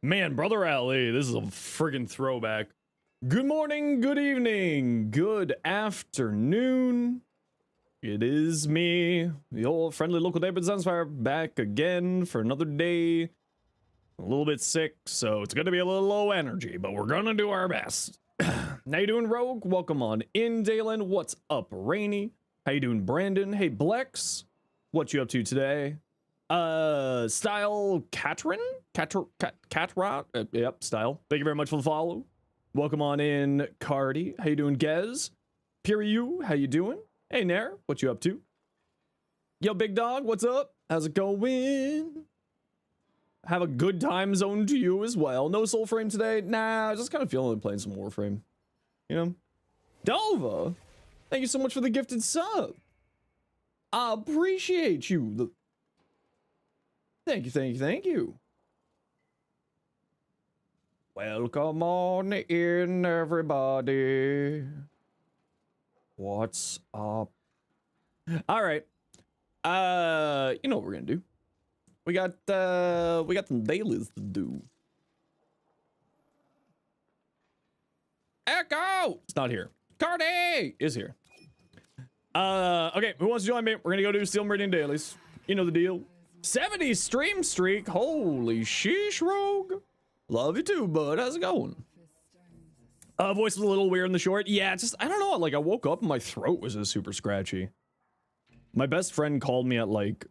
Man, Brother Ali, this is a friggin' throwback. Good morning, good evening, good afternoon. It is me, the old friendly local neighbor Zenosfire, back again for another day. A little bit sick, so it's gonna be a little low energy, but we're gonna do our best. How you doing, Rogue? Welcome on in, Dalen. What's up, Rainy? How you doing, Brandon? Hey, Blex. What you up to today? Style Catrin? Catrot? Yep, Style. Thank you very much for the follow. Welcome on in, Cardi. How you doing, Gez? Piriu, how you doing? Hey, Nair, what you up to? Yo, big dog, what's up? How's it going? Have a good time zone to you as well. No soul frame today? Nah, just kind of feeling like playing some Warframe. You know? Dova, thank you so much for the gifted sub. I appreciate you. Thank you, thank you, thank you. Welcome on in, everybody. What's up? All right. You know what we're gonna do. We got some dailies to do. Echo! It's not here. Cardi is here. Okay, who wants to join me? We're gonna go do Steel Meridian dailies. You know the deal. 70 stream streak. Holy sheesh, Rogue. Love you too, bud. How's it going? Voice was a little weird in the short. Yeah, just, I don't know. Like, I woke up and my throat was just super scratchy. My best friend called me at like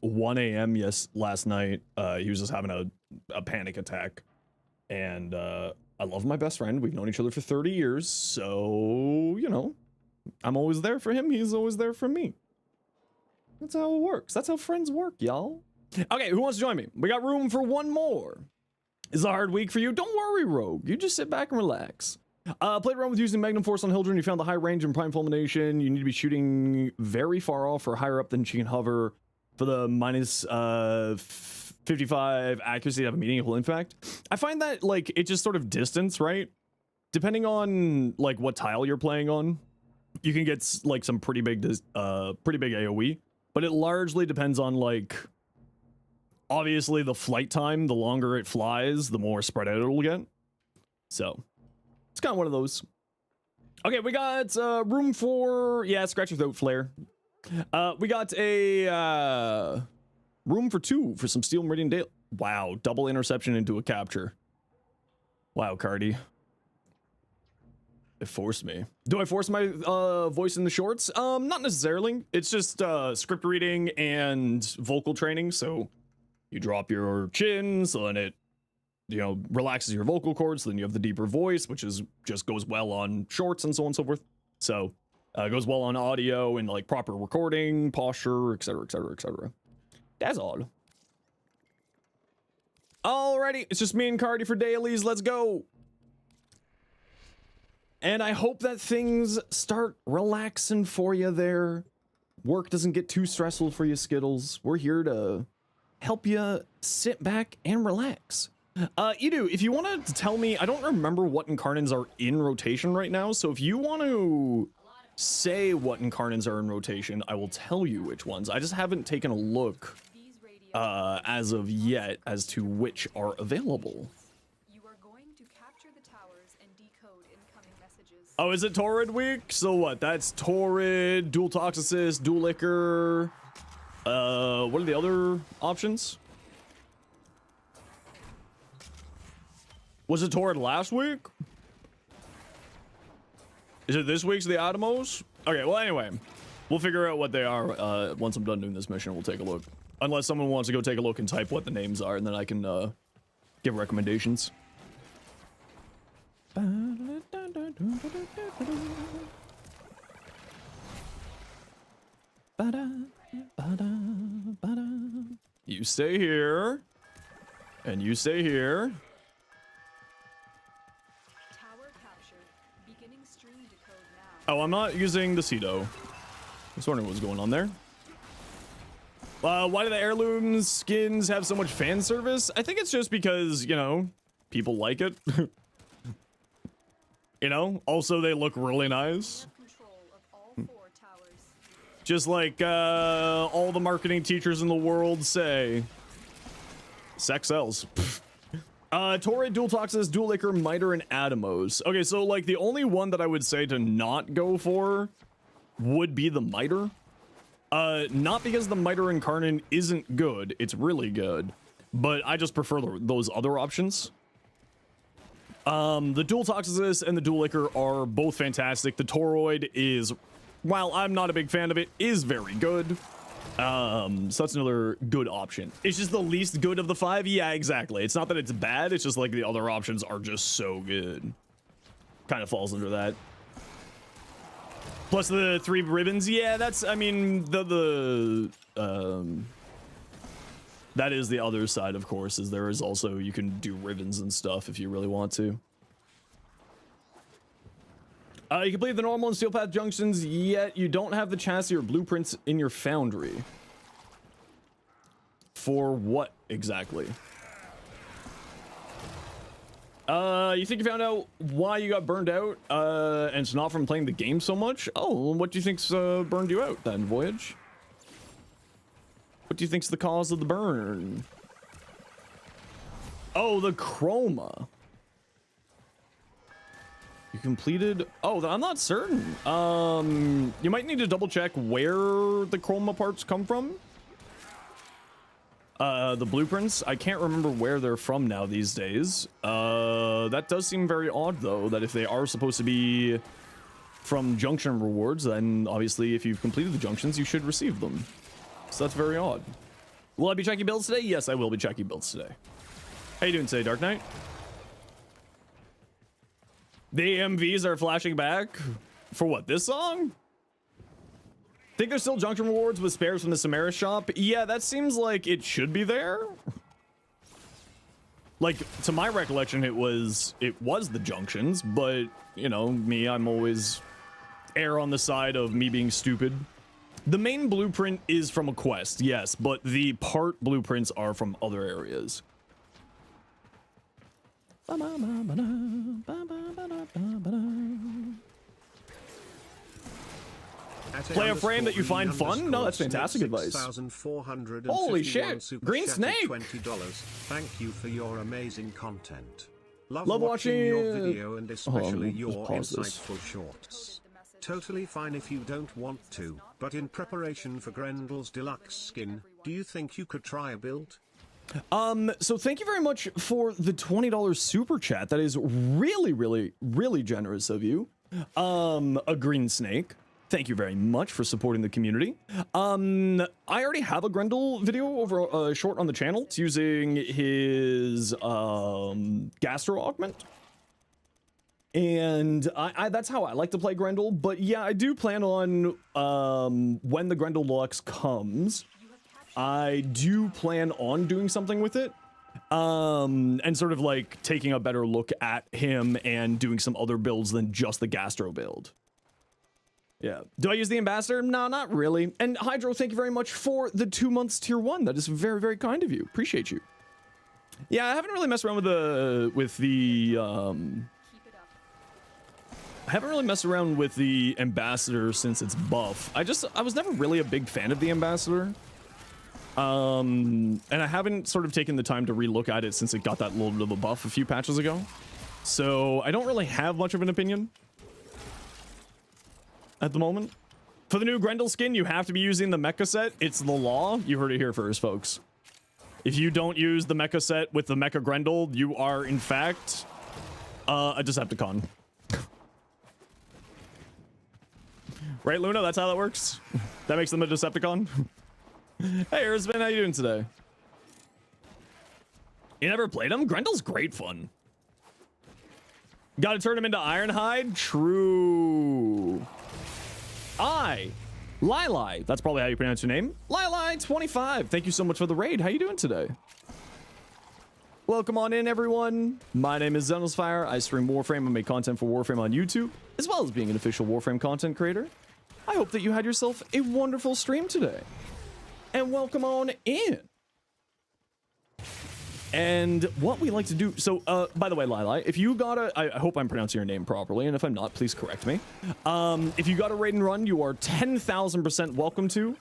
1 a.m. last night. He was just having a panic attack. And I love my best friend. We've known each other for 30 years. So, you know, I'm always there for him. He's always there for me. That's how it works. That's how friends work, y'all. Okay, who wants to join me? We got room for one more. It's a hard week for you. Don't worry, Rogue. You just sit back and relax. Played around with using Magnum Force on Hildren. You found the high range and prime fulmination. You need to be shooting very far off or higher up than she can hover for the minus 55 accuracy to have a meaningful impact. I find that, like, it just sort of distance, right? Depending on, like, what tile you're playing on, you can get, like, some pretty big AoE. But it largely depends on, like, obviously the flight time. The longer it flies, the more spread out it'll get. So it's kind of one of those. Okay, we got room for, yeah, scratch your throat flare. We got a room for 2 for some Steel Meridian Dale. Wow, double interception into a capture. Wow, Cardi. It forced me. Do I force my voice in the shorts? Not necessarily. It's just script reading and vocal training. So you drop your chin, so then it, you know, relaxes your vocal cords. So then you have the deeper voice, which is just goes well on shorts and so on and so forth. So it goes well on audio and like proper recording, posture, etc., etc., etc. That's all. Alrighty, it's just me and Cardi for dailies. Let's go. And I hope that things start relaxing for you there. Work doesn't get too stressful for you, Skittles. We're here to help you sit back and relax. Edu, if you want to tell me, I don't remember what Incarnans are in rotation right now, so if you want to say what Incarnans are in rotation, I will tell you which ones. I just haven't taken a look as of yet as to which are available. Oh, is it Torrid week? So what? That's Torrid, Dual Toxicist, Dual Liquor. What are the other options? Was it Torrid last week? Is it this week's the Atomos? Okay, well anyway, we'll figure out what they are once I'm done doing this mission. We'll take a look. Unless someone wants to go take a look and type what the names are, and then I can give recommendations. You stay here, and you stay here. Tower captured. Beginning stream decode now. Oh, I'm not using the Cedo. I was wondering what was going on there. Why do the heirloom skins have so much fan service? I think it's just because, you know, people like it. You know, also they look really nice. Just like all the marketing teachers in the world say. Sex sells. Torrid, Dual Toxis, Dual Liquor, Miter, and Atomos. Okay, so like the only one that I would say to not go for would be the Miter. Not because the Miter Incarnate isn't good, it's really good, but I just prefer those other options. The Dual Toxis and the Dual Liquor are both fantastic. The Toroid is, while I'm not a big fan of it, is very good. So that's another good option. It's just the least good of the 5. Yeah, exactly. It's not that it's bad, it's just like the other options are just so good. Kind of falls under that. Plus the 3 ribbons. Yeah, that's, I mean, that is the other side, of course, is there is also, you can do ribbons and stuff if you really want to. You complete the normal and steel path junctions, yet you don't have the chassis or blueprints in your foundry. For what exactly? You think you found out why you got burned out, and it's not from playing the game so much? Oh, what do you think's burned you out then, Voyage? What do you think's the cause of the burn? Oh, the chroma. You completed... Oh, I'm not certain. You might need to double check where the chroma parts come from. The blueprints, I can't remember where they're from now these days. That does seem very odd, though, that if they are supposed to be from junction rewards, then obviously if you've completed the junctions, you should receive them. So that's very odd. Will I be checking builds today? Yes, I will be checking builds today. How you doing today, Dark Knight? The MVs are flashing back? For what, this song? Think there's still junction rewards with spares from the Samara shop? Yeah, that seems like it should be there. Like, to my recollection, it was the junctions, but, you know, me, I'm always err on the side of me being stupid. The main blueprint is from a quest, yes, but the part blueprints are from other areas. Play a frame that you find fun? No, that's fantastic advice. Holy shit! Green Snake! $20. Thank you for your amazing content. Love watching your video and especially your pause this. insightful shorts. Totally fine if you don't want to, but in preparation for Grendel's deluxe skin, do you think you could try a build? So thank you very much for the $20 super chat. That is really, really, really generous of you. A Green Snake. Thank you very much for supporting the community. I already have a Grendel video over short on the channel. It's using his Gastro Augment. And that's how I like to play Grendel. But yeah, I do plan on, when the Grendel Deluxe comes, I do plan on doing something with it. And sort of like taking a better look at him and doing some other builds than just the Gastro build. Yeah. Do I use the Ambassador? No, not really. And Hydro, thank you very much for the 2 months tier 1. That is very, very kind of you. Appreciate you. Yeah, I haven't really messed around with the I haven't really messed around with the Ambassador since its buff. I was never really a big fan of the Ambassador. And I haven't sort of taken the time to relook at it since it got that little bit of a buff a few patches ago. So I don't really have much of an opinion at the moment. For the new Grendel skin, you have to be using the mecha set. It's the law. You heard it here first, folks. If you don't use the mecha set with the mecha Grendel, you are, in fact, a Decepticon. Right, Luna? That's how that works? That makes them a Decepticon? Hey, Erzman, how you doing today? You never played him? Grendel's great fun. Gotta turn him into Ironhide? True. Lili. That's probably how you pronounce your name. Lili25. Thank you so much for the raid. How you doing today? Welcome on in, everyone. My name is Zenosfire. I stream Warframe and make content for Warframe on YouTube, as well as being an official Warframe content creator. I hope that you had yourself a wonderful stream today. And welcome on in. And what we like to do, so by the way, Lili, if you got I hope I'm pronouncing your name properly, and if I'm not, please correct me. If you got a raid and run, you are 10,000% welcome to.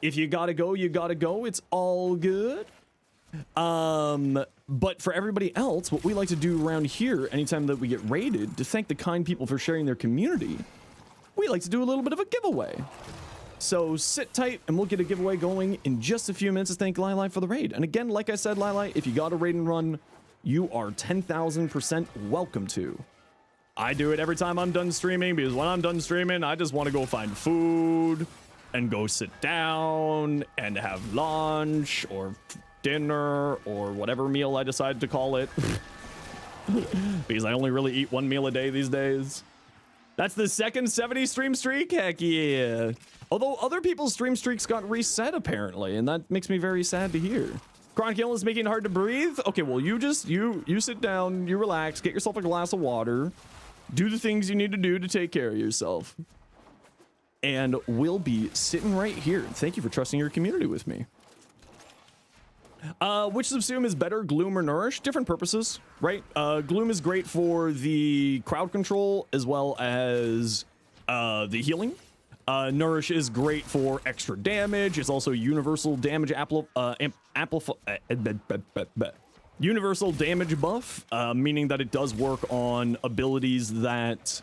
If you gotta go, you gotta go. It's all good. But for everybody else, what we like to do around here, anytime that we get raided, to thank the kind people for sharing their community, we like to do a little bit of a giveaway. So sit tight and we'll get a giveaway going in just a few minutes to thank Lili for the raid. And again, like I said, Lili, if you got a raid and run, you are 10,000% welcome to. I do it every time I'm done streaming because when I'm done streaming, I just want to go find food and go sit down and have lunch or dinner or whatever meal I decide to call it. Because I only really eat one meal a day these days. That's the second 70 stream streak? Heck yeah. Although other people's stream streaks got reset apparently, and that makes me very sad to hear. Chronic illness making it hard to breathe? Okay, well you sit down, you relax, get yourself a glass of water, do the things you need to do to take care of yourself. And we'll be sitting right here. Thank you for trusting your community with me. Which subsume is better, Gloom or Nourish? Different purposes, right? Gloom is great for the crowd control as well as the healing. Nourish is great for extra damage. It's also universal damage universal damage buff, meaning that it does work on abilities that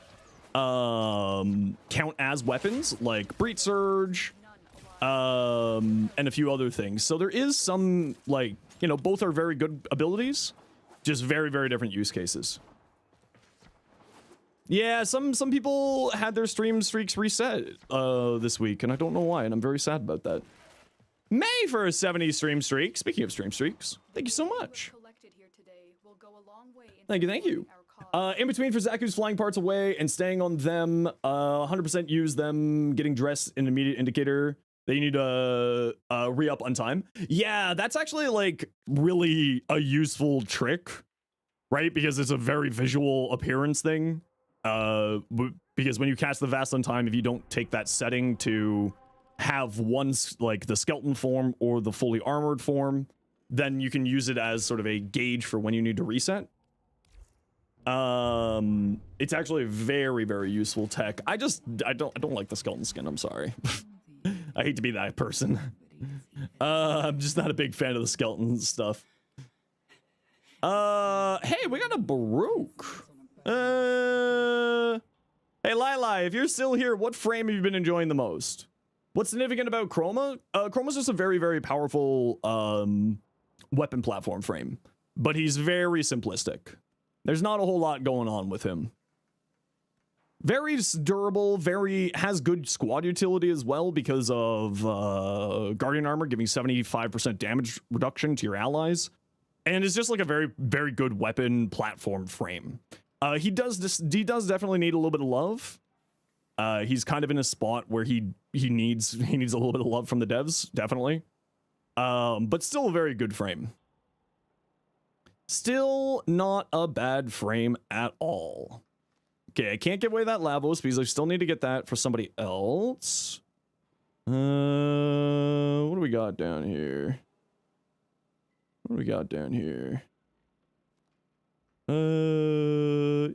count as weapons, like Breach Surge, and a few other things. So there is some, like, you know, both are very good abilities, just very, very different use cases. Yeah, some people had their stream streaks reset this week, and I don't know why, and I'm very sad about that. May for a 70 stream streak. Speaking of stream streaks, thank you so much. Thank you, thank you. In between for Zaku's flying parts away and staying on them, 100% use them, getting dressed an immediate indicator that you need to re-up on time. Yeah, that's actually like really a useful trick, right? Because it's a very visual appearance thing. Because when you cast the Vast on time, if you don't take that setting to have one, like the skeleton form or the fully armored form, then you can use it as sort of a gauge for when you need to reset. It's actually a very, very useful tech. I don't like the skeleton skin. I'm sorry. I hate to be that person. I'm just not a big fan of the skeleton stuff. Hey, we got a Baruch. Hey, Lili, if you're still here, what frame have you been enjoying the most? What's significant about Chroma? Chroma's just a very, very powerful weapon platform frame, but he's very simplistic. There's not a whole lot going on with him. Very durable, has good squad utility as well because of Guardian Armor giving 75% damage reduction to your allies. And it's just like a very, very good weapon platform frame. He does definitely need a little bit of love. He's kind of in a spot where he needs a little bit of love from the devs, definitely. But still a very good frame. Still not a bad frame at all. Okay, I can't give away that Lavos because I still need to get that for somebody else. What do we got down here?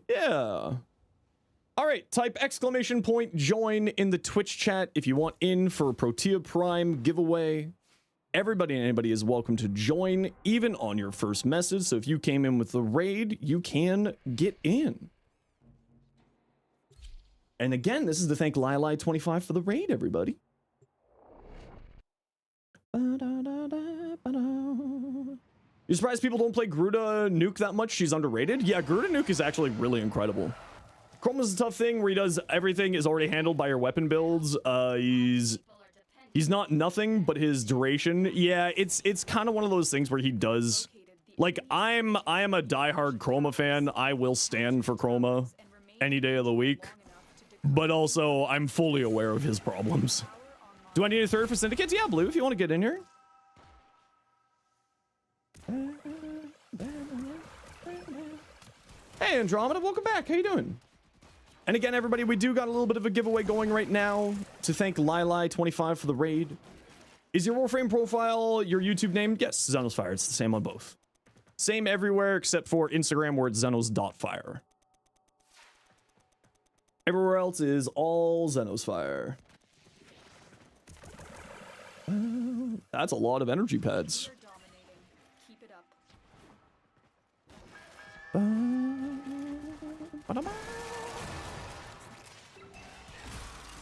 Yeah. All right, type !join in the Twitch chat if you want in for a Protea Prime giveaway. Everybody and anybody is welcome to join, even on your first message. So if you came in with the raid, you can get in. And again, this is to thank Lili25 for the raid, everybody. You're surprised people don't play Gruda Nuke that much? She's underrated? Yeah, Gruda Nuke is actually really incredible. Chroma's a tough thing where he does everything is already handled by your weapon builds. He's not nothing, but his duration. Yeah, it's kind of one of those things where he does. Like I am a diehard Chroma fan. I will stand for Chroma any day of the week. But also, I'm fully aware of his problems. Do I need a third for syndicates? Yeah, Blue, if you want to get in here. Hey, Andromeda, welcome back. How you doing? And again, everybody, we do got a little bit of a giveaway going right now to thank Lili25 for the raid. Is your Warframe profile your YouTube name? Yes, Zenosfire. It's the same on both. Same everywhere except for Instagram where it's Zenos.fire. Everywhere else is all Zenosfire. That's a lot of energy pads.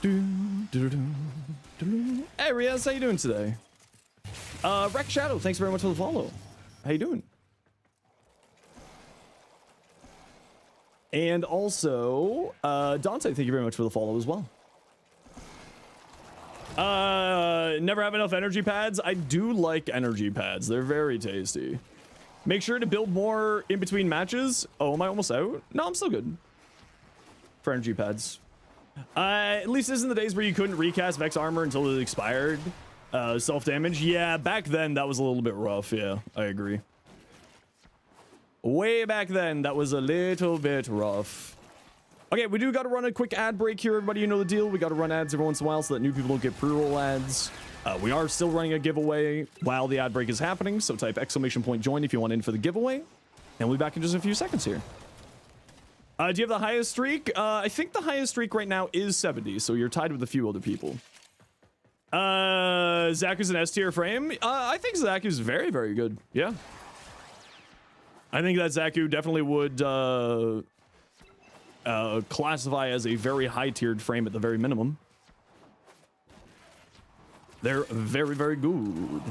Hey, Riaz, how you doing today? Wreck Shadow, thanks very much for the follow. How you doing? And also, Dante, thank you very much for the follow as well. Never have enough energy pads. I do like energy pads. They're very tasty. Make sure to build more in between matches. Oh, am I almost out? No, I'm still good for energy pads. At least this is in the days where you couldn't recast Vex armor until it expired. Self-damage. Yeah, back then that was a little bit rough. Yeah, I agree. Way back then, that was a little bit rough. Okay, we do got to run a quick ad break here, everybody. You know the deal. We got to run ads every once in a while so that new people don't get pre-roll ads. We are still running a giveaway while the ad break is happening, so type !join if you want in for the giveaway. And we'll be back in just a few seconds here. Do you have the highest streak? I think the highest streak right now is 70, so you're tied with a few other people. Zaku's an S tier frame? I think Zaku's very, very good. Yeah. I think that Zaku definitely would classify as a very high-tiered frame at the very minimum. They're very, very good.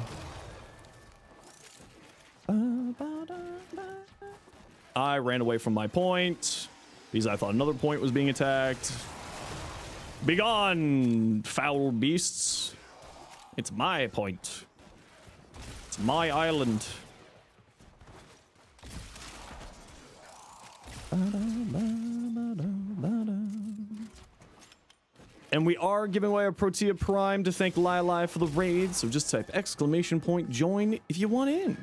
I ran away from my point because I thought another point was being attacked. Begone, foul beasts. It's my point. It's my island. And we are giving away a Protea Prime to thank Lili for the raid, so just type !join if you want in.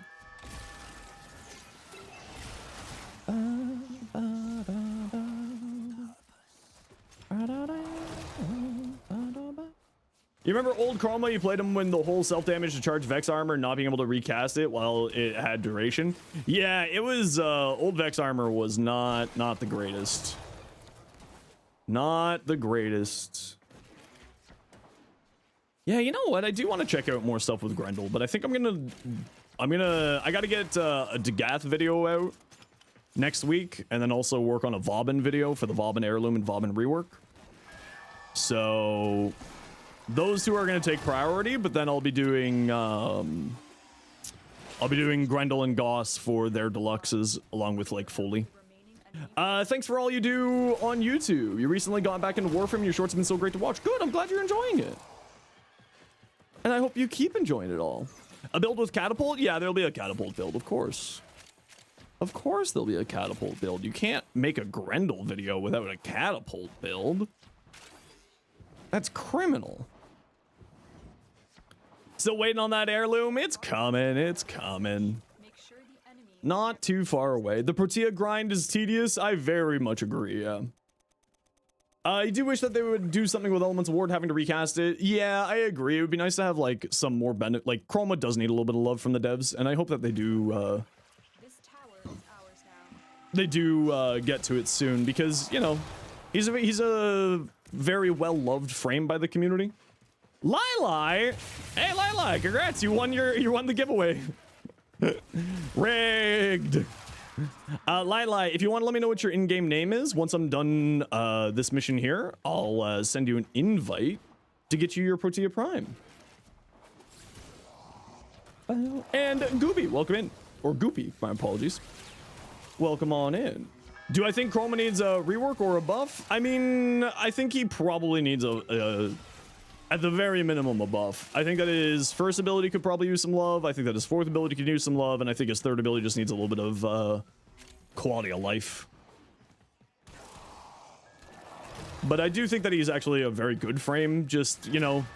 You remember old Chroma? You played him when the whole self-damage to charge Vex armor, not being able to recast it while it had duration. Yeah, it was old Vex armor was not the greatest. Not the greatest. Yeah, you know what? I do want to check out more stuff with Grendel, but I think I gotta get a Dagath video out next week, and then also work on a Vauban video for the Vauban heirloom and Vauban rework. So those two are gonna take priority, but then I'll be doing Grendel and Goss for their deluxes along with like Foley. Thanks for all you do on YouTube. You recently got back into Warframe. Your shorts have been so great to watch. Good, I'm glad you're enjoying it. And I hope you keep enjoying it all. A build with catapult? Yeah, there'll be a catapult build, of course. Of course there'll be a catapult build. You can't make a Grendel video without a catapult build. That's criminal. Still waiting on that heirloom? It's coming, it's coming. Not too far away. The Protea grind is tedious. I very much agree, yeah. I do wish that they would do something with Elemental Ward having to recast it. Yeah, I agree. It would be nice to have like some more benefit. Like Chroma does need a little bit of love from the devs, and I hope that they do This tower is ours now. they do get to it soon, because you know he's a very well loved frame by the community. Lili, hey Lili, congrats! You won the giveaway. Rigged. Lili, if you want to let me know what your in-game name is, once I'm done this mission here, I'll send you an invite to get you your Protea Prime. And Goopy, welcome in. Or Goopy, my apologies. Welcome on in. Do I think Chroma needs a rework or a buff? I mean, I think he probably needs at the very minimum, a buff. I think that his first ability could probably use some love. I think that his fourth ability could use some love. And I think his third ability just needs a little bit of quality of life. But I do think that he's actually a very good frame. Just, you know,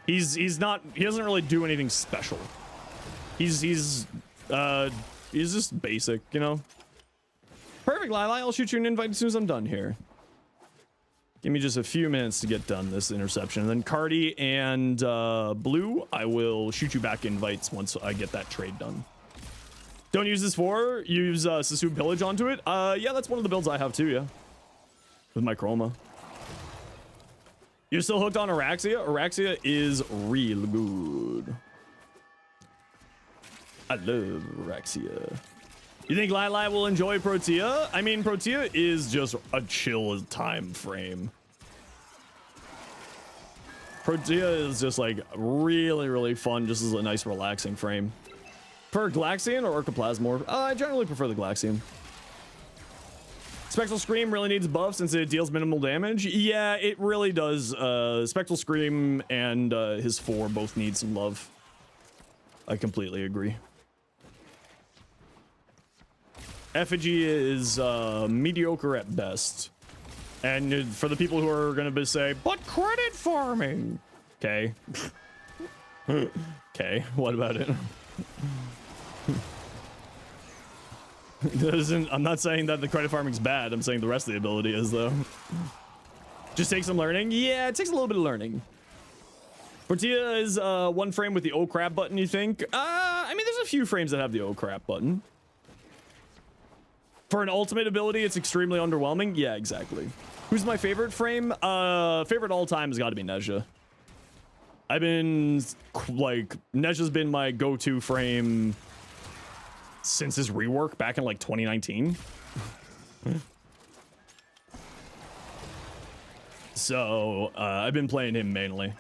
he doesn't really do anything special. He's just basic, you know? Perfect, Lili. I'll shoot you an invite as soon as I'm done here. Give me just a few minutes to get done this interception. And then Cardi and Blue, I will shoot you back invites once I get that trade done. Don't use this for? Use Sasu Pillage onto it? Yeah, that's one of the builds I have too, yeah. With my Chroma. You're still hooked on Araxia? Araxia is real good. I love Araxia. You think Lili will enjoy Protea? I mean, Protea is just a chill time frame. Protea is just like really, really fun, just as a nice relaxing frame. Per Glaxian or Orcoplasmor? I generally prefer the Glaxian. Spectral Scream really needs buff since it deals minimal damage. Yeah, it really does. Spectral Scream and his 4 both need some love. I completely agree. Effigy is mediocre at best. And for the people who are going to say, but credit farming. Okay. Okay, what about it? I'm not saying that the credit farming's bad. I'm saying the rest of the ability is, though. Just take some learning. Yeah, it takes a little bit of learning. Protea is one frame with the oh crap button, you think? I mean, there's a few frames that have the oh crap button. For an ultimate ability, it's extremely underwhelming. Yeah, exactly. Who's my favorite frame? Favorite all time has got to be Nezha. I've been, like, Nezha's been my go-to frame since his rework back in, like, 2019. So, I've been playing him mainly.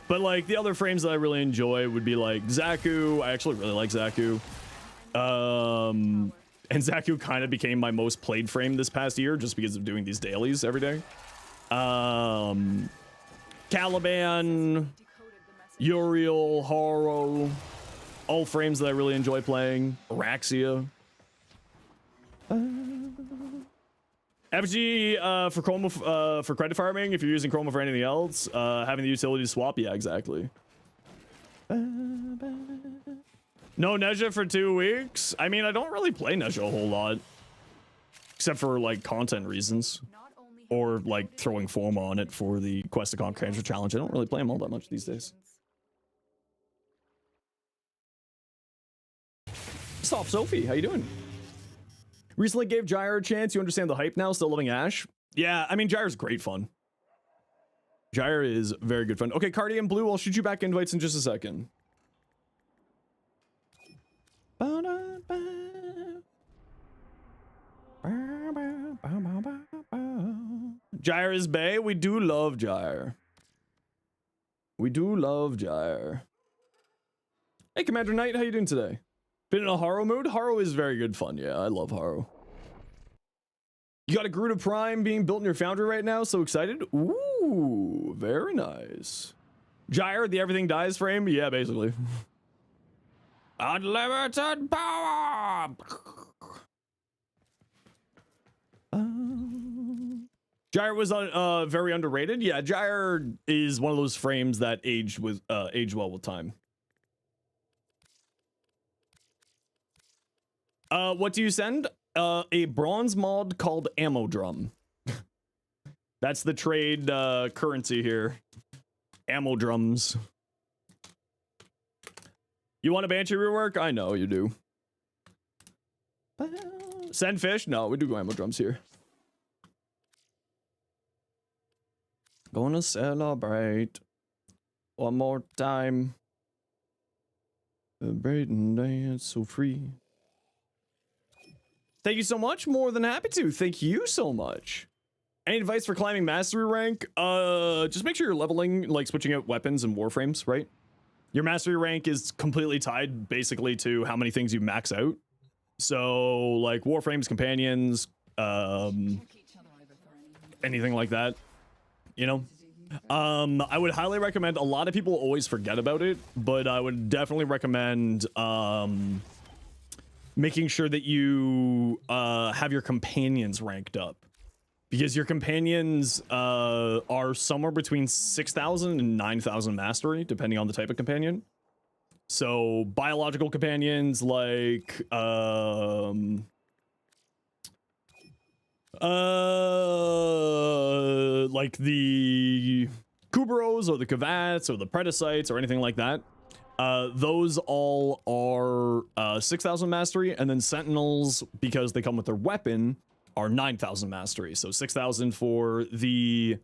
But, like, the other frames that I really enjoy would be, like, Zaku. I actually really like Zaku. And Zaku kind of became my most played frame this past year just because of doing these dailies every day. Caliban, Uriel, Haro, all frames that I really enjoy playing. Araxia. FG for Chroma for credit farming. If you're using Chroma for anything else, having the utility to swap. Yeah, exactly. No Nezha for 2 weeks? I mean, I don't really play Nezha a whole lot. Except for, like, content reasons. Or, like, throwing Forma on it for the Quest to Conquer Cancer Challenge. I don't really play him all that much these days. Stop, Sophie. How you doing? Recently gave Gyre a chance. You understand the hype now? Still loving Ash? Yeah, I mean, Gyre's great fun. Gyre is very good fun. Okay, Cardi and Blue, I'll shoot you back invites in just a second. Gyre is bae. We do love Gyre. We do love Gyre. Hey, Commander Knight, how you doing today? Been in a Haro mood? Haro is very good fun. Yeah, I love Haro. You got a Garuda Prime being built in your foundry right now? So excited. Ooh, very nice. Gyre, the everything dies frame? Yeah, basically. Unlimited power! Gyre was very underrated. Yeah, Gyre is one of those frames that age well with time. What do you send? A bronze mod called Ammo Drum. That's the trade currency here. Ammo drums. You want a Banshee rework? I know you do. Send fish? No, we do go ammo drums here. Gonna celebrate one more time. Celebrate and dance so free. Thank you so much. More than happy to. Thank you so much. Any advice for climbing mastery rank? Just make sure you're leveling, like switching out weapons and warframes, right? Your mastery rank is completely tied basically to how many things you max out. So like warframes, companions, anything like that, you know? I would highly recommend, a lot of people always forget about it, but I would definitely recommend making sure that you have your companions ranked up. Because your companions are somewhere between 6,000 and 9,000 mastery, depending on the type of companion. So biological companions like the Kuburos or the Kavats or the Predicites or anything like that. Those all are 6,000 mastery, and then Sentinels, because they come with their weapon, are 9,000 mastery. So 6,000 for the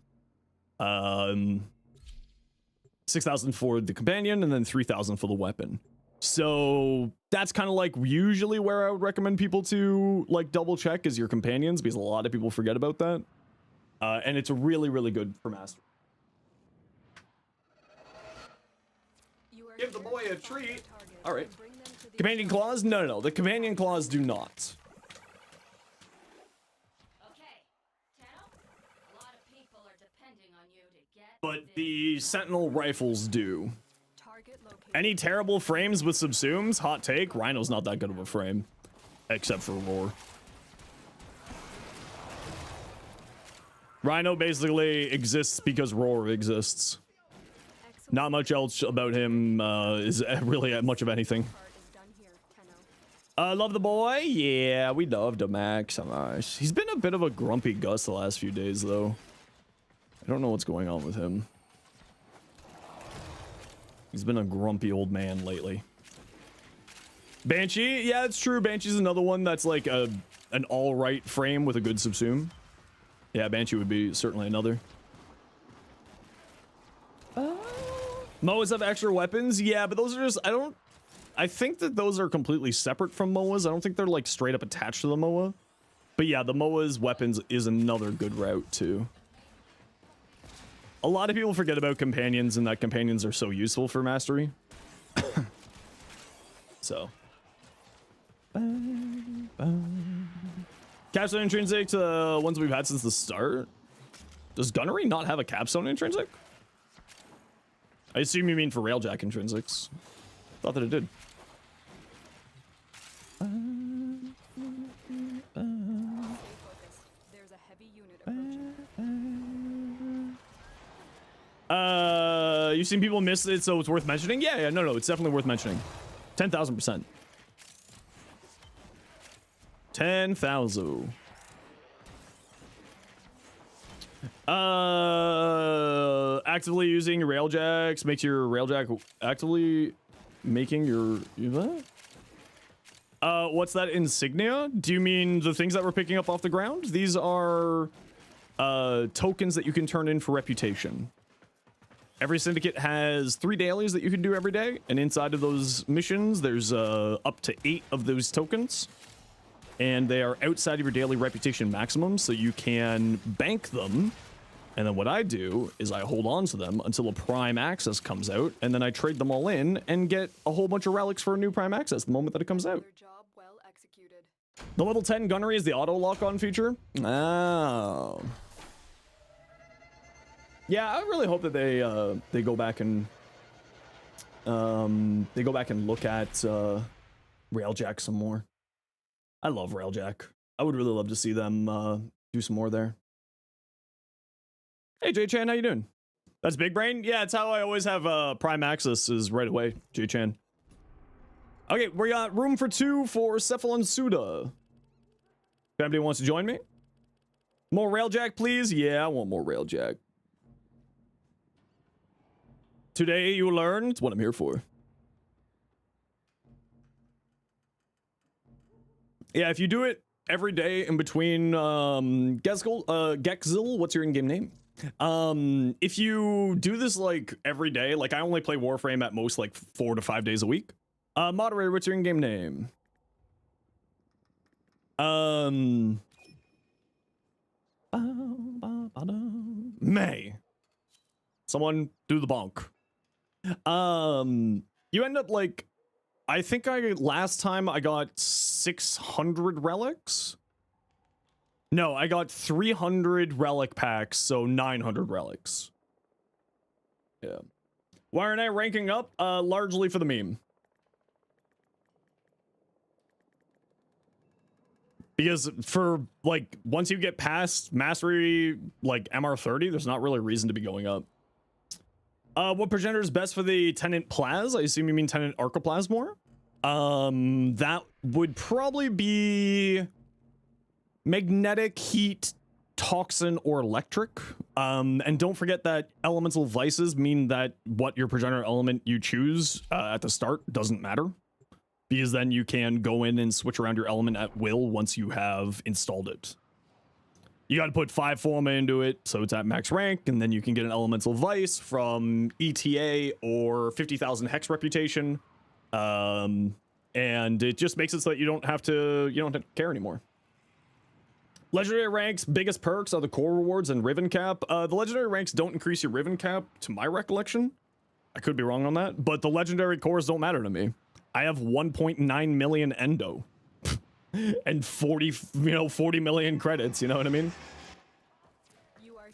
6,000 for the companion, and then 3,000 for the weapon. So that's kind of like usually where I would recommend people to like double check is your companions, because a lot of people forget about that. And it's really, really good for mastery. the boy a treat. All right. Companion claws? No, no, no. The companion claws do not. But the sentinel rifles do. Any terrible frames with subsumes? Hot take. Rhino's not that good of a frame. Except for roar. Rhino basically exists because roar exists. Not much else about him is really much of anything. Love the boy? Yeah, we loved him, Max. He's been a bit of a grumpy Gus the last few days, though. I don't know what's going on with him. He's been a grumpy old man lately. Banshee? Yeah, it's true. Banshee's another one that's like an all-right frame with a good subsume. Yeah, Banshee would be certainly another. MOAs have extra weapons? Yeah, but those are just... I think that those are completely separate from MOAs. I don't think they're like straight up attached to the MOA. But yeah, the MOA's weapons is another good route too. A lot of people forget about companions and that companions are so useful for mastery. So. Capstone intrinsic to the ones we've had since the start. Does gunnery not have a capstone intrinsic? I assume you mean for railjack intrinsics. Thought that it did. There's a heavy unit approaching. You've seen people miss it, so it's worth mentioning? Yeah, no, it's definitely worth mentioning. 10,000%. 10,000. Actively using railjacks makes your railjack actively making your what? What's that insignia? Do you mean the things that we're picking up off the ground? These are tokens that you can turn in for reputation. Every syndicate has 3 dailies that you can do every day, and inside of those missions, there's up to 8 of those tokens, and they are outside of your daily reputation maximum, so you can bank them. And then what I do is I hold on to them until a prime access comes out, and then I trade them all in and get a whole bunch of relics for a new prime access the moment that it comes out. Job well executed. The level 10 gunnery is the auto lock-on feature. Oh. Yeah, I really hope that they go back and look at Railjack some more. I love Railjack. I would really love to see them do some more there. Hey, J-Chan, how you doing? That's Big Brain? Yeah, it's how I always have Prime Access is right away, J-Chan. Okay, we got room for 2 for Cephalon Suda. If anybody wants to join me. More Railjack, please? Yeah, I want more Railjack. Today you learn. It's what I'm here for. Yeah, if you do it every day in between Gexil, what's your in-game name? If you do this like every day, like I only play Warframe at most like 4 to 5 days a week. Moderator, what's your in-game name? May. Someone do the bonk. You end up like, I think last time I got 600 relics. No, I got 300 relic packs, so 900 relics. Yeah. Why aren't I ranking up? Largely for the meme. Because for, like, once you get past mastery, like, MR30, there's not really a reason to be going up. What progenitor is best for the Tenant Plaz? I assume you mean Tenant Archoplasmor? That would probably be magnetic, heat, toxin, or electric. And don't forget that elemental vices mean that what your progenitor element you choose at the start doesn't matter. Because then you can go in and switch around your element at will once you have installed it. You got to put 5 forma into it, so it's at max rank, and then you can get an elemental vice from ETA or 50,000 hex reputation. And it just makes it so that you don't have to care anymore. Legendary ranks, biggest perks are the core rewards and Riven cap. The legendary ranks don't increase your Riven cap, to my recollection. I could be wrong on that, but the legendary cores don't matter to me. I have 1.9 million endo and 40 million credits, you know what I mean?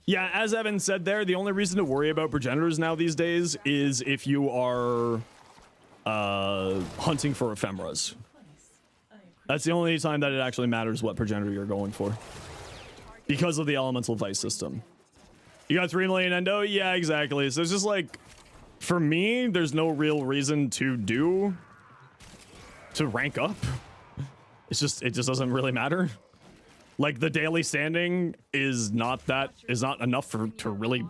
Yeah, as Evan said there, the only reason to worry about progenitors now these days is if you are hunting for ephemeras. That's the only time that it actually matters what progenitor you're going for. Because of the elemental vice system. You got 3 million endo? Yeah, exactly. So it's just like, for me, there's no real reason to rank up. It just doesn't really matter. Like, the daily standing is not enough to really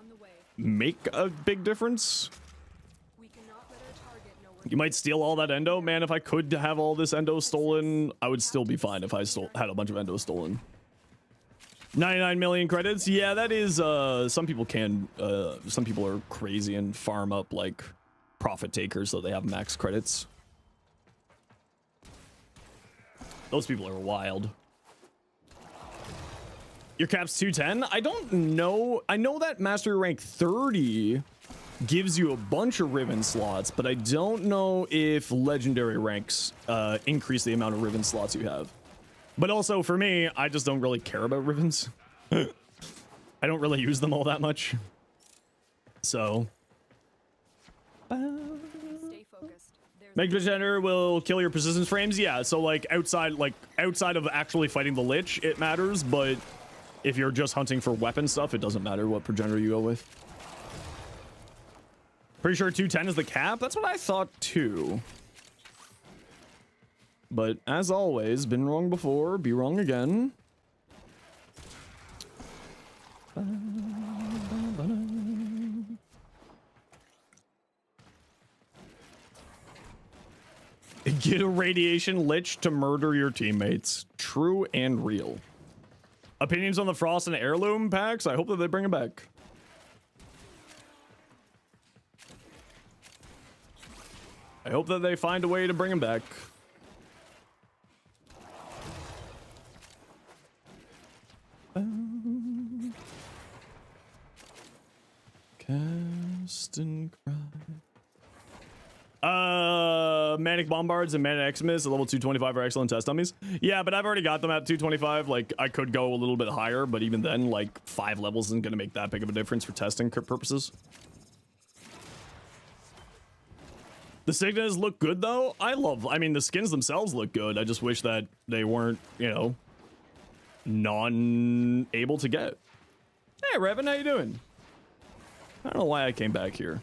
make a big difference. You might steal all that endo. Man, if I could have all this endo stolen, I would still be fine if I had a bunch of endo stolen. 99 million credits? Yeah, that is, some people are crazy and farm up, like, profit takers so they have max credits. Those people are wild. Your cap's 210? I don't know. I know that mastery rank 30 gives you a bunch of ribbon slots, but I don't know if legendary ranks increase the amount of ribbon slots you have. But also for me, I just don't really care about ribbons. I don't really use them all that much. So. Stay focused. Make progenitor will kill your persistence frames. Yeah, so like outside of actually fighting the lich, it matters, but if you're just hunting for weapon stuff, it doesn't matter what progenitor you go with. Pretty sure 210 is the cap? That's what I thought too. But as always, been wrong before, be wrong again. Get a radiation lich to murder your teammates. True and real. Opinions on the Frost and Heirloom packs? I hope that they bring it back. I hope that they find a way to bring them back. Cast and cry. Manic Bombards and Manic Xmas at level 225 are excellent test dummies. Yeah, but I've already got them at 225. Like, I could go a little bit higher, but even then, like, 5 levels isn't going to make that big of a difference for testing purposes. The Signas look good, though. I mean, the skins themselves look good. I just wish that they weren't, you know, non-able to get. Hey, Revan, how you doing? I don't know why I came back here.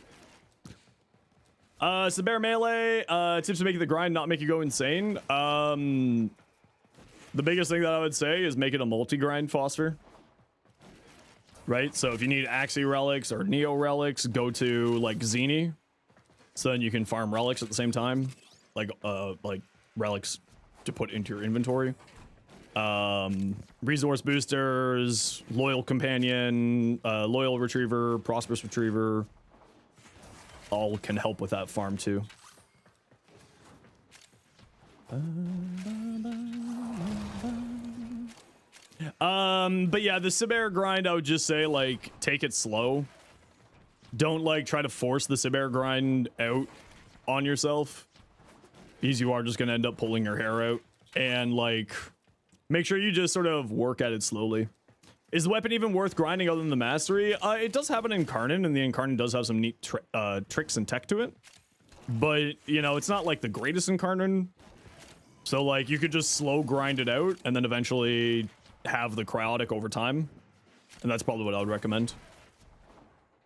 Saber Melee, tips to make the grind not make you go insane. The biggest thing that I would say is make it a multi-grind foster. Right? So if you need Axie relics or Neo relics, go to, like, Zeni. So then you can farm relics at the same time. Like relics to put into your inventory. Resource boosters, Loyal Companion, Loyal Retriever, Prosperous Retriever. All can help with that farm too. But yeah, the Saber grind, I would just say, like, take it slow. Don't, like, try to force the Saber grind out on yourself, because you are just gonna end up pulling your hair out. And, like, make sure you just sort of work at it slowly. Is the weapon even worth grinding other than the mastery? It does have an incarnate, and the incarnate does have some neat tricks and tech to it. But, you know, it's not like the greatest incarnate. So, like, you could just slow grind it out, and then eventually have the cryotic over time. And that's probably what I would recommend.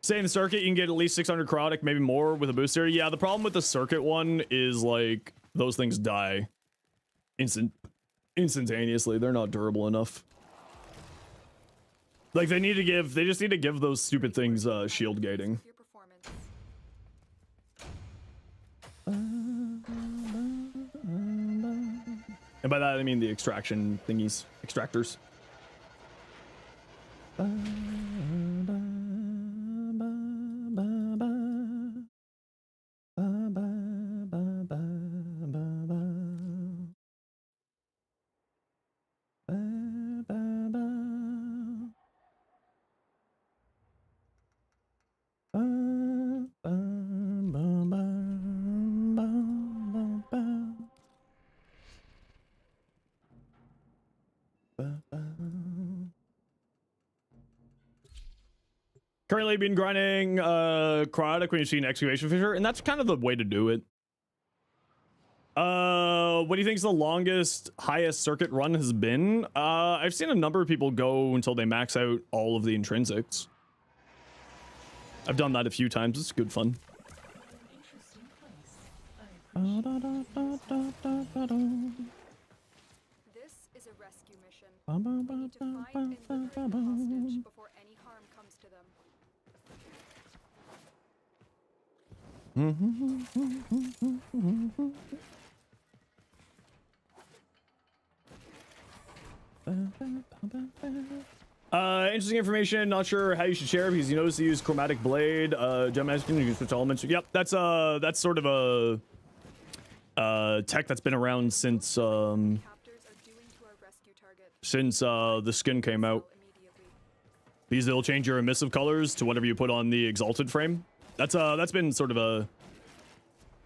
Say in the circuit, you can get at least 600 cryotic, maybe more with a booster. Yeah, the problem with the circuit one is, like, those things die instantaneously. They're not durable enough. Like, they just need to give those stupid things shield gating. And by that I mean the extraction thingies, extractors. Currently been grinding cryotic when you see an excavation fissure, and that's kind of the way to do it. What do you think is the longest, highest circuit run has been? I've seen a number of people go until they max out all of the intrinsics. I've done that a few times. It's good fun. This is a rescue mission. We need to find and liberate the hostage before any harm comes to them. Interesting information. Not sure how you should share because you notice you use chromatic blade. Gemini can use switch elements. Yep, that's sort of a tech that's been around since the skin came out. These will change your emissive colors to whatever you put on the exalted frame. That's been sort of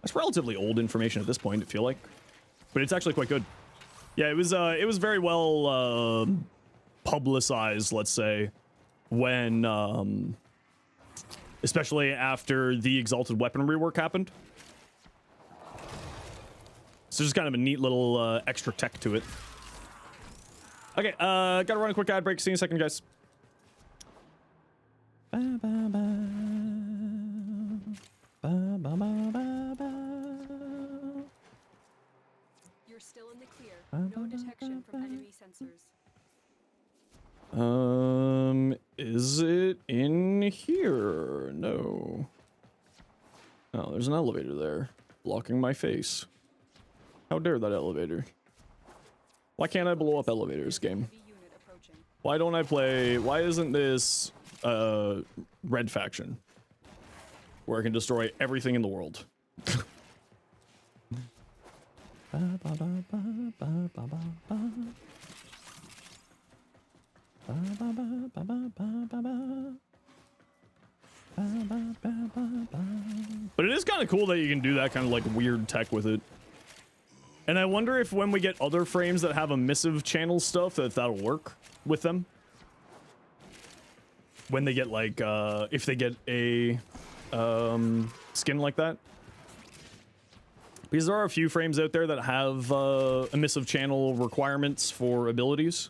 that's relatively old information at this point, I feel like, but it's actually quite good. Yeah, it was very well publicized, let's say, when especially after the exalted weaponry work happened. So just kind of a neat little extra tech to it. Okay, gotta run a quick ad break. See you in a second, guys. You're still in the clear. No detection from enemy sensors. Is it in here? No. Oh, there's an elevator there, blocking my face. How dare that elevator? Why can't I blow up elevators, game? Why don't I play? Why isn't this red faction where I can destroy everything in the world? But it is kind of cool that you can do that kind of like weird tech with it. And I wonder if when we get other frames that have emissive channel stuff, that'll work with them. When they get like, if they get a skin like that. Because there are a few frames out there that have emissive channel requirements for abilities.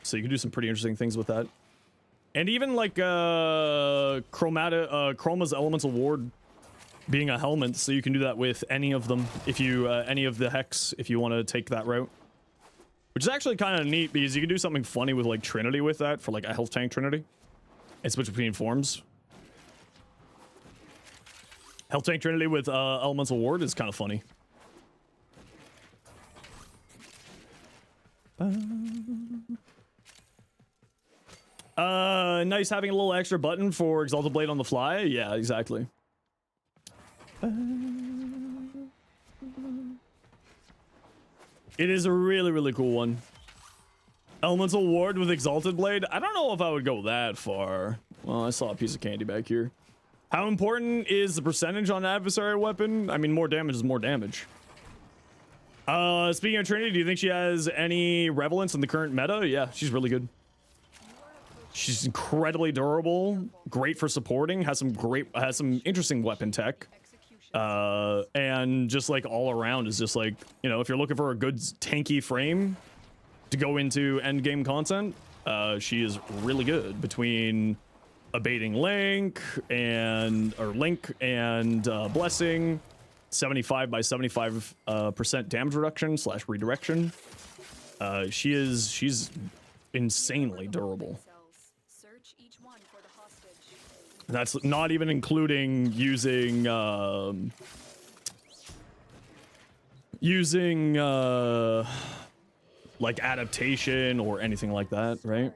So you can do some pretty interesting things with that. And even like Chroma's Elemental Ward being a helmet, so you can do that with any of them if you any of the hex if you want to take that route, which is actually kind of neat because you can do something funny with like Trinity with that for like a health tank Trinity and switch between forms. Health tank Trinity with Elemental Ward is kind of funny. Nice having a little extra button for Exalted Blade on the fly. Yeah, exactly. It is a really, really cool one. Elemental Ward with Exalted Blade. I don't know if I would go that far. Well, I saw a piece of candy back here. How important is the percentage on adversary weapon? I mean, more damage is more damage. Speaking of Trinity, do you think she has any relevance in the current meta? Yeah, she's really good. She's incredibly durable, great for supporting, has some interesting weapon tech. And just like all around is just like, you know, if you're looking for a good tanky frame to go into end game content, she is really good between abating Link and Blessing, 75 by 75% damage reduction / redirection. She's insanely durable. That's not even including using like adaptation or anything like that, right?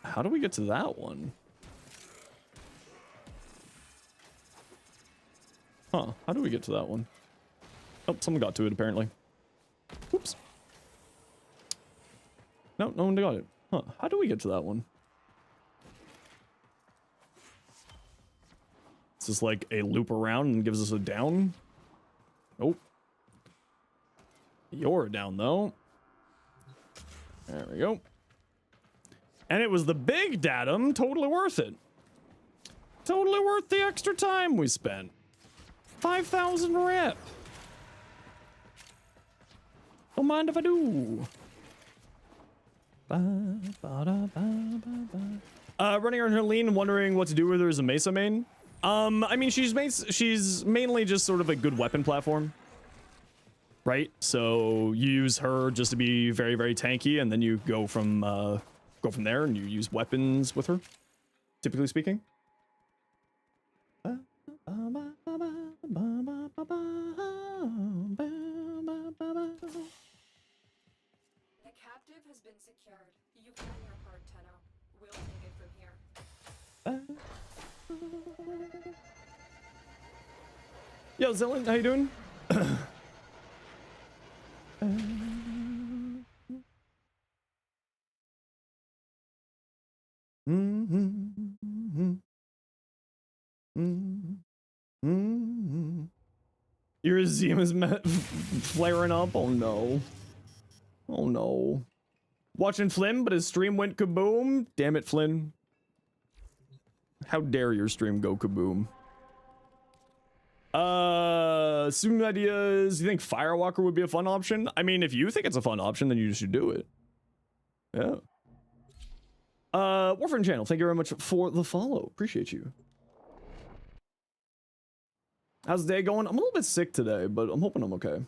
How do we get to that one? Huh, how do we get to that one? Oh, someone got to it apparently. Oops. No, no one got it. Huh, how do we get to that one? Is this like a loop around and gives us a down? Nope. You're down though. There we go. And it was the big datum. Totally worth it. Totally worth the extra time we spent. 5,000 rep. Don't mind if I do. Running around her lean, wondering what to do with her as a Mesa main. I mean, she's mainly just sort of a good weapon platform, right? So you use her just to be very, very tanky, and then you go from there, and you use weapons with her, typically speaking. The captive has been secured. You've done your part, Tenno. We'll take it from here. Yo, Zillion, how you doing? Your Zeus flaring up? Oh no. Oh no. Watching Flynn, but his stream went kaboom? Damn it, Flynn. How dare your stream go kaboom? Some ideas. You think Firewalker would be a fun option? I mean, if you think it's a fun option, then you should do it. Yeah. Warframe channel, thank you very much for the follow. Appreciate you. How's the day going? I'm a little bit sick today, but I'm hoping I'm okay.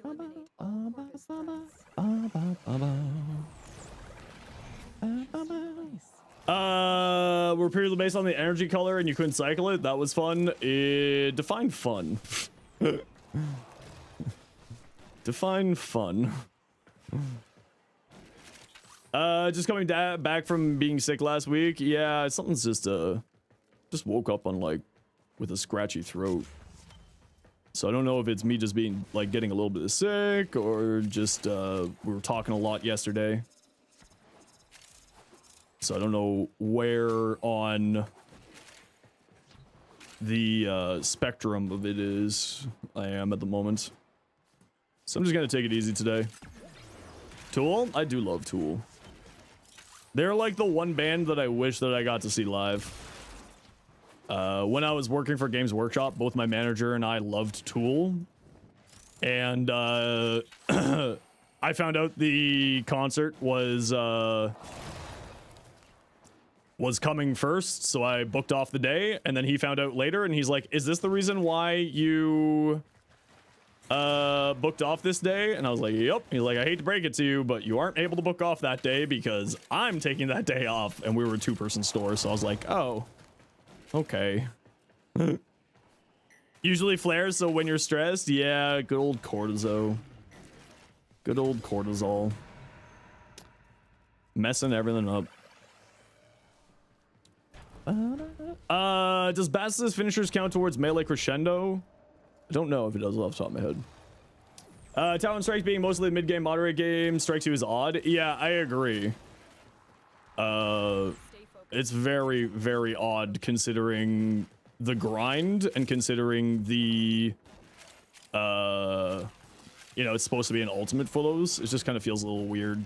Eliminate all Corvus threats. Were purely based on the energy color and you couldn't cycle it. That was fun. Define fun. Define fun. Just coming back from being sick last week. Yeah, something's just woke up on like with a scratchy throat. So I don't know if it's me just being like getting a little bit sick or just we were talking a lot yesterday. So I don't know where on the spectrum of it is I am at the moment. So I'm just gonna take it easy today. Tool? I do love Tool. They're like the one band that I wish that I got to see live. When I was working for Games Workshop, both my manager and I loved Tool. And I found out the concert was coming first, so I booked off the day, and then he found out later, and he's like, is this the reason why you booked off this day? And I was like, yep. He's like, I hate to break it to you, but you aren't able to book off that day because I'm taking that day off. And we were a two-person store, so I was like, oh, okay. Usually flares, so when you're stressed, yeah, good old cortisol. Good old cortisol. Messing everything up. Does Basilisk finishers count towards melee crescendo? I don't know if it does off the top of my head. Talon Strikes being mostly mid-game, moderate game, Strike 2 is odd. Yeah, I agree. It's very, very odd considering the grind and considering the, you know, it's supposed to be an ultimate for those. It just kind of feels a little weird.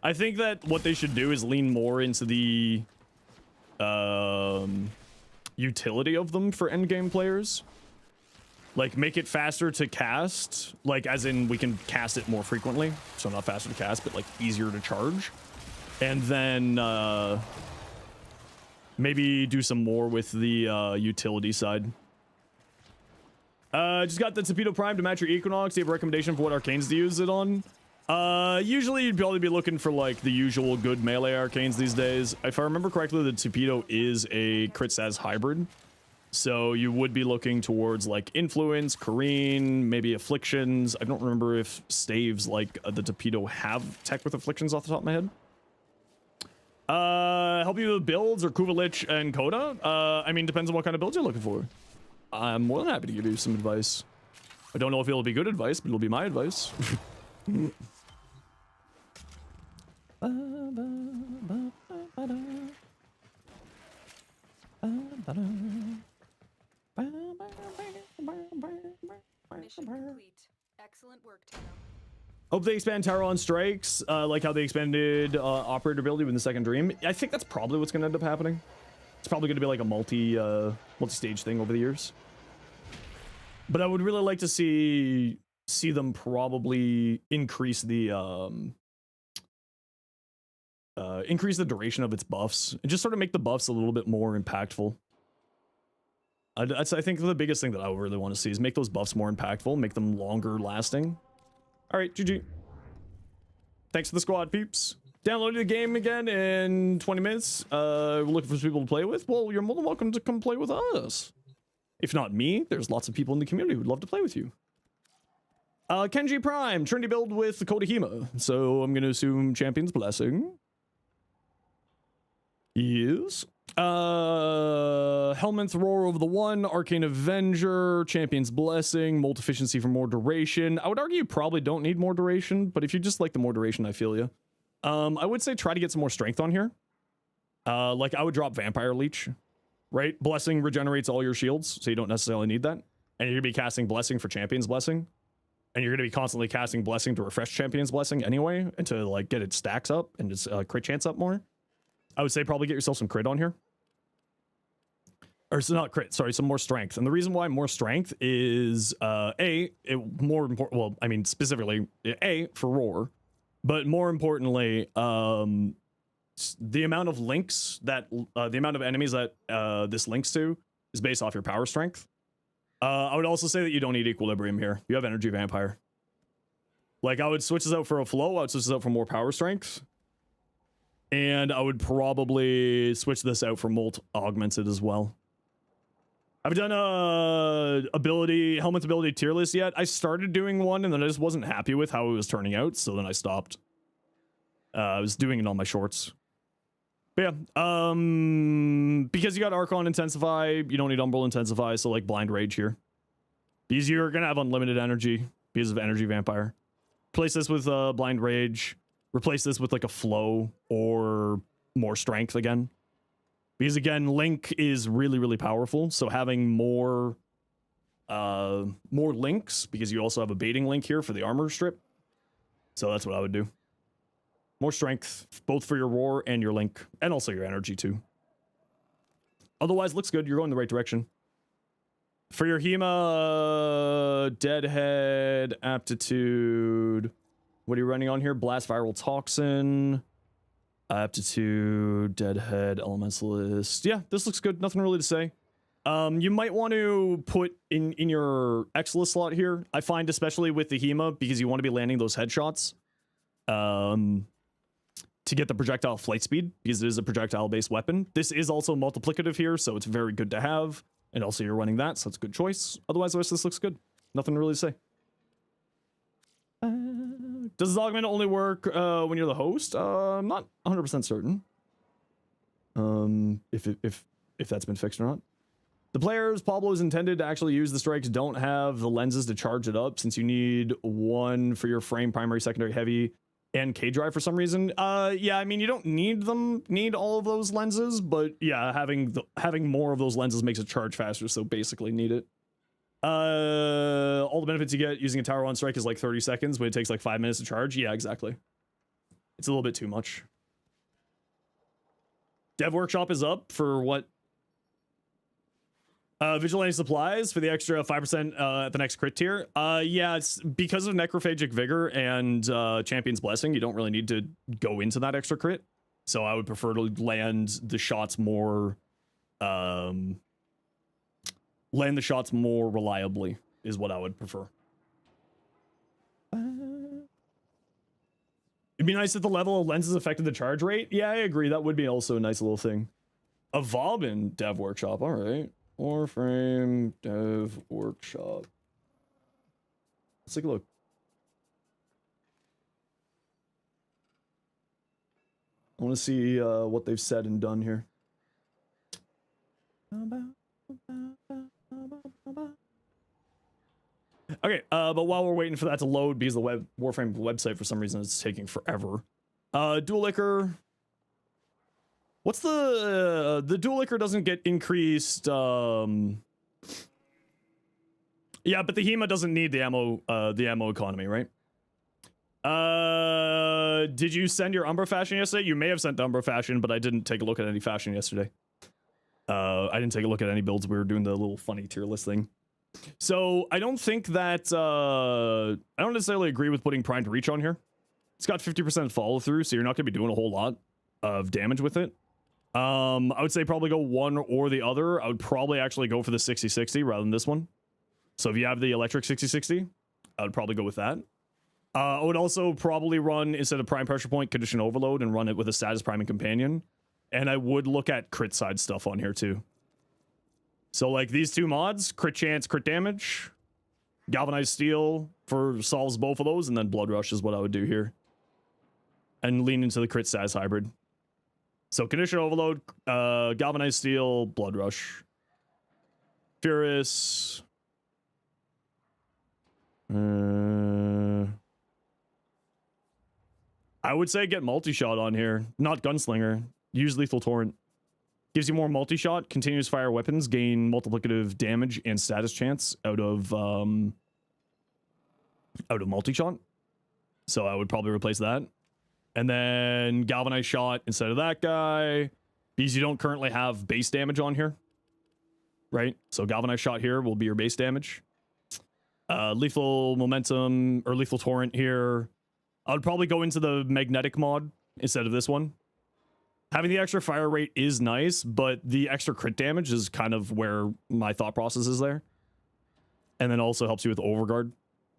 I think that what they should do is lean more into the, utility of them for endgame players. Like, make it faster to cast, like, as in we can cast it more frequently. So not faster to cast, but, like, easier to charge. And then, maybe do some more with the, utility side. Just got the Torpedo Prime to match your Equinox. Do you have a recommendation for what arcanes to use it on? Usually you'd probably be looking for, like, the usual good melee arcanes these days. If I remember correctly, the Torpedo is a crit stats hybrid. So you would be looking towards like Influence, Careen, maybe Afflictions. I don't remember if staves like the Torpedo have tech with Afflictions off the top of my head. Help you with builds or Kuvalich and Coda? I mean, depends on what kind of builds you're looking for. I'm more than happy to give you some advice. I don't know if it'll be good advice, but it'll be my advice. Mission complete. Excellent work, Tano. Hope they expand Tower on strikes, like how they expanded operator ability with the second dream. I think that's probably what's going to end up happening. It's probably going to be like a multi-stage thing over the years. But I would really like to see them probably increase the duration of its buffs and just sort of make the buffs a little bit more impactful. I think the biggest thing that I would really want to see is make those buffs more impactful, make them longer lasting. All right, GG. Thanks for the squad, peeps. Downloading the game again in 20 minutes. We're looking for people to play with. Well, you're more than welcome to come play with us. If not me, there's lots of people in the community who'd love to play with you. Kenji Prime, Trinity build with the Kodahima. So I'm going to assume Champion's Blessing. Yes. Helminth Roar of the One, Arcane Avenger, Champion's Blessing, Molt Efficiency for more duration. I would argue you probably don't need more duration, but if you just like the more duration, I feel you. I would say try to get some more strength on here. Like I would drop Vampire Leech, right? Blessing regenerates all your shields, so you don't necessarily need that. And you're gonna be casting Blessing for Champion's Blessing. And you're gonna be constantly casting Blessing to refresh Champion's Blessing anyway, and to like get its stacks up and its crit chance up more. I would say probably get yourself some crit on here. Or so not crit, sorry, some more strength. And the reason why more strength is more important, well, I mean specifically for Roar, but more importantly, the amount of links that the amount of enemies that this links to is based off your power strength. I would also say that you don't need equilibrium here. You have energy vampire. Like I would switch this out for a flow, I would switch this out for more power strength. And I would probably switch this out for Molt Augmented as well. I've done Helmet's ability tier list yet. I started doing one and then I just wasn't happy with how it was turning out, so then I stopped. I was doing it on my shorts. But yeah, because you got Archon Intensify, you don't need Umbral Intensify, so like Blind Rage here. Because you're gonna have unlimited energy because of Energy Vampire. Replace this with Blind Rage. Replace this with like a Flow or more Strength again. Because again, Link is really, really powerful. So having more links, because you also have a baiting link here for the armor strip. So that's what I would do. More strength, both for your Roar and your Link, and also your energy too. Otherwise, looks good. You're going the right direction. For your Hema, Deadhead, Aptitude. What are you running on here? Blast Viral Toxin. Aptitude, Deadhead, Elementalist. Yeah, this looks good. Nothing really to say. You might want to put in your Exilus slot here. I find especially with the Hema, because you want to be landing those headshots. To get the projectile flight speed, because it is a projectile-based weapon. This is also multiplicative here, so it's very good to have. And also you're running that, so it's a good choice. Otherwise, the rest of this looks good. Nothing really to say. Does this augment only work when you're the host? I'm not 100% certain. If that's been fixed or not. The players Pablo is intended to actually use the strikes don't have the lenses to charge it up, since you need one for your frame, primary, secondary, heavy, and K-drive for some reason. Yeah, I mean, you don't need all of those lenses, but yeah, having more of those lenses makes it charge faster, so basically need it. All the benefits you get using a Tower 1 strike is like 30 seconds, but it takes like 5 minutes to charge. Yeah, exactly. It's a little bit too much. Dev Workshop is up for what? Vigilante Supplies for the extra 5% at the next crit tier. Yeah, it's because of Necrophagic Vigor and Champion's Blessing, you don't really need to go into that extra crit. So I would prefer to land the shots more reliably is what I would prefer. It'd be nice if the level of lenses affected the charge rate. Yeah, I agree. That would be also a nice little thing. A Vobin Dev Workshop. All right. Warframe Dev Workshop. Let's take a look. I want to see what they've said and done here. Okay, but while we're waiting for that to load, because the Warframe website for some reason is taking forever. Dual liquor. What's the dual liquor doesn't get increased? Yeah, but the HEMA doesn't need the ammo economy, right? Did you send your Umbra fashion yesterday? You may have sent the Umbra fashion, but I didn't take a look at any fashion yesterday. I didn't take a look at any builds. We were doing the little funny tier list thing. So I don't think that I don't necessarily agree with putting Primed Reach on here. It's got 50% follow through, so you're not gonna be doing a whole lot of damage with it. I would say probably go one or the other. I would probably actually go for the 60-60 rather than this one. So if you have the electric 60-60, I would probably go with that. I would also probably run, instead of Prime Pressure Point, Condition Overload and run it with a Status Priming Companion. And I would look at crit side stuff on here too. So like these two mods, crit chance, crit damage, Galvanized Steel for solves both of those, and then Blood Rush is what I would do here. And lean into the crit status hybrid. So Condition Overload, Galvanized Steel, Blood Rush. Furious. I would say get multi-shot on here, not Gunslinger. Use Lethal Torrent. Gives you more multi-shot, continuous fire weapons, gain multiplicative damage and status chance out of multi-shot. So I would probably replace that. And then Galvanized Shot instead of that guy, because you don't currently have base damage on here. Right? So Galvanized Shot here will be your base damage. Lethal Momentum, or Lethal Torrent here. I would probably go into the Magnetic mod instead of this one. Having the extra fire rate is nice, but the extra crit damage is kind of where my thought process is there. And then also helps you with Overguard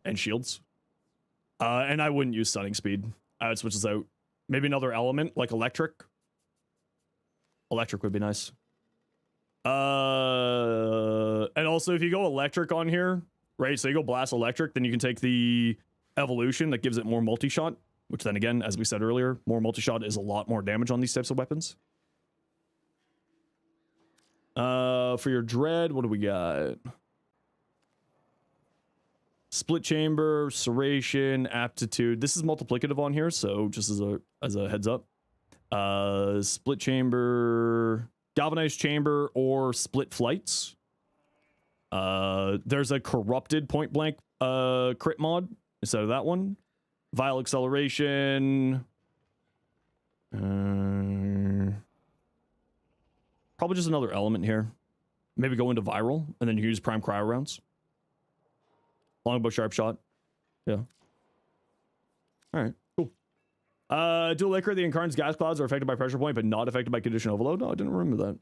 and shields. And I wouldn't use Stunning Speed. I would switch this out. Maybe another element, like Electric. Electric would be nice. And also, if you go Electric on here, right, so you go Blast Electric, then you can take the Evolution that gives it more multi-shot. Which then again, as we said earlier, more multi-shot is a lot more damage on these types of weapons. For your Dread, what do we got? Split Chamber, Serration, Aptitude. This is multiplicative on here, so just as a heads up. Split Chamber, Galvanized Chamber, or Split Flights. There's a Corrupted Point Blank crit mod instead of that one. Vile Acceleration. Probably just another element here. Maybe go into Viral, and then you use Prime Cryo rounds. Longbow Sharp Shot. Yeah. Alright, cool. Dual Liquor, the Incarnate's gas clouds are affected by Pressure Point, but not affected by Condition Overload. No, I didn't remember that.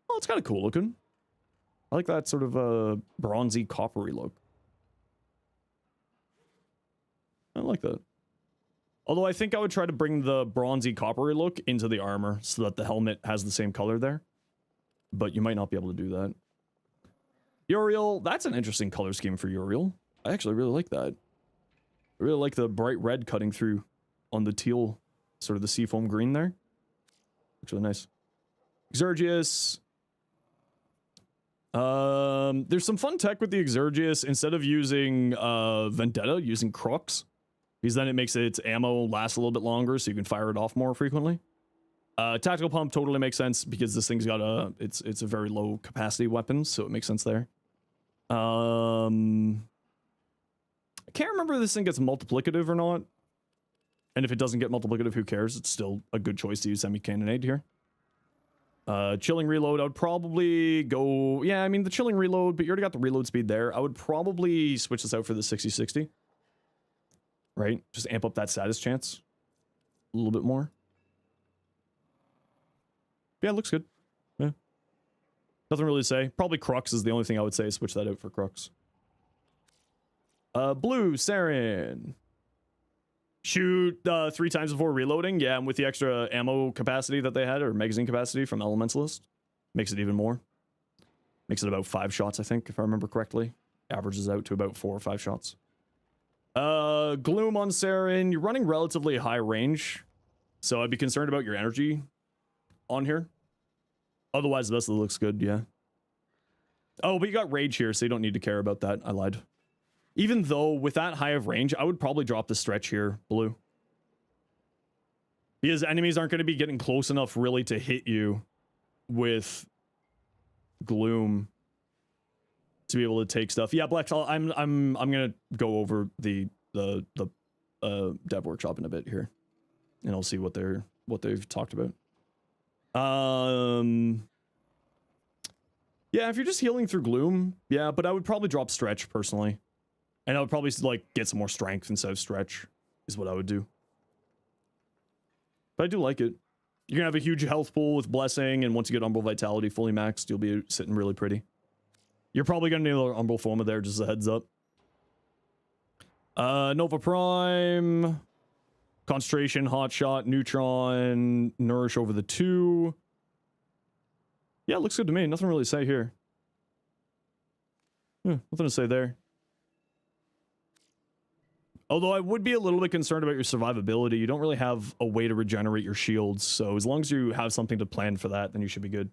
Oh, it's kind of cool looking. I like that sort of bronzy, coppery look. I like that. Although I think I would try to bring the bronzy coppery look into the armor so that the helmet has the same color there. But you might not be able to do that. Uriel, that's an interesting color scheme for Uriel. I actually really like that. I really like the bright red cutting through on the teal, sort of the seafoam green there. Looks really nice. Exergius. There's some fun tech with the Exergius. Instead of using Vendetta, using Crux. Because then it makes its ammo last a little bit longer, so you can fire it off more frequently. Tactical Pump totally makes sense because this thing's got it's a very low capacity weapon, so it makes sense there. I can't remember if this thing gets multiplicative or not. And if it doesn't get multiplicative, who cares? It's still a good choice to use Semi-Cannonade here. Chilling Reload, I would probably go... Yeah, I mean, the Chilling Reload, but you already got the reload speed there. I would probably switch this out for the 60-60. Right? Just amp up that status chance a little bit more. Yeah, it looks good. Yeah. Nothing really to say. Probably Crux is the only thing I would say. Switch that out for Crux. Blue, Saren. Shoot 3 times before reloading. Yeah, and with the extra ammo capacity that they had, or magazine capacity from Elementalist. Makes it even more. Makes it about 5 shots, I think, if I remember correctly. Averages out to about 4 or 5 shots. Gloom on Saren. You're running relatively high range. So I'd be concerned about your energy on here. Otherwise, the rest of it looks good, yeah. Oh, but you got rage here, so you don't need to care about that. I lied. Even though with that high of range, I would probably drop the stretch here, blue. Because enemies aren't going to be getting close enough really to hit you with gloom to be able to take stuff. Yeah, Blex, I'm gonna go over the dev workshop in a bit here, and I'll see what they've talked about. Yeah, if you're just healing through gloom, yeah, but I would probably drop stretch personally, and I would probably like get some more strength instead of stretch is what I would do. But I do like it. You're gonna have a huge health pool with blessing, and once you get umbral vitality fully maxed, you'll be sitting really pretty. You're probably gonna need another umbral forma there, just a heads up. Nova Prime, concentration, hot shot, neutron, nourish over the 2. Yeah, it looks good to me. Nothing really to say here. Yeah, nothing to say there. Although I would be a little bit concerned about your survivability. You don't really have a way to regenerate your shields, so as long as you have something to plan for that, then you should be good.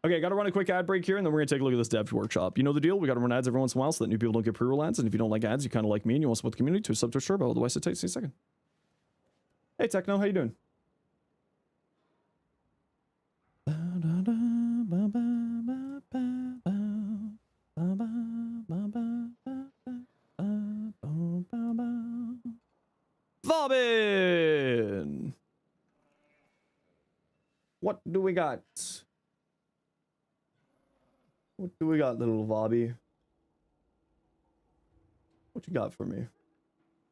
Okay, gotta run a quick ad break here, and then we're gonna take a look at this dev workshop. You know the deal, we gotta run ads every once in a while so that new people don't get pre-roll ads, and if you don't like ads, you kind of like me, and you want to support the community, to sub to Turbo, otherwise it takes a second. Hey Techno, how you doing? Vobin! What do we got? What do we got, little Vobby? What you got for me?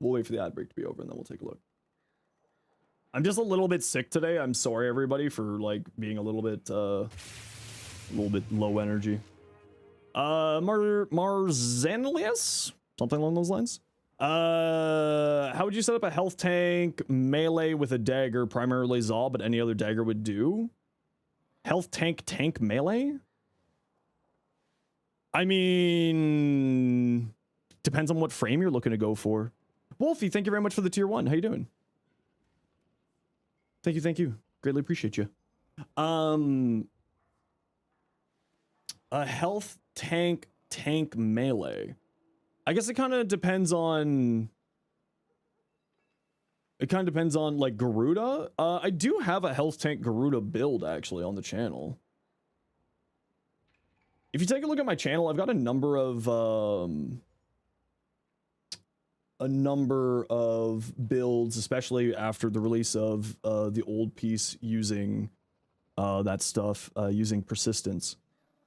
We'll wait for the ad break to be over and then we'll take a look. I'm just a little bit sick today. I'm sorry everybody for like being a little bit low energy. Marzanelius? Something along those lines. How would you set up a health tank melee with a dagger, primarily Zaw, but any other dagger would do? Health tank melee? I mean, depends on what frame you're looking to go for. Wolfie, thank you very much for the tier 1. How you doing? Thank you. Greatly appreciate you. A health tank melee. I guess it kind of depends on... It kind of depends on, like, Garuda. I do have a health tank Garuda build, actually, on the channel. If you take a look at my channel, I've got a number of builds, especially after the release of the old piece using that stuff, using persistence.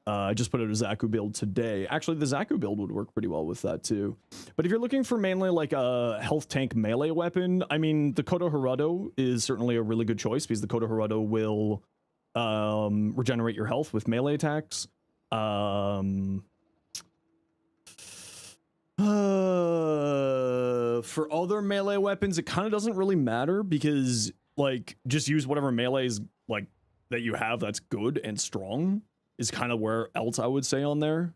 I just put out a Zaku build today. Actually, the Zaku build would work pretty well with that too. But if you're looking for mainly like a health tank melee weapon, I mean, the Kodo Hirudo is certainly a really good choice because the Kodo Hirudo will regenerate your health with melee attacks. For other melee weapons, it kind of doesn't really matter because like just use whatever melees like that you have that's good and strong is kind of where else I would say on there.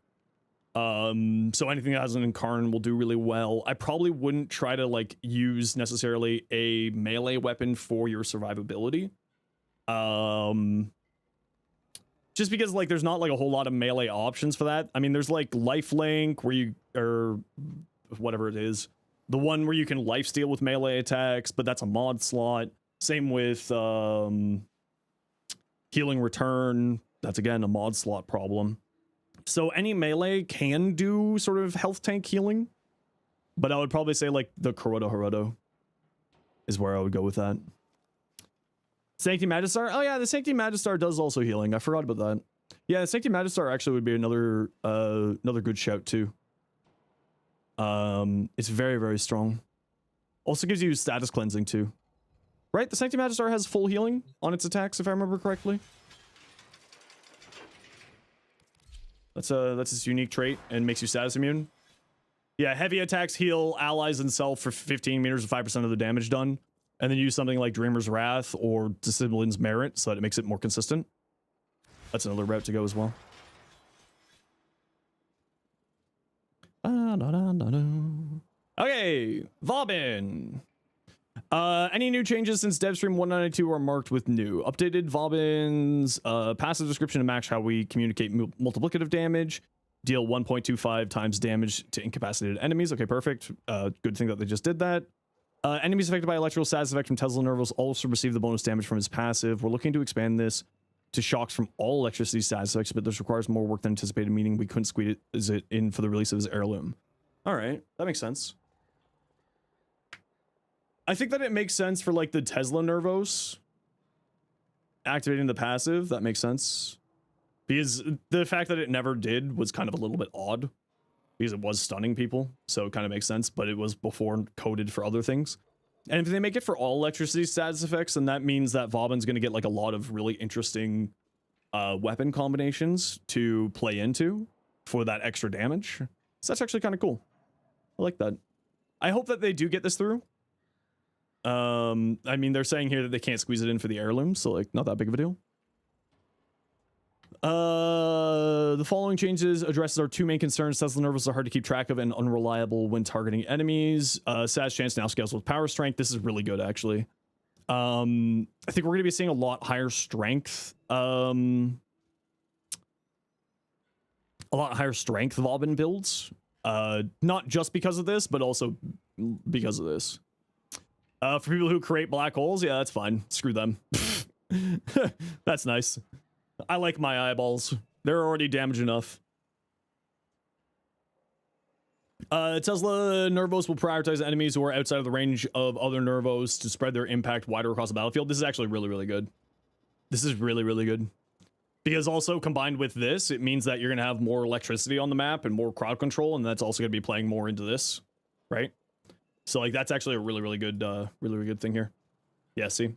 So anything that has an Incarn will do really well. I probably wouldn't try to like use necessarily a melee weapon for your survivability. Just because like there's not like a whole lot of melee options for that. I mean, there's like lifelink where you, or whatever it is, the one where you can lifesteal with melee attacks, but that's a mod slot. Same with healing return. That's again a mod slot problem. So any melee can do sort of health tank healing, but I would probably say like the Kuroda Hirudo is where I would go with that. Sancti Magistar? Oh yeah, the Sancti Magistar does also healing. I forgot about that. Yeah, the Sancti Magistar actually would be another good shout too. It's very, very strong. Also gives you status cleansing too. Right? The Sancti Magistar has full healing on its attacks, if I remember correctly. That's its unique trait and makes you status immune. Yeah, heavy attacks heal allies and self for 15 meters of 5% of the damage done. And then use something like Dreamer's Wrath or Discipline's Merit so that it makes it more consistent. That's another route to go as well. Okay, Vobin. Any new changes since DevStream 192 are marked with new. Updated Vobin's passive description to match how we communicate multiplicative damage. Deal 1.25 times damage to incapacitated enemies. Okay, perfect. Good thing that they just did that. Enemies affected by electrical status effect from Tesla Nervos also receive the bonus damage from his passive. We're looking to expand this to shocks from all electricity status effects, but this requires more work than anticipated, meaning we couldn't squeeze it in for the release of his heirloom. All right, that makes sense. I think that it makes sense for like the Tesla Nervos activating the passive. That makes sense. Because the fact that it never did was kind of a little bit odd. Because it was stunning people, so it kind of makes sense, but it was before coded for other things. And if they make it for all electricity status effects, then that means that Vobin's going to get like a lot of really interesting weapon combinations to play into for that extra damage. So that's actually kind of cool. I like that. I hope that they do get this through. I mean, they're saying here that they can't squeeze it in for the heirloom, so like not that big of a deal. The following changes addresses our two main concerns. Tesla Nervos are hard to keep track of and unreliable when targeting enemies. SAS chance now scales with power strength. This is really good, actually. I think we're going to be seeing a lot higher strength. A lot higher strength Vobin builds. Not just because of this, but also because of this. For people who create black holes, yeah, that's fine. Screw them. That's nice. I like my eyeballs. They're already damaged enough. Tesla Nervos will prioritize enemies who are outside of the range of other Nervos to spread their impact wider across the battlefield. This is actually really, really good. This is really, really good. Because also combined with this, it means that you're going to have more electricity on the map and more crowd control, and that's also going to be playing more into this, right? So like that's actually a really, really good thing here. Yeah, see?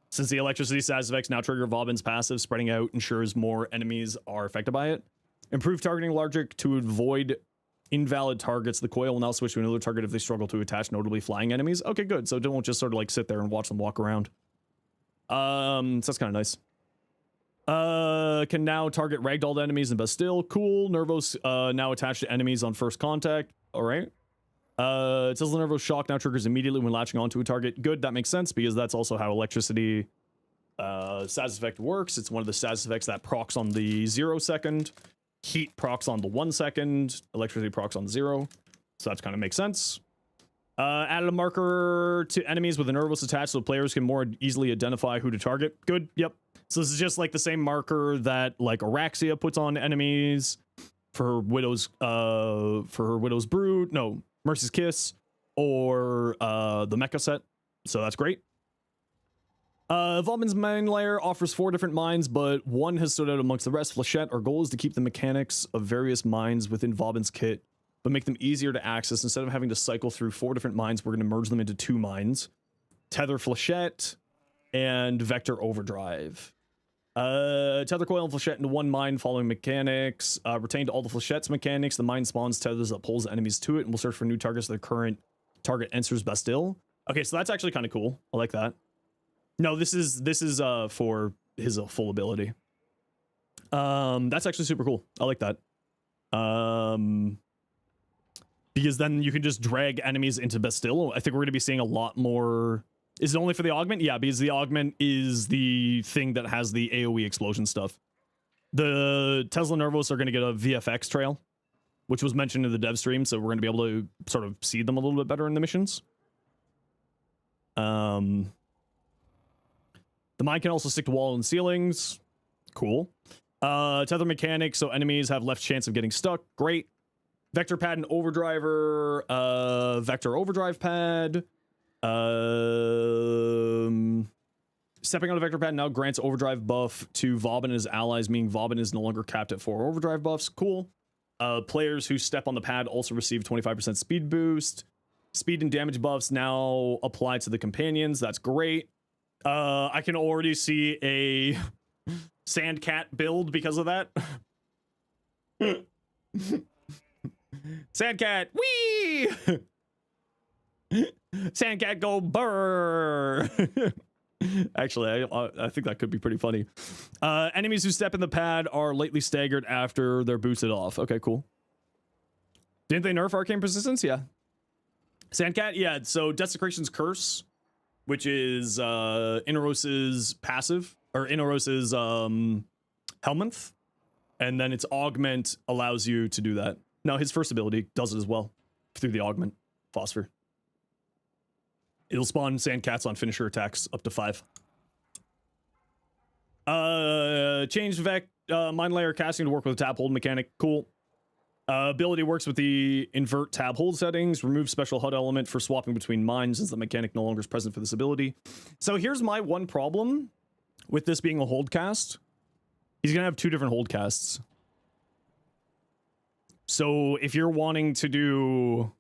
Since the electricity status effects now trigger Vobin's passive, spreading out ensures more enemies are affected by it. Improved targeting logic to avoid invalid targets. The coil will now switch to another target if they struggle to attach, notably flying enemies. Okay, good. So don't just sort of like sit there and watch them walk around. So that's kind of nice. Can now target ragdolled enemies in Bastille. Cool. Nervos now attached to enemies on first contact. All right. Tesla Nervos shock now triggers immediately when latching onto a target. Good, that makes sense because that's also how electricity status effect works. It's one of the status effects that procs on the 0 second. Heat procs on the 1 second. Electricity procs on 0. So that kind of makes sense. Added a marker to enemies with a Nervos attached so players can more easily identify who to target. Good, yep. So this is just like the same marker that like Araxia puts on enemies for her Widow's Brood. No, Mercy's Kiss, or the Mecha set. So that's great. Vobin's mine layer offers 4 different mines, but one has stood out amongst the rest. Flechette, our goal is to keep the mechanics of various mines within Vobin's kit, but make them easier to access. Instead of having to cycle through 4 different mines, we're going to merge them into 2 mines. Tether Flechette and Vector Overdrive. Tether coil and Flechette into 1 mine following mechanics. Retained all the Flechette's mechanics. The mine spawns tethers that pulls enemies to it, and we'll search for new targets that the current target enters Bastille. Okay, so that's actually kind of cool. I like that. No, this is for his full ability. That's actually super cool. I like that. Because then you can just drag enemies into Bastille. I think we're going to be seeing a lot more. Is it only for the augment? Yeah, because the augment is the thing that has the AoE explosion stuff. The Tesla Nervos are going to get a VFX trail, which was mentioned in the dev stream, so we're going to be able to sort of see them a little bit better in the missions. The mine can also stick to walls and ceilings. Cool. Tether mechanics, so enemies have less chance of getting stuck. Great. Vector pad and overdriver. Vector overdrive pad. Stepping on a vector pad now grants overdrive buff to Vobin and his allies, meaning Vobin is no longer capped at 4 overdrive buffs. Cool. Players who step on the pad also receive 25% speed boost. Speed and damage buffs now apply to the companions. That's great. I can already see a Sandcat build because of that. Sandcat, wee! Sandcat go burr. Actually, I think that could be pretty funny. Enemies who step in the pad are lately staggered after they're boosted off. Okay, cool. Didn't they nerf arcane persistence? Yeah. Sandcat, yeah. So Desecration's Curse which is Inoros's passive, or Inoros's Helminth, and then its augment allows you to do that. Now his first ability does it as well through the augment phosphor. It'll spawn sand cats on finisher attacks up to 5. Change Vec Mind Layer casting to work with a tap hold mechanic. Cool. Ability works with the invert tab hold settings. Remove special HUD element for swapping between mines since the mechanic no longer is present for this ability. So here's my one problem with this being a hold cast. He's gonna have 2 different hold casts. So if you're wanting to do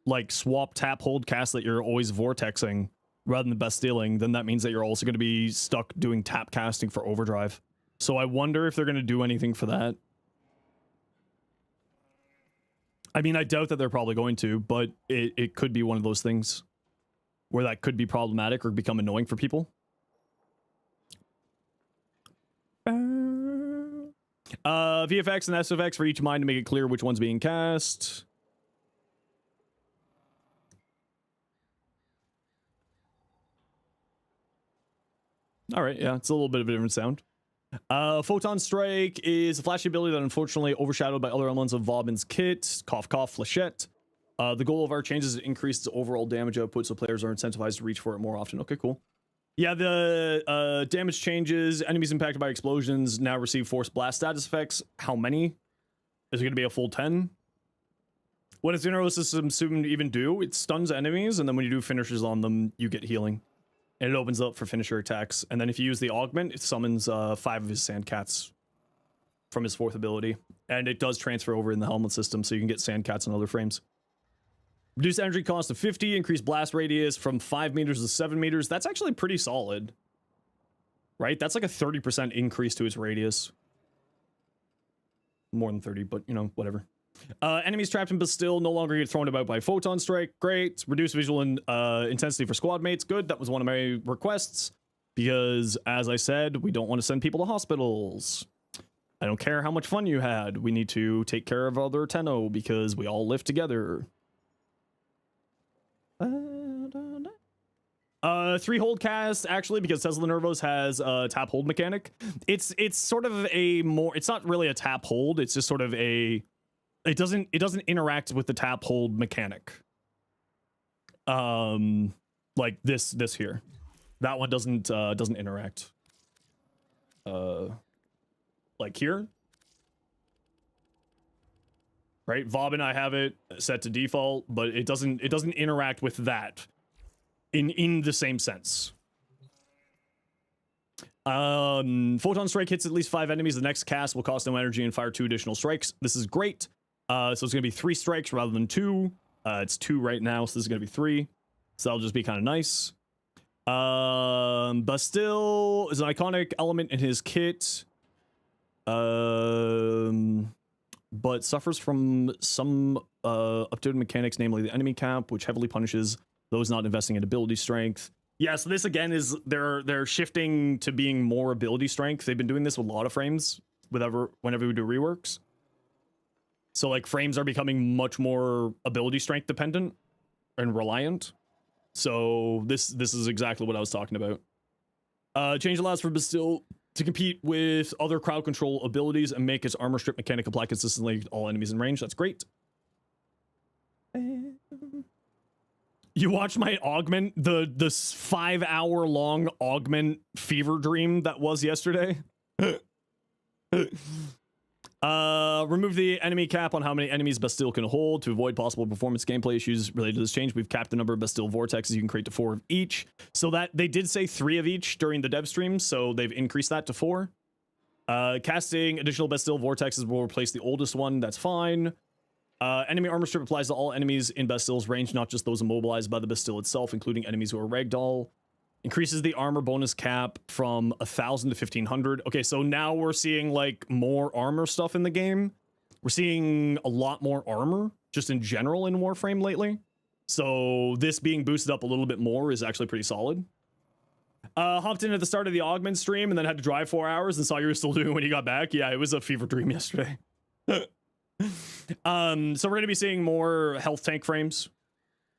like swap tap hold cast that you're always vortexing rather than Bastilling, then that means that you're also going to be stuck doing tap casting for overdrive. So I wonder if they're going to do anything for that. I mean, I doubt that they're probably going to, but it could be one of those things where that could be problematic or become annoying for people. VFX and SFX for each mine to make it clear which one's being cast. All right, yeah, it's a little bit of a different sound. Photon Strike is a flashy ability that unfortunately overshadowed by other elements of Vauban's kit. Cough, cough, flechette. The goal of our changes is to increase its overall damage output so players are incentivized to reach for it more often. Okay, cool. Yeah, the damage changes. Enemies impacted by explosions now receive force blast status effects. How many? Is it going to be a full 10? What does Inner System soon even do? It stuns enemies, and then when you do finishers on them, you get healing. And it opens up for finisher attacks. And then if you use the augment, it summons 5 of his sand cats from his 4th ability. And it does transfer over in the helmet system, so you can get sand cats on other frames. Reduce energy cost to 50, increase blast radius from 5 meters to 7 meters. That's actually pretty solid. Right? That's like a 30% increase to its radius. More than 30, but you know, whatever. Enemies trapped in Bastille no longer get thrown about by Photon Strike. Great. Reduce visual intensity for squad mates. Good. That was one of my requests. Because, as I said, we don't want to send people to hospitals. I don't care how much fun you had. We need to take care of other Tenno because we all live together. 3 hold cast, actually, because Tesla Nervos has a tap hold mechanic. It's sort of a more... It's not really a tap hold. It's just sort of a... It doesn't interact with the tap hold mechanic. Like this here. That one doesn't interact. Like here. Right? Vauban, I have it set to default, but it doesn't interact with that in the same sense. Photon Strike hits at least 5 enemies. The next cast will cost no energy and fire 2 additional strikes. This is great. So it's gonna be 3 strikes rather than 2. It's 2 right now, so this is gonna be 3. So that'll just be kind of nice. Bastille is an iconic element in his kit. But suffers from some updated mechanics, namely the enemy cap, which heavily punishes those not investing in ability strength. Yeah, so this again is they're shifting to being more ability strength. They've been doing this with a lot of frames whenever we do reworks. So like frames are becoming much more ability strength dependent and reliant. So this is exactly what I was talking about. Change allows for Bastille to compete with other crowd control abilities and make its armor strip mechanic apply consistently to all enemies in range. That's great. You watch my augment, the 5-hour-long augment fever dream that was yesterday. Remove the enemy cap on how many enemies Bastille can hold to avoid possible performance gameplay issues related to this change. We've capped the number of Bastille vortexes you can create to 4 of each. So that they did say 3 of each during the dev stream, so they've increased that to 4. Casting additional Bastille vortexes will replace the oldest one. That's fine. Enemy armor strip applies to all enemies in Bastille's range, not just those immobilized by the Bastille itself, including enemies who are ragdoll. Increases the armor bonus cap from 1,000 to 1,500. Okay, so now we're seeing like more armor stuff in the game. We're seeing a lot more armor just in general in Warframe lately. So this being boosted up a little bit more is actually pretty solid. Hopped in at the start of the augment stream and then had to drive 4 hours and saw you were still doing when you got back. Yeah, it was a fever dream yesterday. So we're going to be seeing more health tank frames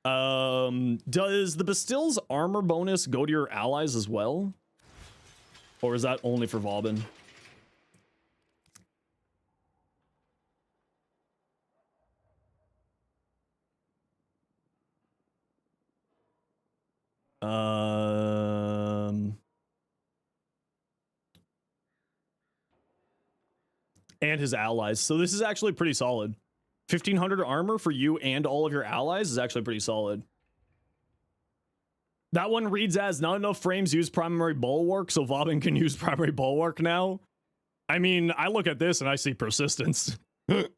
Does the Bastille's armor bonus go to your allies as well? Or is that only for Vauban? And his allies. So this is actually pretty solid. 1500 armor for you and all of your allies is actually pretty solid. That one reads as not enough frames use primary bulwark, so Vauban can use primary bulwark now. I mean, I look at this and I see persistence. But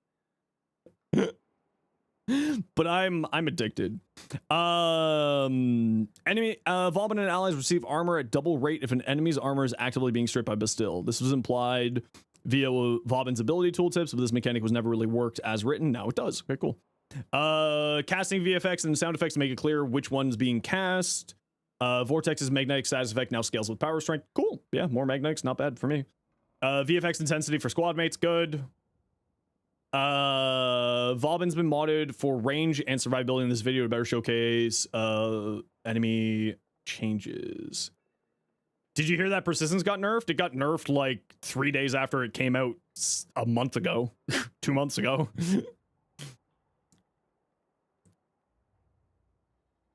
I'm addicted. Vauban and allies receive armor at double rate if an enemy's armor is actively being stripped by Bastille. This was implied via Vauban's ability tooltips, but this mechanic was never really worked as written. Now it does. Okay, cool. Casting VFX and sound effects to make it clear which one's being cast. Vortex's magnetic status effect now scales with power strength. Cool. Yeah, more magnetics, not bad for me. VFX intensity for squad mates, good. Vauban's been modded for range and survivability in this video to better showcase enemy changes. Did you hear that persistence got nerfed? It got nerfed like 3 days after it came out a month ago. 2 months ago.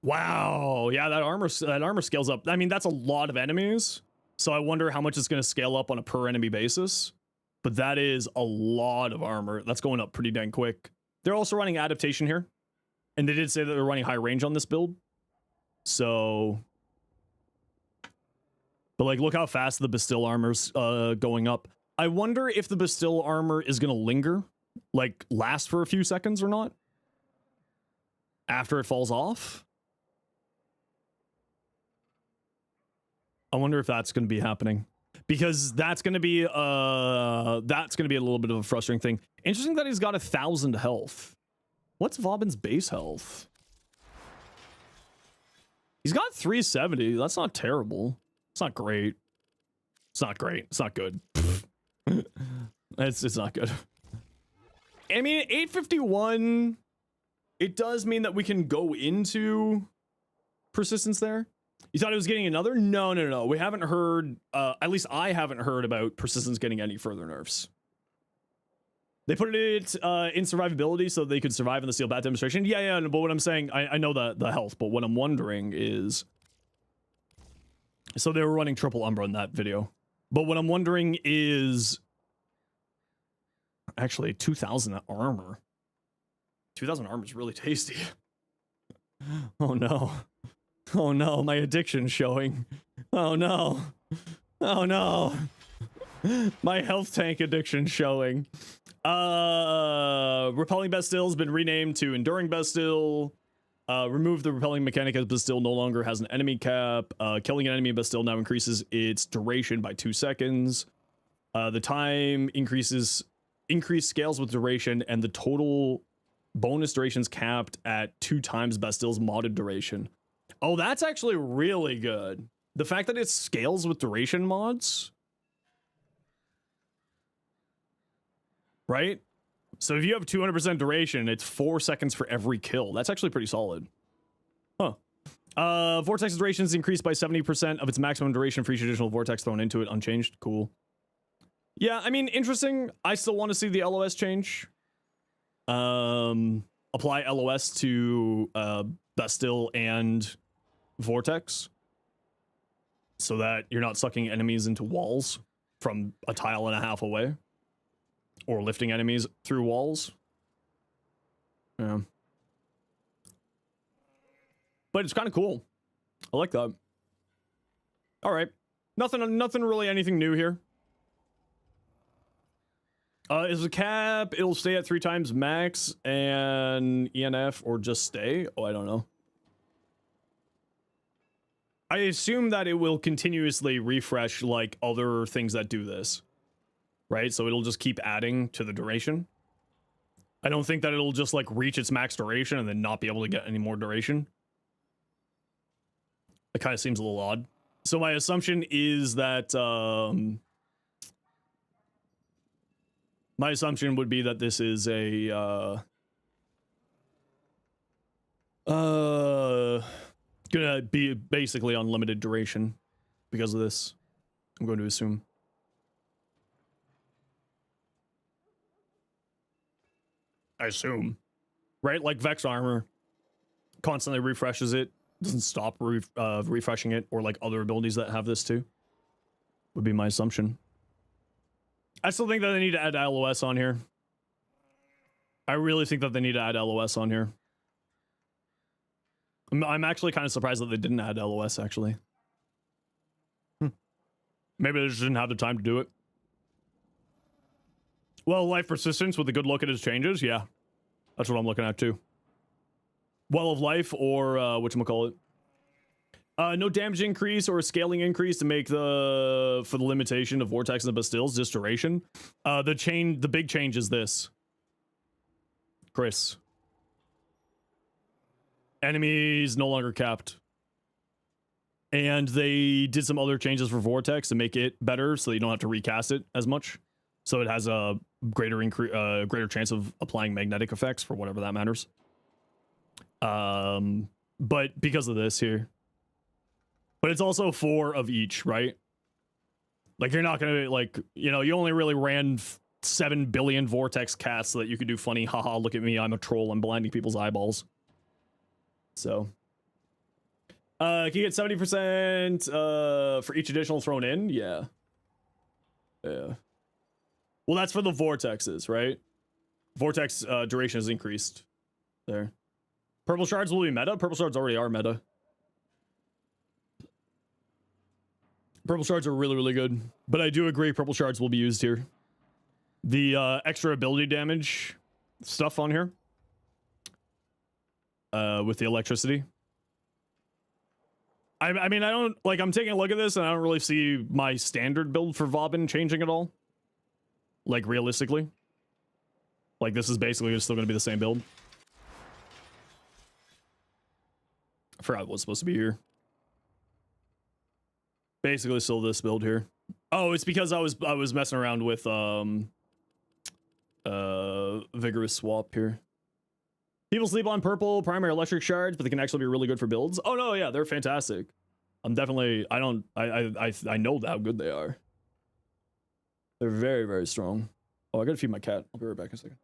Wow. Yeah, that armor scales up. I mean, that's a lot of enemies. So I wonder how much it's going to scale up on a per enemy basis. But that is a lot of armor. That's going up pretty dang quick. They're also running adaptation here. And they did say that they're running high range on this build. So... But like, look how fast the Bastille armor's going up. I wonder if the Bastille armor is going to linger. Like, last for a few seconds or not. After it falls off. I wonder if that's going to be happening. Because that's going to be a little bit of a frustrating thing. Interesting that he's got 1,000 health. What's Vauban's base health? He's got 370. That's not terrible. It's not great. It's not great. It's not good. It's not good. I mean, 851, it does mean that we can go into persistence there. You thought it was getting another? No. We haven't heard, at least I haven't heard about persistence getting any further nerfs. They put it in survivability so they could survive in the steel bat demonstration. Yeah, but what I'm saying, I know the health, but what I'm wondering is... So they were running triple Umbra in that video. But what I'm wondering is... Actually, 2,000 armor. 2,000 armor is really tasty. Oh no. Oh no, my addiction's showing. Oh no. Oh no. My health tank addiction's showing. Repelling Bastille's been renamed to Enduring Bastille. Remove the repelling mechanic as Bastille no longer has an enemy cap. Killing an enemy Bastille now increases its duration by 2 seconds. The time increase scales with duration, and the total bonus duration's capped at 2 times Bastille's modded duration. Oh, that's actually really good. The fact that it scales with duration mods. Right? So if you have 200% duration, it's 4 seconds for every kill. That's actually pretty solid. Huh. Vortex's duration is increased by 70% of its maximum duration for each additional vortex thrown into it, unchanged. Cool. Yeah, I mean, interesting. I still want to see the LOS change. Apply LOS to Bastille and Vortex. So that you're not sucking enemies into walls from a tile and a half away. Or lifting enemies through walls. Yeah. But it's kind of cool. I like that. All right. Nothing really anything new here. Is the cap, it'll stay at 3 times max and ENF or just stay? Oh, I don't know. I assume that it will continuously refresh like other things that do this. Right? So it'll just keep adding to the duration. I don't think that it'll just like reach its max duration and then not be able to get any more duration. It kind of seems a little odd. So my assumption is that my assumption would be that this is a Gonna be basically unlimited duration because of this. I'm going to assume. I assume. Right? Like Vex armor constantly refreshes it. Doesn't stop refreshing it, or like other abilities that have this too. Would be my assumption. I still think that they need to add LOS on here. I really think that they need to add LOS on here. I'm actually kind of surprised that they didn't add LOS, actually. Maybe they just didn't have the time to do it. Well, life persistence with a good look at his changes, yeah. That's what I'm looking at, too. Well of life, or whatchamacallit. No damage increase or scaling increase to make for the limitation of Vortex and the Bastilles, just duration. The big change is this. Chris. Enemies no longer capped. And they did some other changes for Vortex to make it better, so you don't have to recast it as much. So it has a greater chance of applying magnetic effects for whatever that matters. But because of this here. But it's also 4 of each, right? Like, you're not gonna, like, you know, you only really ran 7 billion Vortex casts so that you could do funny, haha, look at me, I'm a troll, I'm blinding people's eyeballs. So. Can you get 70% for each additional thrown in? Yeah. Yeah. Well, that's for the Vortexes, right? Vortex duration is increased. There. Purple shards will be meta? Purple shards already are meta. Purple shards are really, really good. But I do agree purple shards will be used here. The extra ability damage stuff on here. With the electricity. I mean, I don't, like, I'm taking a look at this and I don't really see my standard build for Vauban changing at all. Like, realistically. Like, this is basically still going to be the same build. I forgot what's supposed to be here. Basically still this build here. Oh, it's because I was messing around with vigorous swap here. People sleep on purple primary electric shards, but they can actually be really good for builds. Oh no, yeah, they're fantastic. I'm definitely I know how good they are. They're very, very strong. Oh, I gotta feed my cat. I'll be right back in a second.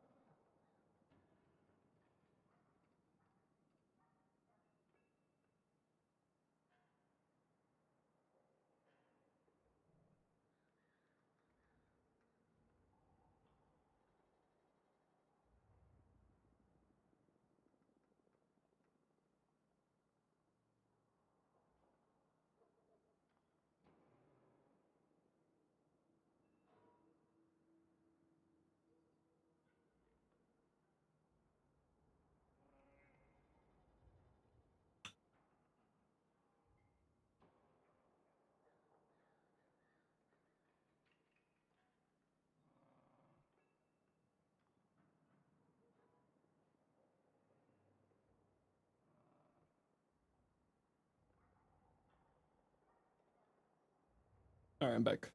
All right, I'm back.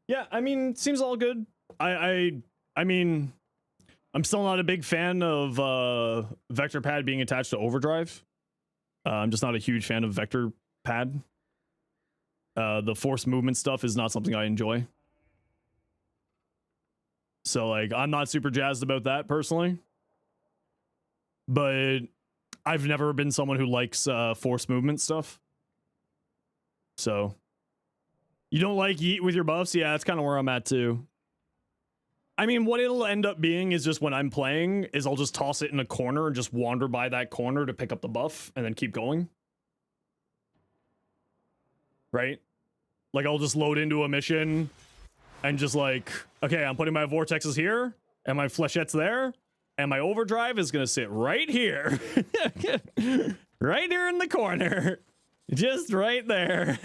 Yeah, I mean, seems all good. I mean, I'm still not a big fan of vector pad being attached to overdrive. I'm just not a huge fan of vector pad. The force movement stuff is not something I enjoy. So, like, I'm not super jazzed about that personally. But I've never been someone who likes force movement stuff. So, you don't like yeet with your buffs? Yeah, that's kind of where I'm at too. I mean, what it'll end up being is just when I'm playing is I'll just toss it in a corner and just wander by that corner to pick up the buff and then keep going. Right? Like, I'll just load into a mission and just like, okay, I'm putting my vortexes here and my flechettes there and my overdrive is going to sit right here. Right here in the corner. Just right there.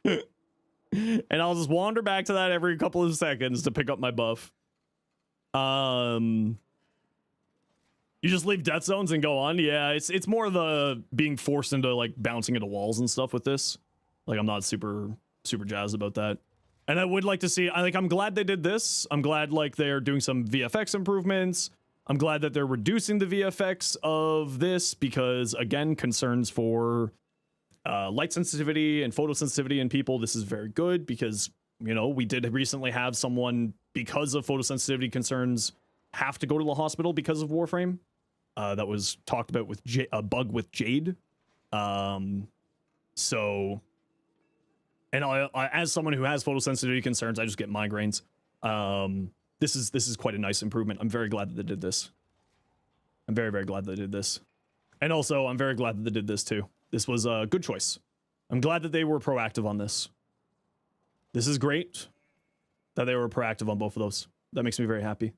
And I'll just wander back to that every couple of seconds to pick up my buff. You just leave death zones and go on. Yeah, it's more the being forced into like bouncing into walls and stuff with this. Like, I'm not super jazzed about that. And I would like to see, I'm glad they did this. I'm glad like they're doing some VFX improvements. I'm glad that they're reducing the VFX of this because, again, concerns for light sensitivity and photosensitivity in people. This is very good because, you know, we did recently have someone, because of photosensitivity concerns, have to go to the hospital because of Warframe. That was talked about with a bug with Jade. So, and I, as someone who has photosensitivity concerns, I just get migraines. This is quite a nice improvement. I'm very glad that they did this. I'm very, very glad that they did this. And also, I'm very glad that they did this too. This was a good choice. I'm glad that they were proactive on this. This is great that they were proactive on both of those. That makes me very happy.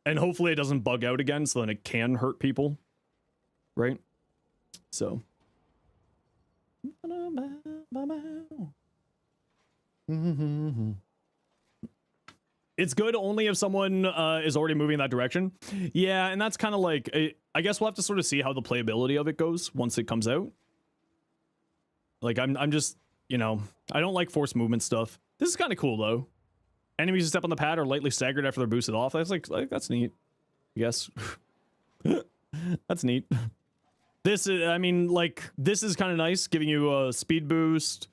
And hopefully it doesn't bug out again, so then it can hurt people. Right? So. It's good only if someone is already moving in that direction. Yeah, and that's kind of like, I guess we'll have to sort of see how the playability of it goes once it comes out. Like, I'm just, you know, I don't like forced movement stuff. This is kind of cool, though. Enemies who step on the pad are lightly staggered after they're boosted off. That's like that's neat, I guess. That's neat. This is, I mean, like, this is kind of nice, giving you a speed boost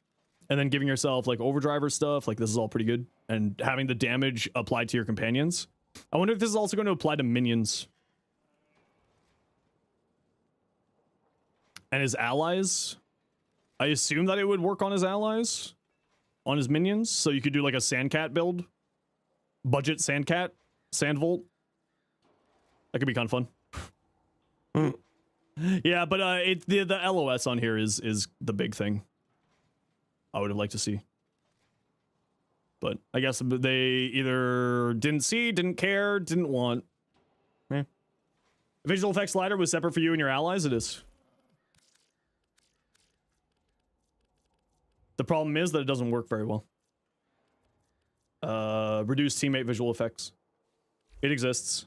and then giving yourself, like, overdriver stuff. Like, this is all pretty good. And having the damage applied to your companions. I wonder if this is also going to apply to minions. And his allies. I assume that it would work on his allies. On his minions. So you could do, like, a Sandcat build. Budget Sandcat. Sandvolt. That could be kind of fun. Yeah, but the LOS on here is the big thing. I would have liked to see. But I guess they either didn't see, didn't care, didn't want. Eh. Visual effects slider was separate for you and your allies. It is. The problem is that it doesn't work very well. Reduce teammate visual effects. It exists.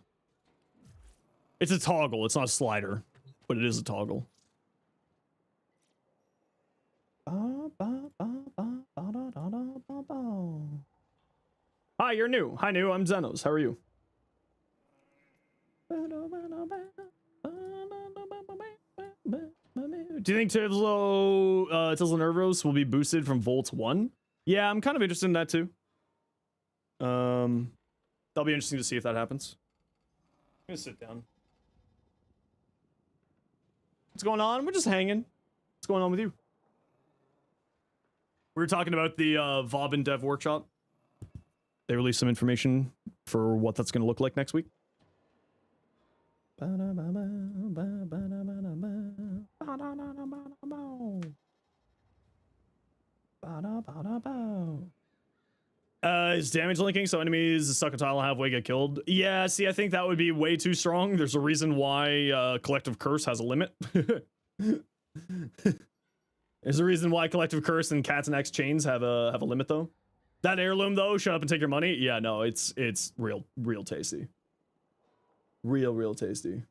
It's a toggle. It's not a slider, but it is a toggle. Hi, you're new. Hi, new. I'm Zenos. How are you? Do you think Tizzle Nervos will be boosted from Volt 1? Yeah, I'm kind of interested in that too. That'll be interesting to see if that happens. I'm gonna sit down. What's going on? We're just hanging. What's going on with you? We were talking about the Vauban Dev Workshop. They released some information for what that's going to look like next week. Is damage linking so enemies stuck a tile halfway get killed? Yeah, see, I think that would be way too strong. There's a reason why Collective Curse has a limit. There's a reason why Collective Curse and Cats and X Chains have a limit though. That heirloom though, shut up and take your money. Yeah, no, it's real tasty. Real tasty.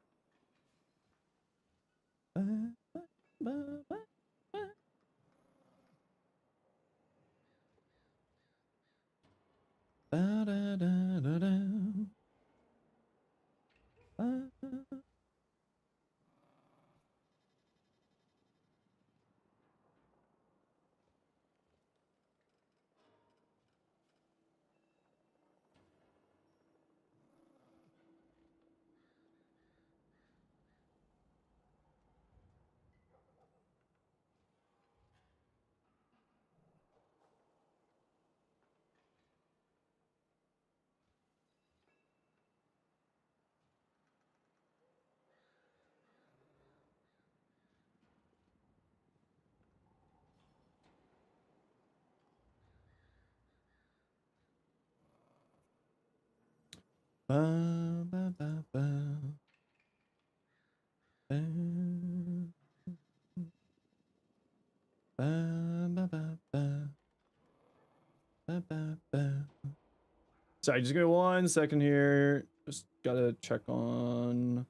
Sorry, just give me 1 second here. Just gotta check on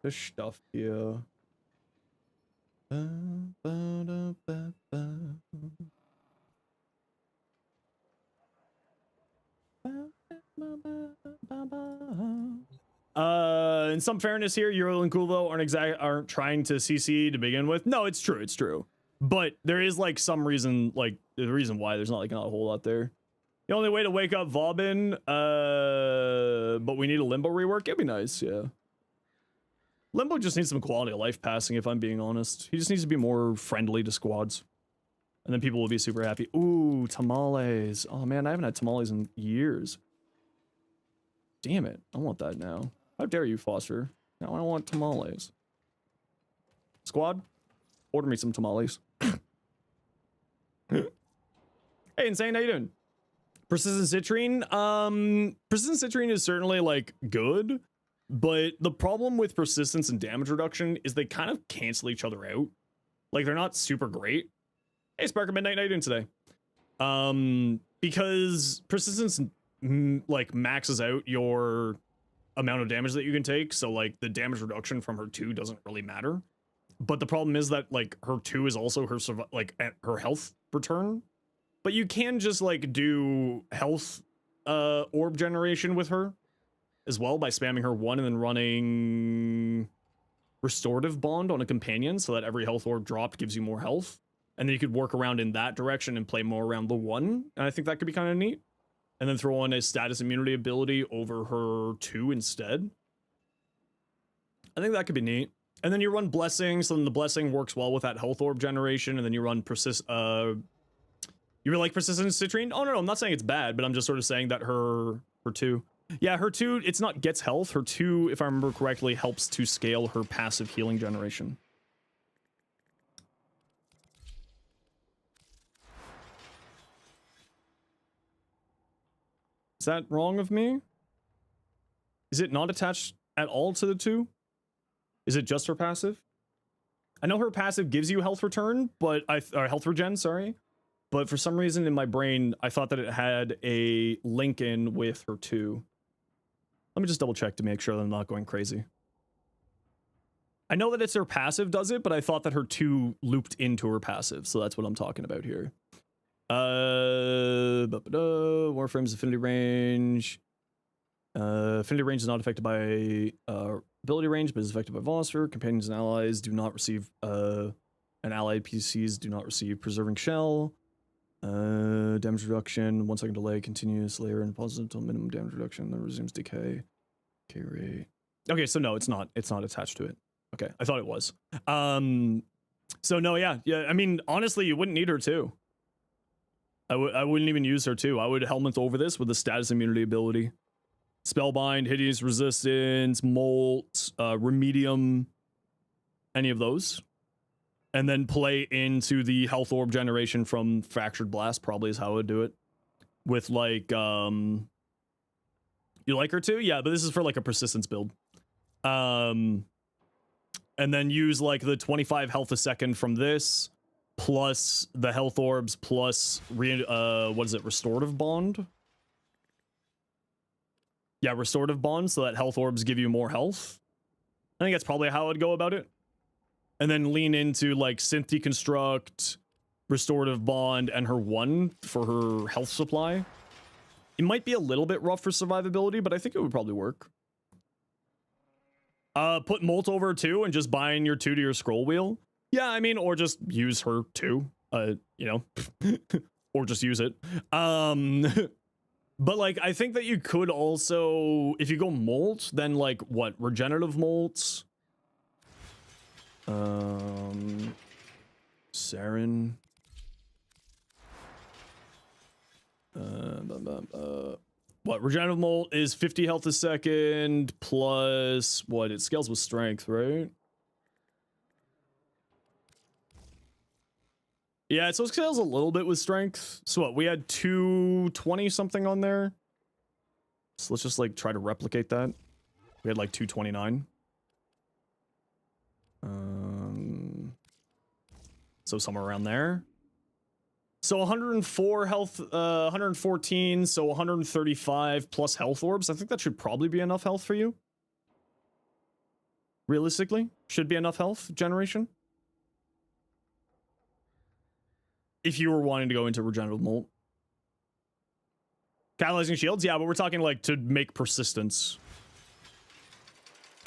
the stuff here. In some fairness here, Euro and Kuvo aren't trying to CC to begin with. No, it's true, it's true. But there is like some reason, like the reason why there's not like not a whole lot there. The only way to wake up Vauban, but we need a Limbo rework. It'd be nice, yeah. Limbo just needs some quality of life passing, if I'm being honest. He just needs to be more friendly to squads. And then people will be super happy. Ooh, tamales. Oh man, I haven't had tamales in years. Damn it, I want that now. How dare you, Foster? Now I want tamales. Squad, order me some tamales. Hey, Insane, how you doing? Persistent Citrine? Persistent Citrine is certainly, like, good. But the problem with persistence and damage reduction is they kind of cancel each other out. Like, they're not super great. Hey, Sparker Midnight, how you doing today? Because persistence, like, maxes out your amount of damage that you can take. So, like, the damage reduction from her 2 doesn't really matter. But the problem is that, like, her 2 is also her, her health return. But you can just, like, do health orb generation with her as well by spamming her 1 and then running Restorative Bond on a companion so that every health orb dropped gives you more health. And then you could work around in that direction and play more around the 1. And I think that could be kind of neat. And then throw on a status immunity ability over her 2 instead. I think that could be neat. And then you run Blessing, so then the Blessing works well with that health orb generation, and then you run you really like Persistent Citrine? Oh, no, I'm not saying it's bad, but I'm just sort of saying that her 2... Yeah, her 2, it's not gets health. Her 2, if I remember correctly, helps to scale her passive healing generation. Is that wrong of me? Is it not attached at all to the 2? Is it just her passive? I know her passive gives you health return, but or health regen, sorry. But for some reason in my brain, I thought that it had a link in with her 2. Let me just double check to make sure that I'm not going crazy. I know that it's her passive does it, but I thought that her 2 looped into her passive, so that's what I'm talking about here. Warframe's affinity range. Affinity range is not affected by ability range, but is affected by Velocipede. Companions and allies do not receive, and allied PCs do not receive Preserving Shell. Damage reduction, 1 second delay, continuous layer and pause until minimum damage reduction, then resumes decay. Okay, rate. Okay, so no, it's not attached to it. Okay, I thought it was. So no, yeah, I mean, honestly, you wouldn't need her too. I wouldn't even use her too. I would helmet over this with the status immunity ability. Spellbind, Hideous Resistance, Molt, Remedium, any of those. And then play into the health orb generation from Fractured Blast, probably is how I would do it. With like, you like her too? Yeah, but this is for like a persistence build. And then use like the 25 health a second from this, plus the health orbs, plus, what is it, Restorative Bond? Yeah, Restorative Bond, so that health orbs give you more health. I think that's probably how I'd go about it. And then lean into like Synth Deconstruct, Restorative Bond, and her 1 for her health supply. It might be a little bit rough for survivability, but I think it would probably work. Put Molt over 2 and just bind your 2 to your scroll wheel. Yeah, I mean, or just use her 2, you know, or just use it. But like, I think that you could also, if you go Molt, then like what, Regenerative Molt? Saren. What, Regenerative Molt is 50 health a second, plus, what, it scales with strength, right? Yeah, so it scales a little bit with strength. So what, we had 220 something on there. So let's just like try to replicate that. We had like 229. So somewhere around there. So 104 health, 114, so 135 plus health orbs. I think that should probably be enough health for you. Realistically, should be enough health generation. If you were wanting to go into Regenerative Molt. Catalyzing shields? Yeah, but we're talking like to make persistence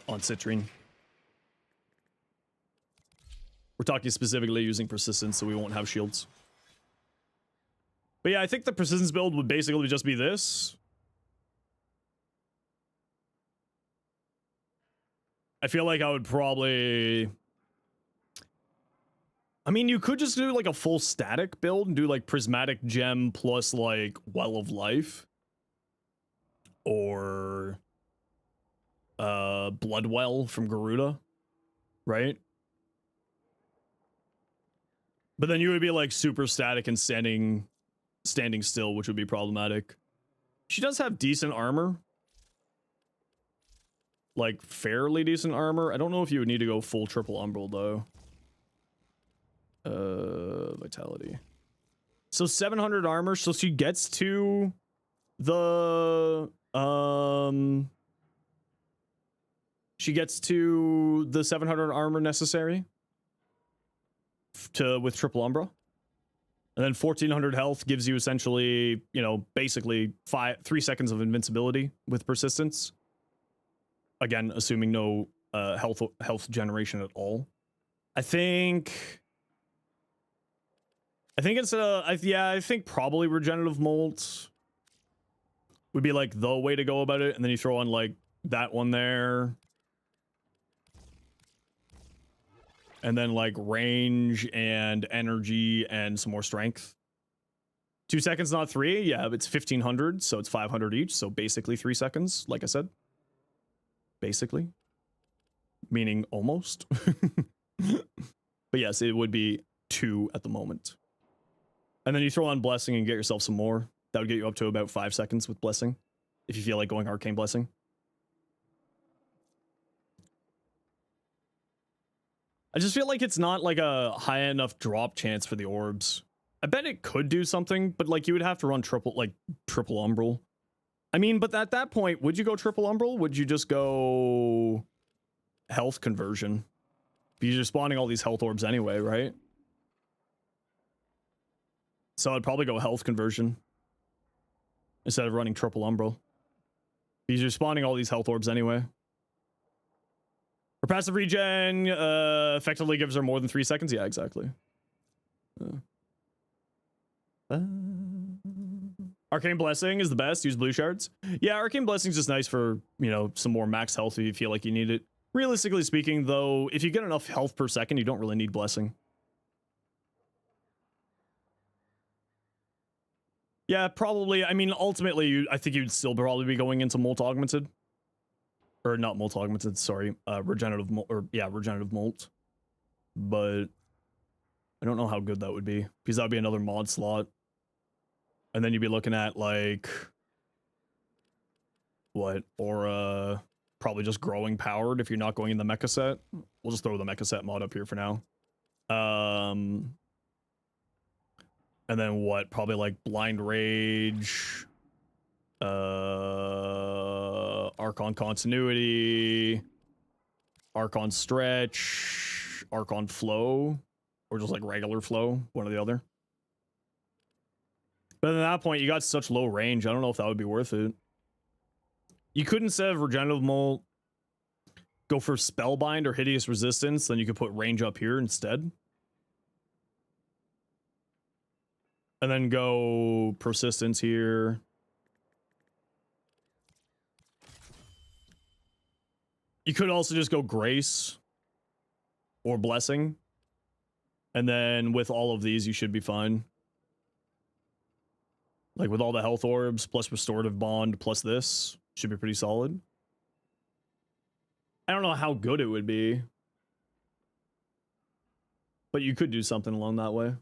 on Citrine. We're talking specifically using persistence so we won't have shields. But yeah, I think the persistence build would basically just be this. I feel like I would probably... I mean, you could just do like a full static build and do like Prismatic Gem plus like Well of Life. Or Bloodwell from Garuda, right? But then you would be like super static and standing still, which would be problematic. She does have decent armor. Like fairly decent armor. I don't know if you would need to go full triple umbral though. Vitality. So 700 armor, so she gets to the she gets to the 700 armor necessary with triple umbra. And then 1400 health gives you essentially, you know, basically 3 seconds of invincibility with persistence. Again, assuming no health generation at all. I think it's I think probably regenerative molt would be like the way to go about it, and then you throw on like that one there. And then like range and energy and some more strength. 2 seconds, not 3. Yeah, it's 1500, so it's 500 each. So basically 3 seconds, like I said. Basically. Meaning almost. But yes, it would be 2 at the moment. And then you throw on Blessing and get yourself some more. That would get you up to about 5 seconds with Blessing. If you feel like going Arcane Blessing. I just feel like it's not like a high enough drop chance for the orbs. I bet it could do something, but like you would have to run triple umbral. I mean, but at that point, would you go triple umbral? Would you just go health conversion? Because you're spawning all these health orbs anyway, right? So I'd probably go health conversion instead of running triple umbral. Because you're spawning all these health orbs anyway. Her passive regen effectively gives her more than 3 seconds. Yeah, exactly. Arcane Blessing is the best. Use blue shards. Yeah, Arcane Blessing is just nice for, you know, some more max health if you feel like you need it. Realistically speaking, though, if you get enough health per second, you don't really need Blessing. Yeah, probably. I mean, ultimately, I think you'd still probably be going into Molt Augmented. Or not Molt Augmented, sorry. Regenerative Molt. Or, yeah, Regenerative Molt. But I don't know how good that would be. Because that would be another mod slot. And then you'd be looking at, like... what? Or, probably just growing powered if you're not going in the mecha set. We'll just throw the mecha set mod up here for now. And then what? Probably like Blind Rage, Archon Continuity, Archon Stretch, Archon Flow, or just like regular Flow, one or the other. But at that point, you got such low range, I don't know if that would be worth it. You could, instead of Regenerative Molt, go for Spellbind or Hideous Resistance, then you could put range up here instead. And then go Persistence here. You could also just go Grace or Blessing. And then with all of these, you should be fine. Like with all the health orbs, plus Restorative Bond, plus this, should be pretty solid. I don't know how good it would be. But you could do something along that way.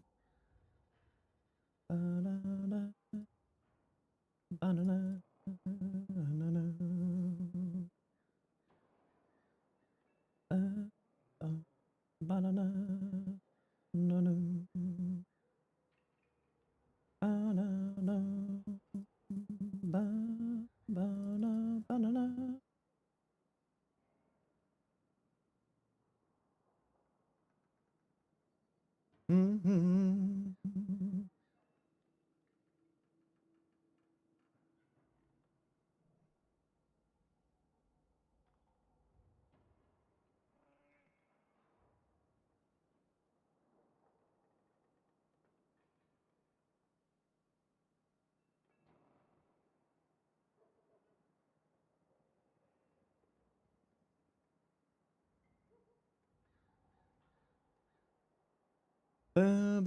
Drink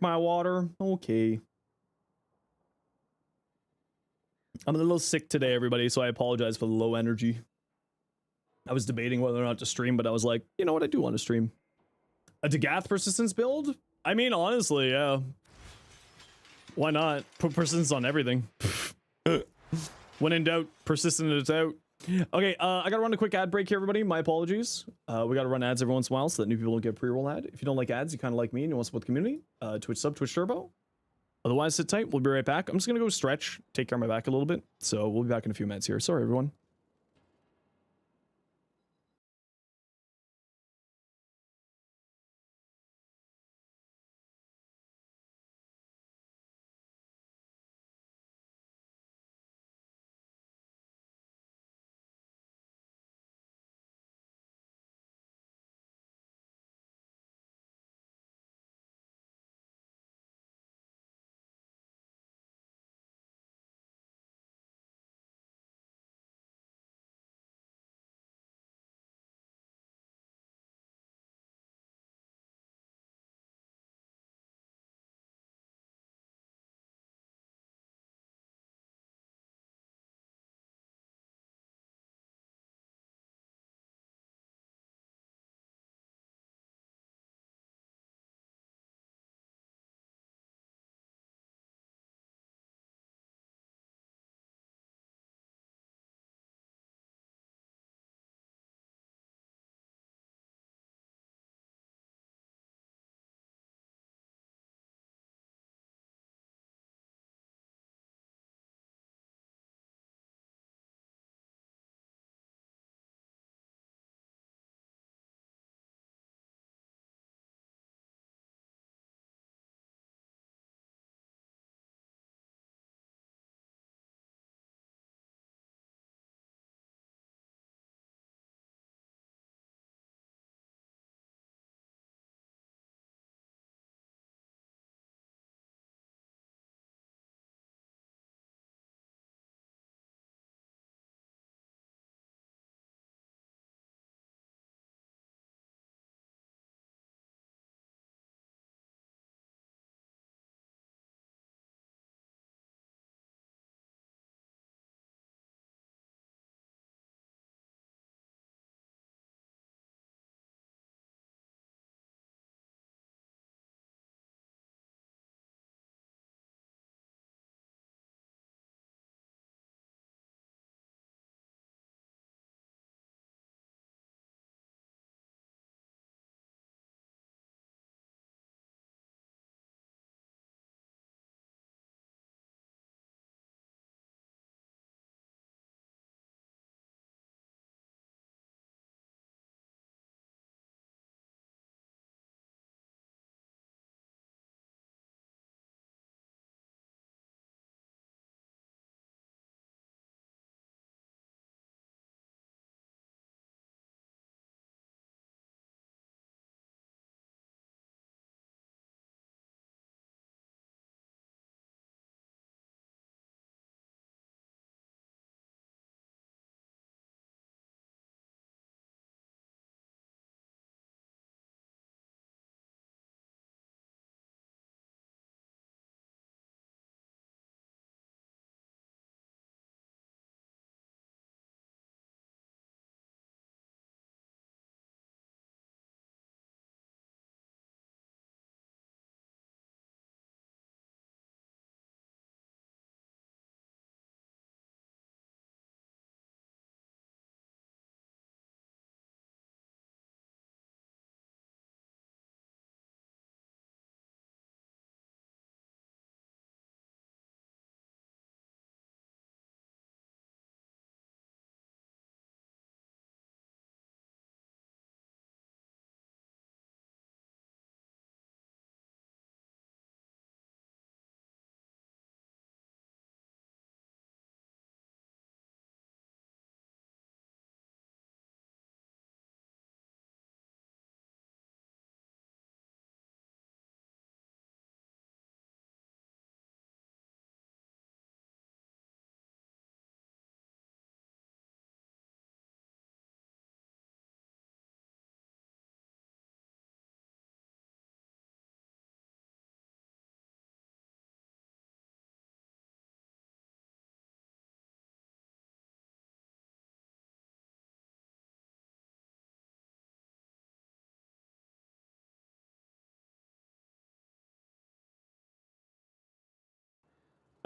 my water. Okay. I'm a little sick today, everybody, so I apologize for the low energy. I was debating whether or not to stream, but I was like, you know what? I do want to stream. A Dagath persistence build? I mean, honestly, yeah. Why not? Put persistence on everything. When in doubt, persistent it out. Okay, I gotta run a quick ad break here, everybody. My apologies. We gotta run ads every once in a while so that new people don't get pre-roll ad. If you don't like ads, you kind of like me and you want to support the community, Twitch sub, Twitch turbo. Otherwise, sit tight. We'll be right back. I'm just gonna go stretch, take care of my back a little bit. So we'll be back in a few minutes here. Sorry, everyone.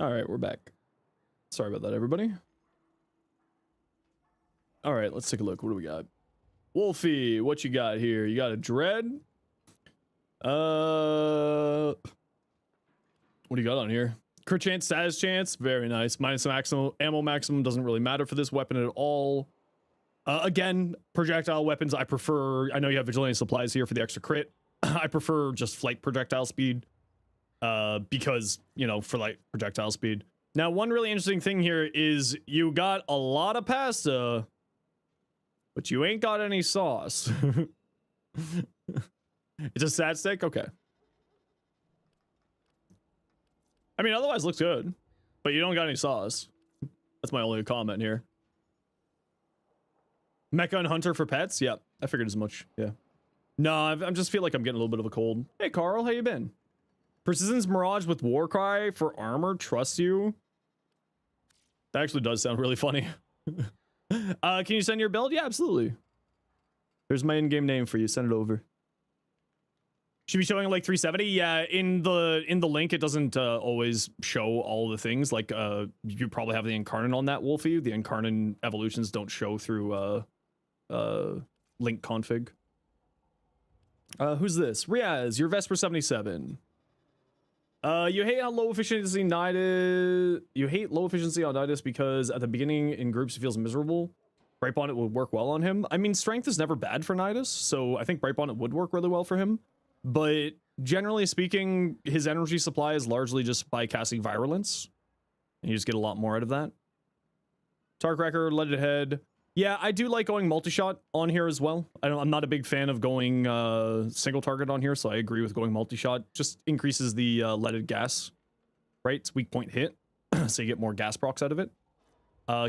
All right, we're back. Sorry about that, everybody. All right, let's take a look. What do we got? Wolfie, what you got here? You got a dread? What do you got on here? Crit chance, status chance. Very nice. Minus maximum ammo maximum doesn't really matter for this weapon at all. Again, projectile weapons I prefer. I know you have vigilante supplies here for the extra crit. I prefer just flight projectile speed. Because, you know, for like projectile speed. Now, one really interesting thing here is you got a lot of pasta, but you ain't got any sauce. It's a sad steak? Okay. I mean, otherwise looks good, but you don't got any sauce. That's my only comment here. Mecha and Hunter for pets? Yeah, I figured as much. Yeah. No, I just feel like I'm getting a little bit of a cold. Hey, Carl, how you been? Persistence Mirage with Warcry for armor. Trust you. That actually does sound really funny. Can you send your build? Yeah, absolutely. There's my in-game name for you. Send it over. Should be showing like 370. Yeah, in the link it doesn't always show all the things. Like you probably have the incarnate on that, Wolfie. The incarnate evolutions don't show through link config. Who's this? Riaz, your Vesper 77. You hate how low efficiency Nidus. You hate low efficiency on Nidus because at the beginning in groups he feels miserable. Brightbonnet would work well on him. I mean, strength is never bad for Nidus, so I think Brightbonnet would work really well for him. But generally speaking, his energy supply is largely just by casting Virulence. And you just get a lot more out of that. Tarcracker, Leaded Head. Yeah, I do like going multi-shot on here as well. I'm not a big fan of going single target on here, so I agree with going multi-shot. Just increases the leaded gas, right? It's weak point hit, so you get more gas procs out of it.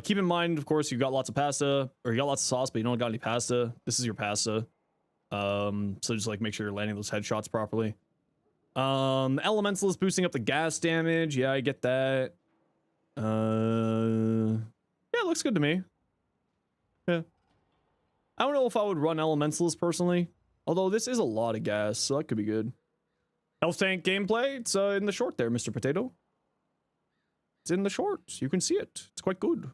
Keep in mind, of course, you got lots of pasta, or you got lots of sauce, but you don't got any pasta. This is your pasta. So just like make sure you're landing those headshots properly. Elemental is boosting up the gas damage. Yeah, I get that. Yeah, it looks good to me. Yeah. I don't know if I would run Elementalist personally, although this is a lot of gas, so that could be good. Health tank gameplay, it's in the short there, Mr. Potato. It's in the shorts. You can see it. It's quite good.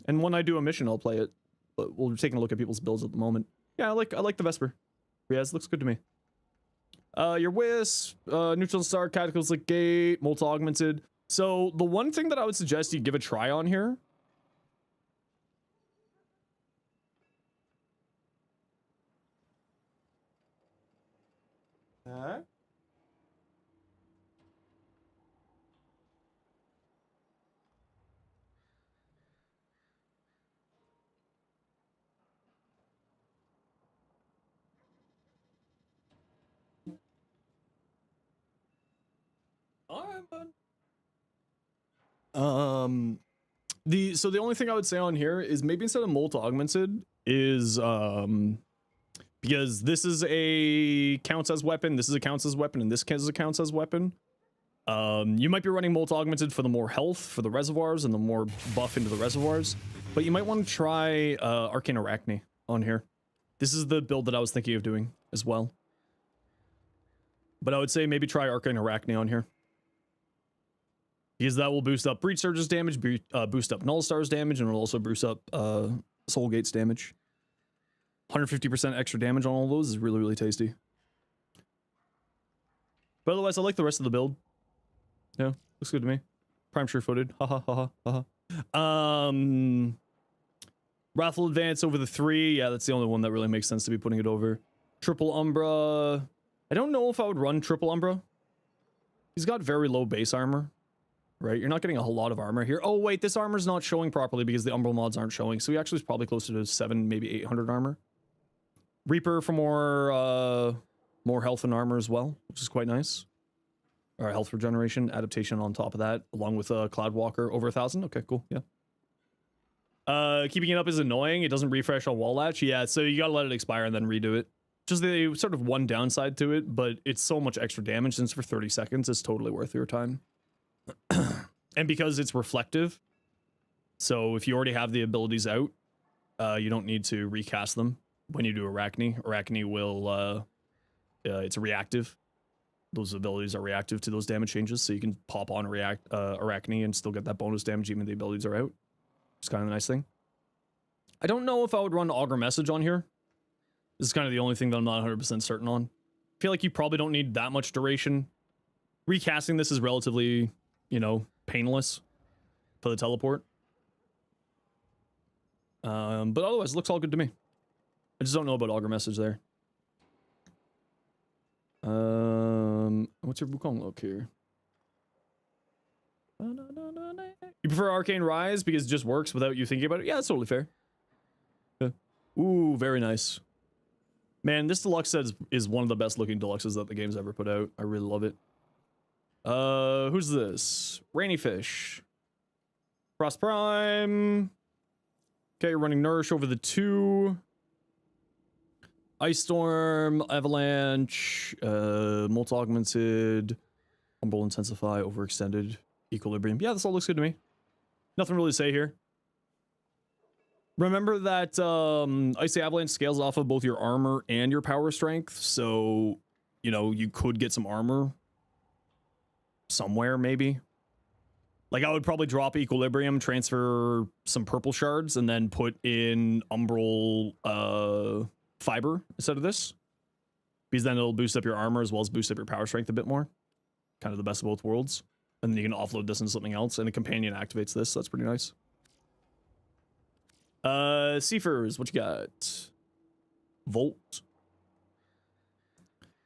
And when I do a mission, I'll play it. But we're taking a look at people's builds at the moment. Yeah, I like the Vesper. Yes, looks good to me. Your Wisp, Neutral Star, Cataclysmic Gate, Molt Augmented. So the one thing that I would suggest you give a try on here. Alright, bud. The only thing I would say on here is maybe instead of Molt Augmented is because this is a counts as weapon, this is a counts as weapon, and this counts as weapon. You might be running Molt Augmented for the more health for the reservoirs and the more buff into the reservoirs, but you might want to try Arcane Arachne on here. This is the build that I was thinking of doing as well. But I would say maybe try Arcane Arachne on here. Because that will boost up Breach Surge's damage, boost up Null Star's damage, and it'll also boost up Soul Gate's damage. 150% extra damage on all those is really, really tasty. But otherwise, I like the rest of the build. Yeah, looks good to me. Prime sure-footed. Ha ha ha ha ha. Wrathful Advance over the 3. Yeah, that's the only one that really makes sense to be putting it over. Triple Umbra. I don't know if I would run Triple Umbra. He's got very low base armor. Right, you're not getting a whole lot of armor here. Oh wait, this armor's not showing properly because the Umbral mods aren't showing. So he actually is probably closer to 7, maybe 800 armor. Reaper for more health and armor as well, which is quite nice. All right, health regeneration, adaptation on top of that, along with Cloudwalker over 1,000. Okay, cool, yeah. Keeping it up is annoying. It doesn't refresh on wall latch. Yeah, so you gotta let it expire and then redo it. Just the sort of one downside to it, but it's so much extra damage since for 30 seconds, it's totally worth your time. And because it's reflective, so if you already have the abilities out, you don't need to recast them when you do Arachne. Arachne will, it's reactive. those abilities are reactive to those damage changes, so you can pop on Arachne and still get that bonus damage even if the abilities are out. It's kind of a nice thing. I don't know if I would run Augur Message on here. This is kind of the only thing that I'm not 100% certain on. I feel like you probably don't need that much duration. Recasting this is relatively, you know, painless for the teleport. But otherwise, it looks all good to me. I just don't know about Augur Message there. What's your Wukong look here? You prefer Arcane Rise because it just works without you thinking about it? Yeah, that's totally fair. Yeah. Ooh, very nice. Man, this deluxe set is one of the best looking deluxes that the game's ever put out. I really love it. Who's this? Rainy Fish. Frost Prime. Okay, you're running Nourish over the 2. Ice Storm, Avalanche, Molt Augmented, Umbral Intensify, Overextended, Equilibrium. Yeah, this all looks good to me. Nothing really to say here. Remember that Icy Avalanche scales off of both your armor and your power strength, so, you know, you could get some armor somewhere, maybe. Like, I would probably drop Equilibrium, transfer some purple shards, and then put in Umbral Fiber instead of this. Because then it'll boost up your armor as well as boost up your power strength a bit more. Kind of the best of both worlds. And then you can offload this into something else, and a companion activates this, so that's pretty nice. Seafers, what you got? Volt.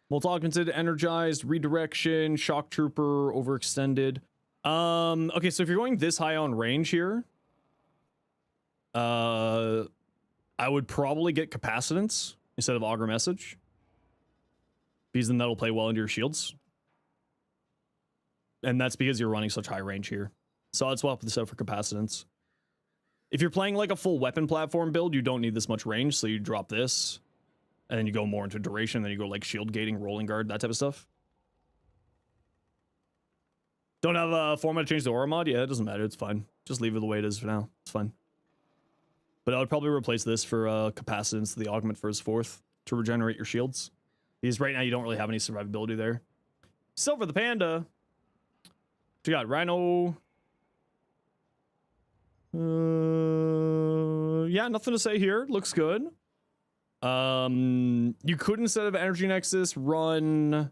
Molt Augmented, Energized, Redirection, Shock Trooper, Overextended. Okay, so if you're going this high on range here, I would probably get Capacitance instead of Augur Message. Because then that'll play well into your shields. And that's because you're running such high range here. So I'd swap this out for Capacitance. If you're playing like a full weapon platform build, you don't need this much range, so you drop this. And then you go more into duration, then you go like shield gating, rolling guard, that type of stuff. Don't have a format to change the aura mod? Yeah, it doesn't matter, it's fine. Just leave it the way it is for now, it's fine. But I would probably replace this for Capacitance, the Augment for his 4th, to regenerate your shields. Because right now you don't really have any survivability there. Silver the Panda. What you got? Rhino. Yeah, nothing to say here. Looks good. You could, instead of Energy Nexus, run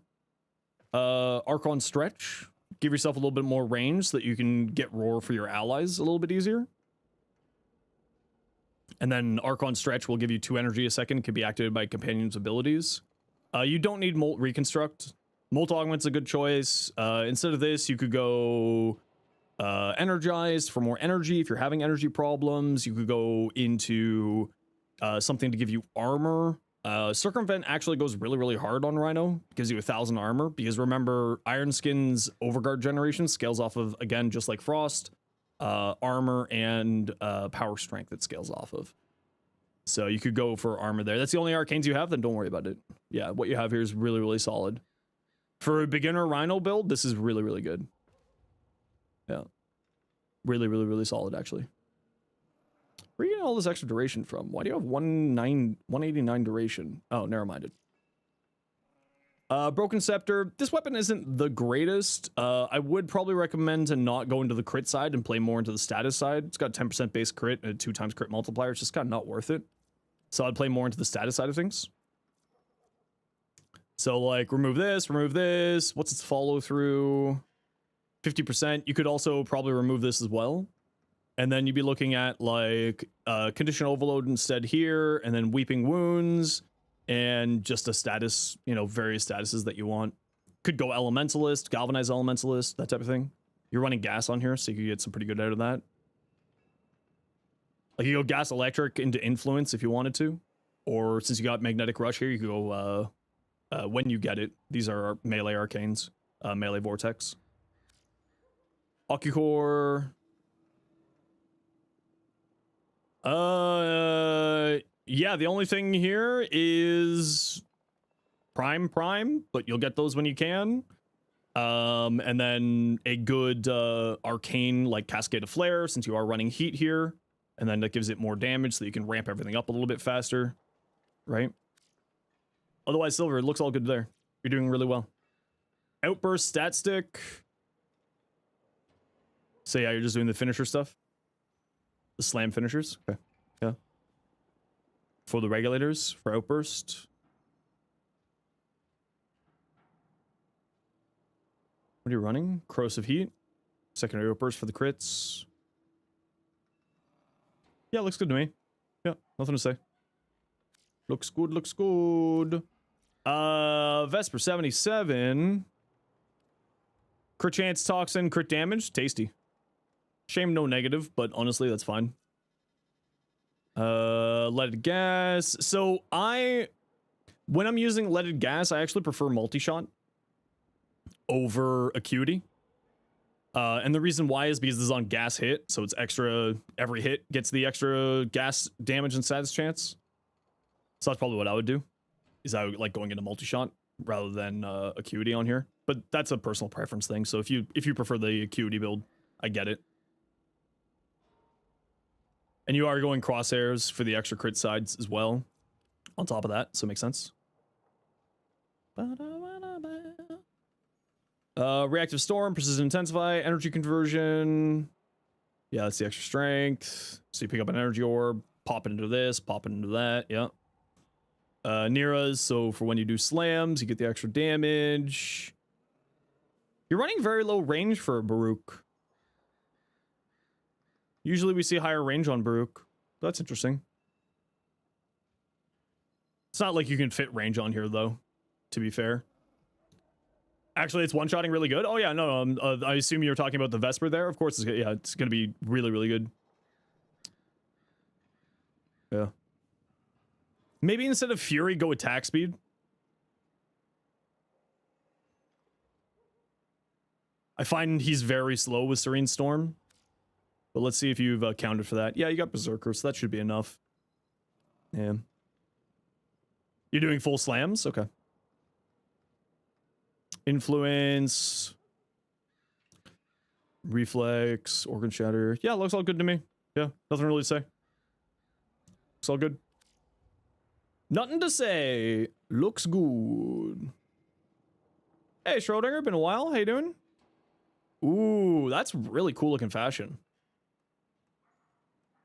Archon Stretch. Give yourself a little bit more range so that you can get Roar for your allies a little bit easier. And then Archon Stretch will give you 2 energy a second. It can be activated by Companion's abilities. You don't need Molt Reconstruct. Molt Augment's a good choice. Instead of this, you could go Energized for more energy. If you're having energy problems, you could go into something to give you armor. Circumvent actually goes really, really hard on Rhino. Gives you 1,000 armor. Because remember, Iron Skin's Overguard generation scales off of, again, just like Frost, armor and power strength it scales off of. So you could go for armor there. That's the only arcanes you have, then don't worry about it. Yeah, what you have here is really, really solid. For a beginner Rhino build, this is really, really good. Yeah. Really, really, really solid, actually. Where are you getting all this extra duration from? Why do you have 189 duration? Oh, narrow-minded. Broken Scepter. This weapon isn't the greatest. I would probably recommend to not go into the crit side and play more into the status side. It's got 10% base crit and a 2 times crit multiplier. It's just kind of not worth it. So I'd play more into the status side of things. So, like, remove this, remove this. What's its follow through? 50%. You could also probably remove this as well. And then you'd be looking at, like, Condition Overload instead here, and then Weeping Wounds, and just a status, you know, various statuses that you want. Could go Elementalist, Galvanize Elementalist, that type of thing. You're running gas on here, so you could get some pretty good out of that. Like, you go Gas Electric into Influence if you wanted to. Or, since you got Magnetic Rush here, you could go, when you get it. These are our melee arcanes. Melee Vortex. Ocucore. Yeah, the only thing here is Prime, but you'll get those when you can. And then a good arcane like Cascade of Flare, since you are running heat here. And then that gives it more damage so that you can ramp everything up a little bit faster. Right? Otherwise, Silver, it looks all good there. You're doing really well. Outburst stat stick. So yeah, you're just doing the finisher stuff. The slam finishers. Okay. Yeah. For the regulators, for outburst. What are you running? Corrosive heat. Secondary outburst for the crits. Yeah, looks good to me. Yeah, nothing to say. Looks good, looks good. Vesper 77. Crit chance, toxin, crit damage. Tasty. Shame no negative, but honestly, that's fine. Leaded gas. So when I'm using leaded gas, I actually prefer multi-shot over acuity. And the reason why is because this is on gas hit, so it's extra, every hit gets the extra gas damage and status chance. So that's probably what I would do, is I would like going into multi-shot rather than acuity on here. But that's a personal preference thing, so if you prefer the acuity build, I get it. And you are going crosshairs for the extra crit sides as well, on top of that, so it makes sense. Reactive storm, precision intensify, energy conversion. Yeah, that's the extra strength. So you pick up an energy orb, pop it into this, pop it into that. Yeah. Niras, so for when you do slams, you get the extra damage. You're running very low range for Baruch. Usually we see higher range on Baruch. That's interesting. It's not like you can fit range on here, though, to be fair. Actually, it's one-shotting really good. Oh, yeah, no, I assume you're talking about the Vesper there. Of course, it's going to be really, really good. Yeah. Maybe instead of Fury, go attack speed. I find he's very slow with Serene Storm. But let's see if you've accounted for that. Yeah, you got Berserker, so that should be enough. Yeah. You're doing full slams? Okay. Influence. Reflex. Organ Shatter. Yeah, looks all good to me. Yeah, nothing really to say. Looks all good. Nothing to say. Looks good. Hey, Schrodinger, been a while. How you doing? Ooh, that's really cool looking fashion.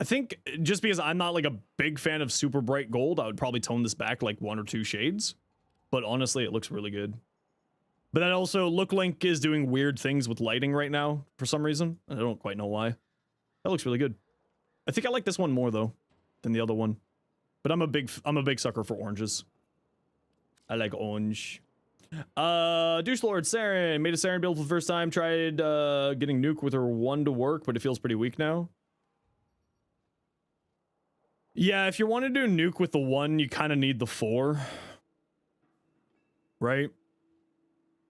I think just because I'm not like a big fan of super bright gold, I would probably tone this back like 1 or 2 shades. But honestly, it looks really good. But then also, LookLink is doing weird things with lighting right now for some reason. I don't quite know why. That looks really good. I think I like this one more though than the other one. But I'm a big sucker for oranges. I like orange. Douche Lord Saren made a Saren build for the first time. Tried getting Nuke with her 1 to work, but it feels pretty weak now. Yeah, if you want to do Nuke with the 1, you kind of need the 4. Right?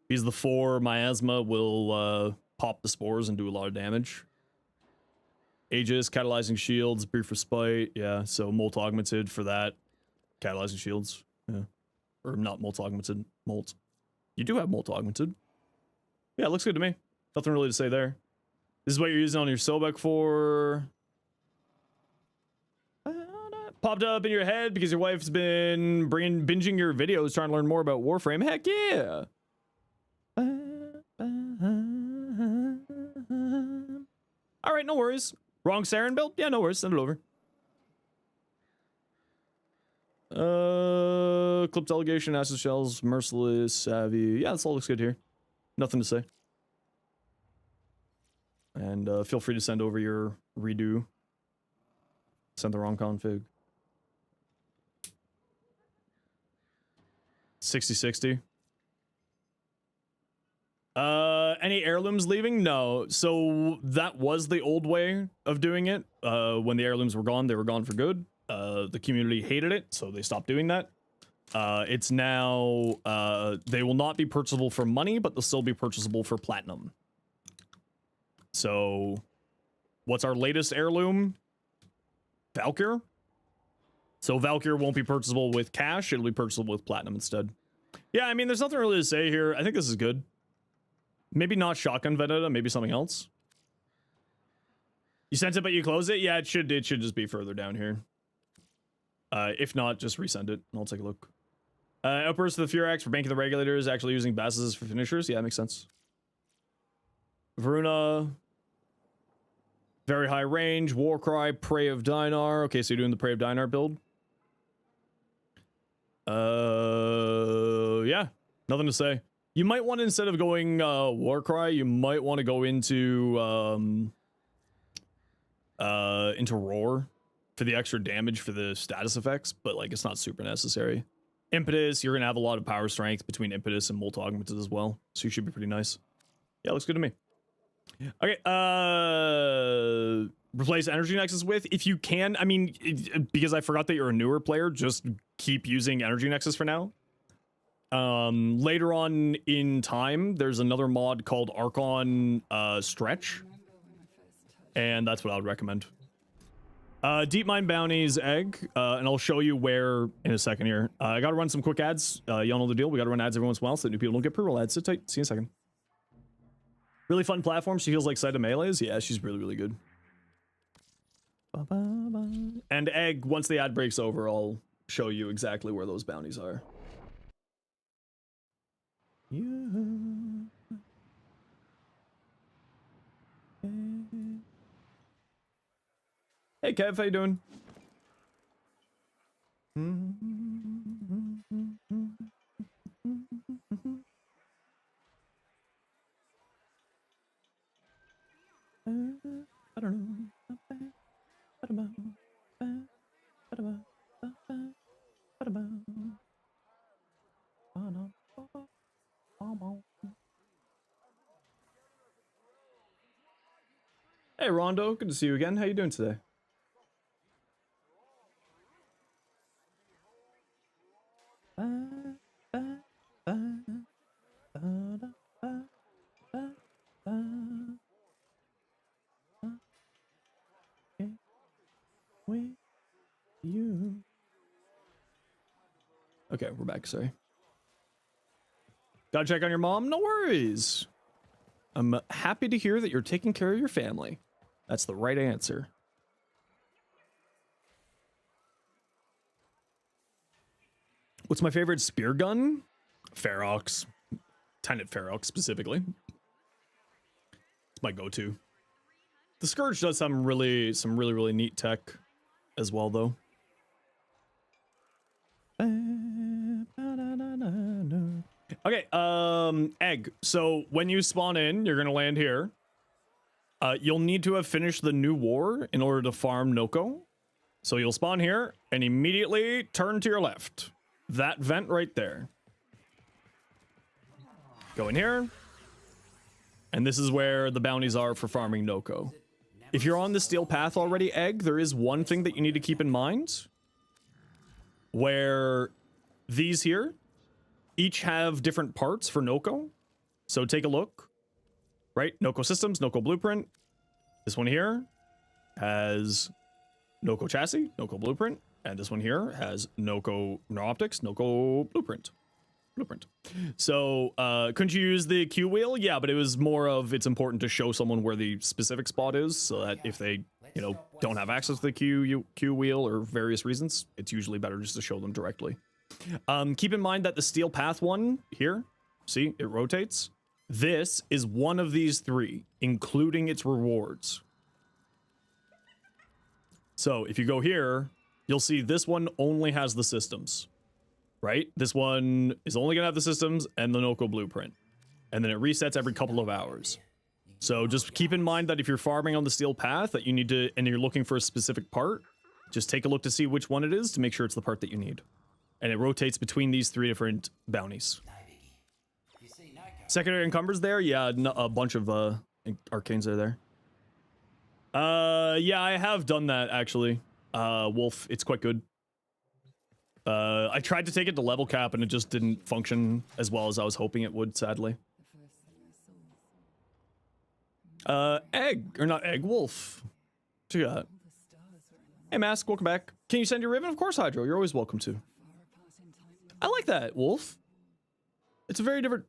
Because the 4 miasma will pop the spores and do a lot of damage. Aegis, catalyzing shields, brief respite. Yeah, so molt augmented for that. Catalyzing shields. Yeah. Or not molt augmented. Molt. You do have molt augmented. Yeah, it looks good to me. Nothing really to say there. This is what you're using on your Sobek for. Popped up in your head because your wife's been binging your videos trying to learn more about Warframe. Heck yeah! Alright, no worries. Wrong Saren build? Yeah, no worries. Send it over. Clip delegation, acid shells, merciless, savvy. Yeah, this all looks good here. Nothing to say. And feel free to send over your redo. Sent the wrong config. 60-60. Any heirlooms leaving? No. So that was the old way of doing it. When the heirlooms were gone, they were gone for good. The community hated it, so they stopped doing that. It's now, they will not be purchasable for money, but they'll still be purchasable for platinum. So, what's our latest heirloom? Valkyr? So Valkyr won't be purchasable with cash, it'll be purchasable with platinum instead. Yeah, I mean, there's nothing really to say here. I think this is good. Maybe not Shotgun Vendetta, maybe something else. You sent it, but you closed it? Yeah, it should just be further down here. If not, just resend it, and I'll take a look. Outburst of the Fear Axe for banking the regulators, actually using Basses for finishers. Yeah, makes sense. Varuna. Very high range. Warcry, Prey of Dinar. Okay, so you're doing the Prey of Dinar build. Yeah. Nothing to say. You might want to, instead of going Warcry, you might want to go into Roar for the extra damage for the status effects, but like it's not super necessary. Impetus, you're gonna have a lot of power strength between Impetus and Molt Augmented as well, so you should be pretty nice. Yeah, looks good to me. Okay, replace Energy Nexus with, if you can. I mean, because I forgot that you're a newer player, just keep using Energy Nexus for now. Later on in time, there's another mod called Archon Stretch, and that's what I would recommend. Deep Mine Bounties, Egg, and I'll show you where in a second here. I gotta run some quick ads. Y'all know the deal. We gotta run ads every once in a while so that new people don't get pre-roll ads. Sit tight. See you in a second. Really fun platform. She feels like Side of Melee's. Yeah, she's really, really good. And Egg, once the ad breaks over, I'll show you exactly where those bounties are. Yeah. Hey Kev, how you doing? I don't know. Hey Rondo, good to see you again. How you doing today? Okay, we're back, sorry. Gotta check on your mom? No worries. I'm happy to hear that you're taking care of your family. That's the right answer. What's my favorite spear gun? Ferox. Tenet Ferox specifically. It's my go-to. The Scourge does some really neat tech as well, though. Okay, Egg. So when you spawn in, you're gonna land here. You'll need to have finished the new war in order to farm Noko. So you'll spawn here and immediately turn to your left. That vent right there. Go in here. And this is where the bounties are for farming Noko. If you're on the steel path already, Egg, there is one thing that you need to keep in mind. Where these here each have different parts for Noko. So take a look. Right? Noko Systems, Noko Blueprint. This one here has Noko Chassis, Noko Blueprint. And this one here has Noko Optics, Noko Blueprint. So, couldn't you use the Q wheel? Yeah, but it was more of, it's important to show someone where the specific spot is, so that if they, you know, don't have access to the Q wheel or various reasons, it's usually better just to show them directly. Keep in mind that the steel path one here, see, it rotates. This is one of these three, including its rewards. So, if you go here, you'll see this one only has the systems. Right? This one is only gonna have the systems and the Noko Blueprint. And then it resets every couple of hours. So just keep in mind that if you're farming on the steel path that you need to, and you're looking for a specific part, just take a look to see which one it is to make sure it's the part that you need. And it rotates between these three different bounties. Secondary encumbers there? Yeah, a bunch of arcanes are there. Yeah, I have done that actually. Wolf, it's quite good. I tried to take it to level cap and it just didn't function as well as I was hoping it would, sadly. Egg, or not Egg, Wolf. What you got? Hey, Mask, welcome back. Can you send your ribbon? Of course, Hydro, you're always welcome to. I like that, Wolf. It's a very different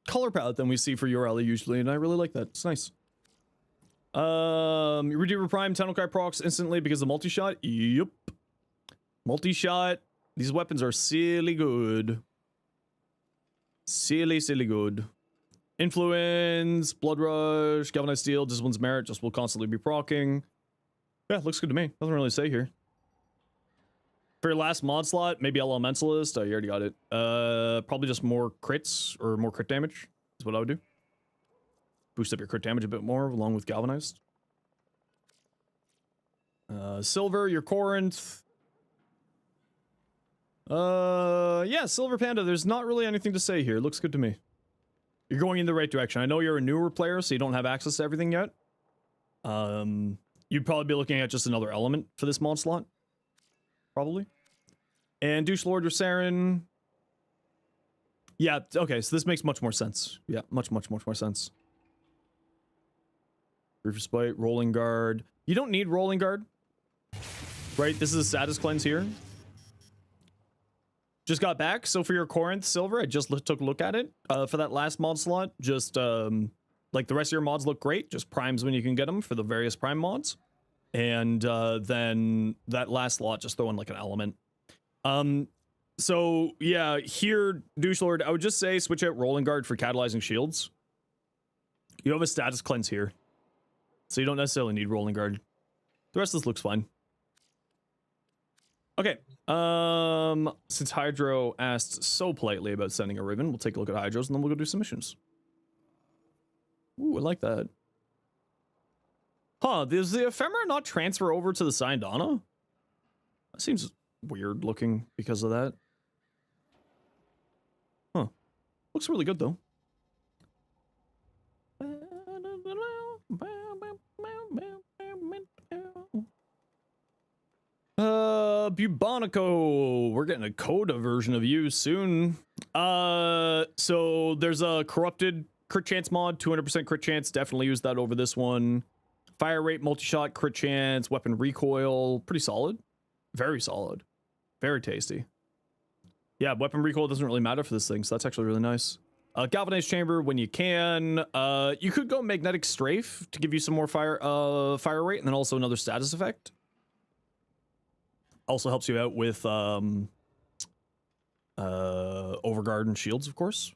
color palette than we see for URL usually, and I really like that. It's nice. Redeemer Prime, Tennokai procs instantly because of multi-shot? Yup. Multi-shot. These weapons are silly good. Silly, silly good. Influence, Blood Rush, Galvanized Steel, Discipline's Merit, just will constantly be proccing. Yeah, looks good to me. Nothing really to say here. For your last mod slot, maybe Elementalist. Oh, you already got it. Probably just more crits or more crit damage is what I would do. Boost up your crit damage a bit more along with Galvanized. Silver, your Corinth. Yeah, Silver Panda. There's not really anything to say here. Looks good to me. You're going in the right direction. I know you're a newer player, so you don't have access to everything yet. You'd probably be looking at just another element for this mod slot. Probably. And Douche Lord or Saren. Yeah, okay, so this makes much more sense. Yeah, much more sense. Reaper Spite, Rolling Guard. You don't need Rolling Guard. Right, this is a status cleanse here. Just got back, so for your Corinth Silver, I just took a look at it. For that last mod slot, just, like the rest of your mods look great. Just primes when you can get them for the various prime mods. And then that last slot, just throw in like an element. So yeah, here, Douche Lord, I would just say switch out Rolling Guard for catalyzing shields. You have a status cleanse here, so you don't necessarily need Rolling Guard. The rest of this looks fine. Okay, since Hydro asked so politely about sending a Riven, we'll take a look at Hydros and then we'll go do some missions. Ooh, I like that. Huh, does the Ephemera not transfer over to the Syndana? That seems weird looking because of that. Huh. Looks really good, though. Bubonico. We're getting a Coda version of you soon. So there's a corrupted crit chance mod, 200% crit chance. Definitely use that over this one. Fire rate, multi-shot, crit chance, weapon recoil. Pretty solid. Very solid. Very tasty. Yeah, weapon recoil doesn't really matter for this thing, so that's actually really nice. Galvanized chamber when you can. You could go magnetic strafe to give you some more fire rate, and then also another status effect. Also helps you out with overguard and shields, of course.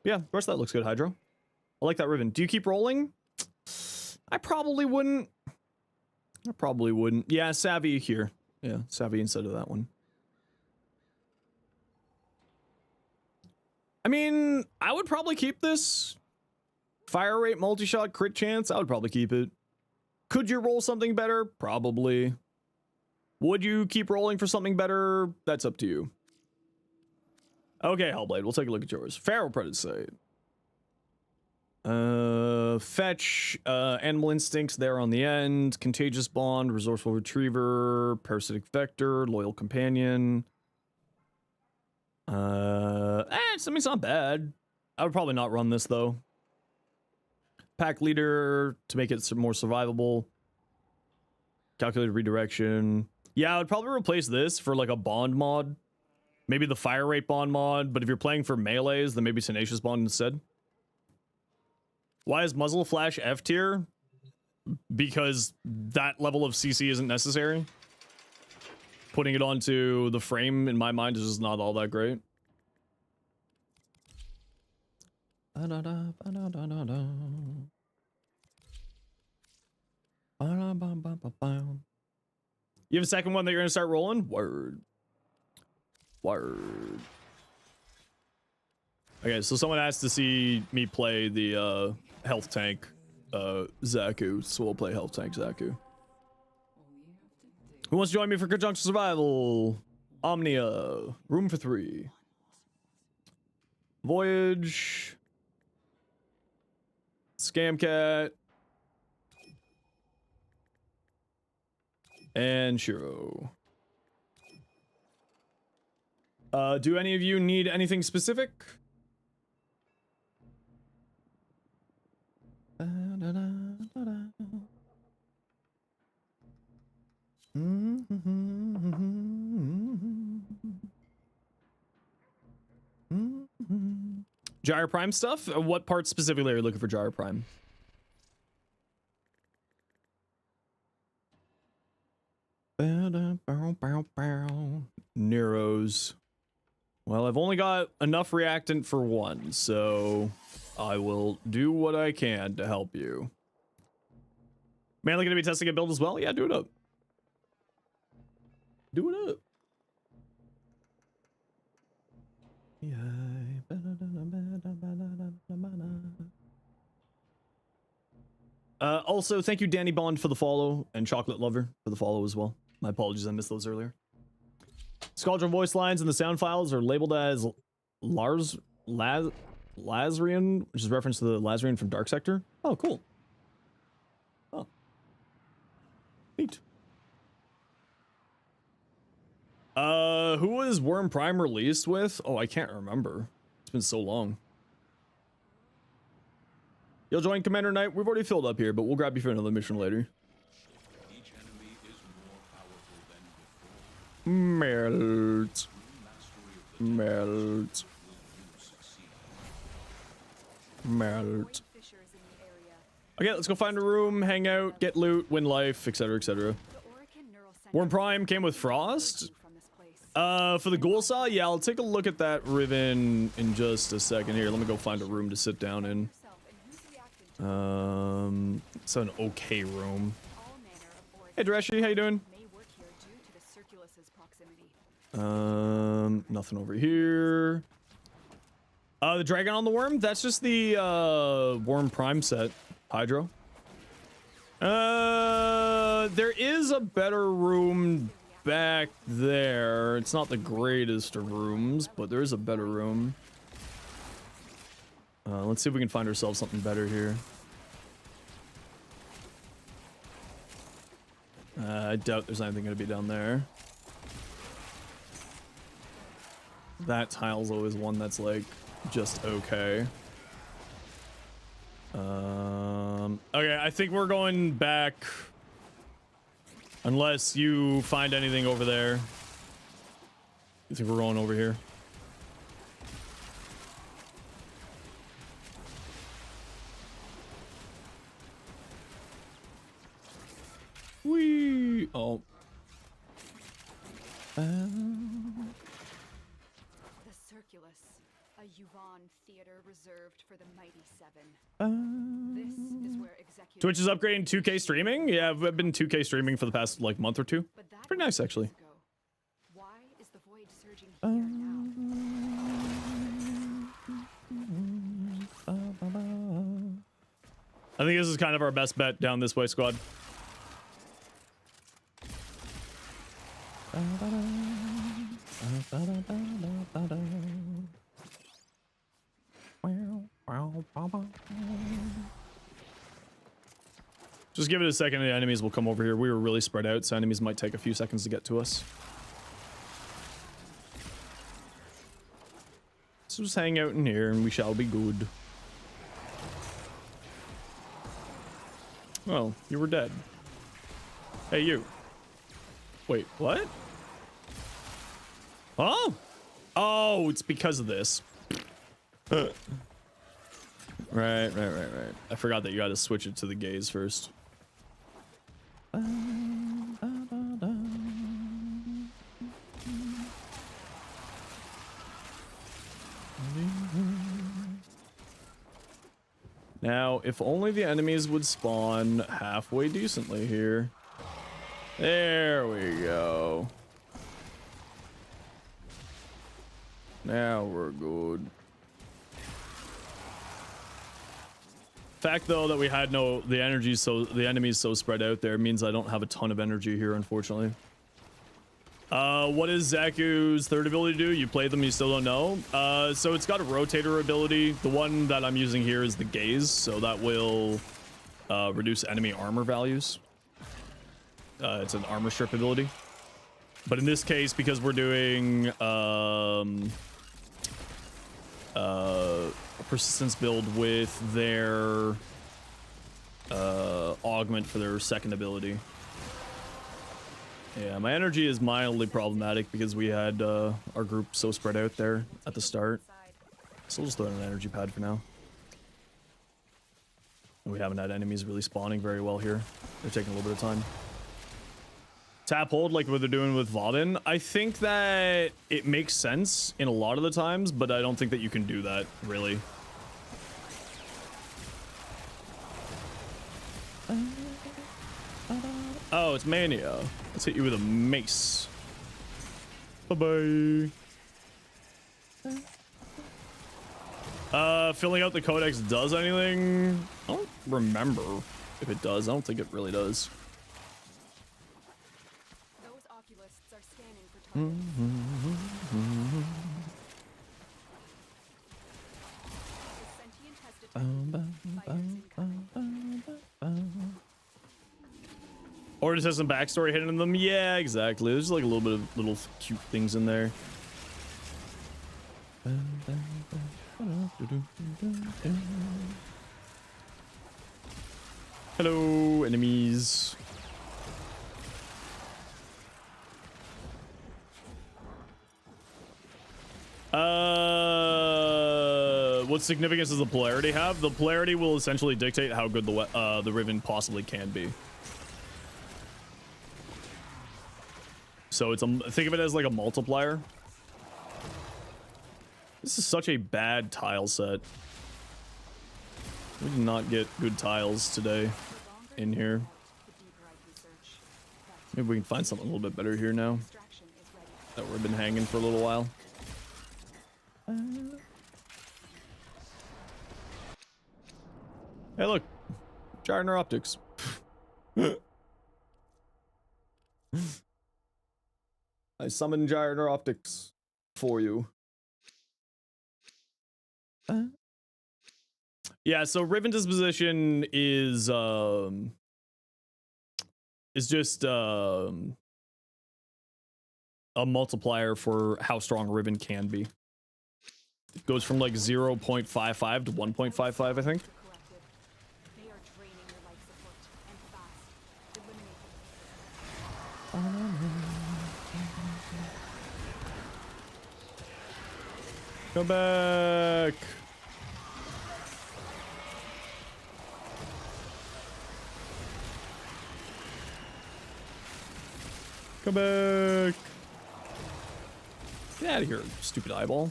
Yeah, the rest of that looks good, Hydro. I like that Riven. Do you keep rolling? I probably wouldn't. Yeah, Savvy here. Yeah, Savvy instead of that one. I mean, I would probably keep this. Fire rate, multi-shot, crit chance, I would probably keep it. Could you roll something better? Probably. Would you keep rolling for something better? That's up to you. Okay, Hellblade, we'll take a look at yours. Feral Predicate. Fetch, Animal Instincts there on the end. Contagious Bond, Resourceful Retriever, Parasitic Vector, Loyal Companion. It's not bad. I would probably not run this though. Pack Leader to make it more survivable. Calculated Redirection. Yeah, I would probably replace this for like a Bond mod. Maybe the Fire Rate Bond mod, but if you're playing for melees, then maybe Tenacious Bond instead. Why is Muzzle Flash F tier? Because that level of CC isn't necessary. Putting it onto the frame, in my mind, is just not all that great. You have a second one that you're going to start rolling? Word. Word. Okay, so someone asked to see me play the health tank Zaku, so we'll play health tank Zaku. Who wants to join me for Conjunction Survival? Omnia. Room for 3. Voyage. Scamcat. And Shiro. Do any of you need anything specific? Gyro Prime stuff? What part specifically are you looking for Gyro Prime? Neros. Well, I've only got enough reactant for one, so I will do what I can to help you. Manly gonna be testing a build as well? Yeah, do it up. Do it up. Also, thank you, Danny Bond, for the follow, and Chocolate Lover for the follow as well. My apologies, I missed those earlier. Squadron voice lines in the sound files are labeled as Lazarian, which is reference to the Lazarian from Dark Sector. Oh, cool. Oh. Neat. Who was Worm Prime released with? Oh, I can't remember. It's been so long. You'll join Commander Knight. We've already filled up here, but we'll grab you for another mission later. Each enemy is more powerful than before. Melt. Melt. Melt. Okay, let's go find a room, hang out, get loot, win life, etc., etc. Worm Prime came with Frost. For the Ghoul Saw, yeah, I'll take a look at that ribbon in just a second here. Let me go find a room to sit down in. It's an okay room. Hey, Dreshi, how you doing? Nothing over here. The Dragon on the Worm, that's just the, Worm Prime set. Hydro. There is a better room back there. It's not the greatest of rooms, but there is a better room. Let's see if we can find ourselves something better here. I doubt there's anything going to be down there. That tile's always one that's like just okay. Okay, I think we're going back unless you find anything over there. You think we're going over here? Whee! Oh. The Circulus, a Yuvon theater reserved for the Mighty Seven. This is where executives... Twitch is upgrading 2K streaming? Yeah, I've been 2K streaming for the past like month or two. It's pretty nice actually. Why is the void surging here now? I think this is kind of our best bet down this way, squad. Just give it a second and the enemies will come over here. We were really spread out, so enemies might take a few seconds to get to us. So just hang out in here and we shall be good. Oh, you were dead. Hey, you. Wait, what? Oh! Oh, it's because of this. Right. I forgot that you had to switch it to the gaze first. Now, if only the enemies would spawn halfway decently here. There we go. Now we're good. Fact though that we had the enemy's so spread out there means I don't have a ton of energy here, unfortunately. What does Zaku's third ability do? You play them, you still don't know. So it's got a rotator ability. The one that I'm using here is the gaze, so that will reduce enemy armor values. It's an armor strip ability. But in this case, because we're doing a persistence build with their augment for their second ability. Yeah, my energy is mildly problematic because we had our group so spread out there at the start. So we'll just throw in an energy pad for now. We haven't had enemies really spawning very well here. They're taking a little bit of time. tap hold like what they're doing with Vaughn. I think that it makes sense in a lot of the times, but I don't think that you can do that really. Oh, it's Mania. Let's hit you with a mace. Bye-bye. Filling out the codex does anything? I don't remember if it does. I don't think it really does. Those oculists are scanning for targets. The sentient has detected fighters incoming. Or just has some backstory hidden in them. Yeah, exactly. There's like a little bit of little cute things in there. Hello, enemies. What significance does the polarity have? The polarity will essentially dictate how good the Riven possibly can be. So it's think of it as like a multiplier. This is such a bad tile set. We did not get good tiles today in here. Maybe we can find something a little bit better here now that we've been hanging for a little while. Hey, look, Gardner Optics. I summoned Gardner Optics for you. Yeah, so Riven disposition is just a multiplier for how strong Riven can be. It goes from like 0.55 to 1.55, I think. They are draining your life support and fast. Eliminate them. Come back. Come back. Get out of here, stupid eyeball.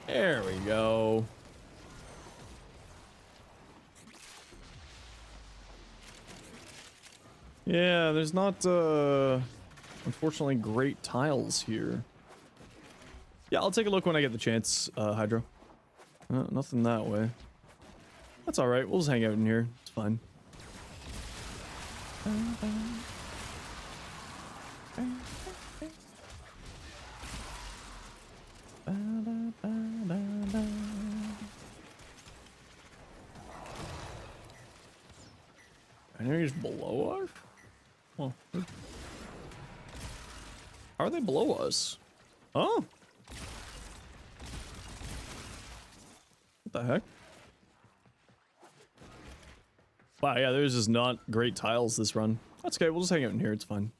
There we go. Yeah, there's not, unfortunately, great tiles here. Yeah, I'll take a look when I get the chance, Hydro. Nothing that way. That's alright, we'll just hang out in here. It's fine. Enemies below us? Well, how are they below us? Oh. What the heck? Wow, yeah, there's just not great tiles this run. That's okay, we'll just hang out in here, it's fine.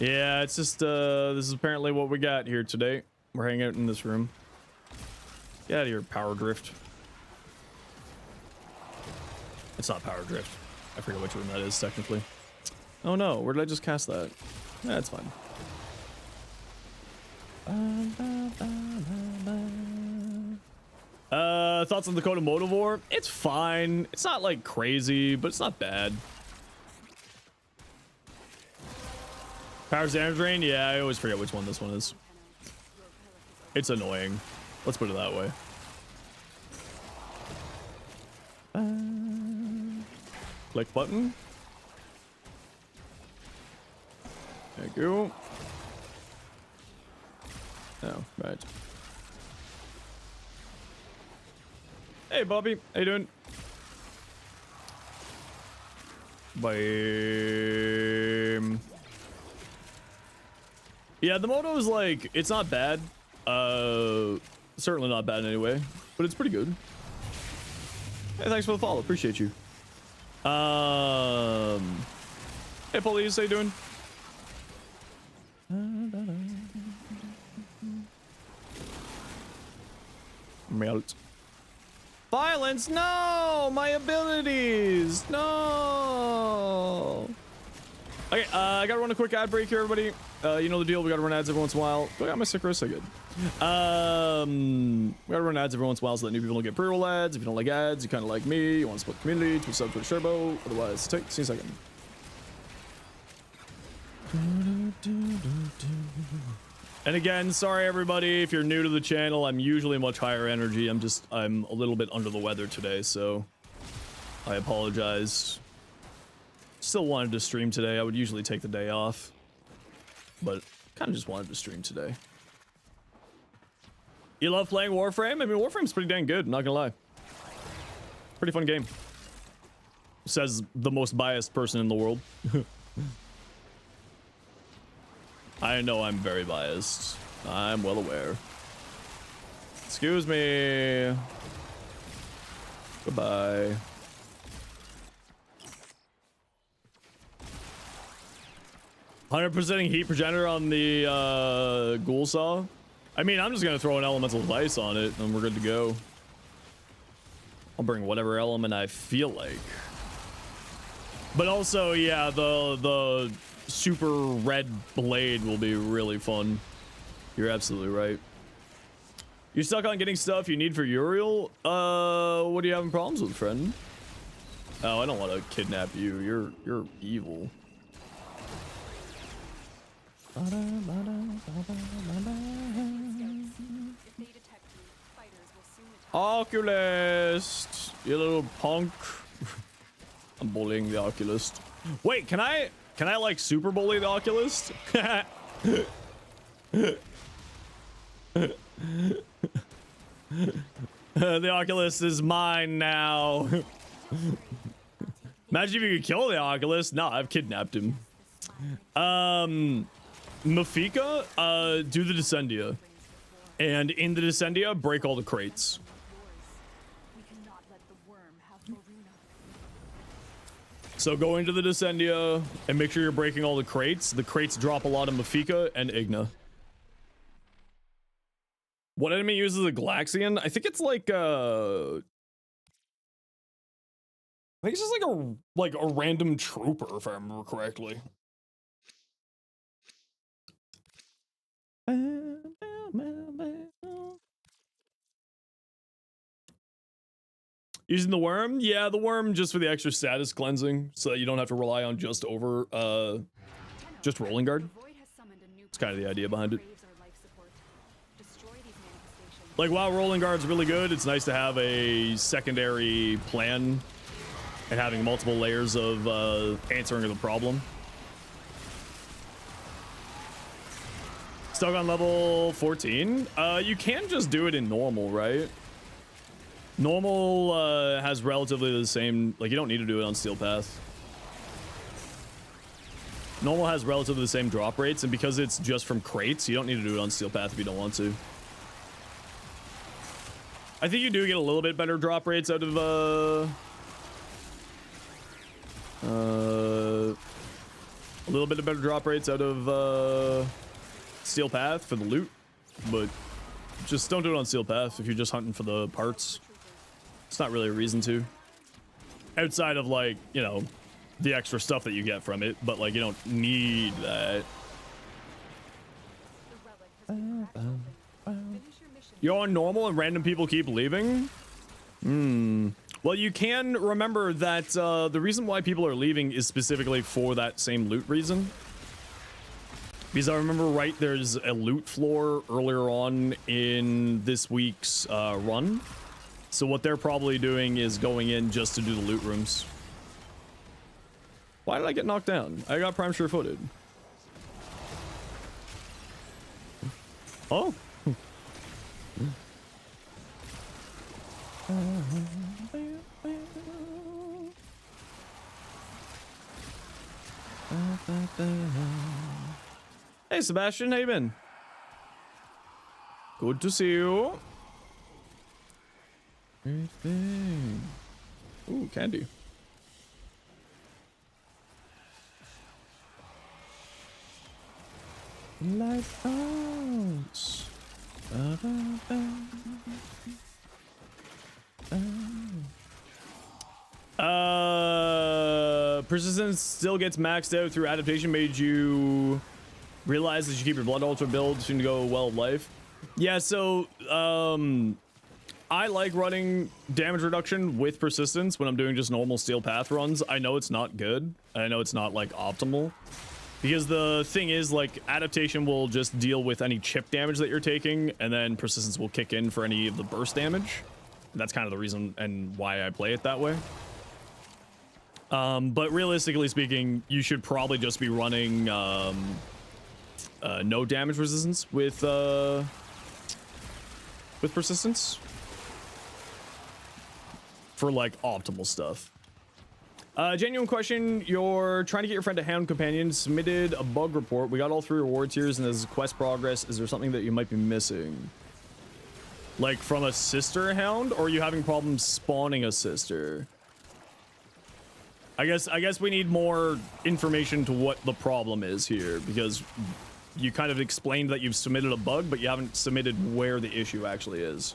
Yeah, it's just, this is apparently what we got here today. We're hanging out in this room. Get out of here, Power Drift. It's not Power Drift. I forget which room that is, technically. Oh no, where did I just cast that? Yeah, it's fine. Thoughts on the Code of Motivore? It's fine. It's not like crazy, but it's not bad. Power's Damage Drain? Yeah, I always forget which one this one is. It's annoying. Let's put it that way. Click button. Thank you. Oh, right. Hey, Bobby. How you doing? Bye. Yeah, the moto is like, it's not bad. certainly not bad in any way, but it's pretty good. Hey, thanks for the follow. Appreciate you. Hey, police, how you doing? Melt. Violence, no! My abilities, no! Okay, I gotta run a quick ad break here, everybody. You know the deal, we gotta run ads every once in a while. Do I got my sick wrist? I good. We gotta run ads every once in a while so that new people don't get pre-roll ads. If you don't like ads, you kind of like me, you want to split the community, Twitch sub, Twitch turbo. Otherwise, see you in a second. And again, sorry everybody if you're new to the channel. I'm usually much higher energy. I'm a little bit under the weather today, so I apologize. Still wanted to stream today. I would usually take the day off, but kind of just wanted to stream today. You love playing Warframe? I mean, Warframe's pretty dang good, not gonna lie. Pretty fun game. Says the most biased person in the world. I know I'm very biased. I'm well aware. Excuse me. Goodbye. %ing heat progenitor on the ghoul saw. I mean, I'm just gonna throw an elemental device on it and we're good to go. I'll bring whatever element I feel like. But also, yeah, the super red blade will be really fun. You're absolutely right. You stuck on getting stuff you need for Uriel? What are you having problems with, friend? Oh, I don't want to kidnap you. You're evil. Oculist, you little punk. I'm bullying the Oculist. Wait, can I like super bully the Oculist? The Oculist is mine now. Imagine if you could kill the Oculist. No, I've kidnapped him. Mafika, do the Descendia. And in the Descendia, break all the crates. So go into the Descendia and make sure you're breaking all the crates. The crates drop a lot of Mafika and Igna. What enemy uses a Galaxian? I think it's like I think it's just like a random trooper, if I remember correctly. Using the worm? Yeah, the worm just for the extra status cleansing, so that you don't have to rely on just rolling guard. It's kind of the idea behind it. Like, while rolling guard's really good, it's nice to have a secondary plan and having multiple layers of answering the problem. Stuck on level 14? You can just do it in normal, right? Normal has relatively the same, like, you don't need to do it on Steel Path. Normal has relatively the same drop rates, and because it's just from crates, you don't need to do it on Steel Path if you don't want to. I think you do get a little bit better drop rates out of a little bit of better drop rates out of Steel Path for the loot, but just don't do it on Steel Path if you're just hunting for the parts. It's not really a reason to. Outside of, like, you know, the extra stuff that you get from it, but, like, you don't need that. You're on normal and random people keep leaving? Well, you can remember that the reason why people are leaving is specifically for that same loot reason. Because I remember right, there's a loot floor earlier on in this week's run. So what they're probably doing is going in just to do the loot rooms. Why did I get knocked down? I got prime sure-footed. Oh. Hey Sebastian, how you been? Good to see you. Everything. Ooh, candy. Life out. Persistence still gets maxed out through adaptation. Made you realize that you keep your blood ultra build soon to go well of life. Yeah, so I like running damage reduction with persistence when I'm doing just normal steel path runs. I know it's not good. I know it's not like optimal. Because the thing is, like, adaptation will just deal with any chip damage that you're taking, and then persistence will kick in for any of the burst damage. That's kind of the reason and why I play it that way. But realistically speaking, you should probably just be running no damage resistance with persistence for like optimal stuff. Genuine question. You're trying to get your friend a hound companion, submitted a bug report. We got all 3 reward tiers and as quest progress, is there something that you might be missing? Like from a sister hound, or are you having problems spawning a sister? I guess we need more information to what the problem is here, because you kind of explained that you've submitted a bug, but you haven't submitted where the issue actually is.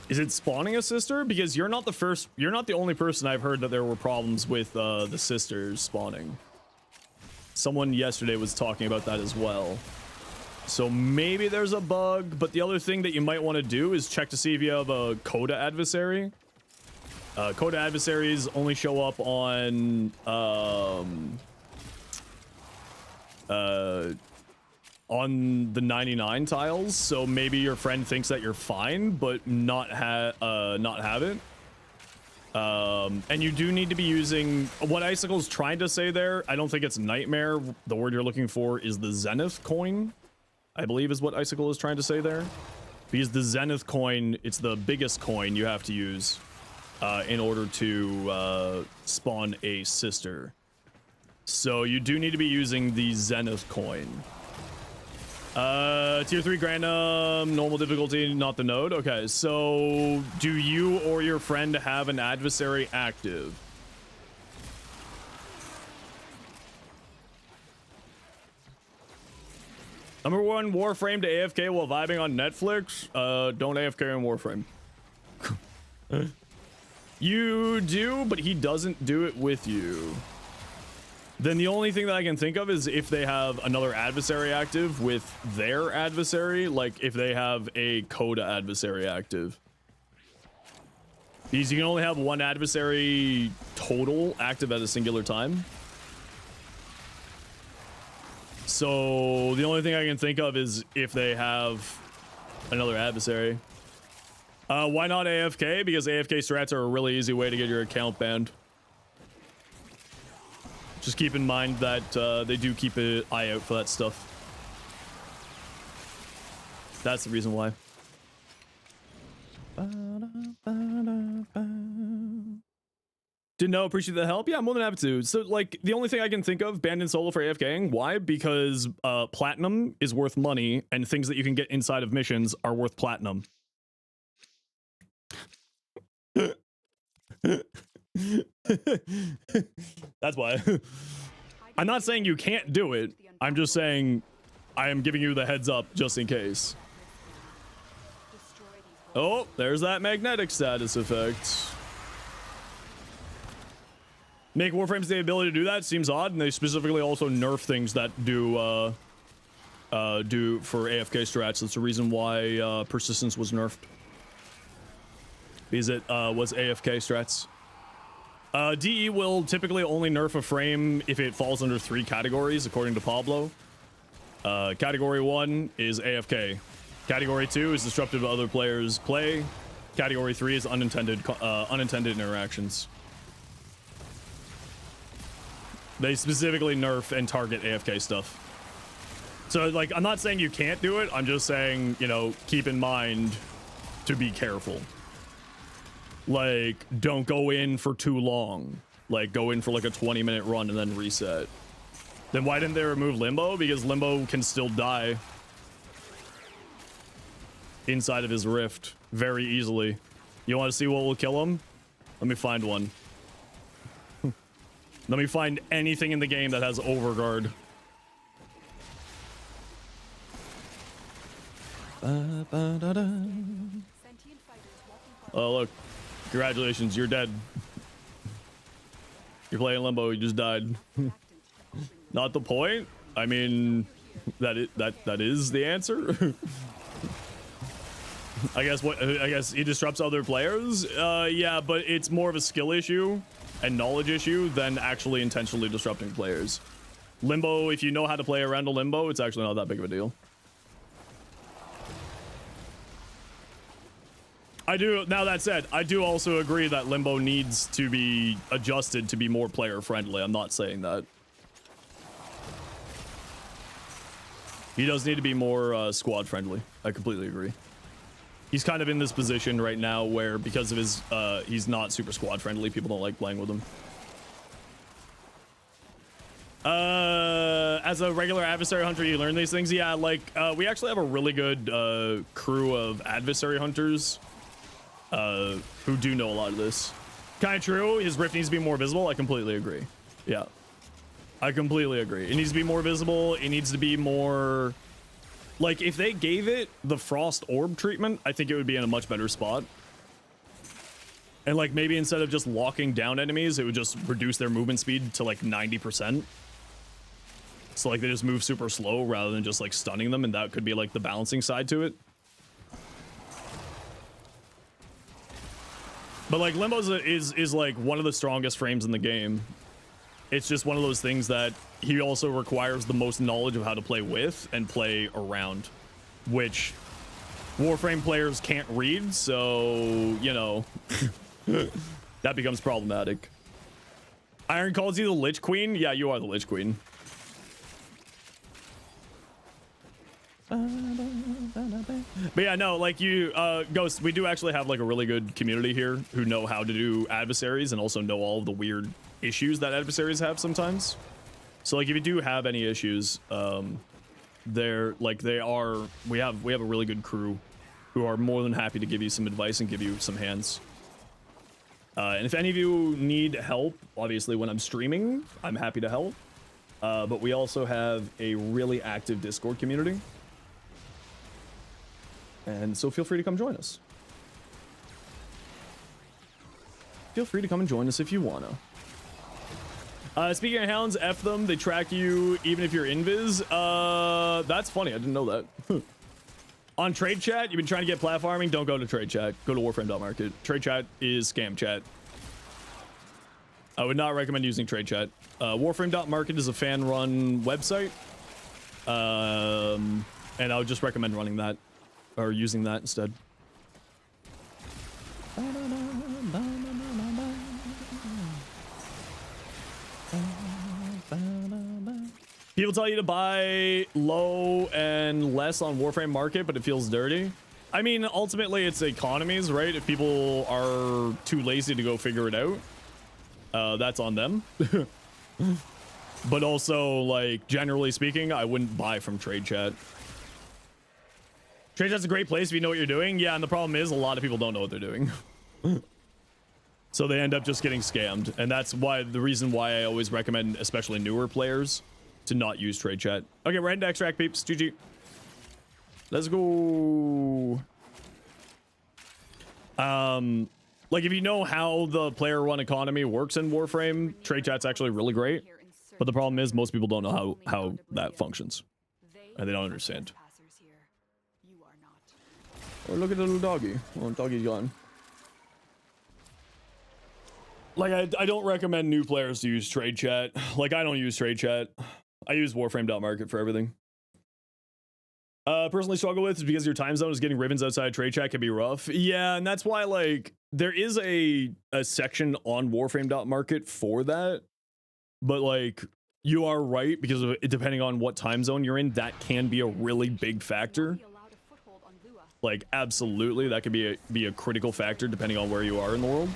Is it spawning a sister? Because you're not the only person I've heard that there were problems with the sisters spawning. Someone yesterday was talking about that as well. So maybe there's a bug, but the other thing that you might want to do is check to see if you have a Coda adversary. Coda adversaries only show up on the 99 tiles, so maybe your friend thinks that you're fine, but not have it. And you do need to be using what Icicle's trying to say there. I don't think it's nightmare. The word you're looking for is the Zenith coin, I believe is what Icicle is trying to say there. Because the Zenith coin, it's the biggest coin you have to use in order to spawn a sister. So you do need to be using the Zenith coin. Tier 3 Grandum, normal difficulty, not the node. Okay, so do you or your friend have an adversary active? Number 1, Warframe to AFK while vibing on Netflix. Don't AFK on Warframe. You do, but he doesn't do it with you. Then the only thing that I can think of is if they have another adversary active with their adversary, like if they have a Coda adversary active. Because you can only have one adversary total active at a singular time. So the only thing I can think of is if they have another adversary. Why not AFK? Because AFK strats are a really easy way to get your account banned. Just keep in mind that they do keep an eye out for that stuff. That's the reason why. Didn't know, appreciate the help. Yeah, more than happy to. So, like, the only thing I can think of, banned in solo for AFKing. Why? Because platinum is worth money, and things that you can get inside of missions are worth platinum. That's why. I'm not saying you can't do it. I'm just saying I am giving you the heads up just in case. Oh, there's that magnetic status effect. Make Warframes the ability to do that seems odd, and they specifically also nerf things that do for AFK strats. That's the reason why persistence was nerfed. Because it was AFK strats. DE will typically only nerf a frame if it falls under 3 categories, according to Pablo. Category 1 is AFK. Category 2 is disruptive to other players' play. Category 3 is unintended interactions. They specifically nerf and target AFK stuff. So, like, I'm not saying you can't do it. I'm just saying, you know, keep in mind to be careful. Like, don't go in for too long. Like, go in for like a 20-minute run and then reset. Then why didn't they remove Limbo? Because Limbo can still die inside of his rift very easily. You want to see what will kill him? Let me find one. Let me find anything in the game that has Overguard. Oh, look. Congratulations, you're dead. You're playing Limbo, you just died. Not the point. I mean, that is the answer. I guess he disrupts other players. Yeah, but it's more of a skill issue and knowledge issue than actually intentionally disrupting players. Limbo, if you know how to play around a Limbo, it's actually not that big of a deal. Now that said, I do also agree that Limbo needs to be adjusted to be more player friendly. I'm not saying that. He does need to be more squad friendly. I completely agree. He's kind of in this position right now where because of his, he's not super squad friendly. People don't like playing with him. As a regular adversary hunter, you learn these things. Yeah, like, we actually have a really good crew of adversary hunters who do know a lot of this. Kind of true. His rift needs to be more visible. I completely agree. Yeah. I completely agree. It needs to be more visible. It needs to be more... Like, if they gave it the Frost Orb treatment, I think it would be in a much better spot. And, like, maybe instead of just locking down enemies, it would just reduce their movement speed to, like, 90%. So, like, they just move super slow rather than just, like, stunning them, and that could be, like, the balancing side to it. But, like, Limbo is like, one of the strongest frames in the game. It's just one of those things that he also requires the most knowledge of how to play with and play around, which Warframe players can't read, so, you know, that becomes problematic. Iron calls you the Lich Queen? Yeah, you are the Lich Queen. But yeah, no, like you, Ghost, we do actually have like a really good community here who know how to do adversaries and also know all of the weird issues that adversaries have sometimes. So like if you do have any issues, they're like we have a really good crew who are more than happy to give you some advice and give you some hands. And if any of you need help, obviously when I'm streaming, I'm happy to help. But we also have a really active Discord community. And so feel free to come join us. Feel free to come and join us if you wanna. Speaking of hounds, F them. They track you even if you're invis. That's funny. I didn't know that. On trade chat, you've been trying to get platforming. Don't go to trade chat. Go to Warframe.market. Trade chat is scam chat. I would not recommend using trade chat. Warframe.market is a fan-run website. And I would just recommend running that or using that instead. People tell you to buy low and less on Warframe market, but it feels dirty. I mean, ultimately it's economies, right? If people are too lazy to go figure it out, that's on them. But also, like, generally speaking, I wouldn't buy from trade chat. Trade chat's a great place if you know what you're doing. Yeah, and the problem is a lot of people don't know what they're doing. So they end up just getting scammed. And that's why the reason why I always recommend, especially newer players, to not use trade chat. Okay, we're heading to extract, peeps. GG. Let's go. Like, if you know how the player run economy works in Warframe, trade chat's actually really great. But the problem is most people don't know how that functions. And they don't understand. Oh, look at the little doggy. Oh, doggy's gone. Like, I don't recommend new players to use trade chat. Like, I don't use trade chat. I use Warframe.market for everything. Personally struggle with is because your time zone is getting ribbons outside trade chat can be rough. Yeah, and that's why, like, there is a section on Warframe.market for that. But, like, you are right, because of it, depending on what time zone you're in, that can be a really big factor. Like, absolutely, that could be a critical factor depending on where you are in the world.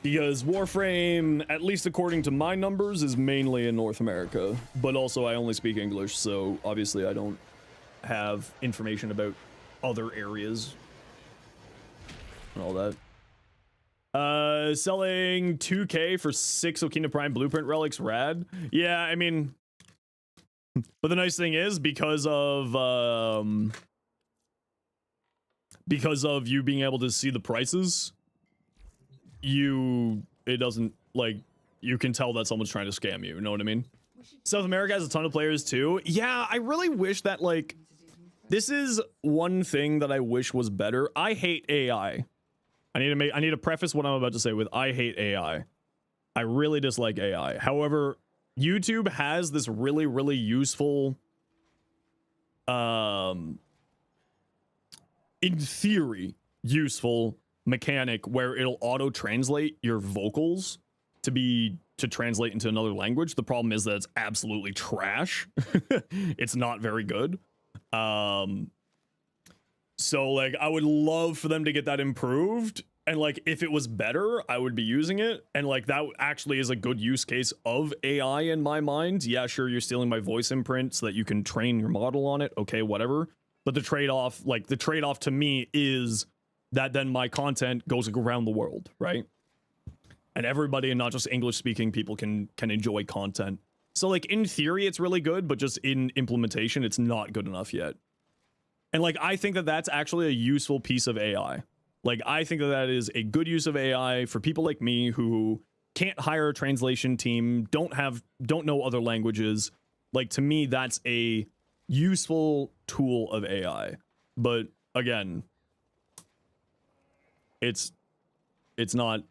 Because Warframe, at least according to my numbers, is mainly in North America. But also I only speak English, so obviously I don't have information about other areas and all that. Selling 2K for 6 Okina Prime Blueprint relics, rad. Yeah, I mean, but the nice thing is because of you being able to see the prices, it doesn't, like, you can tell that someone's trying to scam you, know what I mean? South America has a ton of players too. Yeah, I really wish that, like, this is one thing that I wish was better. I hate AI. I need to preface what I'm about to say with I hate AI. I really dislike AI. However, YouTube has this really, really useful, in theory, useful mechanic where it'll auto translate your vocals to translate into another language. The problem is that it's absolutely trash. It's not very good. So, like, I would love for them to get that improved, and, like, if it was better, I would be using it, and, like, that actually is a good use case of AI in my mind. Yeah, sure, you're stealing my voice imprint so that you can train your model on it, okay, whatever, but the trade-off, to me is that then my content goes around the world, right? And everybody, and not just English-speaking people, can enjoy content. So, like, in theory, it's really good, but just in implementation, it's not good enough yet. And, like, I think that that's actually a useful piece of AI. Like, I think that that is a good use of AI for people like me who can't hire a translation team, don't know other languages. Like, to me, that's a useful tool of AI. But again, it's not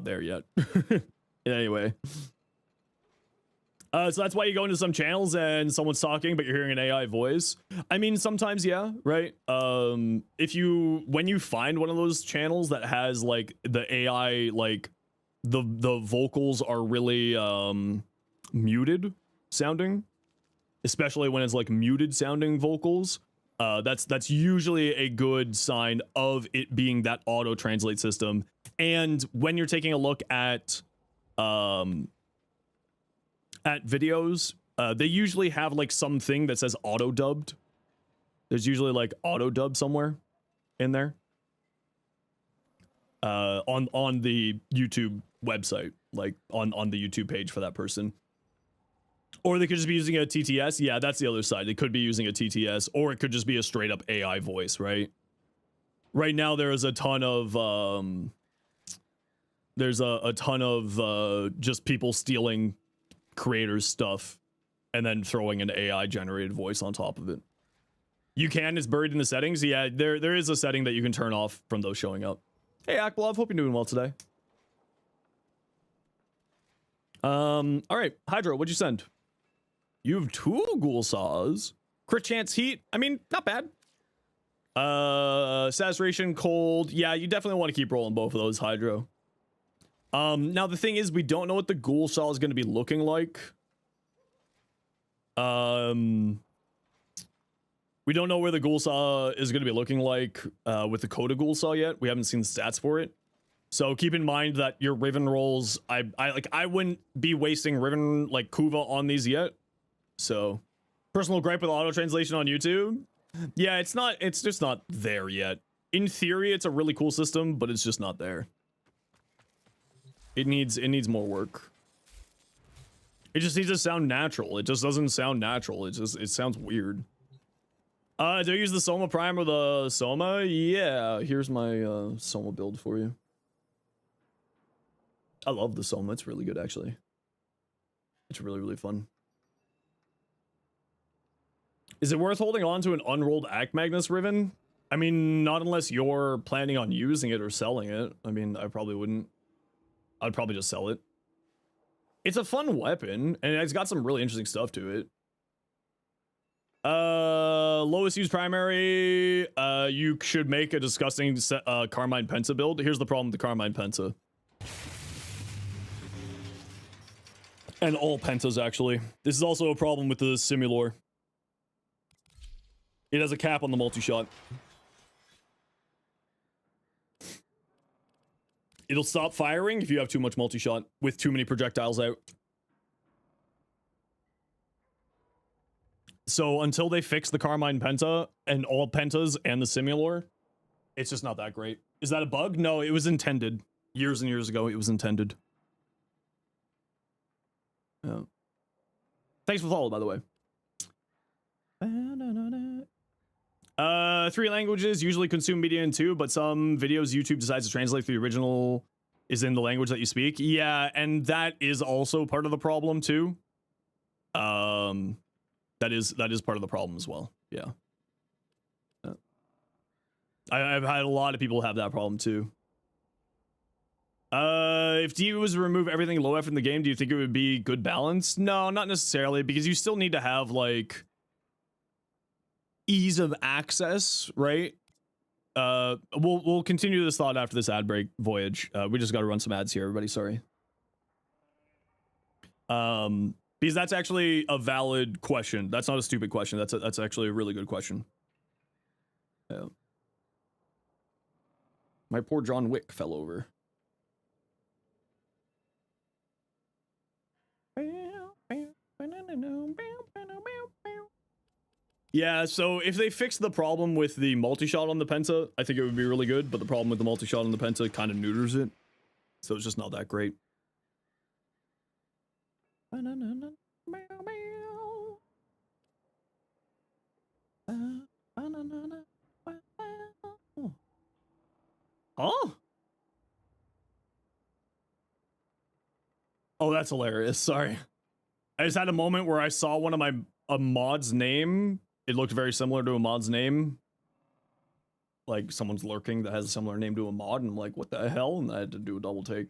there yet. Anyway. So that's why you go into some channels and someone's talking, but you're hearing an AI voice. I mean, sometimes, yeah, right? When you find one of those channels that has, like, the AI, like, the vocals are really muted sounding, especially when it's, like, muted sounding vocals, that's usually a good sign of it being that auto translate system. And when you're taking a look at videos, they usually have, like, something that says auto dubbed. There's usually, like, auto dub somewhere in there on the YouTube website, like on the YouTube page for that person. Or they could just be using a TTS. Yeah, that's the other side. They could be using a TTS, or it could just be a straight up AI voice, right? Right now there is a ton of there's a ton of just people stealing creators' stuff and then throwing an AI generated voice on top of it. You can, it's buried in the settings. Yeah, there is a setting that you can turn off from those showing up. Hey Akblov, hope you're doing well today. All right, Hydro, what'd you send? You have 2 ghoul saws. Crit chance heat, I mean, not bad. Saturation cold, yeah, you definitely want to keep rolling both of those, Hydro. Now the thing is, we don't know what the ghoul saw is going to be looking like. We don't know where the ghoul saw is going to be looking like with the Coda ghoul saw yet. We haven't seen the stats for it. So keep in mind that your Riven rolls, I wouldn't be wasting Riven, like, Kuva on these yet. So personal gripe with auto translation on YouTube. Yeah, it's just not there yet. In theory, it's a really cool system, but it's just not there. It needs more work. It just needs to sound natural. It just doesn't sound natural. It sounds weird. Do I use the Soma Prime or the Soma? Yeah, here's my Soma build for you. I love the Soma. It's really good, actually. It's really, really fun. Is it worth holding on to an unrolled Act Magnus Riven? I mean, not unless you're planning on using it or selling it. I mean, I probably wouldn't. I'd probably just sell it. It's a fun weapon, and it's got some really interesting stuff to it. Lowest used primary, you should make a disgusting Carmine Pensa build. Here's the problem with the Carmine Pensa. And all Pentas, actually. This is also a problem with the Simulor. It has a cap on the multi-shot. It'll stop firing if you have too much multi-shot with too many projectiles out. So until they fix the Carmine Penta and all Pentas and the Simulor, it's just not that great. Is that a bug? No, it was intended. Years and years ago, it was intended. Yeah. Thanks for the follow, by the way. 3 languages usually consume media in 2, but some videos YouTube decides to translate the original is in the language that you speak. Yeah, and that is also part of the problem too. That is part of the problem as well. Yeah. I've had a lot of people have that problem too. If DU was to remove everything low effort in the game, do you think it would be good balance? No, not necessarily, because you still need to have like ease of access, right? We'll continue this thought after this ad break, Voyage. We just got to run some ads here, everybody. Sorry. Because that's actually a valid question. That's not a stupid question. That's actually a really good question. Yeah. My poor John Wick fell over. Yeah, so if they fix the problem with the multi-shot on the Penta, I think it would be really good, but the problem with the multi-shot on the Penta kind of neuters it. So it's just not that great. Oh. Oh, that's hilarious. Sorry. I just had a moment where I saw one of a mod's name. It looked very similar to a mod's name. Like someone's lurking that has a similar name to a mod, and I'm like, what the hell? And I had to do a double take.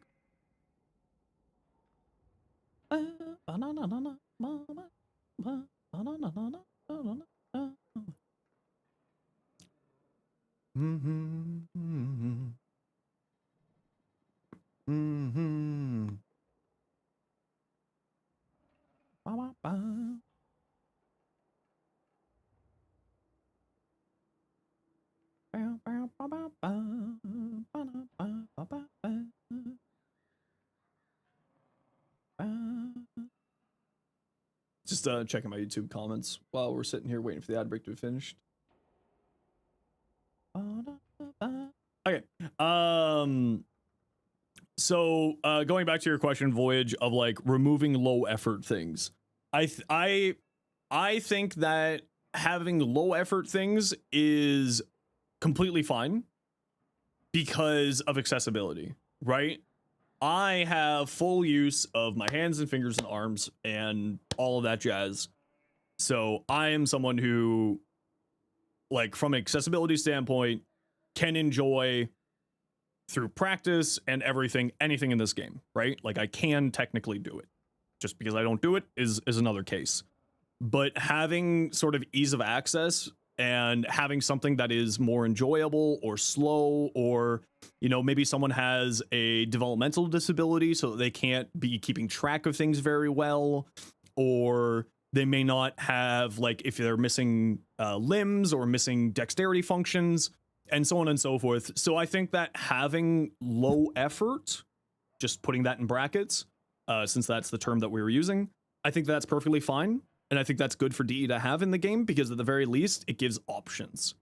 Just checking my YouTube comments while we're sitting here waiting for the ad break to be finished. Okay. So going back to your question, Voyage, of like removing low effort things. I think that having low effort things is completely fine because of accessibility, right? I have full use of my hands and fingers and arms and all of that jazz. So I am someone who, like, from an accessibility standpoint, can enjoy through practice and everything, anything in this game, right? Like, I can technically do it. Just because I don't do it is another case. But having sort of ease of access and having something that is more enjoyable or slow, or, you know, maybe someone has a developmental disability so that they can't be keeping track of things very well, or they may not have, like, if they're missing limbs or missing dexterity functions, and so on and so forth. So I think that having low effort, just putting that in brackets, since that's the term that we were using, I think that's perfectly fine. And I think that's good for DE to have in the game, because at the very least, it gives options.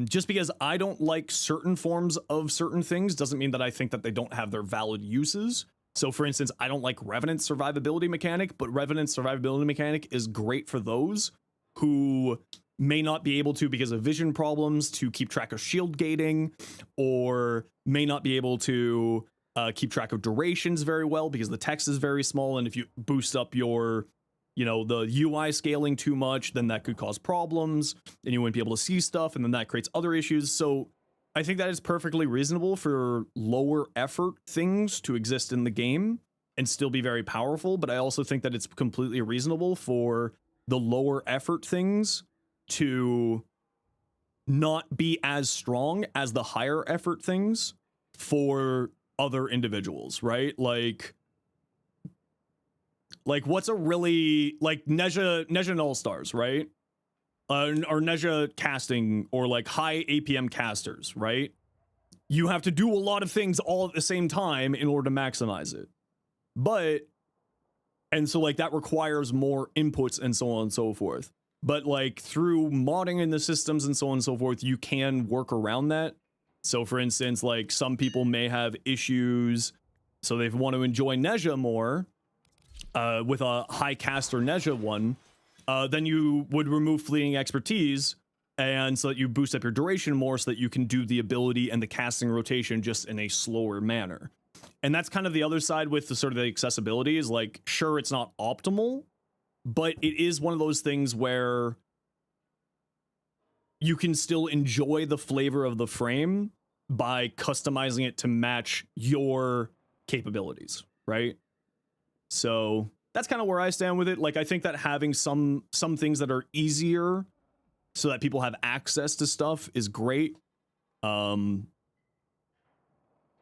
Just because I don't like certain forms of certain things doesn't mean that I think that they don't have their valid uses. So for instance, I don't like Revenant's survivability mechanic, but Revenant's survivability mechanic is great for those who may not be able to, because of vision problems, to keep track of shield gating, or may not be able to keep track of durations very well because the text is very small, and if you boost up your, you know, the UI scaling too much, then that could cause problems and you wouldn't be able to see stuff, and then that creates other issues. So I think that is perfectly reasonable for lower effort things to exist in the game and still be very powerful, but I also think that it's completely reasonable for the lower effort things to not be as strong as the higher effort things for other individuals, right? Like what's a really, like Neja Null Stars, right? Or Neja casting, or like high APM casters, right? you have to do a lot of things all at the same time in order to maximize it. And so like that requires more inputs and so on and so forth. But like through modding in the systems and so on and so forth, you can work around that. So for instance, like some people may have issues, so they want to enjoy Nezha more with a high caster Nezha one, then you would remove fleeting expertise, and so that you boost up your duration more so that you can do the ability and the casting rotation just in a slower manner. And that's kind of the other side with the sort of the accessibility is like, sure, it's not optimal, but it is one of those things where you can still enjoy the flavor of the frame by customizing it to match your capabilities, right? So that's kind of where I stand with it. Like, I think that having some things that are easier so that people have access to stuff is great.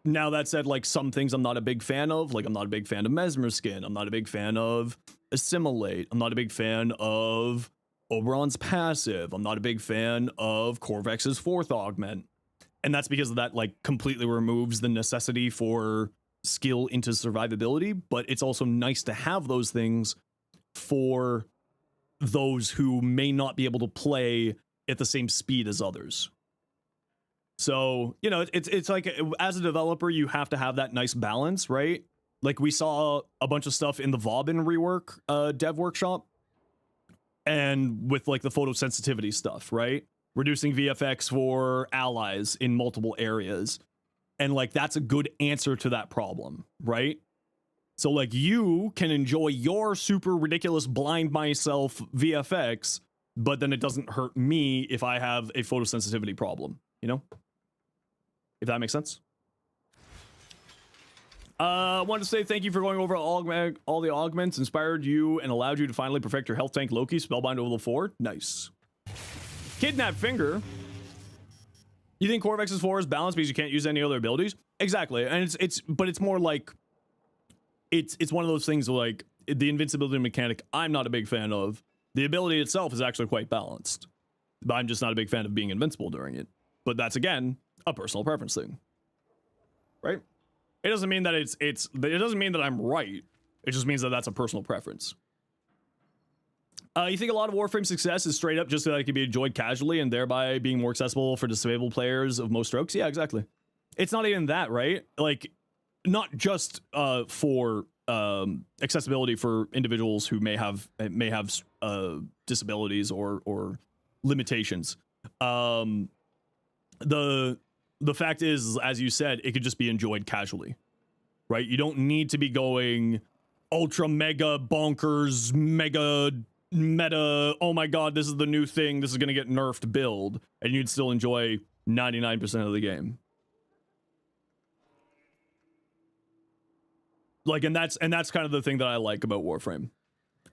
Now that said, like some things I'm not a big fan of, like I'm not a big fan of Mesmer Skin. I'm not a big fan of Assimilate. I'm not a big fan of Oberon's passive. I'm not a big fan of Corvex's fourth augment. And that's because of that, like, completely removes the necessity for skill into survivability, but it's also nice to have those things for those who may not be able to play at the same speed as others. So, you know, it's like, as a developer, you have to have that nice balance, right? Like, we saw a bunch of stuff in the Vauban rework dev workshop, and with, like, the photosensitivity stuff, right? Reducing VFX for allies in multiple areas. And, like, that's a good answer to that problem, right? So, like, you can enjoy your super ridiculous blind myself VFX, but then it doesn't hurt me if I have a photosensitivity problem, you know? If that makes sense. I wanted to say thank you for going over all the augments, inspired you and allowed you to finally perfect your health tank Loki, Spellbind to level 4. Nice. Kidnap Finger. You think Corvex's 4 is balanced because you can't use any other abilities? Exactly. And it's more like it's one of those things where, like, the invincibility mechanic I'm not a big fan of. The ability itself is actually quite balanced. But I'm just not a big fan of being invincible during it. But that's, again, a personal preference thing. Right? It doesn't mean that it doesn't mean that I'm right. It just means that that's a personal preference. You think a lot of Warframe success is straight up just so that it can be enjoyed casually and thereby being more accessible for disabled players of most strokes? Yeah, exactly. It's not even that, right? Like, not just for accessibility for individuals who may have disabilities or limitations. The fact is, as you said, it could just be enjoyed casually, right? You don't need to be going ultra mega bonkers mega meta, oh my god, this is the new thing, this is gonna get nerfed build, and you'd still enjoy 99% of the game. Like, and that's kind of the thing that I like about Warframe.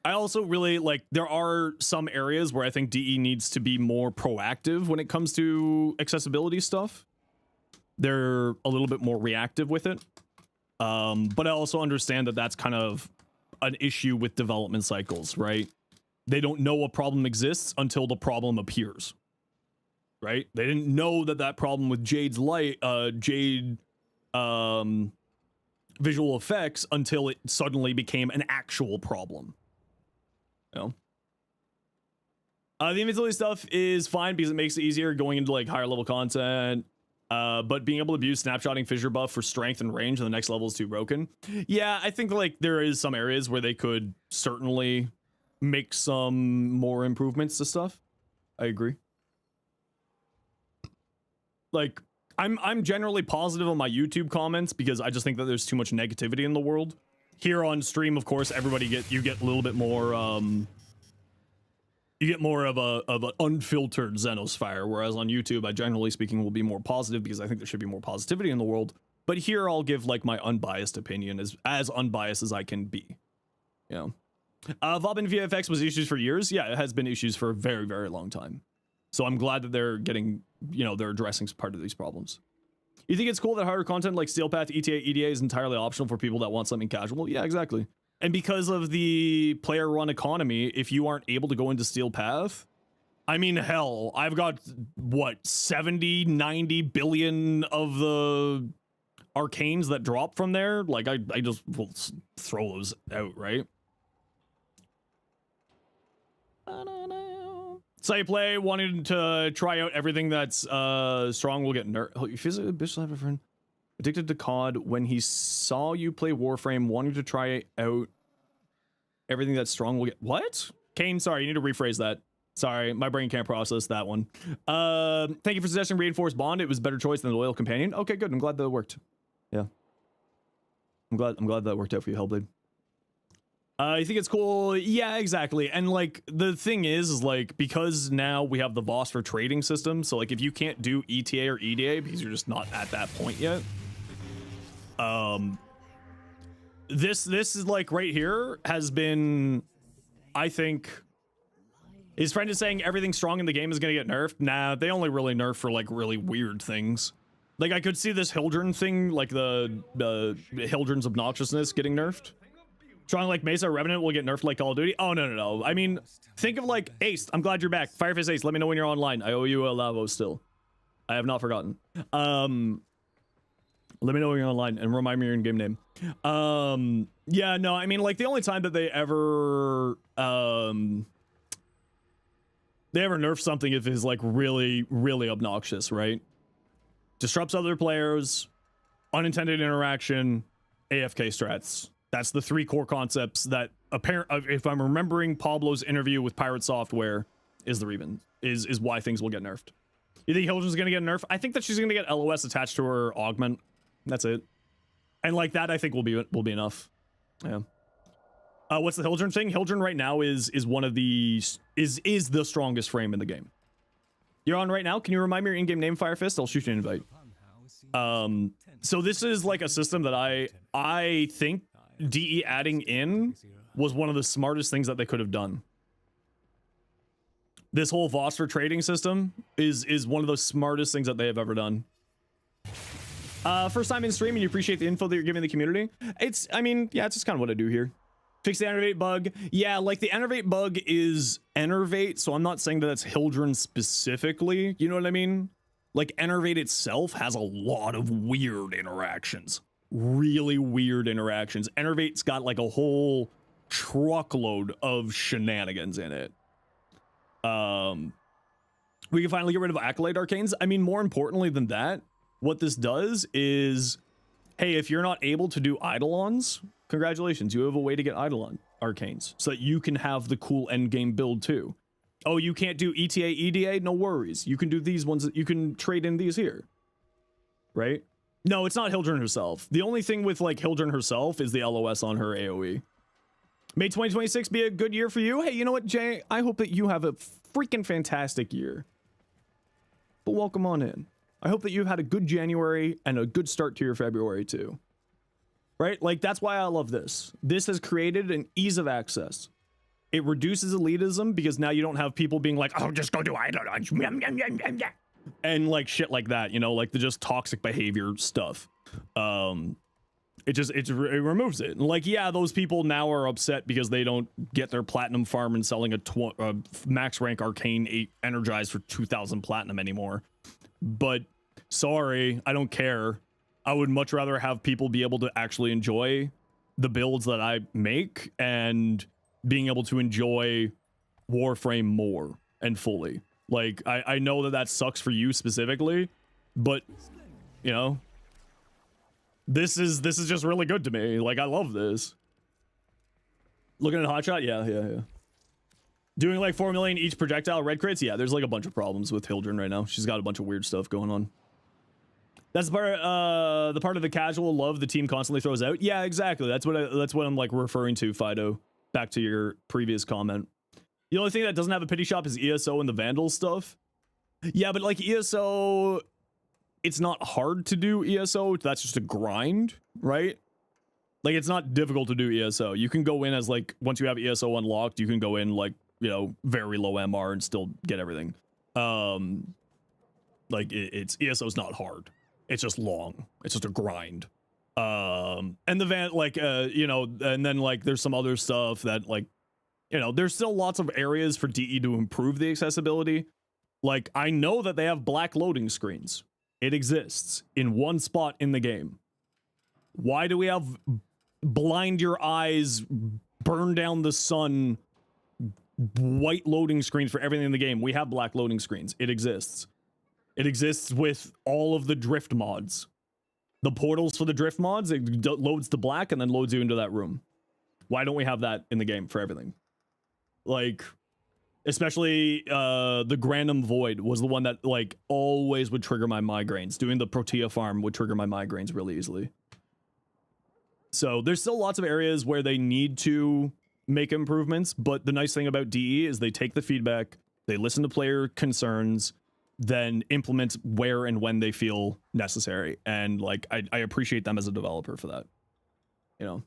I also really like, there are some areas where I think DE needs to be more proactive when it comes to accessibility stuff. They're a little bit more reactive with it. But I also understand that that's kind of an issue with development cycles, right? They don't know a problem exists until the problem appears, right? They didn't know that problem with Jade's light, Jade visual effects until it suddenly became an actual problem. You know? The invincibility stuff is fine because it makes it easier going into, like, higher level content. But being able to abuse snapshotting fissure buff for strength and range on the next level is too broken. Yeah, I think, like, there is some areas where they could certainly make some more improvements to stuff. I agree. Like, I'm generally positive on my YouTube comments because I just think that there's too much negativity in the world. Here on stream, of course, you get a little bit more you get more of an unfiltered Zenosfire, whereas on YouTube, I generally speaking will be more positive because I think there should be more positivity in the world. But here I'll give, like, my unbiased opinion, as unbiased as I can be. You know, Vauban VFX was issues for years. Yeah, it has been issues for a very, very long time. So I'm glad that they're getting, you know, they're addressing part of these problems. You think it's cool that harder content like Steel Path, ETA, EDA is entirely optional for people that want something casual? Yeah, exactly. And because of the player run economy, if you aren't able to go into Steel Path, I mean, hell, I've got, what, 70, 90 billion of the arcanes that drop from there? Like, I just will throw those out, right? Say play, wanting to try out everything that's strong will get nerfed. Oh, you physically bitch have a friend addicted to COD when he saw you play Warframe, wanting to try out everything that's strong will get what? Kane, sorry, you need to rephrase that. Sorry, my brain can't process that one. Thank you for suggesting Reinforced Bond. It was a better choice than the Loyal Companion. Okay, good. I'm glad that it worked. Yeah. I'm glad that worked out for you, Hellblade. You think it's cool? Yeah, exactly. And like the thing is like because now we have the VOS for trading system, so like if you can't do ETA or EDA because you're just not at that point yet, this is like right here has been, I think, his friend is saying everything strong in the game is gonna get nerfed. Nah, they only really nerf for like really weird things. Like I could see this Hildren thing, like the Hildren's obnoxiousness getting nerfed. Strong like Mesa Revenant will get nerfed like Call of Duty. Oh no. I mean, think of like Ace. I'm glad you're back. Fireface Ace, let me know when you're online. I owe you a Lavo still. I have not forgotten. Let me know when you're online and remind me your in-game name. Yeah, no, I mean like the only time that they ever nerf something if it's like really, really obnoxious, right? Disrupts other players, unintended interaction, AFK strats. That's the three core concepts that if I'm remembering Pablo's interview with Pirate Software is the reason, is why things will get nerfed. You think Hildren's gonna get nerfed? I think that she's gonna get LOS attached to her augment. That's it. And like that I think will be enough. Yeah. What's the Hildren thing? Hildren right now is one of the is the strongest frame in the game. You're on right now. Can you remind me your in-game name, Firefist? I'll shoot you an invite. So this is like a system that I think DE adding in was one of the smartest things that they could have done. This whole VOS for trading system is one of the smartest things that they have ever done. First time in stream and you appreciate the info that you're giving the community. I mean, yeah, it's just kind of what I do here. Fix the Enervate bug. Yeah, like the Enervate bug is Enervate, so I'm not saying that that's Hildren specifically. You know what I mean? Like Enervate itself has a lot of weird interactions. Really weird interactions. Enervate's got like a whole truckload of shenanigans in it. We can finally get rid of Accolade Arcanes. I mean, more importantly than that, what this does is, hey, if you're not able to do Eidolons, congratulations, you have a way to get Eidolon Arcanes so that you can have the cool endgame build too. Oh, you can't do ETA, EDA? No worries. You can do these ones, you can trade in these here. Right? No, it's not Hildren herself. The only thing with like Hildren herself is the LOS on her AoE. May 2026 be a good year for you? Hey, you know what, Jay? I hope that you have a freaking fantastic year. But welcome on in. I hope that you've had a good January and a good start to your February too. Right? Like, that's why I love this. This has created an ease of access. It reduces elitism because now you don't have people being like, oh, just go do Eidolons. And like shit like that, you know, like the just toxic behavior stuff. It removes it. And like, yeah, those people now are upset because they don't get their platinum farm and selling a max rank arcane 8 energized for 2,000 platinum anymore. But sorry, I don't care. I would much rather have people be able to actually enjoy the builds that I make and being able to enjoy Warframe more and fully. Like, I know that that sucks for you specifically, but, you know, this is just really good to me. Like, I love this. Looking at Hotshot? Yeah. Doing like 4 million each projectile red crits? Yeah, there's like a bunch of problems with Hildren right now. She's got a bunch of weird stuff going on. That's the part of the casual love the team constantly throws out. Yeah, exactly. That's what I'm like referring to, Fido. Back to your previous comment. The only thing that doesn't have a pity shop is ESO and the Vandal stuff. Yeah, but like ESO, it's not hard to do ESO. That's just a grind, right? Like, it's not difficult to do ESO. You can go in as like, once you have ESO unlocked, you can go in like, you know, very low MR and still get everything. Like it's ESO's not hard. It's just long. It's just a grind. And the van, like, you know, and then like there's some other stuff that like you know, there's still lots of areas for DE to improve the accessibility. Like, I know that they have black loading screens. It exists in one spot in the game. Why do we have blind your eyes, burn down the sun, white loading screens for everything in the game? We have black loading screens. It exists. It exists with all of the drift mods. The portals for the drift mods, it loads to black and then loads you into that room. Why don't we have that in the game for everything? Like, especially the Grandum Void was the one that like always would trigger my migraines. Doing the Protea farm would trigger my migraines really easily. So there's still lots of areas where they need to make improvements, but the nice thing about DE is they take the feedback, they listen to player concerns, then implement where and when they feel necessary. And like, I appreciate them as a developer for that. You know,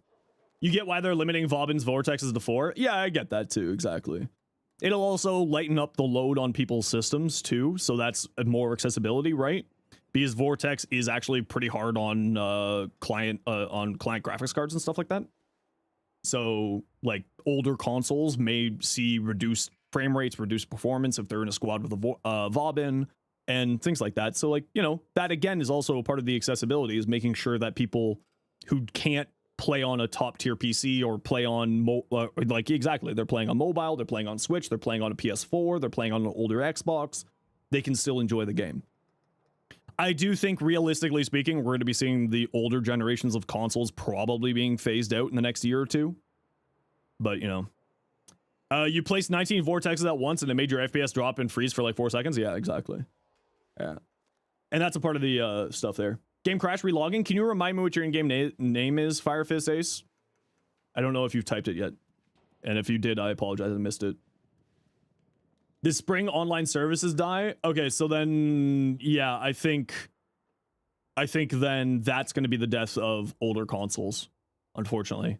you get why they're limiting Vauban's vortexes to 4. Yeah, I get that too. Exactly. It'll also lighten up the load on people's systems too. So that's more accessibility, right? Because Vortex is actually pretty hard on client graphics cards and stuff like that. So like older consoles may see reduced frame rates, reduced performance if they're in a squad with a Vauban and things like that. So like, you know, that again is also a part of the accessibility, is making sure that people who can't play on a top tier PC or play on like exactly, they're playing on mobile, they're playing on Switch, they're playing on a PS4, they're playing on an older Xbox, they can still enjoy the game. I do think, realistically speaking, we're going to be seeing the older generations of consoles probably being phased out in the next year or two. But, you know. You placed 19 vortexes at once and it made your FPS drop and freeze for like 4 seconds? Yeah, exactly. Yeah. And that's a part of the stuff there. Game crash relogging. Can you remind me what your in-game name is, Firefist Ace? I don't know if you've typed it yet. And if you did, I apologize. I missed it. This spring online services die? Okay, so then, yeah, I think then that's going to be the death of older consoles, unfortunately.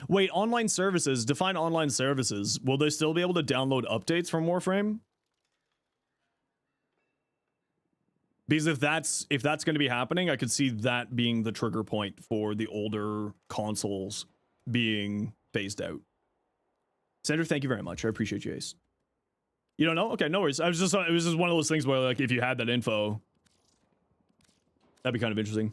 Wait, online services, define online services. Will they still be able to download updates from Warframe? Because if that's going to be happening, I could see that being the trigger point for the older consoles being phased out. Sandra, thank you very much. I appreciate you, Ace. You don't know? Okay, no worries. It was just one of those things where, like, if you had that info, that'd be kind of interesting.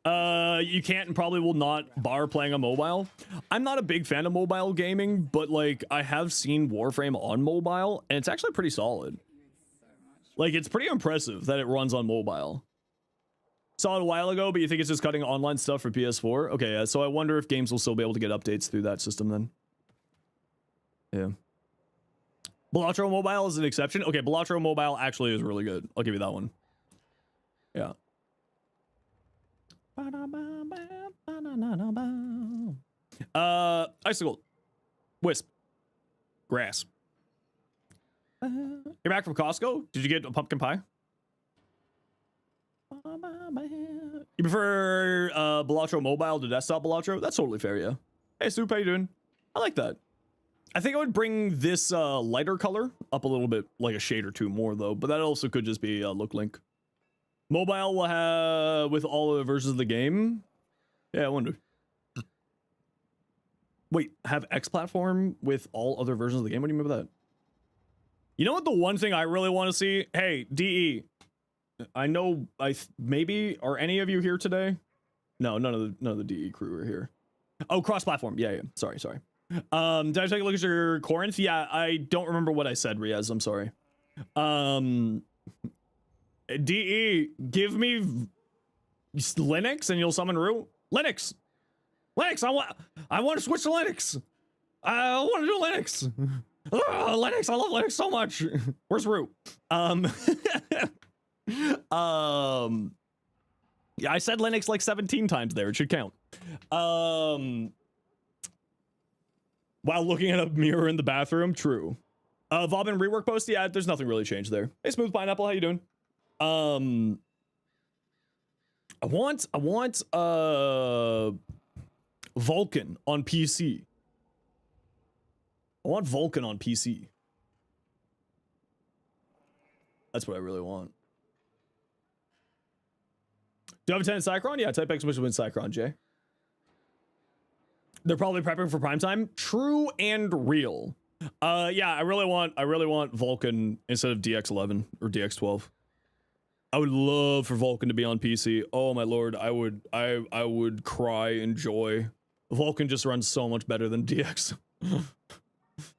You can't and probably will not bar playing on mobile. I'm not a big fan of mobile gaming, but like, I have seen Warframe on mobile, and it's actually pretty solid. Like, it's pretty impressive that it runs on mobile. Saw it a while ago, but you think it's just cutting online stuff for PS4? Okay, yeah, so I wonder if games will still be able to get updates through that system then. Yeah. Balatro Mobile is an exception. Okay, Balatro Mobile actually is really good. I'll give you that one. Yeah. Icicle. Wisp. Grass. You're back from Costco? Did you get a pumpkin pie? You prefer Balatro Mobile to desktop Balatro? That's totally fair, yeah. Hey, Soup, how you doing? I like that. I think I would bring this lighter color up a little bit, like a shade or two more, though. But that also could just be look link. Mobile will have with all the versions of the game. Yeah, I wonder. Wait, have X platform with all other versions of the game? What do you mean by that? You know what? The one thing I really want to see. Hey, DE. I know. Maybe are any of you here today? No, none of the DE crew are here. Oh, cross platform. Yeah. Sorry. Did I take a look at your Corinth? Yeah, I don't remember what I said, Riaz. I'm sorry. DE, give me Linux and you'll summon Rue. Linux, I want to switch to Linux. I want to do Linux. Linux, I love Linux so much. Where's Rue? Yeah, I said Linux like 17 times there. It should count. While looking at a mirror in the bathroom, true. Vauban rework post, yeah, there's nothing really changed there. Hey, Smooth Pineapple, how you doing? I want Vulkan on PC. I want Vulkan on PC. That's what I really want. Do you have a 10 Cycron? Yeah, type exclamation point Cycron, Jay. They're probably prepping for prime time. True and real. Yeah, I really want Vulcan instead of DX11 or DX12. I would love for Vulcan to be on PC. Oh my lord, I would cry in joy. Vulcan just runs so much better than DX.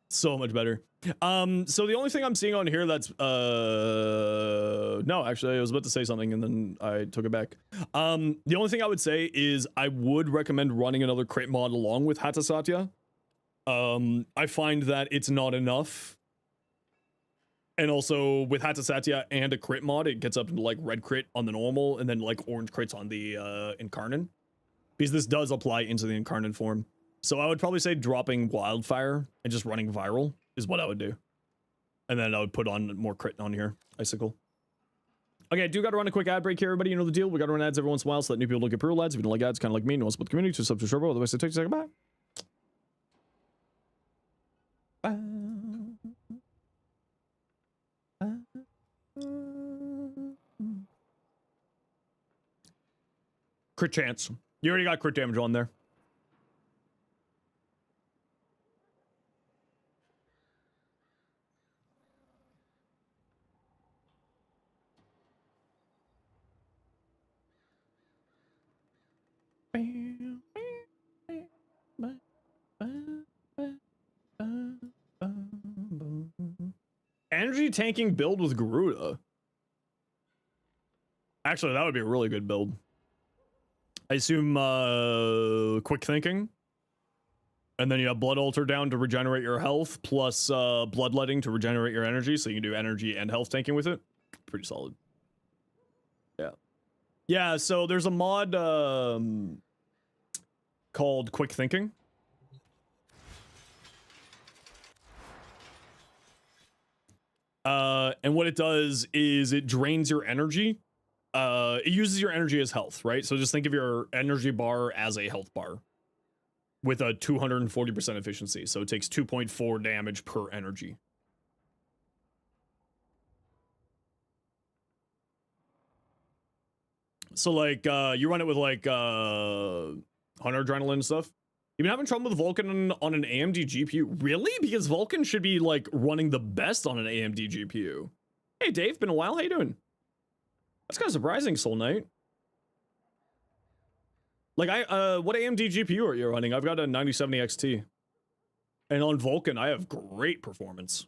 So much better. So the only thing I'm seeing on here that's no, actually I was about to say something and then I took it back. The only thing I would say is I would recommend running another crit mod along with Hatasatya. I find that it's not enough. And also with Hatasatya and a crit mod, it gets up into like red crit on the normal and then like orange crits on the Incarnate. Because this does apply into the Incarnate form. So I would probably say dropping Wildfire and just running Viral is what I would do. And then I would put on more crit on here. Icicle. Okay, I do got to run a quick ad break here, everybody. You know the deal. We got to run ads every once in a while so that new people don't get pro ads. If you don't like ads, kind of like me, no one's with the community, to sub to Turbo. Otherwise, I take a second. Bye. Crit chance. You already got crit damage on there. Energy tanking build with Garuda. Actually, that would be a really good build. I assume quick thinking. And then you have blood altar down to regenerate your health, plus bloodletting to regenerate your energy, so you can do energy and health tanking with it. Pretty solid. Yeah. Yeah, so there's a mod called Quick Thinking. And what it does is it drains your energy. It uses your energy as health, right? So just think of your energy bar as a health bar with a 240% efficiency. So it takes 2.4 damage per energy. So like, you run it with like, Hunter Adrenaline and stuff. You've been having trouble with Vulcan on an AMD GPU? Really? Because Vulcan should be like running the best on an AMD GPU. Hey Dave, been a while, how you doing? That's kind of surprising, Soul Knight. Like what AMD GPU are you running? I've got a 9070 XT. And on Vulcan, I have great performance.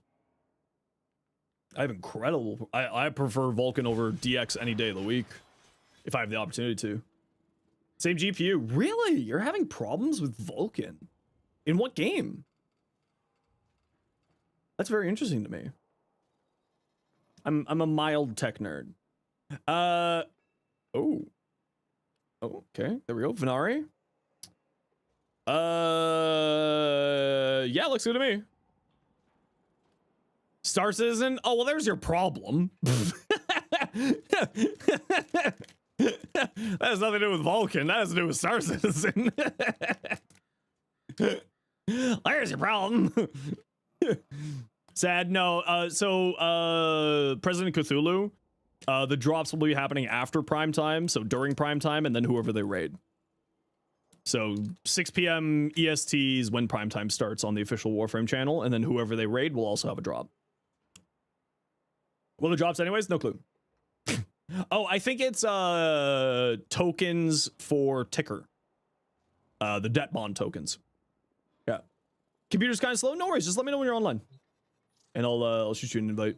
I have incredible, I prefer Vulcan over DX any day of the week. If I have the opportunity to. Same GPU. Really? You're having problems with Vulcan? In what game? That's very interesting to me. I'm a mild tech nerd. Oh. Oh, okay. There we go. Venari. Yeah, looks good to me. Star Citizen? Oh, well, there's your problem. That has nothing to do with Vulcan. That has to do with Star Citizen. There's your problem. Sad. No. So President Cthulhu, the drops will be happening after prime time, so during prime time, and then whoever they raid. So 6 p.m. EST is when prime time starts on the official Warframe channel, and then whoever they raid will also have a drop. Will it drops anyways? No clue. Oh, I think it's tokens for ticker. The debt bond tokens. Yeah. Computer's kind of slow. No worries. Just let me know when you're online, and I'll shoot you an invite.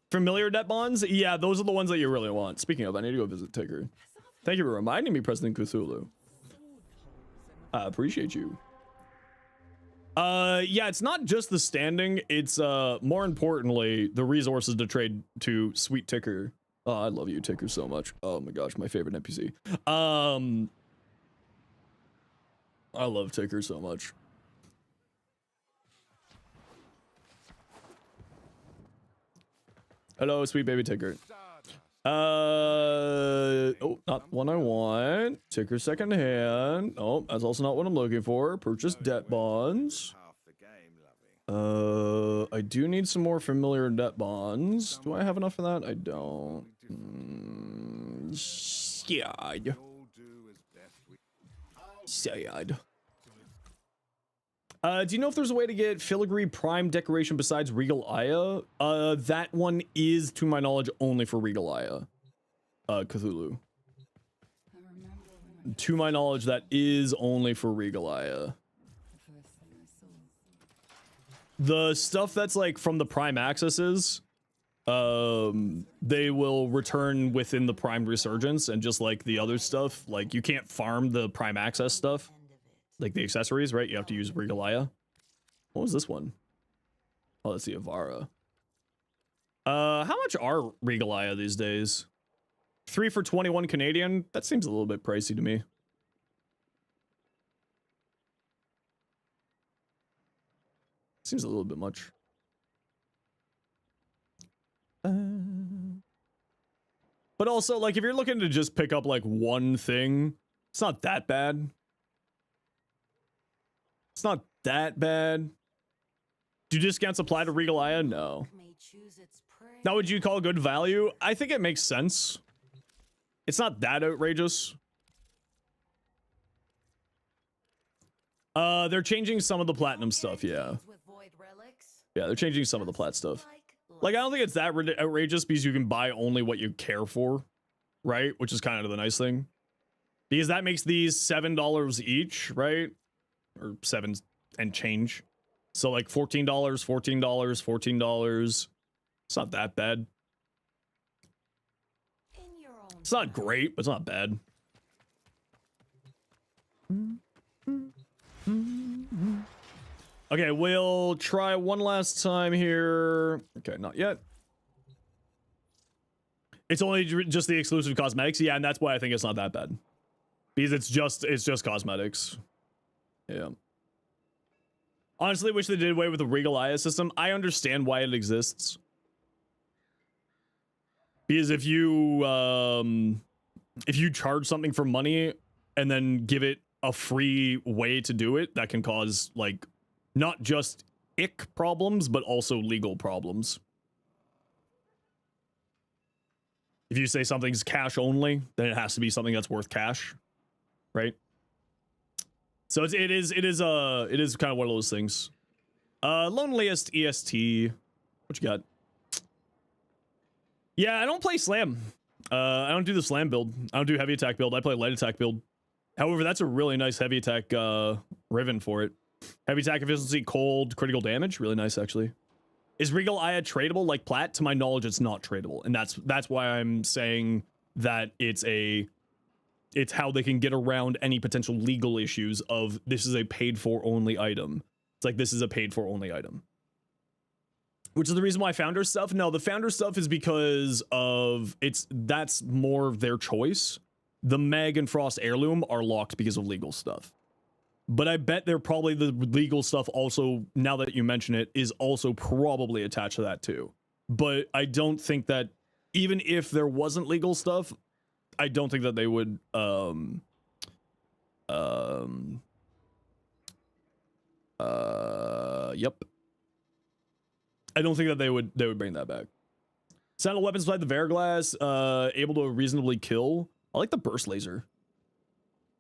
Familiar debt bonds? Yeah, those are the ones that you really want. Speaking of, I need to go visit Ticker. Thank you for reminding me, President Cthulhu. I appreciate you. Yeah, it's not just the standing, it's more importantly the resources to trade to Sweet Ticker. Oh, I love you, Ticker, so much. Oh my gosh, my favorite NPC. I love Ticker so much. Hello, sweet baby Ticker. Oh, not one I want. Ticker second hand. Oh, that's also not what I'm looking for. Purchase debt bonds. I do need some more familiar debt bonds. Do I have enough of that? I don't. Yeah. Sad. Do you know if there's a way to get filigree prime decoration besides Regal Aya? That one is, to my knowledge, only for Regal Aya. Cthulhu. To my knowledge, that is only for Regal Aya. The stuff that's like from the prime accesses, they will return within the prime resurgence, and just like the other stuff, like you can't farm the prime access stuff, like the accessories, right? You have to use Regal Aya. What was this one? Oh, that's the Avara. How much are Regal Aya these days? 3 for 21 Canadian? That seems a little bit pricey to me. Seems a little bit much. But also, like, if you're looking to just pick up, like, one thing, it's not that bad. It's not that bad. Do discounts apply to Regal Aya? No. Now, would you call good value? I think it makes sense. It's not that outrageous. They're changing some of the platinum stuff, yeah. Yeah, they're changing some of the plat stuff. Like, I don't think it's that outrageous because you can buy only what you care for, right? Which is kind of the nice thing. Because that makes these $7 each, right? Or 7 and change. So, like, $14, $14, $14. It's not that bad. It's not great, but it's not bad. Okay, we'll try one last time here. Okay, not yet. It's only just the exclusive cosmetics. Yeah, and that's why I think it's not that bad. Because it's just cosmetics. Yeah. Honestly, wish they did away with the Regal Aya system. I understand why it exists. Because if you charge something for money and then give it a free way to do it, that can cause, like, not just ick problems, but also legal problems. If you say something's cash only, then it has to be something that's worth cash, right? So it is kind of one of those things. Loneliest EST. What you got? Yeah, I don't play slam. I don't do the slam build. I don't do heavy attack build. I play light attack build. However, that's a really nice heavy attack Riven for it. Heavy attack efficiency, cold, critical damage. Really nice, actually. Is Regal Aya tradable like Plat? To my knowledge, it's not tradable. And that's why I'm saying that it's how they can get around any potential legal issues of this is a paid for only item. It's like, this is a paid for only item. Which is the reason why founder stuff. No, the founder stuff is because of that's more of their choice. The Meg and Frost heirloom are locked because of legal stuff. But I bet they're probably the legal stuff also, now that you mention it, is also probably attached to that too. But I don't think that, even if there wasn't legal stuff, I don't think that they would yep. I don't think that they would bring that back. Sentinel weapons beside the Verglass, able to reasonably kill. I like the burst laser.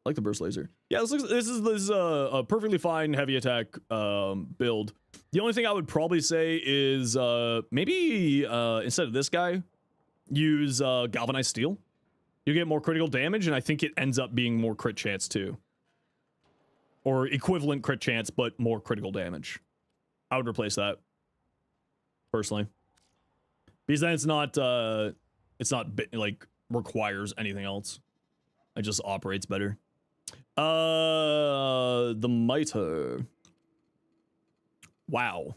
I like the burst laser. Yeah, this is a perfectly fine heavy attack build. The only thing I would probably say is maybe instead of this guy, use galvanized steel. You get more critical damage, and I think it ends up being more crit chance too, or equivalent crit chance but more critical damage. I would replace that personally, because then it's not like requires anything else. It just operates better. The Mitre. Wow.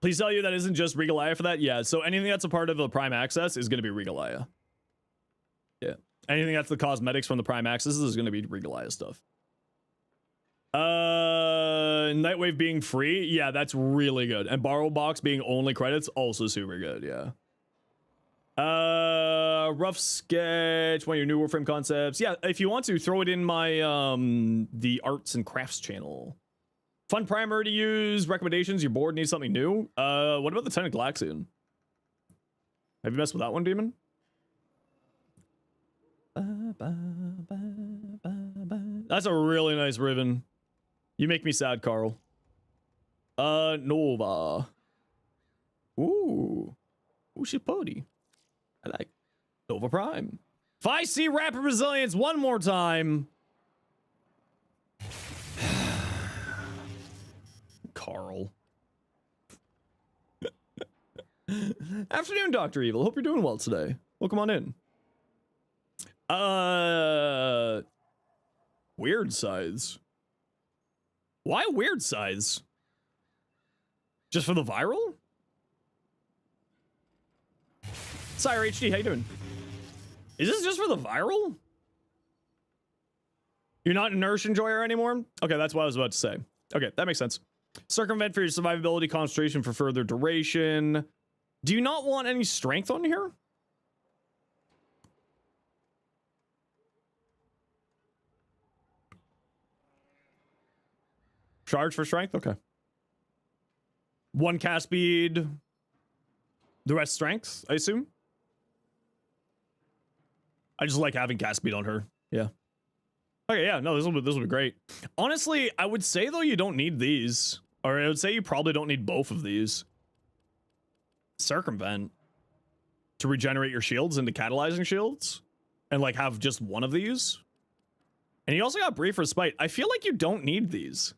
Please tell you that isn't just Regal Aya for that. Yeah, so anything that's a part of the Prime Access is going to be Regal Aya. Yeah, anything that's the cosmetics from the Prime Access is going to be Regal Aya stuff. Nightwave being free, yeah, that's really good. And Borrow Box being only credits, also super good, yeah. Rough sketch, one of your new Warframe concepts. Yeah, if you want to, throw it in my the arts and crafts channel. Fun primer to use, recommendations, you're bored, need something new. What about the Tenant Galaxian? Have you messed with that one, Demon? That's a really nice ribbon. You make me sad, Carl. Nova. Ooh. Ooh, she's pretty. I like Nova Prime. If I see rapid resilience one more time. Carl. Afternoon, Dr. Evil. Hope you're doing well today. Welcome on in. Weird size. Why weird size? Just for the viral? Sire HD, how you doing? Is this just for the viral? You're not a nurse enjoyer anymore? Okay, that's what I was about to say. Okay, that makes sense. Circumvent for your survivability, concentration for further duration. Do you not want any strength on here? Charge for strength? Okay. 1 cast speed. The rest strength, I assume? I just like having cast speed on her. Yeah. Okay, yeah, no, this will be great. Honestly, I would say though you don't need these. Or I would say you probably don't need both of these. Circumvent to regenerate your shields into catalyzing shields and like have just one of these. And you also got brief respite. I feel like you don't need these.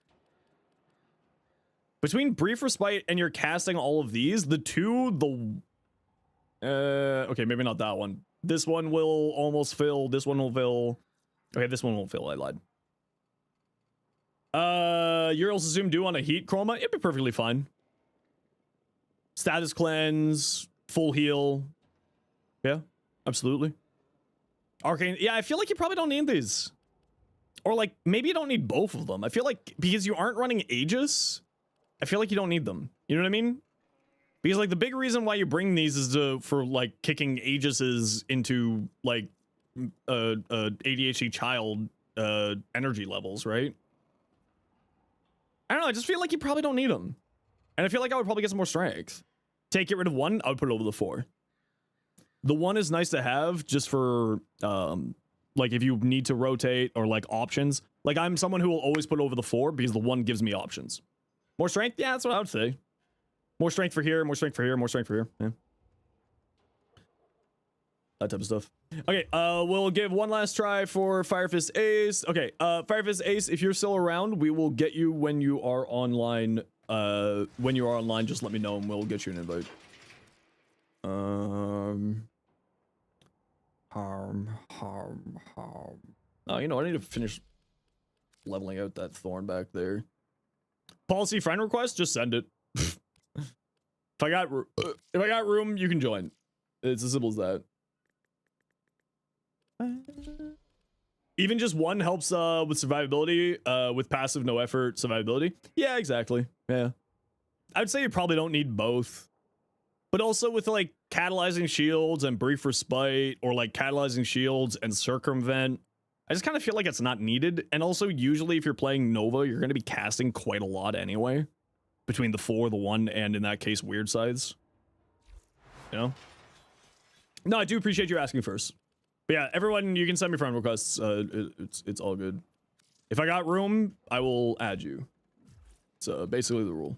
Between brief respite and you're casting all of these, okay, maybe not that one. This one will almost fill. This one will fill. Okay, this one won't fill. I lied. Uriel's assumed due on a heat chroma. It'd be perfectly fine. Status cleanse, full heal. Yeah, absolutely. Arcane. Yeah, I feel like you probably don't need these. Or like, maybe you don't need both of them. I feel like because you aren't running Aegis, I feel like you don't need them. You know what I mean? Because like the big reason why you bring these is for like kicking Aegises into like ADHD child energy levels, right? I don't know, I just feel like you probably don't need them. And I feel like I would probably get some more strength. Get rid of 1, I would put it over the 4. The 1 is nice to have just for like if you need to rotate or like options. Like I'm someone who will always put over the 4 because the 1 gives me options. More strength? Yeah, that's what I would say. More strength for here, more strength for here, more strength for here. Yeah. That type of stuff. Okay, we'll give one last try for Firefist Ace. Okay, Firefist Ace, if you're still around, we will get you when you are online. When you are online, just let me know and we'll get you an invite. Oh, you know, I need to finish leveling out that thorn back there. Policy friend request, just send it. If I got room, you can join. It's as simple as that. Even just 1 helps with survivability, with passive no effort survivability. Yeah, exactly. Yeah. I'd say you probably don't need both. But also with like catalyzing shields and brief respite or like catalyzing shields and circumvent, I just kind of feel like it's not needed. And also usually if you're playing Nova, you're going to be casting quite a lot anyway. Between the 4, the 1, and in that case, weird sides. You know? No, I do appreciate you asking first. But yeah, everyone, you can send me friend requests. It's all good. If I got room, I will add you. It's basically the rule.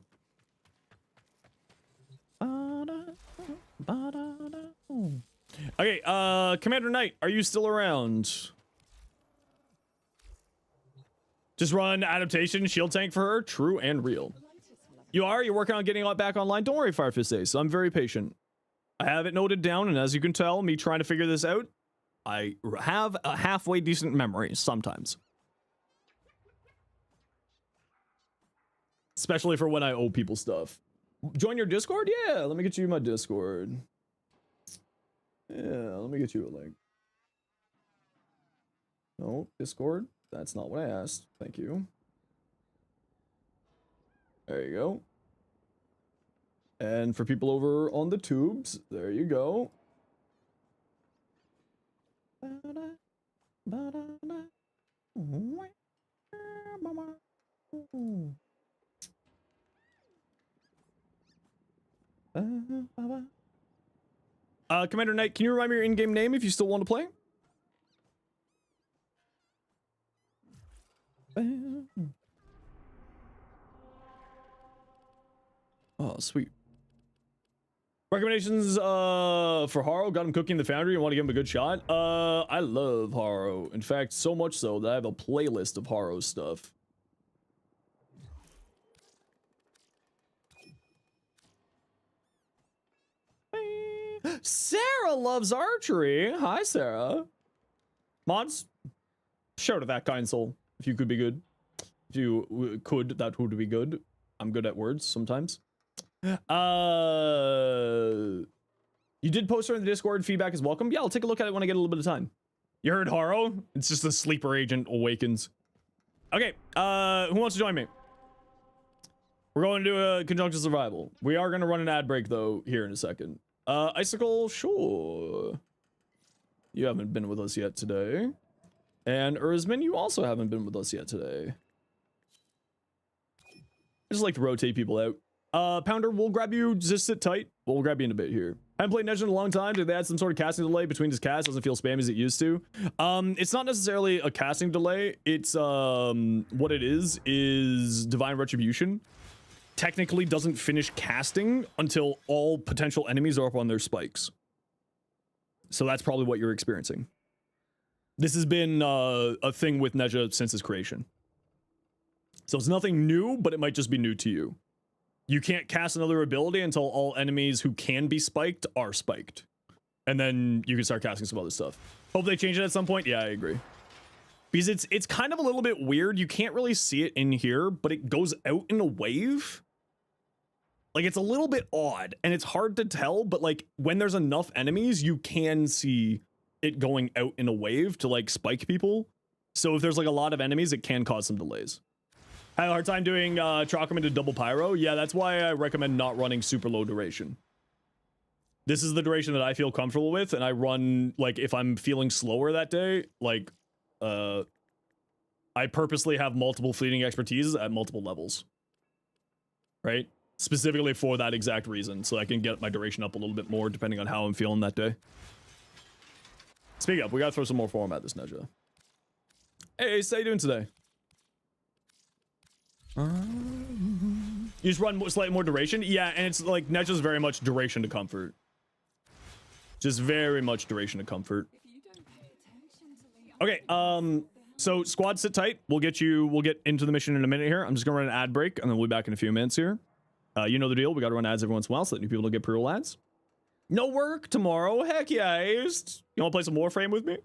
Okay, Commander Knight, are you still around? Just run adaptation, shield tank for her. True and real. You are? You're working on getting back online? Don't worry, Firefist Ace. I'm very patient. I have it noted down, and as you can tell, me trying to figure this out, I have a halfway decent memory sometimes. Especially for when I owe people stuff. Join your Discord? Yeah, let me get you my Discord. Yeah, let me get you a link. No, Discord? That's not what I asked. Thank you. There you go. And for people over on the tubes, there you go. Commander Knight, can you remind me your in-game name if you still want to play? Oh, sweet. Recommendations for Haro. Got him cooking in the foundry. You want to give him a good shot? I love Haro. In fact, so much so that I have a playlist of Haro stuff. Sarah loves archery. Hi, Sarah. Mods, shout at that kind soul. If you could be good. If you could, that would be good. I'm good at words sometimes. You did post her in the Discord. Feedback is welcome. Yeah, I'll take a look at it when I get a little bit of time. You heard Haro? It's just a sleeper agent awakens. Okay, who wants to join me? We're going to do a conjunction survival. We are going to run an ad break, though, here in a second. Icicle, sure. You haven't been with us yet today. And Urzman, you also haven't been with us yet today. I just like to rotate people out. Pounder, we'll grab you. Just sit tight. We'll grab you in a bit here. I haven't played Neja in a long time. Did they add some sort of casting delay between his casts? Doesn't feel spammy as it used to. It's not necessarily a casting delay. It's, what it is Divine Retribution. Technically doesn't finish casting until all potential enemies are up on their spikes. So that's probably what you're experiencing. This has been a thing with Neja since its creation. So it's nothing new, but it might just be new to you. You can't cast another ability until all enemies who can be spiked are spiked. And then you can start casting some other stuff. Hope they change it at some point. Yeah, I agree. Because it's kind of a little bit weird. You can't really see it in here, but it goes out in a wave. Like, it's a little bit odd, and it's hard to tell, but, like, when there's enough enemies, you can see it going out in a wave to, like, spike people. So if there's, like, a lot of enemies, it can cause some delays. I had a hard time doing Chakram into double pyro. Yeah, that's why I recommend not running super low duration. This is the duration that I feel comfortable with, and I run, like, if I'm feeling slower that day, like, I purposely have multiple fleeting expertise at multiple levels. Right? Specifically for that exact reason, so I can get my duration up a little bit more depending on how I'm feeling that day. Speak up, we gotta throw some more form at this Neja. Hey, how you doing today? You just run slightly more duration? Yeah, and it's like Neja's very much duration to comfort. Just very much duration to comfort. Okay, so squad sit tight. We'll get into the mission in a minute here. I'm just gonna run an ad break and then we'll be back in a few minutes here. You know the deal. We got to run ads every once in a while so that new people don't get pre-roll ads. No work tomorrow. Heck yeah. You want to play some Warframe with me?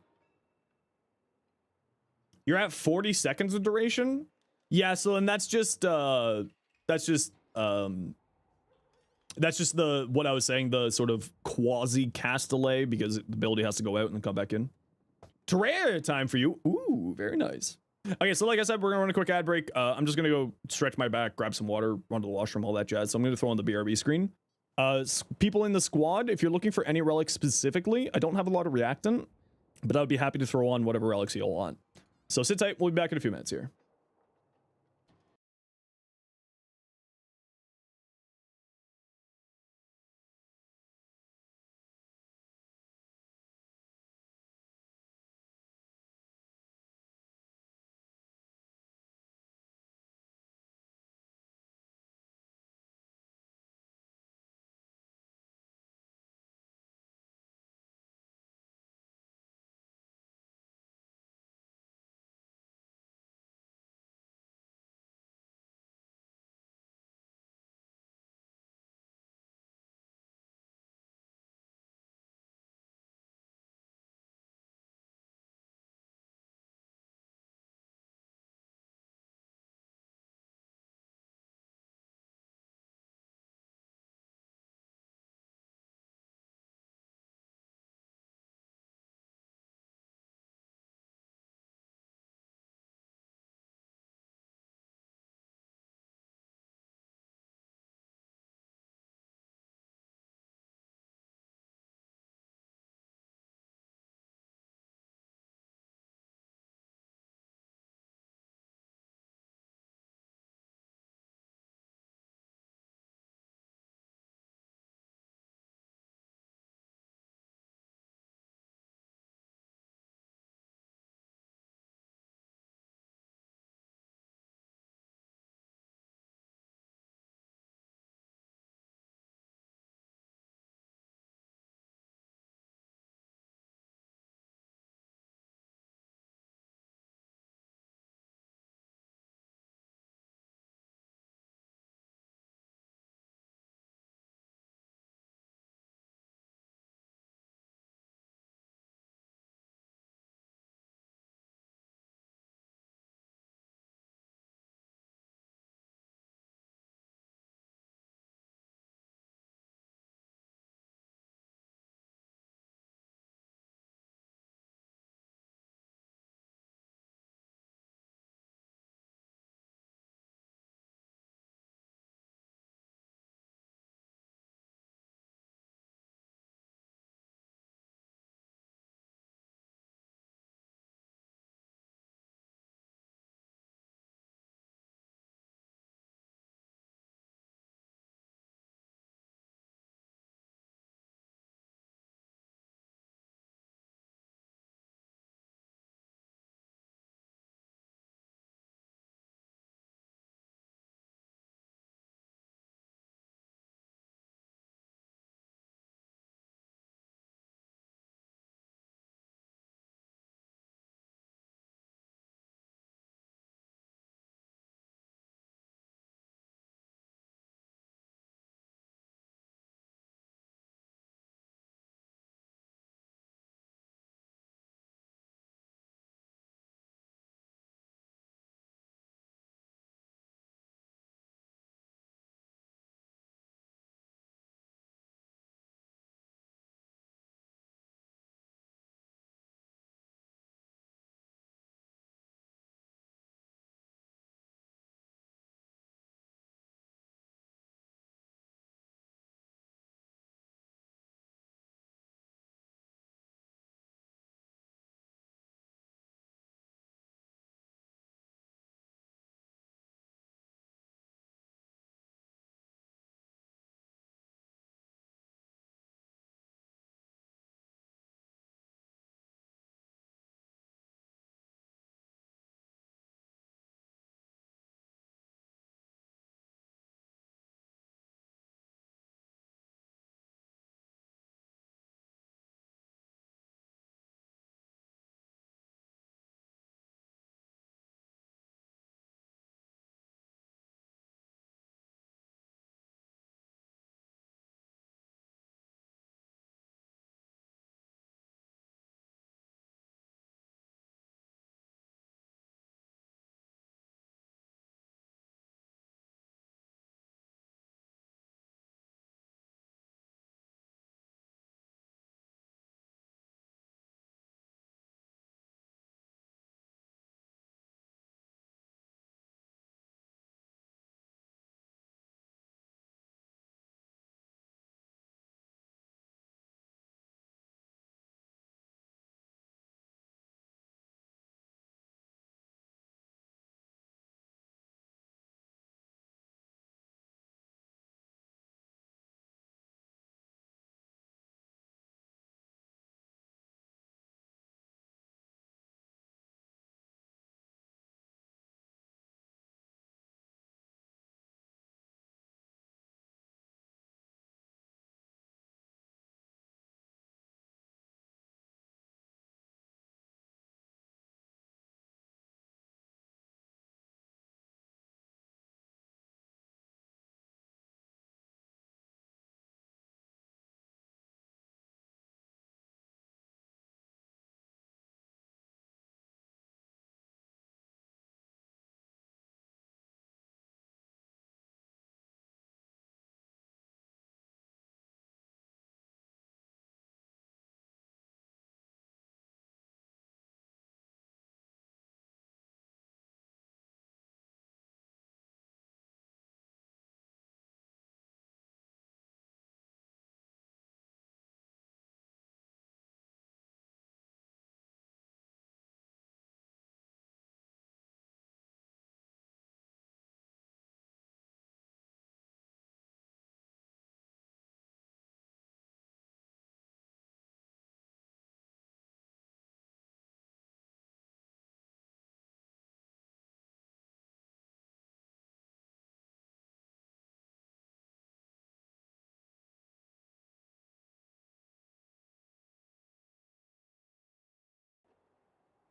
You're at 40 seconds of duration? Yeah, so and that's just the what I was saying, the sort of quasi cast delay because the ability has to go out and then come back in. Terraria time for you. Ooh, very nice. Okay, so like I said, we're gonna run a quick ad break. I'm just gonna go stretch my back, grab some water, run to the washroom, all that jazz. So I'm gonna throw on the BRB screen. People in the squad, if you're looking for any relics specifically, I don't have a lot of reactant, but I would be happy to throw on whatever relics you'll want. So sit tight, we'll be back in a few minutes here.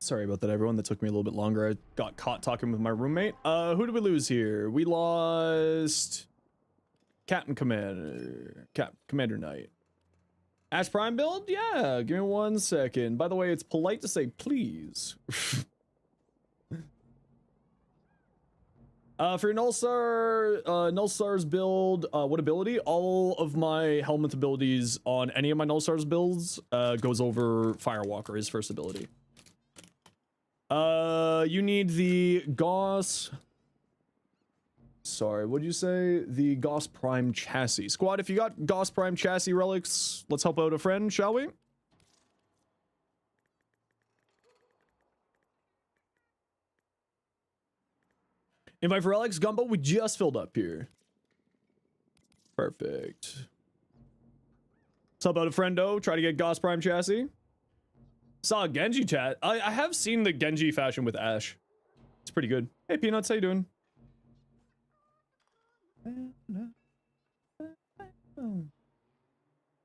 Sorry about that, everyone. That took me a little bit longer. I got caught talking with my roommate. Who did we lose here? We lost Commander Knight. Ash Prime build? Yeah, give me 1 second. By the way, it's polite to say please. For your Nullstar's build, what ability? All of my helmet abilities on any of my Nullstar's builds goes over Firewalker, his first ability. You need the Gauss... Sorry, what'd you say? The Gauss Prime chassis. Squad, if you got Gauss Prime chassis relics, let's help out a friend, shall we? Invite for relics, Gumbo, we just filled up here. Perfect. Let's help out a friendo, try to get Gauss Prime chassis. Saw a Genji chat. I have seen the Genji fashion with Ash. It's pretty good. Hey, Peanuts, how you doing?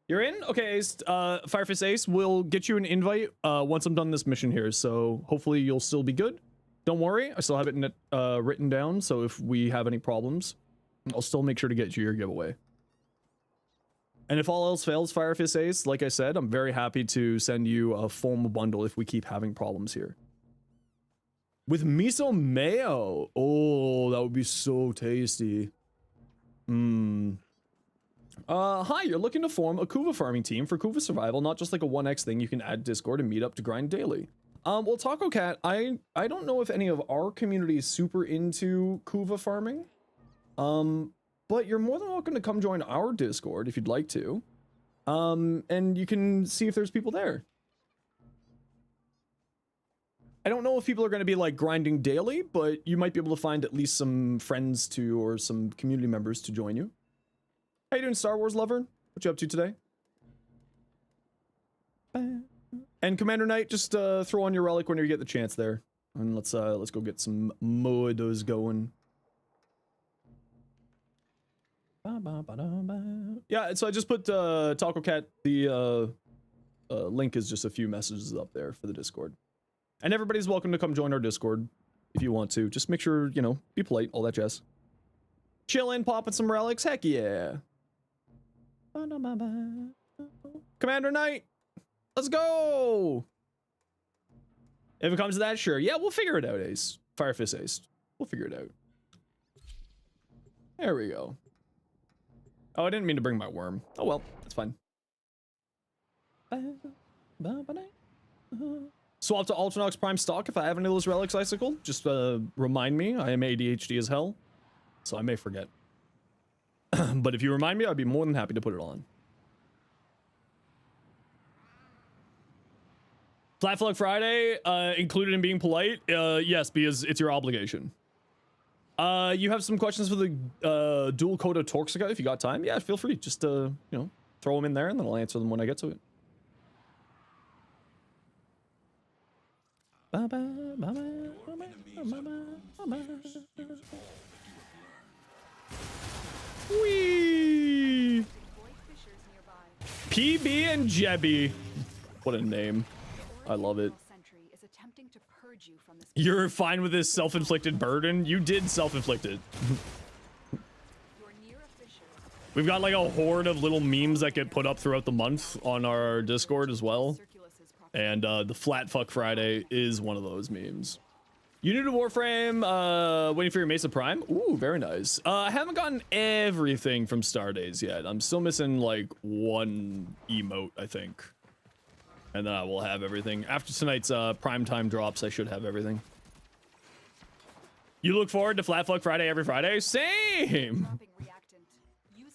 You're in? Okay, Ace. Firefist Ace will get you an invite once I'm done this mission here, so hopefully you'll still be good. Don't worry, I still have it written down, so if we have any problems, I'll still make sure to get you your giveaway. And if all else fails, Firefist Ace, like I said, I'm very happy to send you a formal bundle if we keep having problems here. With miso mayo. Oh, that would be so tasty. Hi, you're looking to form a Kuva farming team for Kuva survival, not just like a 1x thing you can add Discord and meet up to grind daily. Well, Taco Cat, I don't know if any of our community is super into Kuva farming. But you're more than welcome to come join our Discord if you'd like to. And you can see if there's people there. I don't know if people are going to be like grinding daily, but you might be able to find at least some friends to, or some community members to join you. How you doing, Star Wars lover? What you up to today? And Commander Knight, just throw on your relic whenever you get the chance there. And let's go get some modos going. Yeah, so I just put Taco Cat, the link is just a few messages up there for the Discord. And everybody's welcome to come join our Discord if you want to. Just make sure, you know, be polite, all that jazz. Chillin', popping some relics, heck yeah. Commander Knight, let's go. If it comes to that, sure. Yeah, we'll figure it out, Ace. Firefist Ace. We'll figure it out. There we go. Oh, I didn't mean to bring my worm. Oh well, that's fine. Swap to Ultranox Prime stock if I have any of those relics, Icicle. Just remind me. I am ADHD as hell, so I may forget. But if you remind me, I'd be more than happy to put it on. Flat Flag Friday, included in being polite? Yes, because it's your obligation. You have some questions for the dual Coda Torxica if you got time? Yeah, feel free. Just, you know, throw them in there and then I'll answer them when I get to it. Whee! PB and Jebby. What a name. I love it. You're fine with this self-inflicted burden? You did self-inflict it. We've got like a horde of little memes that get put up throughout the month on our Discord as well. And the Flat Fuck Friday is one of those memes. You new to Warframe, waiting for your Mesa Prime? Ooh, very nice. I haven't gotten everything from Stardays yet. I'm still missing like one emote, I think. And then I will have everything. After tonight's primetime drops, I should have everything. You look forward to Flat Fuck Friday every Friday? Same!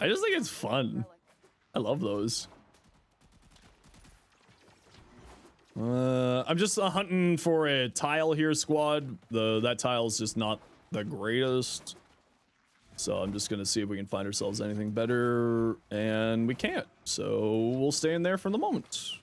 I just think it's fun. I love those. I'm just hunting for a tile here, squad. That tile is just not the greatest. So I'm just gonna see if we can find ourselves anything better. And we can't. So we'll stay in there for the moment.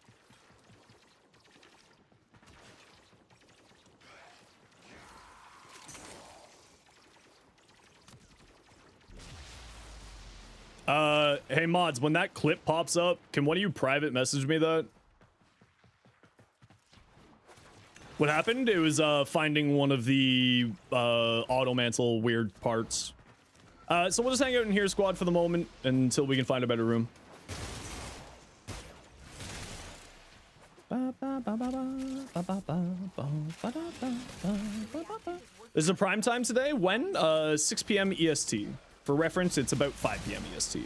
Hey mods, when that clip pops up, can one of you private message me that? What happened? It was finding one of the automantle weird parts. So we'll just hang out in here, squad, for the moment until we can find a better room. This is a prime time today. When? 6 p.m. EST. For reference, it's about 5 p.m. EST.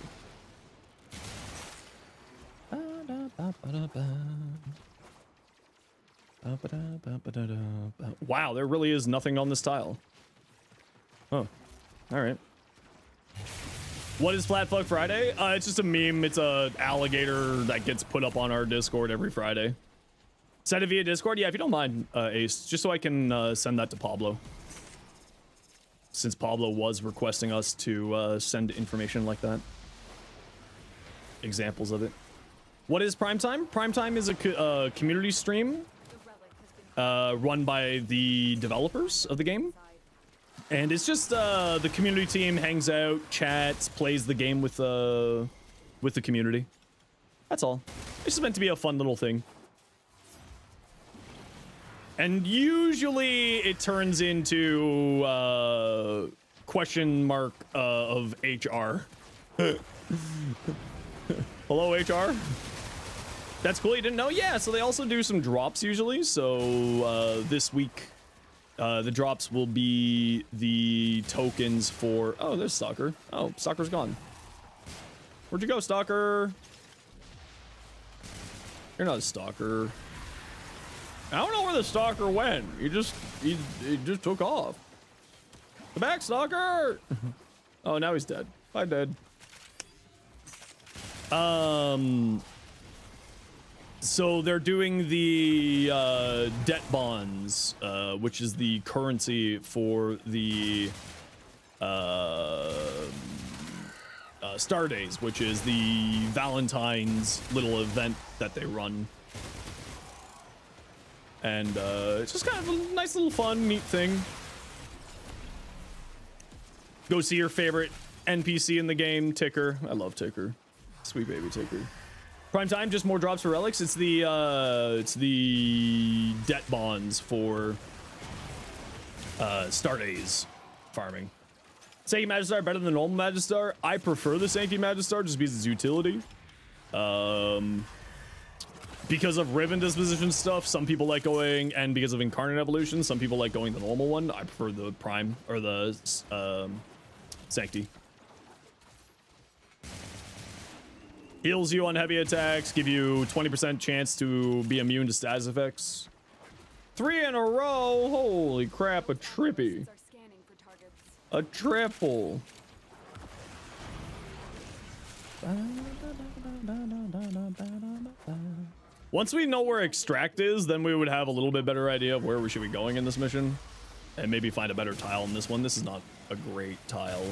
Wow, there really is nothing on this tile. Oh, all right. What is Flat Fuck Friday? It's just a meme. It's a alligator that gets put up on our Discord every Friday. Send it via Discord? Yeah, if you don't mind, Ace, just so I can send that to Pablo. Since Pablo was requesting us to send information like that. Examples of it. What is Primetime? Primetime is a community stream run by the developers of the game. And it's just the community team hangs out, chats, plays the game with the community. That's all. It's just meant to be a fun little thing. And usually it turns into question mark of HR. Hello, HR? That's cool, you didn't know? Yeah, so they also do some drops usually. So this week, the drops will be the tokens for... Oh, there's Stalker. Oh, Stalker's gone. Where'd you go, Stalker? You're not a Stalker. I don't know where the Stalker went. He just took off. Come back, Stalker! Oh, now he's dead. Bye, dead. So they're doing the debt bonds, which is the currency for the Star Days, which is the Valentine's little event that they run. And it's just kind of a nice little fun, neat thing. Go see your favorite NPC in the game, Ticker. I love Ticker. Sweet baby Ticker. Prime time, just more drops for relics. It's the debt bonds for Star Days farming. Sancti Magistar better than normal Magistar. I prefer the Sancti Magistar just because it's utility. Because of ribbon disposition stuff, some people like going, and because of incarnate evolution, some people like going the normal one. I prefer the prime or the Sancti. Heals you on heavy attacks, give you 20% chance to be immune to status effects. 3 in a row. Holy crap, a trippy. A triple. Once we know where extract is, then we would have a little bit better idea of where we should be going in this mission. And maybe find a better tile in this one. This is not a great tile.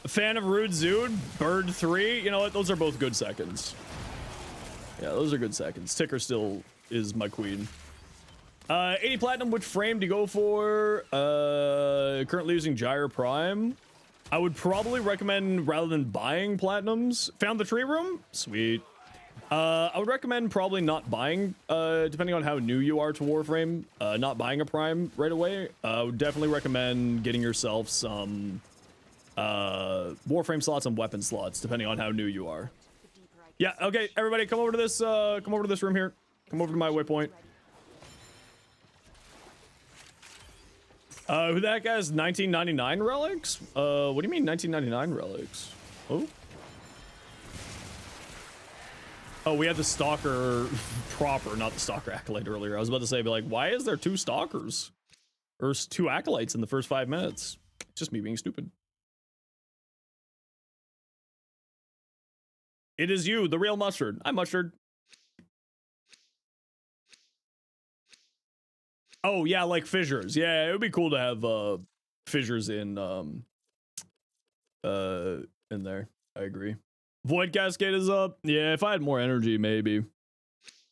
A fan of Rude Zood, Bird 3. You know what? Those are both good seconds. Yeah, those are good seconds. Ticker still is my queen. 80 platinum, which frame do you go for? Currently using Gyre Prime. I would probably recommend, rather than buying platinums, found the tree room? Sweet. I would recommend probably not buying, depending on how new you are to Warframe, not buying a Prime right away. I would definitely recommend getting yourself some Warframe slots and weapon slots, depending on how new you are. Yeah, okay, everybody come over to this room here. Come over to my waypoint. Who the heck has 1999 relics? What do you mean 1999 relics? Oh. Oh, we had the Stalker proper, not the Stalker Acolyte earlier. I was about to say, be like, why is there 2 Stalkers? Or 2 Acolytes in the first 5 minutes? It's just me being stupid. It is you, the real Mustard. I'm Mustard. Oh, yeah, like fissures. Yeah, it would be cool to have fissures in there. I agree. Void Cascade is up. Yeah, if I had more energy, maybe.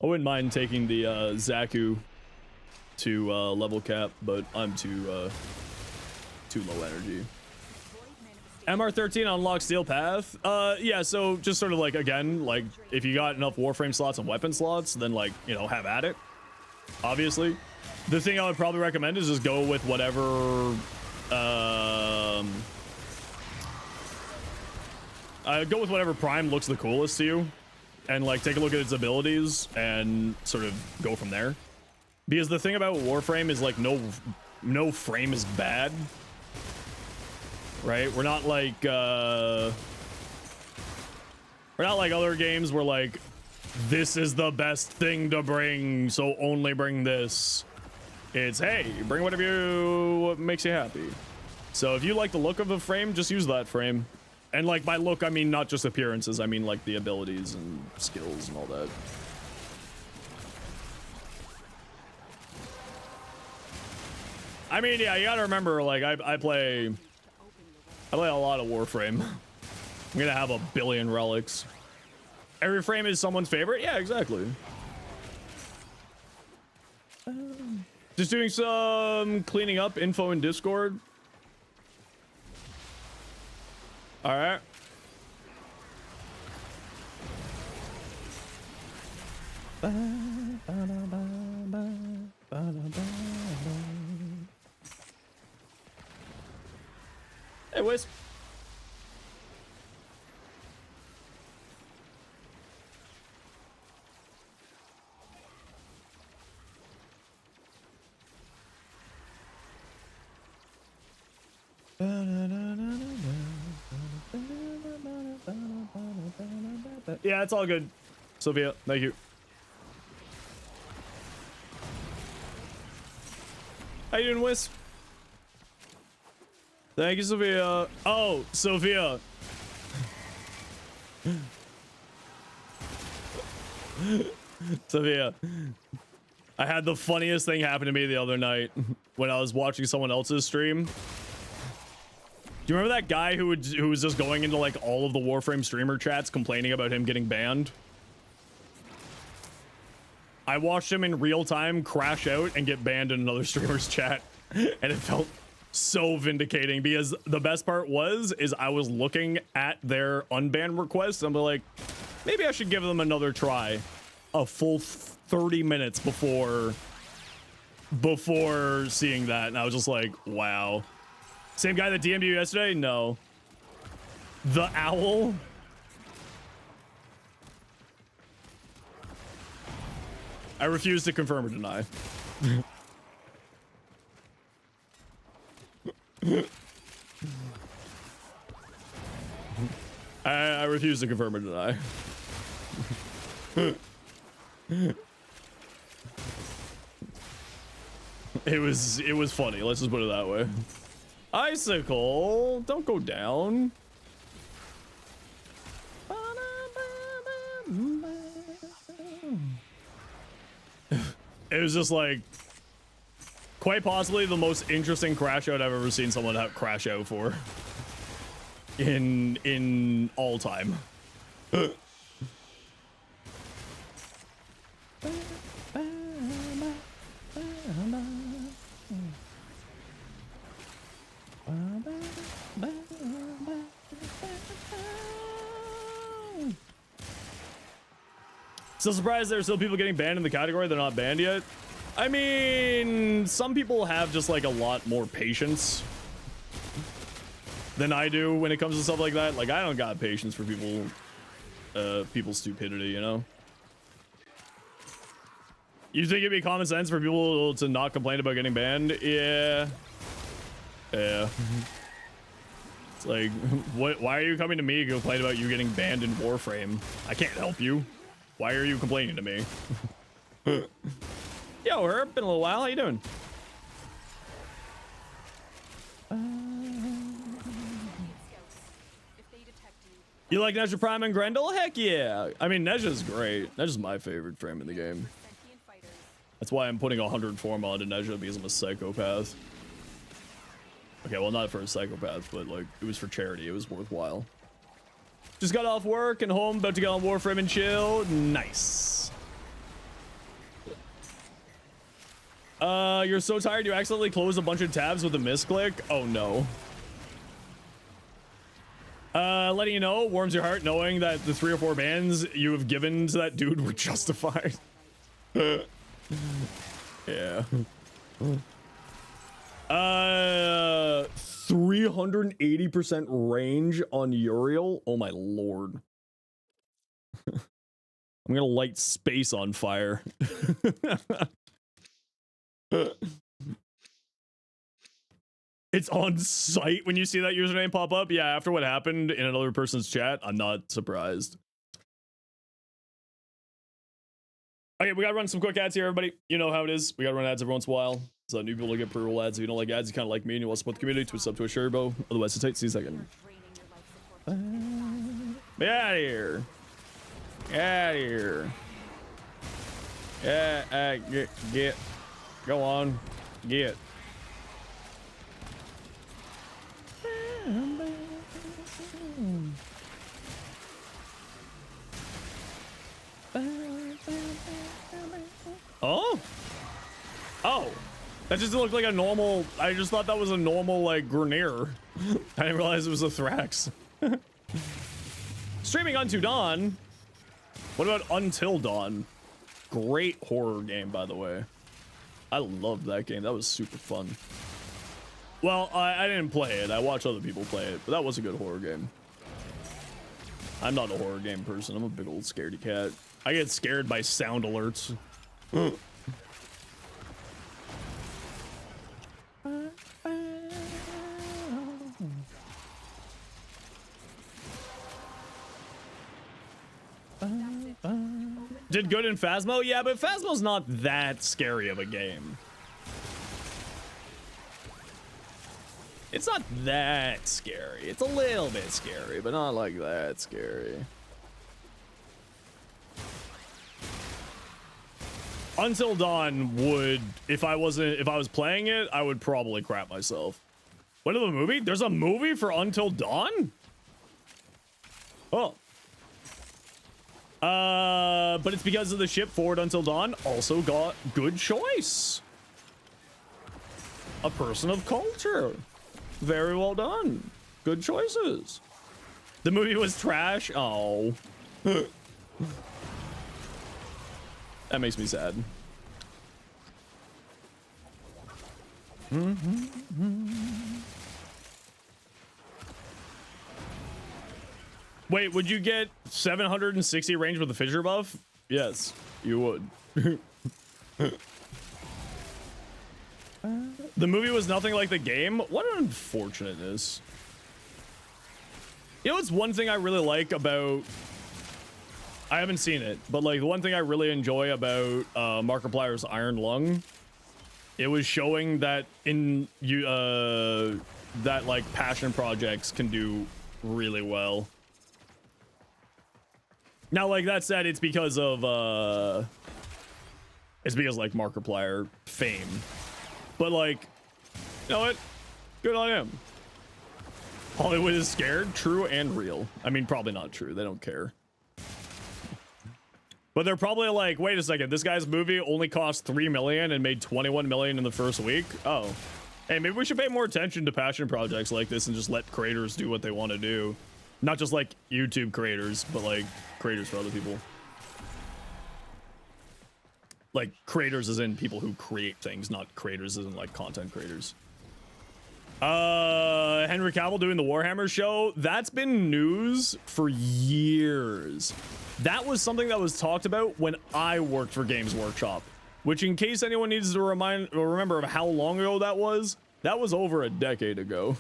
I wouldn't mind taking the Zaku to level cap, but I'm too low energy. MR13 unlocks Steel Path. Yeah, so just sort of like, again, like if you got enough Warframe slots and weapon slots, then like, you know, have at it. Obviously. The thing I would probably recommend is just go with whatever, go with whatever Prime looks the coolest to you. And like take a look at its abilities and sort of go from there. Because the thing about Warframe is like no frame is bad. Right? We're not like other games where like this is the best thing to bring, so only bring this. It's hey, bring what makes you happy. So if you like the look of a frame, just use that frame. And like by look, I mean not just appearances, I mean like the abilities and skills and all that. I mean, yeah, you gotta remember, like I play a lot of Warframe. I'm gonna have a billion relics. Every frame is someone's favorite? Yeah, exactly. Just doing some cleaning up info in Discord. All right. Hey, Wisp. Yeah, it's all good, Sophia. Thank you. How you doing, Wisp? Thank you, Sophia. Oh, Sophia. Sophia. I had the funniest thing happen to me the other night when I was watching someone else's stream. Do you remember that guy who was just going into like all of the Warframe streamer chats complaining about him getting banned? I watched him in real time crash out and get banned in another streamer's chat, and it felt so vindicating because the best part is I was looking at their unban requests and I'm like, maybe I should give them another try. A full 30 minutes before seeing that, and I was just like, wow. Same guy that DM'd you yesterday? No. The owl? I refuse to confirm or deny. I refuse to confirm or deny. It was funny, let's just put it that way. Icicle, don't go down. It was just like quite possibly the most interesting crash out I've ever seen someone crash out for in all time. Still surprised there's still people getting banned in the category they're not banned yet. I mean, some people have just like a lot more patience than I do when it comes to stuff like that. Like I don't got patience for people's stupidity, you know? You think it'd be common sense for people to not complain about getting banned? Yeah. Yeah. It's like, why are you coming to me to complain about you getting banned in Warframe? I can't help you. Why are you complaining to me? Yo, Herb, been a little while. How you doing? You like Nezha Prime and Grendel? Heck yeah. I mean, Nezha's great. Nezha's my favorite frame in the game. That's why I'm putting 100 form onto Nezha, because I'm a psychopath. Okay, well, not for a psychopath, but like, it was for charity. It was worthwhile. Just got off work and home, about to get on Warframe and chill. Nice. You're so tired you accidentally closed a bunch of tabs with a misclick? Oh no. Letting you know, warms your heart knowing that the 3 or 4 bands you have given to that dude were justified. Yeah. 380% range on Uriel. Oh my lord. I'm gonna light space on fire. It's on site when you see that username pop up. Yeah, after what happened in another person's chat, I'm not surprised. Okay, we gotta run some quick ads here, everybody. You know how it is. We gotta run ads every once in a while. So new people to get pre-roll ads. If you don't like ads, you kind of like me and you want to support the community, twist up to a Sherbo. Otherwise, it's 8 second. Get out of here. Get out of here. Yeah, get. Go on. Get. Oh. Oh. That just looked like a normal. I just thought that was a normal, like, Grenier. I didn't realize it was a Thrax. Streaming Unto Dawn. What about Until Dawn? Great horror game, by the way. I loved that game. That was super fun. Well, I didn't play it. I watched other people play it, but that was a good horror game. I'm not a horror game person. I'm a big old scaredy cat. I get scared by sound alerts. Did good in Phasmo? Yeah, but Phasmo's not that scary of a game. It's not that scary. It's a little bit scary, but not like that scary. Until Dawn would, if I was playing it, I would probably crap myself. What of the movie? There's a movie for Until Dawn? Oh. But it's because of the ship Forward Until Dawn also got good choice. A person of culture. Very well done. Good choices. The movie was trash. Oh. That makes me sad. Wait, would you get 760 range with the fissure buff? Yes, you would. The movie was nothing like the game. What an unfortunateness. You know, it's one thing I really like about. I haven't seen it, but like the one thing I really enjoy about Markiplier's Iron Lung, it was showing that that like passion projects can do really well. Now, like that said, it's because of like Markiplier fame. But like, you know what? Good on him. Hollywood is scared, true and real. I mean, probably not true. They don't care. But they're probably like, wait a second, this guy's movie only cost $3 million and made $21 million in the first week. Oh, hey, maybe we should pay more attention to passion projects like this and just let creators do what they want to do. Not just like YouTube creators, but like creators for other people. Like creators as in people who create things, not creators as in like content creators. Henry Cavill doing the Warhammer show. That's been news for years. That was something that was talked about when I worked for Games Workshop, which in case anyone needs to remember of how long ago that was over a decade ago.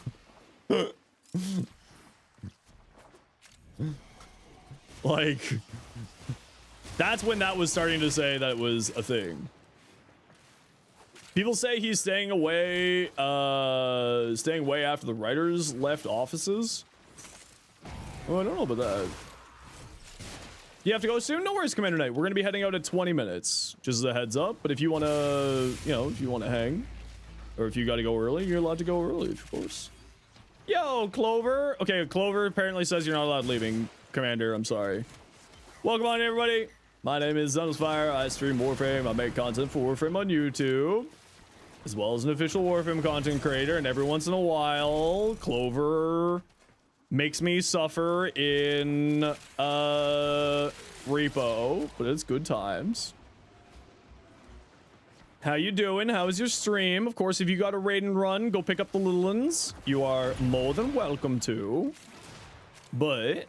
Like, that's when that was starting to say that it was a thing. People say he's staying away after the writers left offices. Oh, I don't know about that. You have to go soon? No worries, Commander Knight. We're going to be heading out at 20 minutes. Just as a heads up. But if you want to, if you want to hang, or if you got to go early, you're allowed to go early, of course. Yo, Clover. Okay, Clover apparently says you're not allowed leaving, Commander. I'm sorry. Welcome on, everybody. My name is Zenosfire. I stream Warframe. I make content for Warframe on YouTube, as well as an official Warframe content creator. And every once in a while, Clover Makes me suffer in repo, but it's good times. How you doing? How's your stream? Of course, if you got a raid and run, go pick up the little ones. You are more than welcome to. But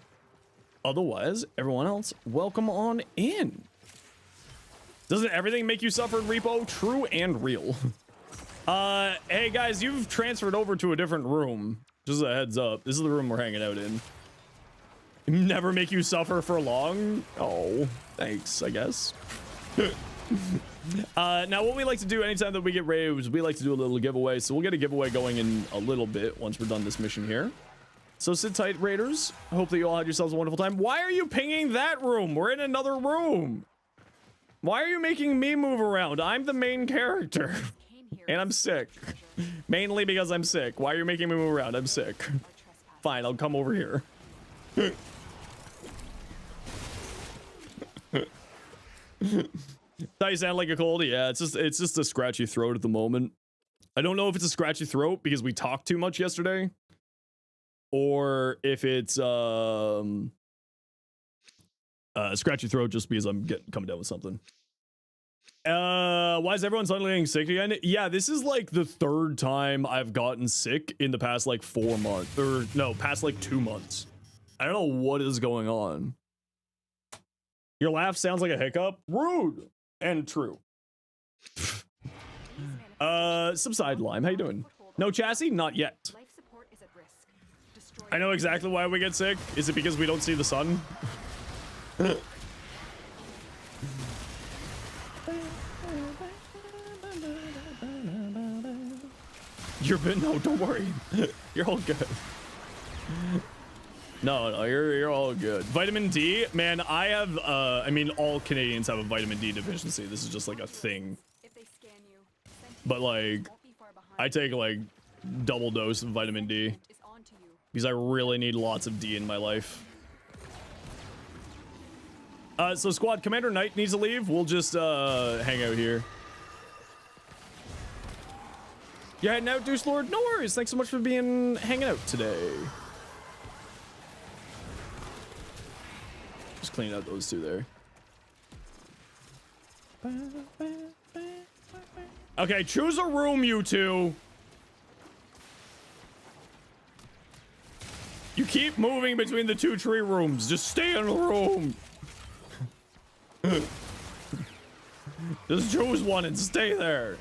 otherwise, everyone else, welcome on in. Doesn't everything make you suffer in repo? True and real. Hey guys, you've transferred over to a different room. Just a heads up. This is the room we're hanging out in. Never make you suffer for long? Oh, thanks, I guess. Now what we like to do anytime that we get raids, we like to do a little giveaway. So we'll get a giveaway going in a little bit once we're done this mission here. So sit tight, raiders. I hope that you all had yourselves a wonderful time. Why are you pinging that room? We're in another room. Why are you making me move around? I'm the main character. And I'm sick. Mainly because I'm sick. Why are you making me move around? I'm sick. Fine, I'll come over here. Thought you sound like a cold? Yeah, it's just a scratchy throat at the moment. I don't know if it's a scratchy throat because we talked too much yesterday, or if it's scratchy throat just because I'm coming down with something. Why is everyone suddenly getting sick again? Yeah, this is like the third time I've gotten sick in the past like 4 months, or no, past like 2 months. I don't know what is going on. Your laugh sounds like a hiccup. Rude and true. Subside Lime, how you doing? No chassis? Not yet. I know exactly why we get sick. Is it because we don't see the sun? No, don't worry. You're all good. No, you're all good. Vitamin D, man, I have, I mean, all Canadians have a vitamin D deficiency. This is just like a thing. But like, I take like double dose of vitamin D because I really need lots of D in my life. So squad, Commander Knight needs to leave. We'll just, hang out here. You're heading out, Deuce Lord? No worries. Thanks so much for hanging out today. Just clean out those two there. Okay, choose a room, you two. You keep moving between the 2 tree rooms. Just stay in a room. Just choose one and stay there.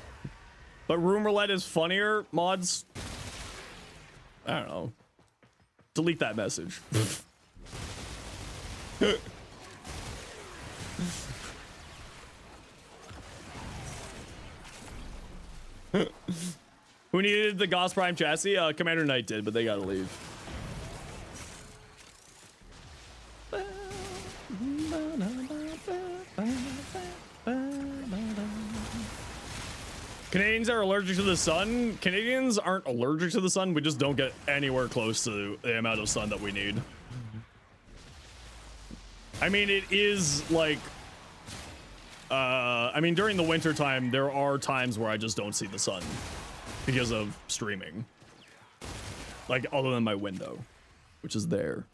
But room roulette is funnier, mods. I don't know. Delete that message. Who needed the Gauss Prime chassis? Commander Knight did, but they gotta leave. Canadians are allergic to the sun. Canadians aren't allergic to the sun. We just don't get anywhere close to the amount of sun that we need. I mean, it is like, I mean, during the winter time, there are times where I just don't see the sun because of streaming. Like, other than my window, which is there.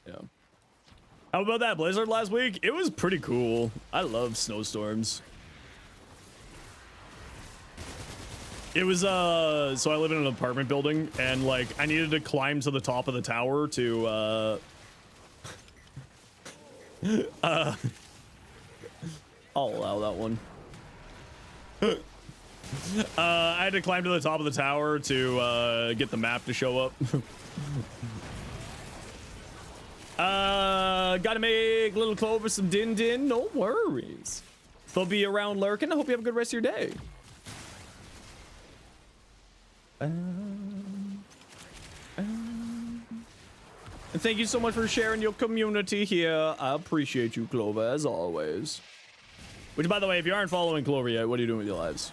Yeah. How about that blizzard last week? It was pretty cool. I love snowstorms. It was, so I live in an apartment building, and, like, I needed to climb to the top of the tower to, I'll allow that one. I had to climb to the top of the tower to, get the map to show up. Gotta make little Clover some din-din, no worries. They'll be around lurking. I hope you have a good rest of your day. And thank you so much for sharing your community here. I appreciate you, Clover, as always. Which, by the way, if you aren't following Clover yet, what are you doing with your lives?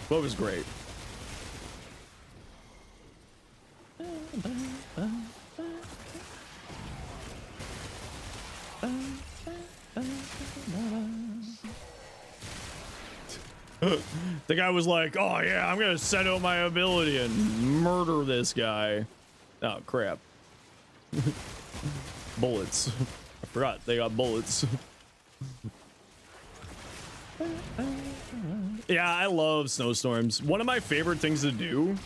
Clover's great. The guy was like, oh yeah, I'm gonna send out my ability and murder this guy. Oh, crap. Bullets. I forgot they got bullets. Yeah, I love snowstorms. One of my favorite things to do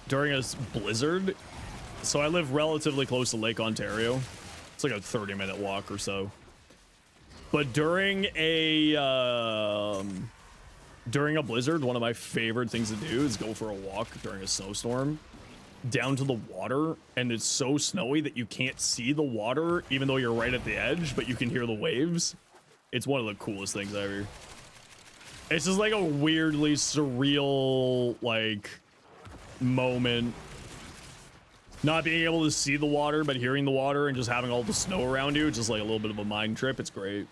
during a blizzard. So I live relatively close to Lake Ontario. It's like a 30-minute walk or so. But during a blizzard, one of my favorite things to do is go for a walk during a snowstorm down to the water, and it's so snowy that you can't see the water even though you're right at the edge, but you can hear the waves. It's one of the coolest things ever. It's just like a weirdly surreal like moment, not being able to see the water but hearing the water and just having all the snow around you. It's just like a little bit of a mind trip. It's great.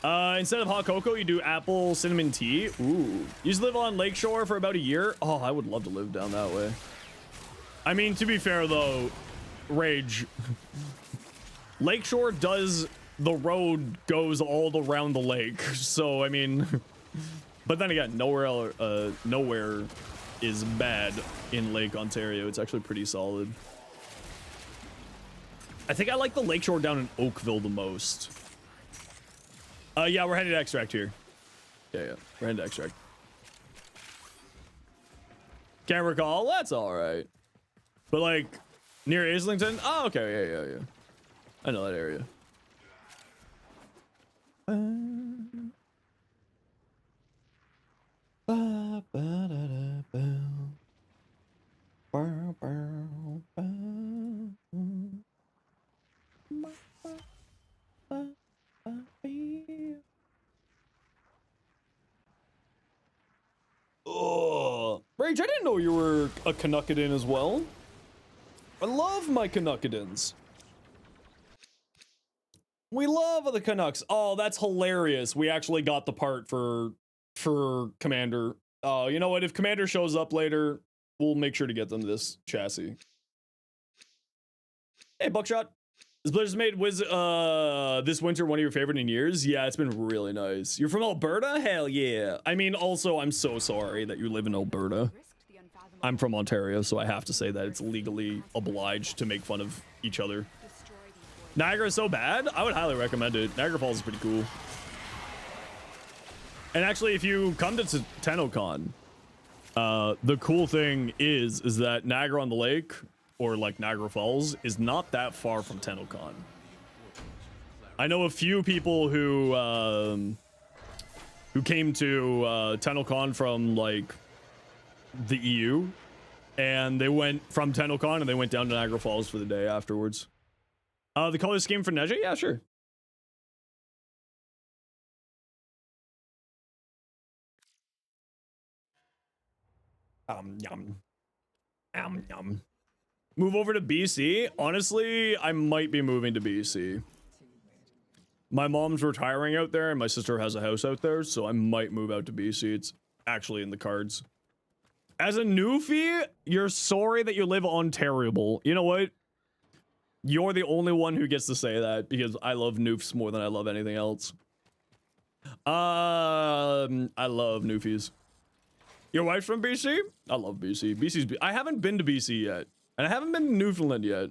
Instead of hot cocoa, you do apple cinnamon tea. Ooh. Used to live on Lakeshore for about a year. Oh, I would love to live down that way. I mean, to be fair though, Rage, Lakeshore does, the road goes all around the lake. So, I mean, but then again, nowhere is bad in Lake Ontario. It's actually pretty solid. I think I like the Lakeshore down in Oakville the most. Yeah, we're headed to Extract here. Yeah, we're headed to Extract. Can't recall. That's all right. But like near Islington. Oh, okay. Yeah. I know that area. Oh, Rage, I didn't know you were a Canuckadan as well. I love my Canuckadans. We love the Canucks. Oh, that's hilarious. We actually got the part for Commander. Oh, you know what? If Commander shows up later, we'll make sure to get them this chassis. Hey, Buckshot. This Blizzard's made this winter one of your favorite in years? Yeah, it's been really nice. You're from Alberta? Hell yeah. I mean, also, I'm so sorry that you live in Alberta. I'm from Ontario, so I have to say that it's legally obliged to make fun of each other. Niagara is so bad? I would highly recommend it. Niagara Falls is pretty cool. And actually, if you come to TennoCon, the cool thing is that Niagara on the Lake, or like Niagara Falls, is not that far from TennoCon. I know a few people who came to TennoCon from like the EU, and they went from TennoCon and they went down to Niagara Falls for the day afterwards. The color scheme for Neja? Yeah, sure. Yum. Yum. Move over to BC? Honestly, I might be moving to BC. My mom's retiring out there and my sister has a house out there, so I might move out to BC. It's actually in the cards. As a newfie, you're sorry that you live Ontario. You know what? You're the only one who gets to say that because I love noofs more than I love anything else. I love newfies. Your wife's from BC? I love BC. I haven't been to BC yet. And I haven't been to Newfoundland yet.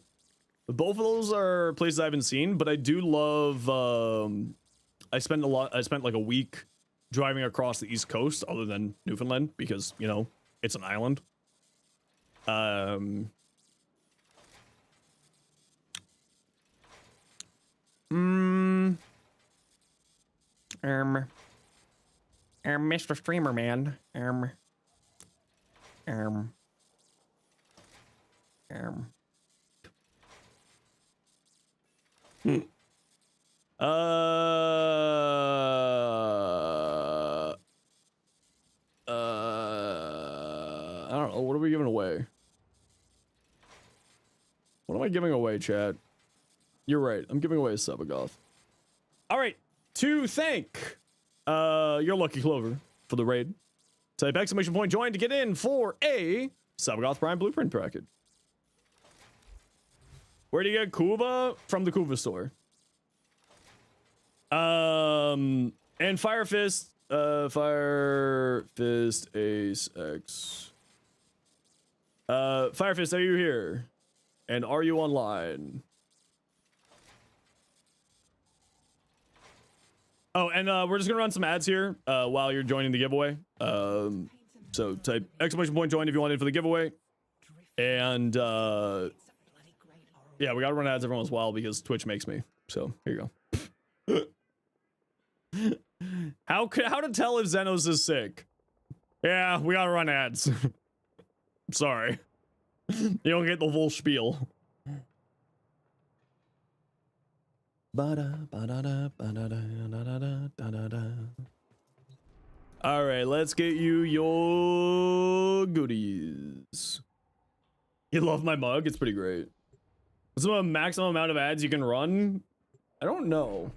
Both of those are places I haven't seen, but I do love, I spent like a week driving across the East Coast other than Newfoundland because, you know, it's an island. Mr. Streamer Man. I don't know. What are we giving away? What am I giving away, chat? You're right. I'm giving away a Sabagoth. All right. To thank your Lucky Clover for the raid. Type exclamation point join to get in for a Sabagoth Prime Blueprint bracket. Where do you get Kuva? From the Kuva store. And Fire Fist Ace X. Firefist, are you here? And are you online? Oh, and we're just gonna run some ads here while you're joining the giveaway. So type exclamation point join if you want in for the giveaway. And yeah, we gotta run ads every once in a while because Twitch makes me. So here you go. How to tell if Zenos is sick? Yeah, we gotta run ads. Sorry. You don't get the full spiel. All right, let's get you your goodies. You love my mug? It's pretty great. What's the maximum amount of ads you can run? I don't know.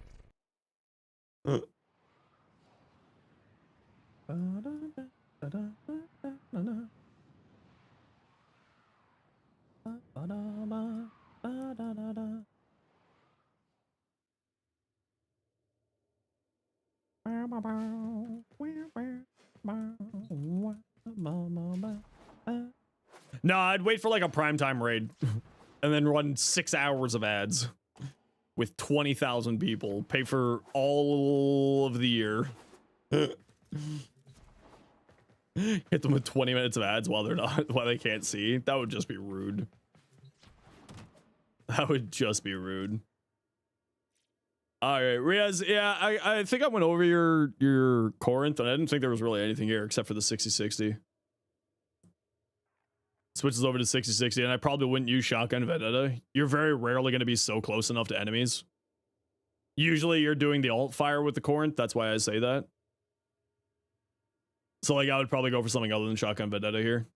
No, I'd wait for like a primetime raid and then run 6 hours of ads with 20,000 people. Pay for all of the year. Hit them with 20 minutes of ads while they can't see. That would just be rude. That would just be rude. All right, Riaz. Yeah, I think I went over your Corinth, and I didn't think there was really anything here except for the 60-60. Switches over to 60-60, and I probably wouldn't use shotgun vendetta. You're very rarely going to be so close enough to enemies. Usually, you're doing the alt fire with the Corinth. That's why I say that. So, like, I would probably go for something other than shotgun vendetta here.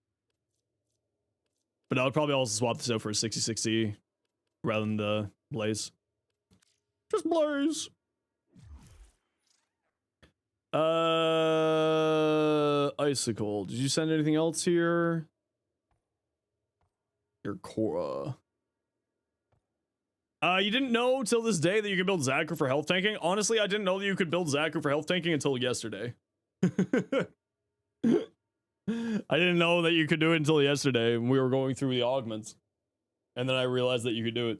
But I would probably also swap this out for a 60-60 rather than the blaze. Just blaze. Icicle. Did you send anything else here? Your Cora. You didn't know till this day that you could build Zaku for health tanking? Honestly, I didn't know that you could build Zaku for health tanking until yesterday. I didn't know that you could do it until yesterday when we were going through the augments. And then I realized that you could do it.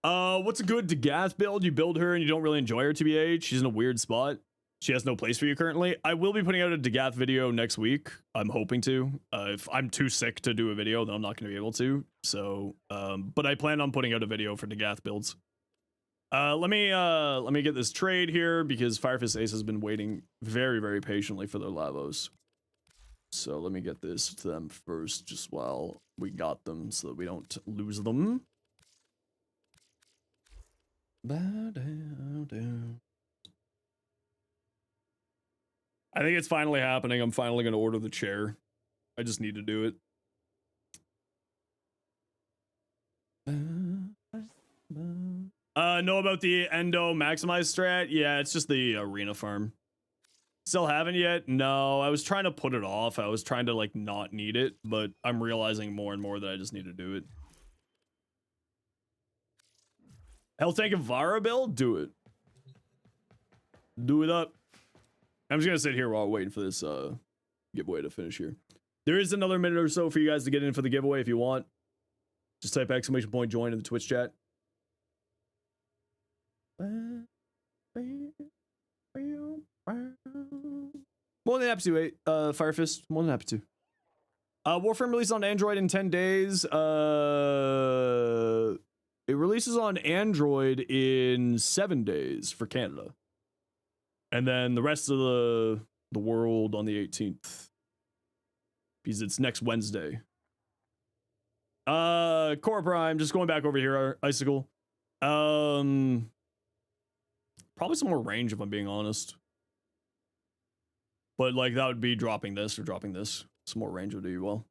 What's a good Dagath build? You build her and you don't really enjoy her, TBH. She's in a weird spot. She has no place for you currently. I will be putting out a Dagath video next week. I'm hoping to. If I'm too sick to do a video, then I'm not going to be able to. So, but I plan on putting out a video for Dagath builds. Let me get this trade here because Firefist Ace has been waiting very, very patiently for their Lavos. So let me get this to them first, just while we got them, so that we don't lose them. I think it's finally happening. I'm finally going to order the chair. I just need to do it. Know about the Endo Maximize strat? Yeah, it's just the arena farm. Still haven't yet? No, I was trying to put it off. I was trying to, like, not need it, but I'm realizing more and more that I just need to do it. Health tank and Vara build? Do it. Do it up. I'm just gonna sit here while waiting for this giveaway to finish here. There is another minute or so for you guys to get in for the giveaway if you want. Just type exclamation point join in the Twitch chat. More than happy to, Firefist. More than happy to. Warframe released on Android in 10 days. It releases on Android in 7 days for Canada. And then the rest of the world on the 18th. Because it's next Wednesday. Core Prime, just going back over here, Icicle. Probably some more range if I'm being honest. But like that would be dropping this or dropping this. Some more range would do you well.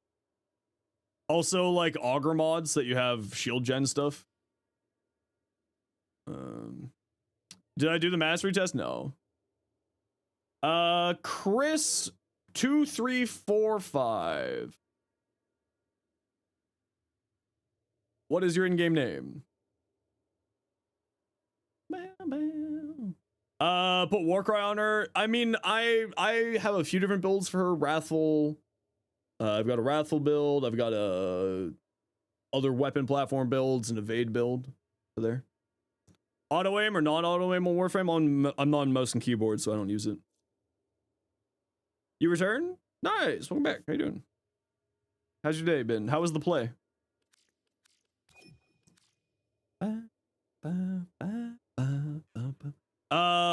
Also like auger mods that you have shield gen stuff. Did I do the mastery test? No. Chris 2345. What is your in-game name? Put Warcry on her. I mean, I have a few different builds for her. Wrathful, I've got a Wrathful build. I've got a other weapon platform builds and evade build there. Auto aim or non auto aim on Warframe. I'm not on mouse and keyboard, so I don't use it. You return? Nice. Welcome back. How you doing? How's your day been? How was the play?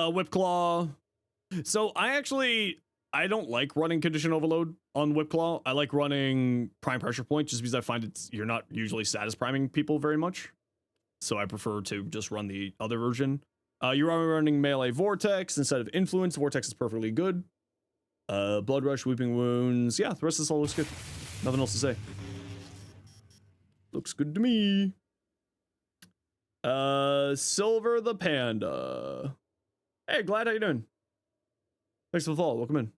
Whip Claw. So I don't like running Condition Overload on Whip Claw. I like running Prime Pressure Point just because I find you're not usually status priming people very much. So I prefer to just run the other version. You're running Melee Vortex instead of Influence. Vortex is perfectly good. Blood Rush, Weeping Wounds. Yeah, the rest of this all looks good. Nothing else to say. Looks good to me. Silver the Panda. Hey, Glad, how you doing? Thanks for the follow. Welcome in.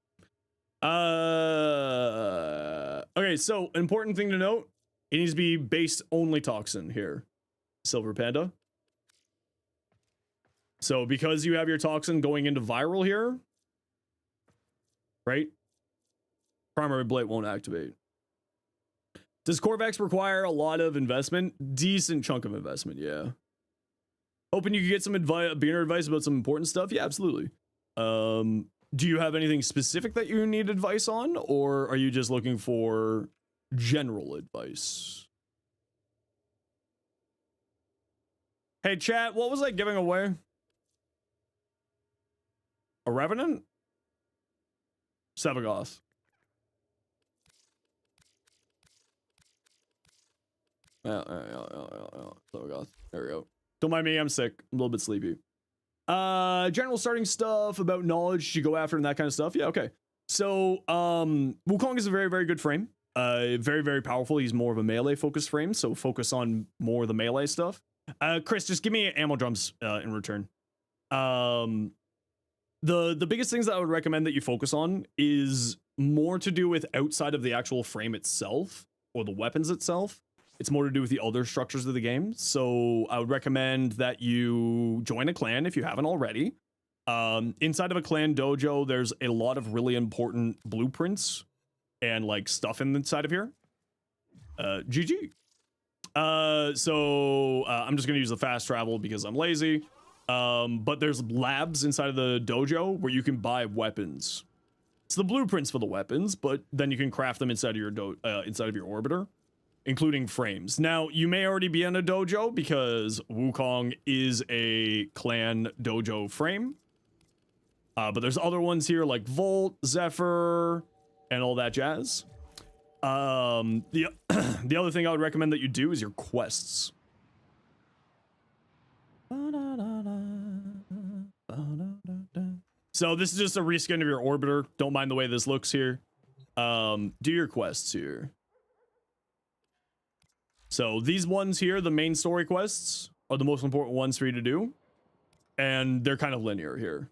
Okay, so important thing to note, it needs to be base only toxin here. Silver Panda. So because you have your toxin going into viral here, right? Primary Blight won't activate. Does Corvax require a lot of investment? Decent chunk of investment, yeah. Hoping you could get some beginner advice about some important stuff? Yeah, absolutely. Do you have anything specific that you need advice on, or are you just looking for general advice? Hey, chat, what was I giving away? A Revenant? Sevagoth. Yeah. Sevagoth. There we go. Don't mind me, I'm sick. I'm a little bit sleepy. General starting stuff about knowledge you go after and that kind of stuff. Yeah, okay. So, Wukong is a very, very good frame. Very, very powerful. He's more of a melee focused frame, so focus on more of the melee stuff. Chris, just give me ammo drums in return. The biggest things that I would recommend that you focus on is more to do with outside of the actual frame itself or the weapons itself. It's more to do with the other structures of the game. So I would recommend that you join a clan if you haven't already. Inside of a clan dojo, there's a lot of really important blueprints and like stuff inside of here. GG. So I'm just gonna use the fast travel because I'm lazy. But there's labs inside of the dojo where you can buy weapons. It's the blueprints for the weapons, but then you can craft them inside of your orbiter, including frames. Now, you may already be in a dojo because Wukong is a clan dojo frame. But there's other ones here like Volt, Zephyr, and all that jazz. The other thing I would recommend that you do is your quests. So this is just a reskin of your orbiter. Don't mind the way this looks here. Do your quests here. So these ones here, the main story quests, are the most important ones for you to do. And they're kind of linear here.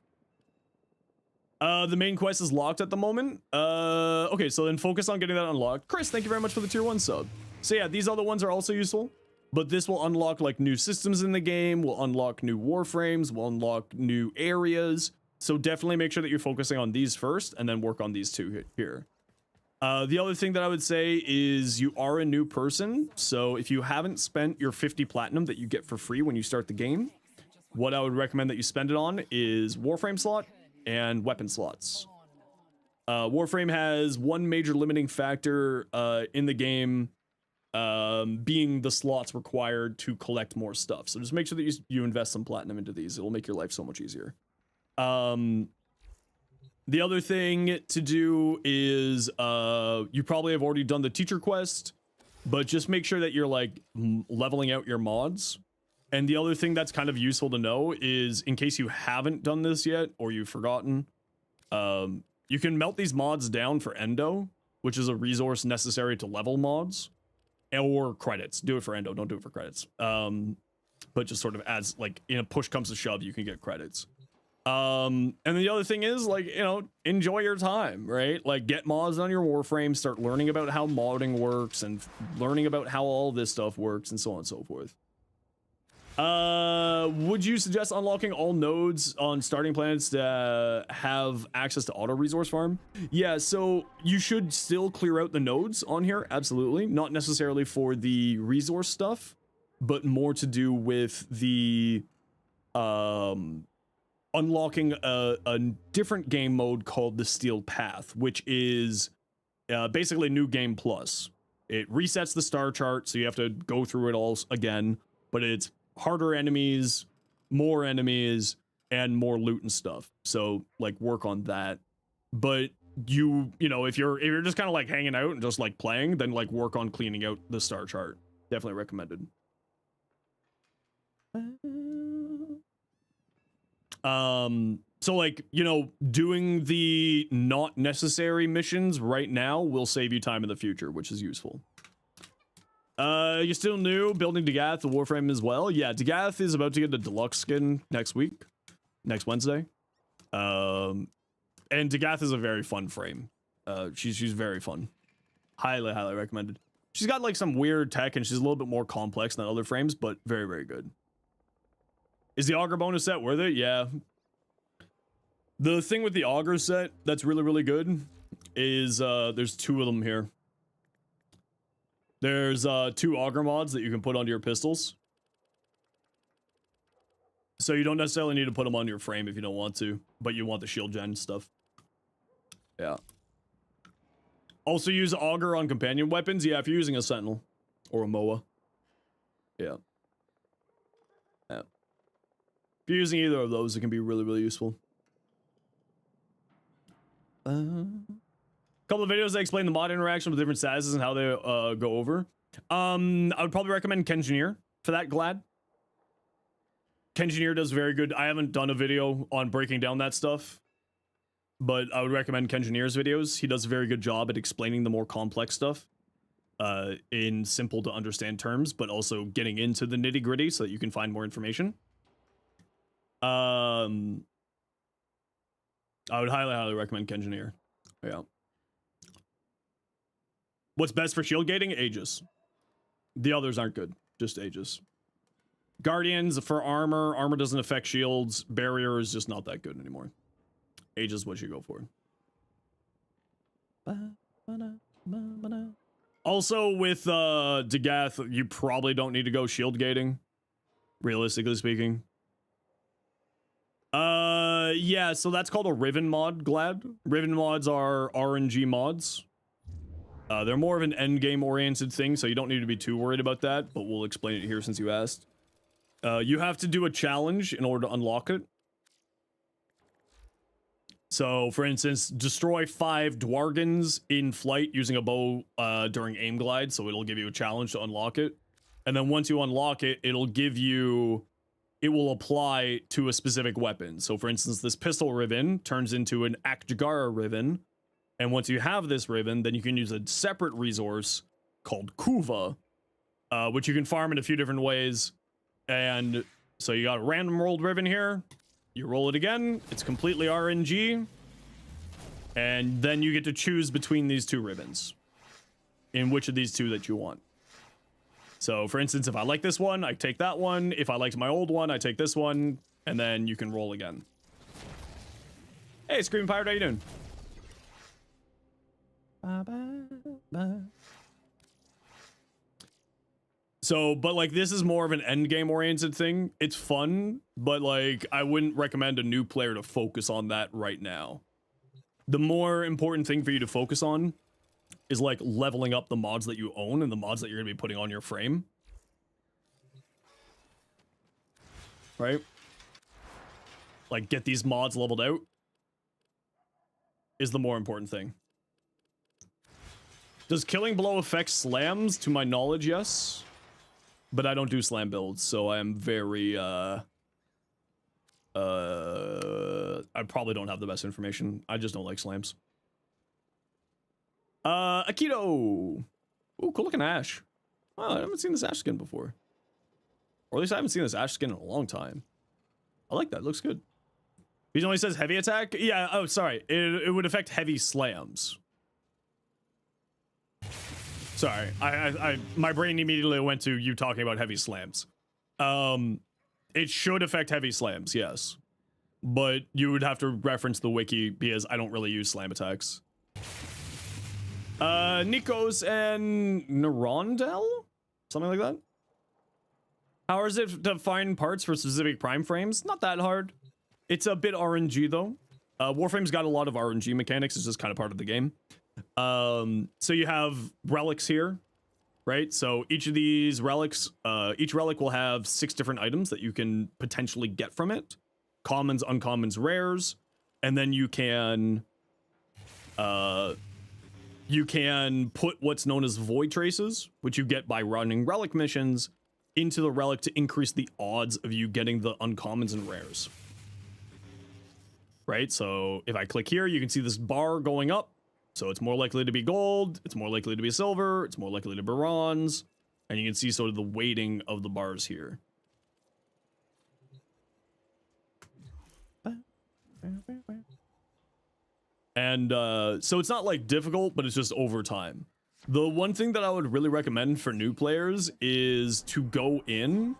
The main quest is locked at the moment. Okay, so then focus on getting that unlocked. Chris, thank you very much for the tier 1 sub. So yeah, these other ones are also useful. But this will unlock like new systems in the game, will unlock new warframes, will unlock new areas. So definitely make sure that you're focusing on these first and then work on these two here. The other thing that I would say is you are a new person. So if you haven't spent your 50 platinum that you get for free when you start the game, what I would recommend that you spend it on is Warframe slot and weapon slots. Warframe has one major limiting factor in the game, being the slots required to collect more stuff. So just make sure that you invest some platinum into these. It will make your life so much easier. The other thing to do is you probably have already done the teacher quest, but just make sure that you're like leveling out your mods. And the other thing that's kind of useful to know is in case you haven't done this yet or you've forgotten, you can melt these mods down for endo, which is a resource necessary to level mods, or credits. Do it for endo, don't do it for credits. But just sort of as like in a push comes to shove, you can get credits. And the other thing is like, you know, enjoy your time, right? Like get mods on your Warframe, start learning about how modding works and learning about how all this stuff works and so on and so forth. Would you suggest unlocking all nodes on starting planets to have access to auto resource farm? Yeah, so you should still clear out the nodes on here, absolutely. Not necessarily for the resource stuff, but more to do with the unlocking a different game mode called the Steel Path, which is basically New Game Plus. It resets the star chart, so you have to go through it all again, but it's harder enemies, and more loot and stuff. So like work on that. But you know, if you're just kind of like hanging out and just like playing, then like work on cleaning out the star chart. Definitely recommended. So like, you know, doing the not necessary missions right now will save you time in the future, which is useful. You're still new, building Dagath, the Warframe as well. Yeah, Dagath is about to get the deluxe skin next Wednesday. And Dagath is a very fun frame. She's very fun. Highly, highly recommended. She's got like some weird tech and she's a little bit more complex than other frames, but very, very good. Is the Augur bonus set worth it? Yeah. The thing with the Augur set that's really, really good is there's two of them here. There's 2 Augur mods that you can put onto your pistols. So you don't necessarily need to put them on your frame if you don't want to, but you want the shield gen stuff. Yeah. Also use Augur on companion weapons. Yeah, if you're using a Sentinel or a MOA. Yeah. Yeah. If you're using either of those, it can be really, really useful. Couple of videos that explain the mod interaction with different statuses and how they go over. I would probably recommend Kengineer for that, Glad. Kengineer does very good. I haven't done a video on breaking down that stuff, but I would recommend Kengineer's videos. He does a very good job at explaining the more complex stuff in simple to understand terms, but also getting into the nitty gritty so that you can find more information. I would highly, highly recommend Kengineer. Yeah. What's best for shield gating? Aegis. The others aren't good. Just Aegis. Guardians for armor. Armor doesn't affect shields. Barrier is just not that good anymore. Aegis is what you go for. Also with Dagath, you probably don't need to go shield gating. Realistically speaking. Yeah, so that's called a Riven mod, Glad. Riven mods are RNG mods. They're more of an endgame oriented thing, so you don't need to be too worried about that, but we'll explain it here since you asked. You have to do a challenge in order to unlock it. So, for instance, destroy 5 Dwargons in flight using a bow during aim glide, so it'll give you a challenge to unlock it. And then once you unlock it, it'll give you... It will apply to a specific weapon. So, for instance, this pistol ribbon turns into an Akjagara ribbon. And once you have this ribbon, then you can use a separate resource called Kuva, which you can farm in a few different ways. And so you got a random rolled ribbon here. You roll it again. It's completely RNG. And then you get to choose between these 2 ribbons. In which of these 2 that you want. So, for instance, if I like this one, I take that one. If I liked my old one, I take this one. And then you can roll again. Hey, Screaming Pirate, how you doing? So, but like, this is more of an endgame oriented thing. It's fun, but like, I wouldn't recommend a new player to focus on that right now. The more important thing for you to focus on is like leveling up the mods that you own and the mods that you're gonna be putting on your frame. Right? Like, get these mods leveled out is the more important thing. Does killing blow affect slams? To my knowledge, yes. But I don't do slam builds, so I am very, I probably don't have the best information. I just don't like slams. Akito! Ooh, cool looking Ash. Wow, I haven't seen this Ash skin before. Or at least I haven't seen this Ash skin in a long time. I like that, looks good. He only says heavy attack? Yeah, oh, sorry. It would affect heavy slams. Sorry, my brain immediately went to you talking about heavy slams. It should affect heavy slams, yes. But you would have to reference the wiki because I don't really use slam attacks. Nikos and Nerondel? Something like that? How is it to find parts for specific prime frames? Not that hard. It's a bit RNG though. Warframe's got a lot of RNG mechanics. It's just kind of part of the game. So you have relics here, right? So each of these relics, each relic will have 6 different items that you can potentially get from it. Commons, uncommons, rares. And then you can put what's known as void traces, which you get by running relic missions, into the relic to increase the odds of you getting the uncommons and rares. Right? So if I click here, you can see this bar going up. So it's more likely to be gold, it's more likely to be silver, it's more likely to be bronze, and you can see sort of the weighting of the bars here. And so it's not like difficult, but it's just over time. The one thing that I would really recommend for new players is to go into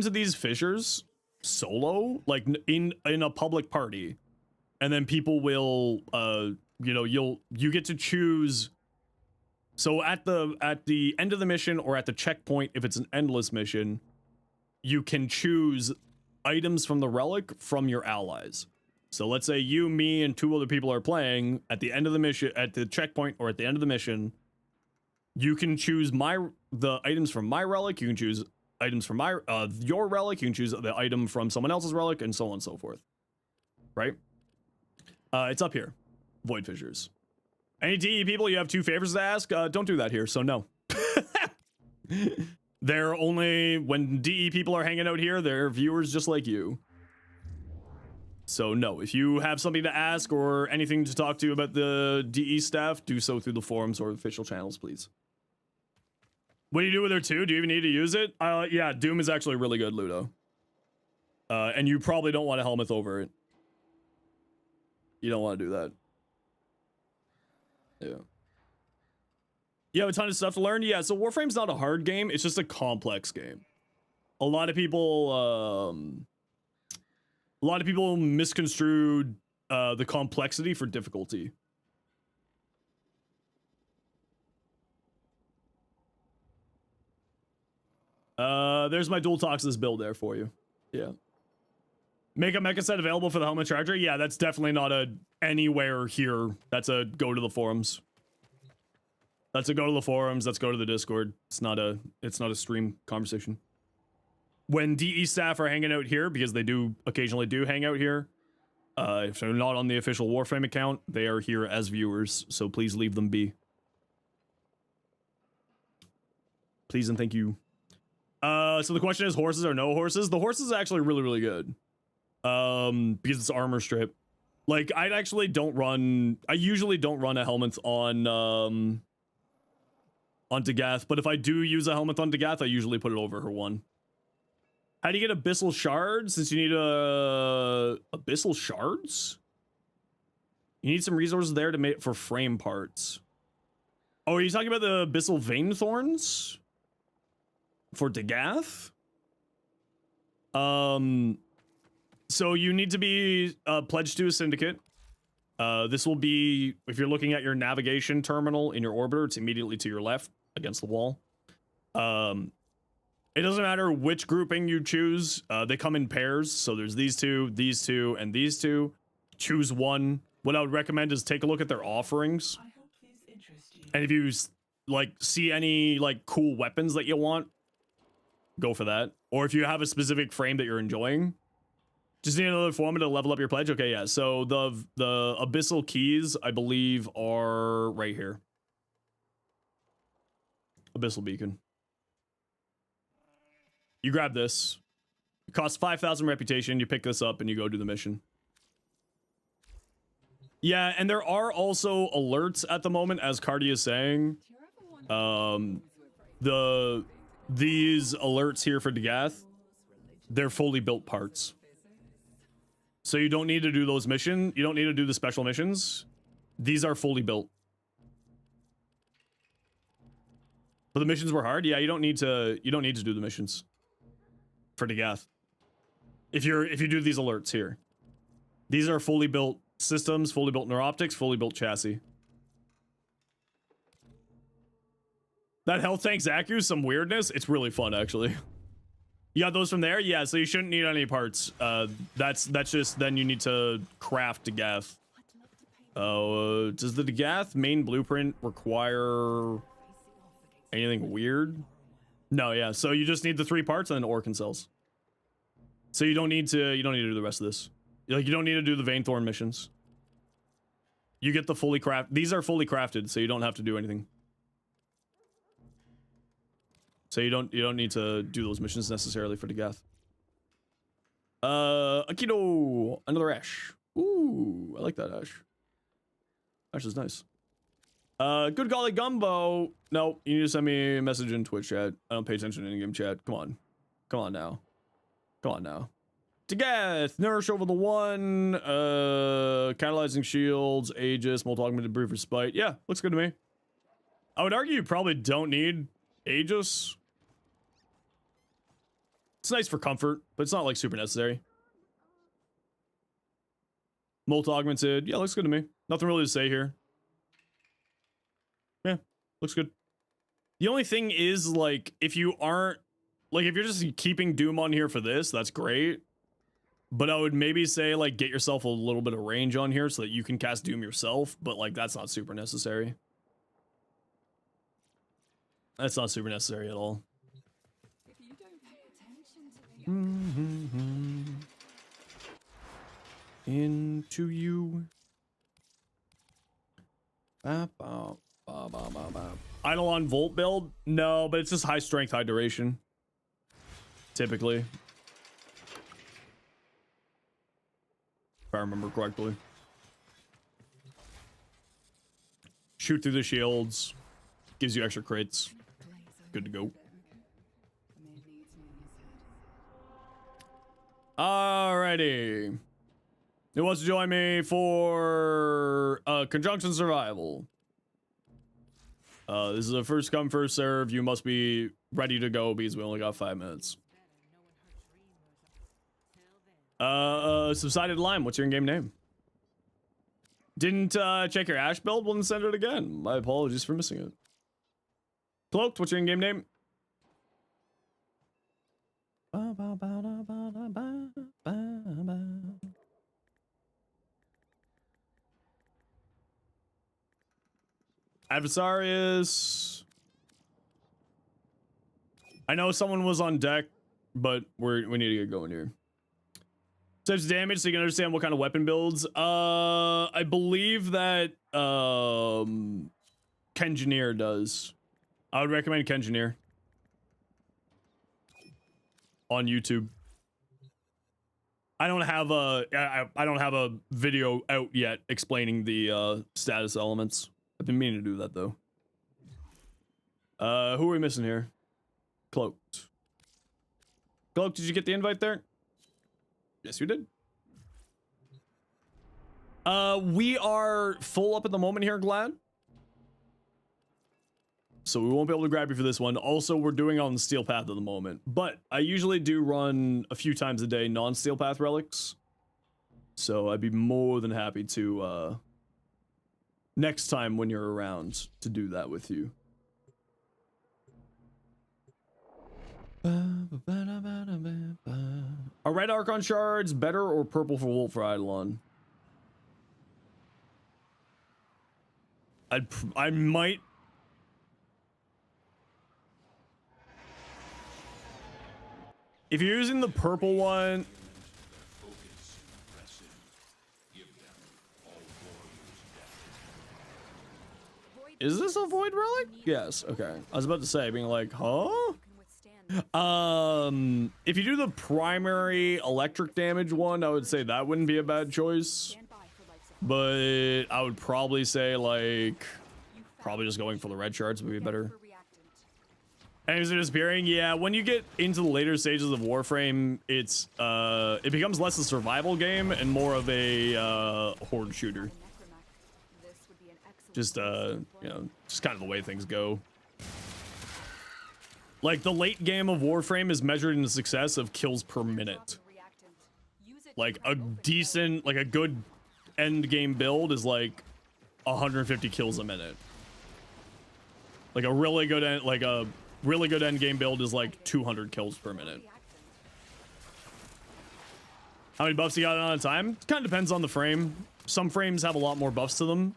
these fissures solo, like in a public party, and then people will you know, you get to choose. So at the end of the mission or at the checkpoint, if it's an endless mission, you can choose items from the relic from your allies. So let's say you, me, and 2 other people are playing at the end of the mission, at the checkpoint or at the end of the mission. You can choose the items from my relic. You can choose items from your relic. You can choose the item from someone else's relic, and so on and so forth. Right? It's up here. Void fissures. Any DE people, you have 2 favors to ask? Don't do that here, so no. They're only, when DE people are hanging out here, they're viewers just like you. So no, if you have something to ask or anything to talk to about the DE staff, do so through the forums or official channels, please. What do you do with her too? Do you even need to use it? Yeah, Doom is actually really good, Ludo. And you probably don't want a helmet over it. You don't want to do that. Yeah. You have a ton of stuff to learn? Yeah, so Warframe's not a hard game. It's just a complex game. A lot of people misconstrued the complexity for difficulty. There's my dual Toxis build there for you. Yeah. Make a mecha set available for the helmet charger? Yeah, that's definitely not a anywhere here. That's a go to the forums. That's a go to the forums. Let's go to the Discord. It's not a stream conversation. When DE staff are hanging out here, because they do occasionally hang out here, if they're not on the official Warframe account, they are here as viewers, so please leave them be. Please and thank you. So the question is, horses or no horses? The horses is actually really, really good. Because it's armor strip. Like, I usually don't run a helmet on Dagath, but if I do use a helmet on Dagath, I usually put it over her one. How do you get abyssal shards? Since you need abyssal shards? You need some resources there to make for frame parts. Oh, are you talking about the abyssal vein thorns? For Dagath? So you need to be pledged to a syndicate. This will be, if you're looking at your navigation terminal in your orbiter, it's immediately to your left against the wall. It doesn't matter which grouping you choose. They come in pairs. So there's these two, and these two. Choose one. What I would recommend is take a look at their offerings. And if you like see any like cool weapons that you want, go for that. Or if you have a specific frame that you're enjoying, just need another formula to level up your pledge. Okay, yeah. So the abyssal keys, I believe, are right here. Abyssal beacon. You grab this. It costs 5,000 reputation. You pick this up and you go do the mission. Yeah, and there are also alerts at the moment, as Cardi is saying. These alerts here for Dagath, they're fully built parts. So you don't need to do those missions. You don't need to do the special missions. These are fully built. But the missions were hard. Yeah, you don't need to do the missions for Degath. If you do these alerts here. These are fully built systems, fully built neuroptics, fully built chassis. That health tank Zaku's some weirdness. It's really fun, actually. You got those from there? Yeah, so you shouldn't need any parts. That's just then you need to craft Degath. Oh, does the Degath main blueprint require anything weird? No, yeah. So you just need the 3 parts and then Orkin cells. So you don't need to do the rest of this. Like, you don't need to do the Vainthorn missions. You get the fully craft. These are fully crafted, so you don't have to do anything. So you don't need to do those missions necessarily for Degath. Akido, another Ash. Ooh, I like that Ash. Ash is nice. Good golly gumbo. No, you need to send me a message in Twitch chat. I don't pay attention to in-game chat. Come on. Come on now. Come on now. Degath, nourish over the 1, catalyzing shields, Aegis, multi augmented brief for spite. Yeah, looks good to me. I would argue you probably don't need Aegis. It's nice for comfort, but it's not like super necessary. Multi augmented, yeah, looks good to me. Nothing really to say here. Yeah, looks good. The only thing is, like, if you aren't, like, if you're just keeping Doom on here for this, that's great. But I would maybe say, like, get yourself a little bit of range on here so that you can cast Doom yourself, but, like, that's not super necessary. That's not super necessary at all. If you don't pay attention to the Into you. Eidolon Volt build? No, but it's just high strength, high duration. Typically. If I remember correctly. Shoot through the shields. Gives you extra crits. Good to go. Alrighty. Who wants to join me for Conjunction Survival? This is a first come, first serve. You must be ready to go because we only got 5 minutes. Subsided Lime, what's your in-game name? Didn't check your Ash build? Well, then send it again. My apologies for missing it. Cloaked, what's your in-game name? Adversarius. I know someone was on deck, but we need to get going here. Types of damage so you can understand what kind of weapon builds. I believe that Kengineer does. I would recommend Kengineer on YouTube. I don't have a video out yet explaining the status elements. I've been meaning to do that though. Who are we missing here? Cloaked. Cloaked, did you get the invite there? Yes, you did. We are full up at the moment here, Glad. So we won't be able to grab you for this one. Also, we're doing on the Steel Path at the moment. But I usually do run a few times a day non-Steel Path relics. So I'd be more than happy to, next time when you're around, to do that with you. Are red Archon shards better or purple for Wolf for Eidolon? I might. If you're using the purple one. Is this a void relic? Yes, okay. I was about to say, being like, huh? If you do the primary electric damage one, I would say that wouldn't be a bad choice. But I would probably say, like, probably just going for the red shards would be better. Enemies are disappearing. Yeah, when you get into the later stages of Warframe, it's it becomes less a survival game and more of a horde shooter. Just you know, just kind of the way things go. Like, the late game of Warframe is measured in the success of kills per minute. Like, a decent, like, a good end game build is like 150 kills a minute. Like, a really good end, end game build is like 200 kills per minute. How many buffs you got on a time? Kind of depends on the frame. Some frames have a lot more buffs to them.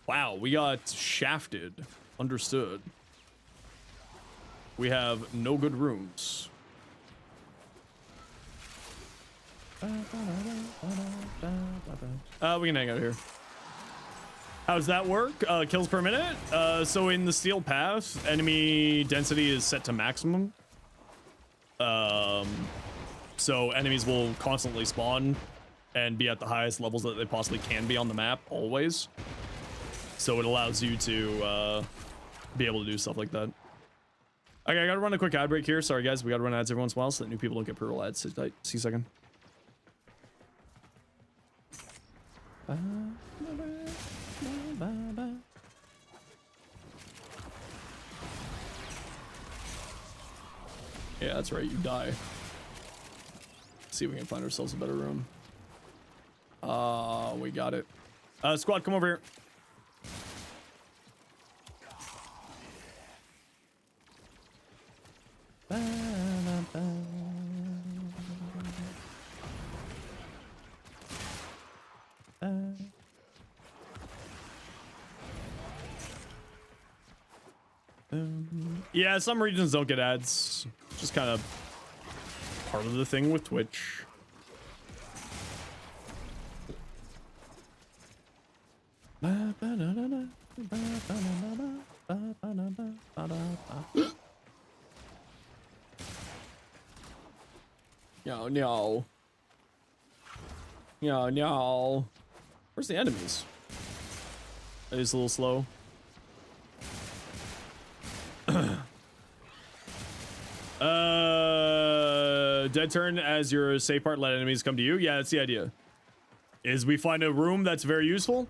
Wow, we got shafted. Understood. We have no good rooms. We can hang out here. How does that work? Kills per minute? So in the steel path, enemy density is set to maximum. So enemies will constantly spawn and be at the highest levels that they possibly can be on the map, always. So it allows you to be able to do stuff like that. Okay, I gotta run a quick ad break here. Sorry guys, we gotta run ads every once in a while so that new people don't get pre-roll ads. Sit tight. See you a second. Yeah, that's right, you die. Let's see if we can find ourselves a better room. We got it. Squad, come over here. Yeah, some regions don't get ads. Just kind of part of the thing with Twitch. No, no. No, no. Where's the enemies? That is a little slow. Dead turn as your safe part, let enemies come to you. Yeah, that's the idea. Is we find a room that's very useful.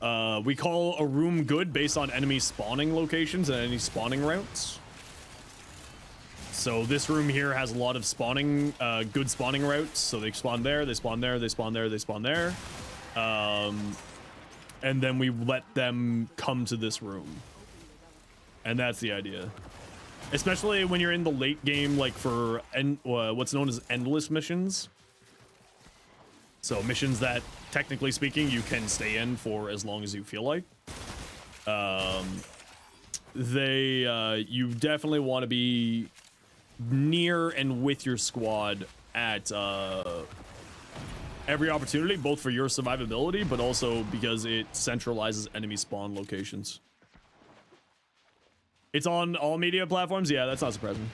We call a room good based on enemy spawning locations and any spawning routes. So this room here has a lot of spawning, good spawning routes. So they spawn there, they spawn there, they spawn there, they spawn there. And then we let them come to this room. And that's the idea. Especially when you're in the late game, like for what's known as endless missions. So missions that, technically speaking, you can stay in for as long as you feel like. You definitely want to be near and with your squad at every opportunity, both for your survivability, but also because it centralizes enemy spawn locations. It's on all media platforms? Yeah, that's not surprising.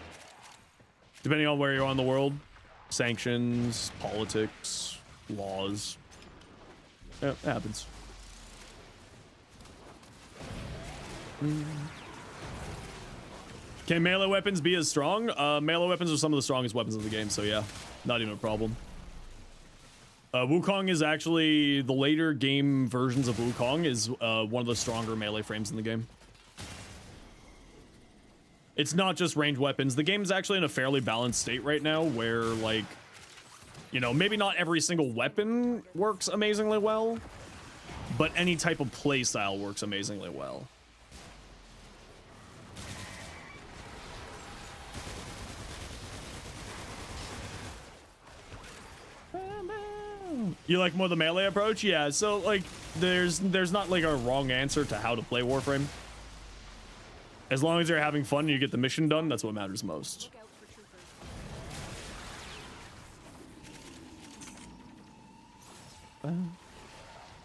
Depending on where you are in the world. Sanctions, politics, laws. Yeah, it happens. Can melee weapons be as strong? Melee weapons are some of the strongest weapons in the game, so yeah, not even a problem. Wukong is actually, the later game versions of Wukong is one of the stronger melee frames in the game. It's not just ranged weapons. The game is actually in a fairly balanced state right now where, like, you know, maybe not every single weapon works amazingly well, but any type of play style works amazingly well. You like more the melee approach? Yeah, so like there's not like a wrong answer to how to play Warframe. As long as you're having fun and you get the mission done, that's what matters most.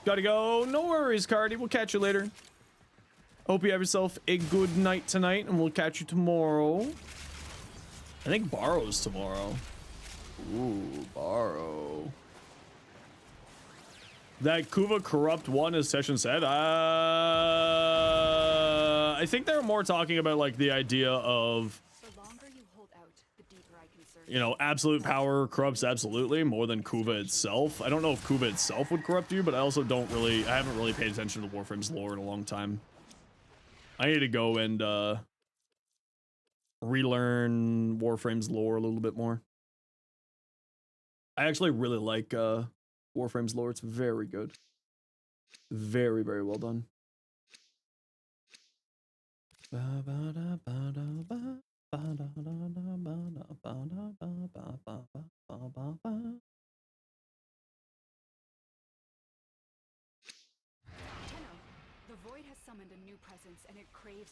Gotta go. No worries, Cardi. We'll catch you later. Hope you have yourself a good night tonight, and we'll catch you tomorrow. I think Borrow's tomorrow. Ooh, Borrow. That Kuva corrupt one, as Session said. I think they're more talking about like the idea of, you know, absolute power corrupts absolutely more than Kuva itself. I don't know if Kuva itself would corrupt you, but I also I haven't really paid attention to Warframe's lore in a long time. I need to go and relearn Warframe's lore a little bit more. I actually really like Warframe's lore. It's very good. Very, very well done.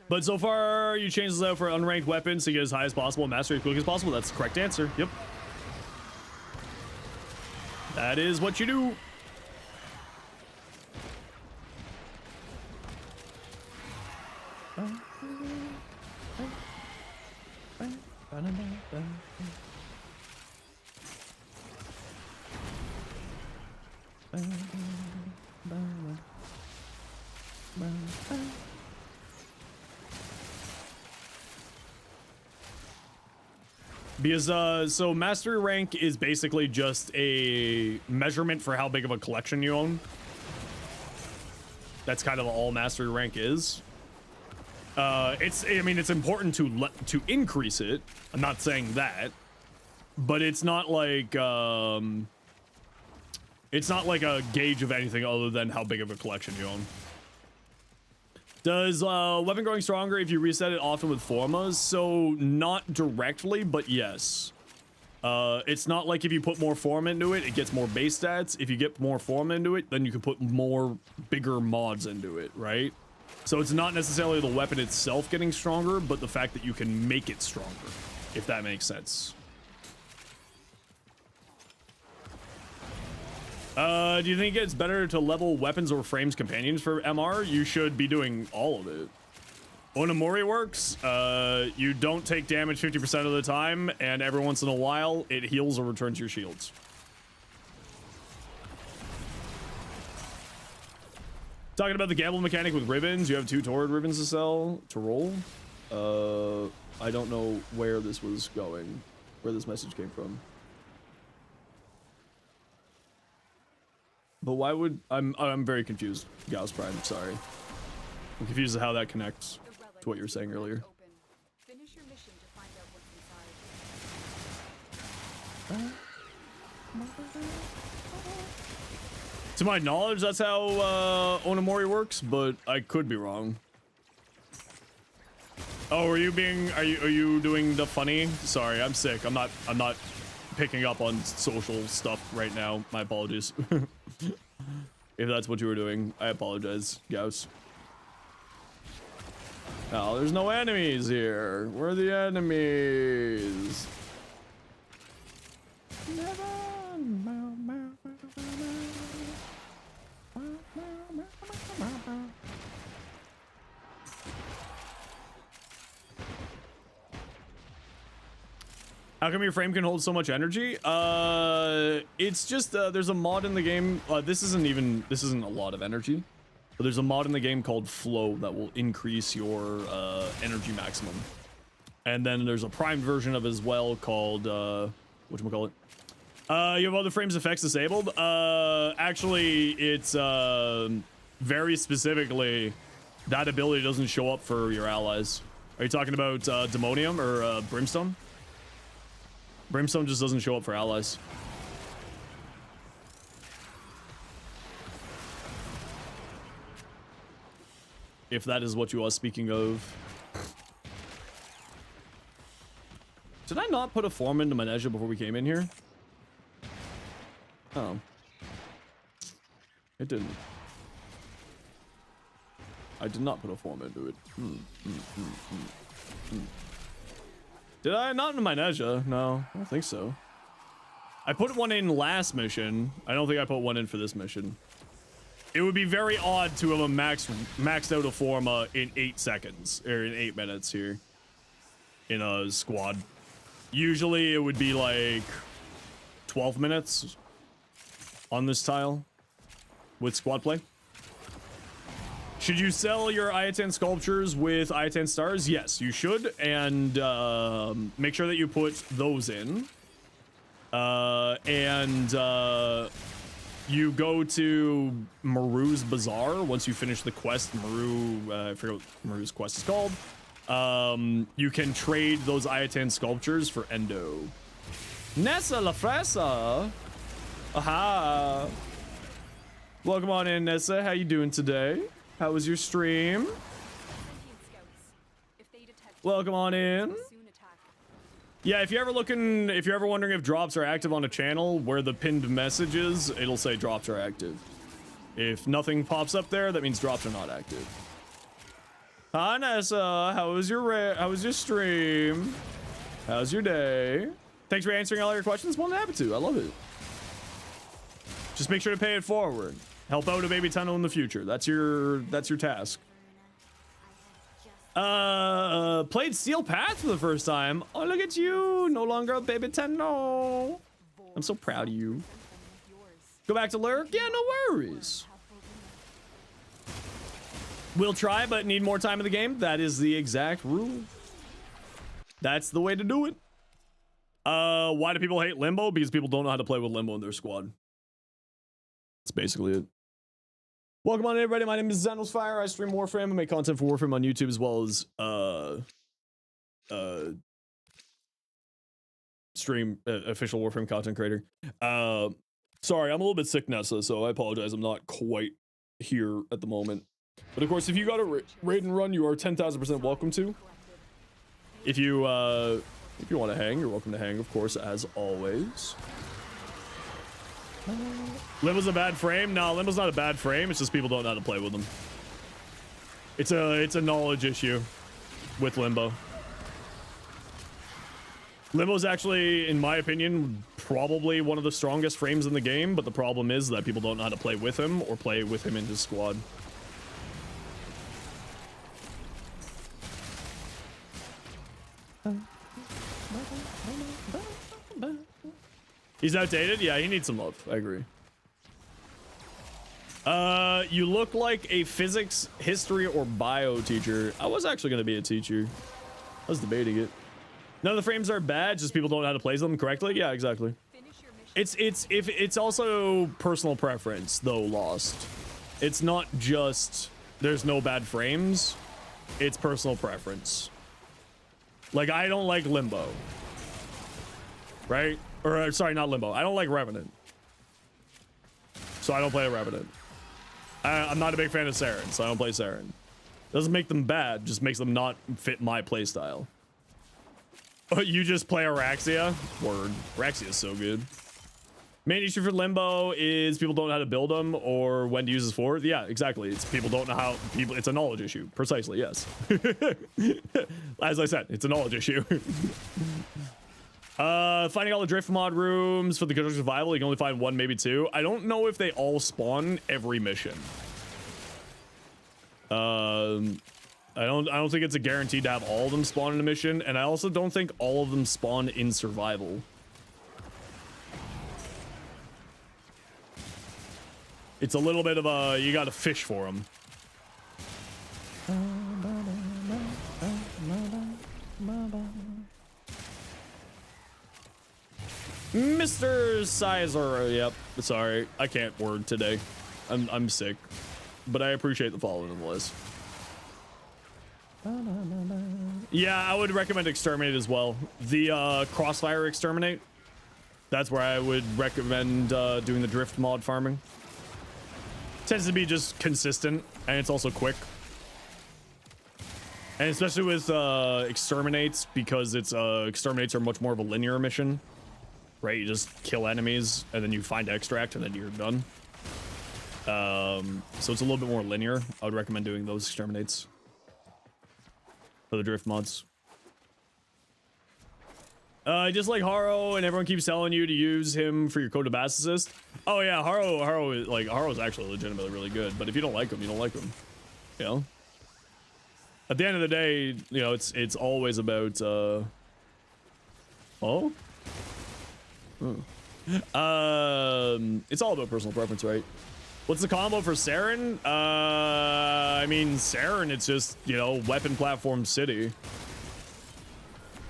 But so far, you changed this out for unranked weapons to get as high as possible, mastery as quick as possible. That's the correct answer. Yep. That is what you do. Because so mastery rank is basically just a measurement for how big of a collection you own. That's kind of all mastery rank is. I mean, it's important to increase it. I'm not saying that, but it's not like a gauge of anything other than how big of a collection you own. Does weapon growing stronger if you reset it often with formas? So not directly, but yes. It's not like if you put more form into it, it gets more base stats. If you get more form into it, then you can put more bigger mods into it, right? So it's not necessarily the weapon itself getting stronger, but the fact that you can make it stronger, if that makes sense. Do you think it's better to level weapons or frames companions for MR? You should be doing all of it. Onamori works. You don't take damage 50% of the time, and every once in a while, it heals or returns your shields. Talking about the gamble mechanic with ribbons, you have 2 Torrid ribbons to sell, to roll. I don't know where this was going, where this message came from. But why would I'm very confused, Gauss Prime, sorry. I'm confused at how that connects to what you were saying earlier. Finish your mission to find out what's inside. To my knowledge, that's how Onamori works, but I could be wrong. Oh, are you doing the funny? Sorry, I'm sick. I'm not picking up on social stuff right now. My apologies. If that's what you were doing, I apologize, Gauss. Oh, there's no enemies here. Where are the enemies? How come your frame can hold so much energy? It's just there's a mod in the game. This isn't a lot of energy, but there's a mod in the game called Flow that will increase your energy maximum. And then there's a primed version of it as well called whatchamacallit? You have other frames effects disabled. Actually, it's very specifically that ability doesn't show up for your allies. Are you talking about Demonium or Brimstone? Brimstone just doesn't show up for allies. If that is what you are speaking of. Did I not put a form into Maneja before we came in here? Oh. It didn't. I did not put a form into it. Did I? Not in Maneja. No, I don't think so. I put one in last mission. I don't think I put one in for this mission. It would be very odd to have a maxed out a forma in 8 seconds, or in 8 minutes here. In a squad. Usually it would be like 12 minutes on this tile with squad play. Should you sell your Ayatan sculptures with Ayatan stars? Yes, you should, and make sure that you put those in. You go to Maru's Bazaar once you finish the quest. Maru, I forget what Maru's quest is called. you can trade those Ayatan sculptures for Endo. Nessa La Fresa. Aha. Welcome on in, Nessa. How you doing today? How was your stream? Welcome on in. Yeah, if you're ever wondering if drops are active on a channel where the pinned message is, it'll say drops are active. If nothing pops up there, that means drops are not active. Hi, Nessa. How was your stream? How's your day? Thanks for answering all your questions. More than happy to. I love it. Just make sure to pay it forward. Help out a baby tunnel in the future. That's your task. Played Steel Path for the first time. Oh, look at you. No longer a baby tunnel. I'm so proud of you. Go back to lurk? Yeah, no worries. We'll try, but need more time in the game. That is the exact rule. That's the way to do it. Why do people hate Limbo? Because people don't know how to play with Limbo in their squad. That's basically it. Welcome on, everybody. My name is Zenosfire. I stream Warframe and make content for Warframe on YouTube, as well as stream official Warframe content creator. Sorry, I'm a little bit sick, Nessa, so I apologize. I'm not quite here at the moment. But of course, if you got a raid and run, you are 10,000% welcome to. If you want to hang, you're welcome to hang, of course, as always. Limbo's a bad frame? No, Limbo's not a bad frame. It's just people don't know how to play with them. It's a knowledge issue with Limbo. Limbo's actually, in my opinion, probably one of the strongest frames in the game, but the problem is that people don't know how to play with him or play with him in his squad. He's outdated? Yeah, he needs some love. I agree. You look like a physics, history, or bio teacher. I was actually going to be a teacher. I was debating it. None of the frames are bad, just people don't know how to play them correctly. Yeah, exactly. It's also personal preference, though, Lost. It's not just there's no bad frames. It's personal preference. Like, I don't like Limbo. Right? Or, sorry, not Limbo. I don't like Revenant. So I don't play a Revenant. I'm not a big fan of Saren, so I don't play Saren. Doesn't make them bad, just makes them not fit my playstyle. But you just play Araxia? Word. Araxia is so good. Main issue for Limbo is people don't know how to build them or when to use this for. Yeah, exactly. It's people don't know how. It's a knowledge issue. Precisely, yes. As I said, it's a knowledge issue. Finding all the drift mod rooms for the Construction Survival, you can only find one, maybe two. I don't know if they all spawn every mission. I don't think it's a guarantee to have all of them spawn in a mission, and I also don't think all of them spawn in survival. It's a little bit of a, you gotta fish for them. Mr. Sizer, yep, sorry, I can't word today. I'm sick, but I appreciate the follow nonetheless. Yeah, I would recommend Exterminate as well. The Crossfire Exterminate, that's where I would recommend doing the drift mod farming. Tends to be just consistent, and it's also quick. And especially with Exterminates, because it's Exterminates are much more of a linear mission. Right, you just kill enemies, and then you find extract, and then you're done. So it's a little bit more linear. I would recommend doing those Exterminates for the drift mods. Just like Haro, and everyone keeps telling you to use him for your code of bass assist. Oh yeah, Haro is actually legitimately really good. But if you don't like him, you don't like him. You know. At the end of the day, you know, it's always about. Oh. It's all about personal preference, right? What's the combo for Saren? I mean, Saren, it's just, you know, weapon platform city.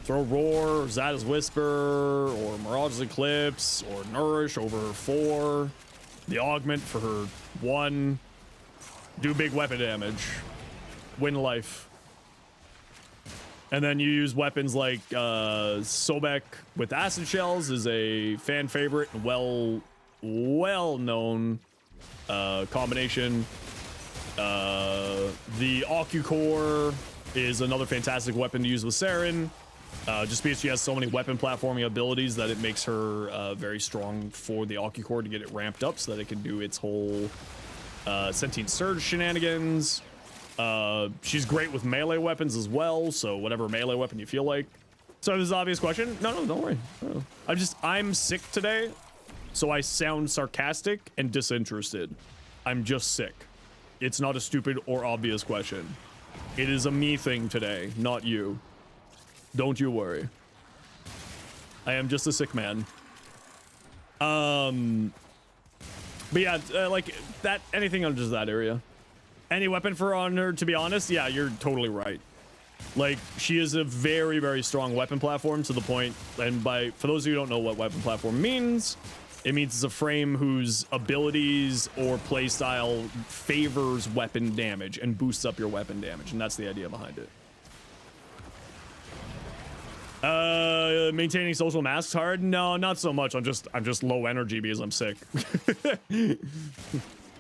Throw Roar, Zada's Whisper, or Mirage's Eclipse, or Nourish over her 4. The Augment for her 1. Do big weapon damage. Win life. And then you use weapons like Sobek with acid shells is a fan favorite and well-known combination. The Ocucore is another fantastic weapon to use with Saren. Just because she has so many weapon platforming abilities that it makes her very strong for the Ocucore to get it ramped up so that it can do its whole Sentient Surge shenanigans. She's great with melee weapons as well, so whatever melee weapon you feel like. So this is an obvious question. No, don't worry. No. I'm sick today, so I sound sarcastic and disinterested. I'm just sick. It's not a stupid or obvious question. It is a me thing today, not you. Don't you worry. I am just a sick man. But yeah, like that, anything under just that area. Any weapon for Honor, to be honest, yeah, you're totally right. Like, she is a very, very strong weapon platform to the point, and for those of you who don't know what weapon platform means, it means it's a frame whose abilities or playstyle favors weapon damage and boosts up your weapon damage, and that's the idea behind it. Maintaining social masks hard? No, not so much. I'm just low energy because I'm sick.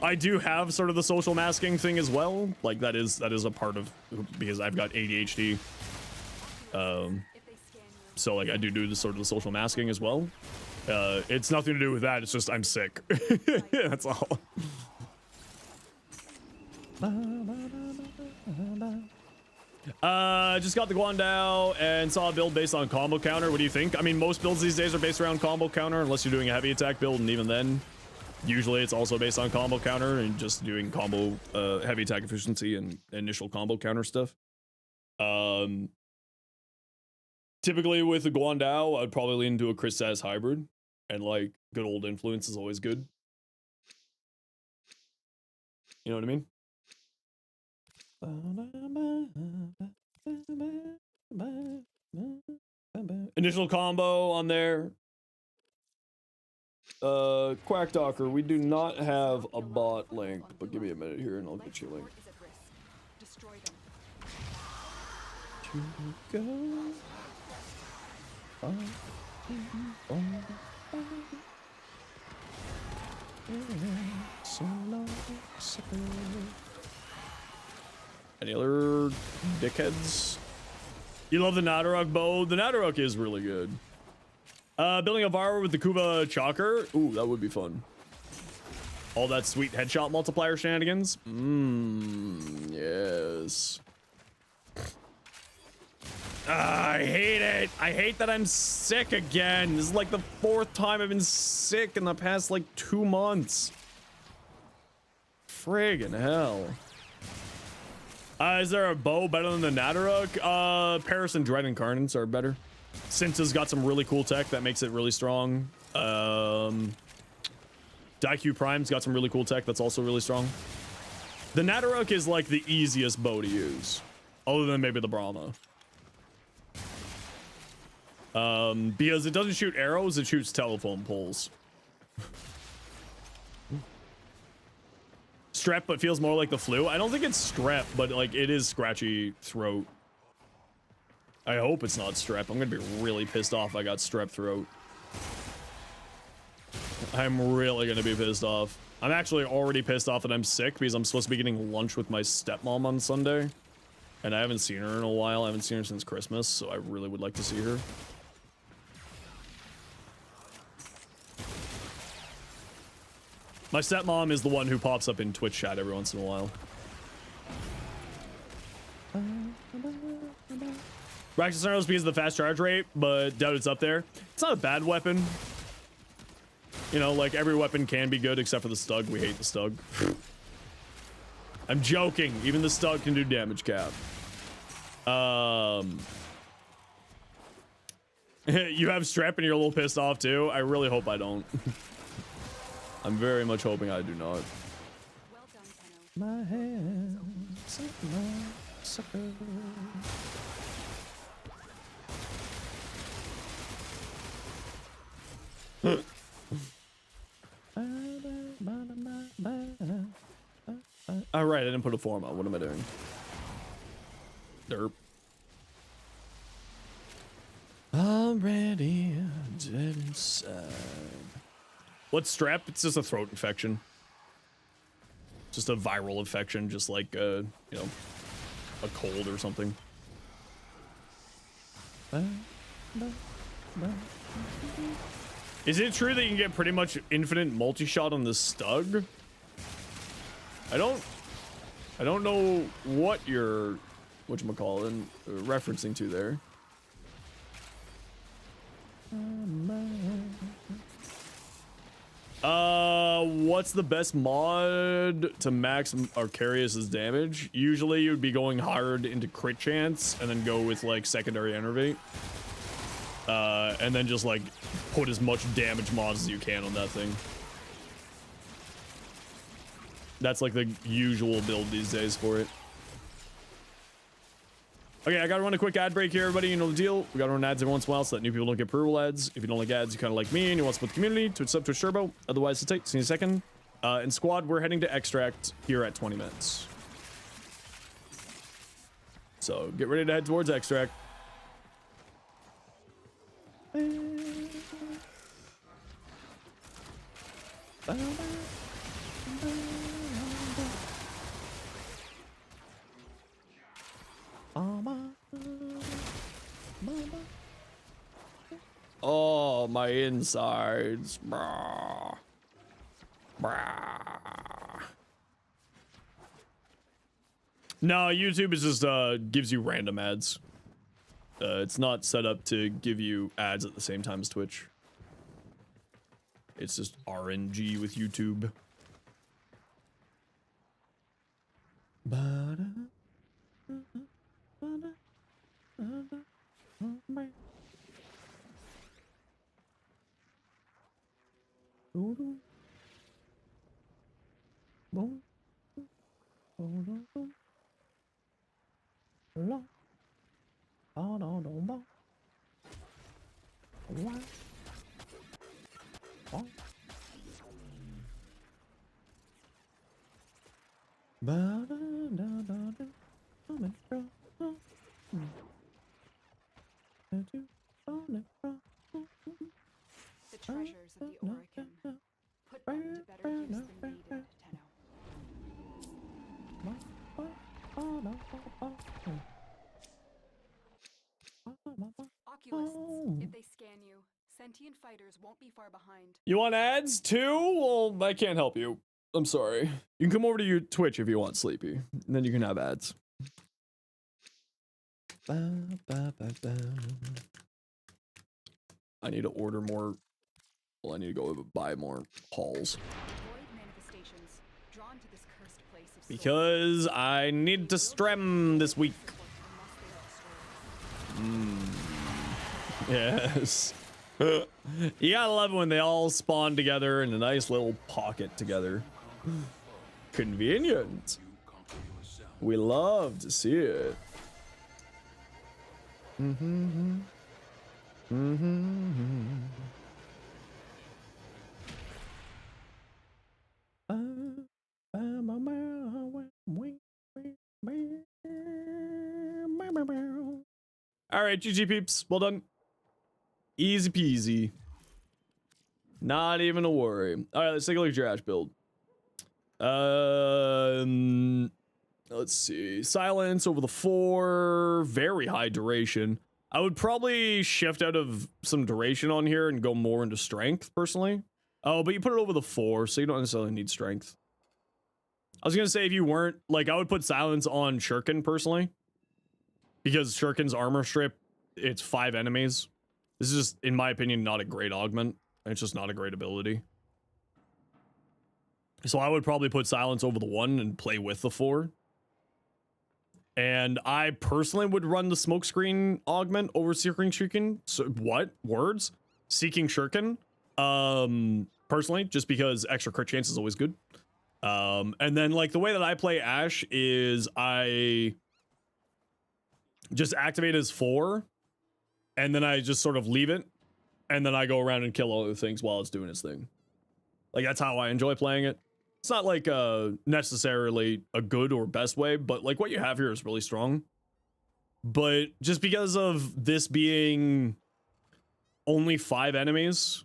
I do have sort of the social masking thing as well. Like that is a part of, because I've got ADHD. So like I do the sort of the social masking as well. It's nothing to do with that. It's just I'm sick. That's all. Just got the Guandao and saw a build based on combo counter. What do you think? I mean, most builds these days are based around combo counter, unless you're doing a heavy attack build, and even then, usually it's also based on combo counter and just doing combo heavy attack efficiency and initial combo counter stuff. Typically with the Guandao, I'd probably lean into a Chris Sass hybrid, and like good old influence is always good. You know what I mean? Initial combo on there. Quack Docker, we do not have a bot link, but give me a minute here and I'll get you a link. Any other dickheads? You love the Nadarok bow? The Nadarok is really good. Building a Vara with the Kuva Chalker? Ooh, that would be fun. All that sweet headshot multiplier shenanigans? Yes. I hate it. I hate that I'm sick again. This is like the 4th time I've been sick in the past like 2 months. Friggin' hell. Is there a bow better than the Nadarok? Paris and Dread Incarnates are better. Sinta's got some really cool tech that makes it really strong. Daiku Prime's got some really cool tech that's also really strong. The Nadarok is like the easiest bow to use, other than maybe the Brahma. Because it doesn't shoot arrows, it shoots telephone poles. Strep, but feels more like the flu. I don't think it's strep, but like it is scratchy throat. I hope it's not strep. I'm gonna be really pissed off if I got strep throat. I'm really gonna be pissed off. I'm actually already pissed off that I'm sick because I'm supposed to be getting lunch with my stepmom on Sunday. And I haven't seen her in a while. I haven't seen her since Christmas, so I really would like to see her. My stepmom is the one who pops up in Twitch chat every once in a while. Raxus Arrows because of the fast charge rate, but doubt it's up there. It's not a bad weapon. You know, like every weapon can be good except for the Stug. We hate the Stug. I'm joking. Even the Stug can do damage cap. You have strep and you're a little pissed off too? I really hope I don't. I'm very much hoping I do not. Well done, Tenno. My hands, sucker. All right, I didn't put a form on. What am I doing? Derp. What's strep? It's just a throat infection. Just a viral infection, just like, you know, a cold or something. Is it true that you can get pretty much infinite multi-shot on the Stug? I don't know what you're, whatchamacallit, referencing to there. What's the best mod to max Arcarius's damage? Usually you'd be going hard into crit chance and then go with like secondary enervate. And then just like put as much damage mods as you can on that thing. That's like the usual build these days for it. Okay, I gotta run a quick ad break here, everybody. You know the deal. We gotta run ads every once in a while so that new people don't get approval ads. If you don't like ads, you kind of like me and you want to support the community, Twitch sub, Twitch Turbo. Otherwise, it's tight. See you in a second. In squad, we're heading to extract here at 20 minutes. So get ready to head towards extract. Oh, my insides. Brah. Brah. No, YouTube is just gives you random ads. It's not set up to give you ads at the same time as Twitch. It's just RNG with YouTube. The treasures of the Oricon. Put them to better use than needed, Tenno. Oculists, if they scan you, sentient fighters won't be far behind. You want ads too? Well, I can't help you. I'm sorry. You can come over to your Twitch if you want, Sleepy. And then you can have ads. I need to order more. Well, I need to go buy more halls. Avoid manifestations drawn to this cursed place of Because I need to strem this week. Yes. You gotta love it when they all spawn together in a nice little pocket together. Convenient. We love to see it. All right, GG peeps, well done. Easy peasy. Not even a worry. All right, let's take a look at your Ash build. Let's see. Silence over the 4. Very high duration. I would probably shift out of some duration on here and go more into strength, personally. Oh, but you put it over the 4, so you don't necessarily need strength. I was gonna say if you weren't, like, I would put silence on Shuriken, personally. Because Shuriken's armor strip, it's 5 enemies. This is just, in my opinion, not a great augment. It's just not a great ability. So I would probably put silence over the 1 and play with the 4. And I personally would run the smokescreen augment over Seeking Shuriken. So what? Words? Seeking Shuriken. Personally, just because extra crit chance is always good. And then like the way that I play Ash is I just activate as 4 and then I just sort of leave it and then I go around and kill other things while it's doing its thing. Like that's how I enjoy playing it. It's not like necessarily a good or best way, but like what you have here is really strong. But just because of this being only 5 enemies,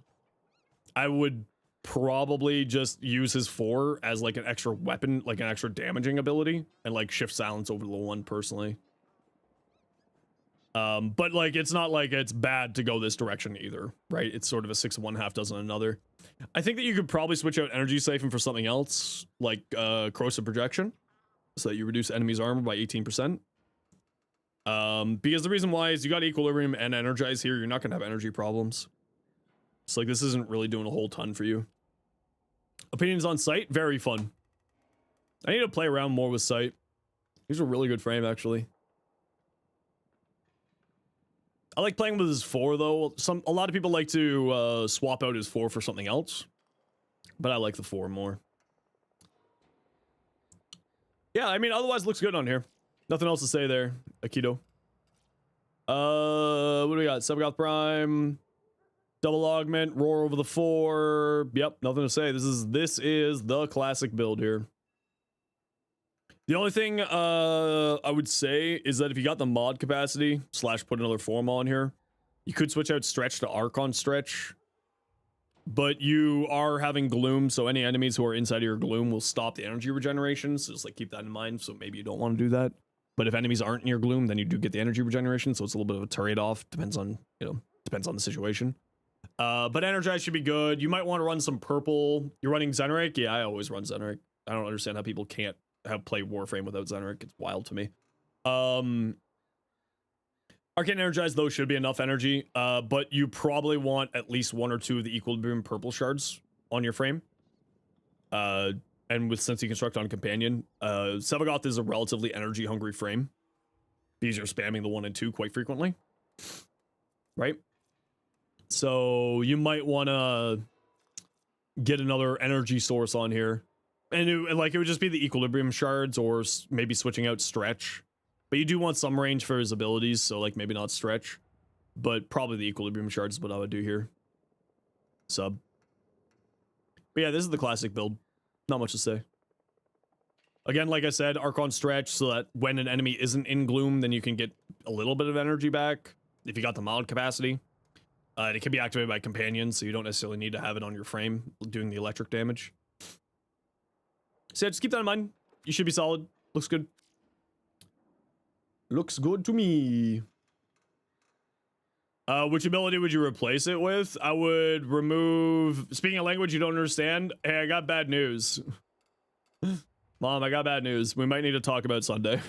I would probably just use his 4 as like an extra weapon, like an extra damaging ability, and like shift silence over the 1 personally. But like it's not like it's bad to go this direction either, right? It's sort of a 6 of one, half dozen another. I think that you could probably switch out energy siphon for something else, like corrosive projection, so that you reduce enemies' armor by 18%. Because the reason why is you got equilibrium and energize here, you're not gonna have energy problems. It's like this isn't really doing a whole ton for you. Opinions on sight, very fun. I need to play around more with sight. He's a really good frame, actually. I like playing with his 4 though. A lot of people like to swap out his 4 for something else, but I like the 4 more. Yeah, I mean, otherwise looks good on here. Nothing else to say there, Aikido. What do we got? Sebagoth Prime, double augment, roar over the 4. Yep, nothing to say. This is the classic build here. The only thing I would say is that if you got the mod capacity / put another form on here, you could switch out stretch to Archon stretch. But you are having gloom, so any enemies who are inside of your gloom will stop the energy regeneration. So just like keep that in mind. So maybe you don't want to do that. But if enemies aren't in your gloom, then you do get the energy regeneration. So it's a little bit of a trade-off. Depends on the situation. But energize should be good. You might want to run some purple. You're running Zenric? Yeah, I always run Zenric. I don't understand how people can't play Warframe without Zenric. It's wild to me. Arcane Energize, though, should be enough energy, but you probably want at least 1 or 2 of the Equilibrium purple shards on your frame. And with Sensi Construct on Companion, Sevagoth is a relatively energy-hungry frame. These are spamming the 1 and 2 quite frequently. Right? So you might want to get another energy source on here. And it would just be the Equilibrium shards or maybe switching out Stretch. But you do want some range for his abilities, so like maybe not Stretch. But probably the Equilibrium shards is what I would do here. Sub. But yeah, this is the classic build. Not much to say. Again, like I said, Archon Stretch, so that when an enemy isn't in Gloom, then you can get a little bit of energy back. If you got the mod capacity. And it can be activated by Companions, so you don't necessarily need to have it on your frame doing the electric damage. So yeah, just keep that in mind. You should be solid. Looks good. Looks good to me. Which ability would you replace it with? I would remove... Speaking a language you don't understand. Hey, I got bad news. Mom, I got bad news. We might need to talk about Sunday.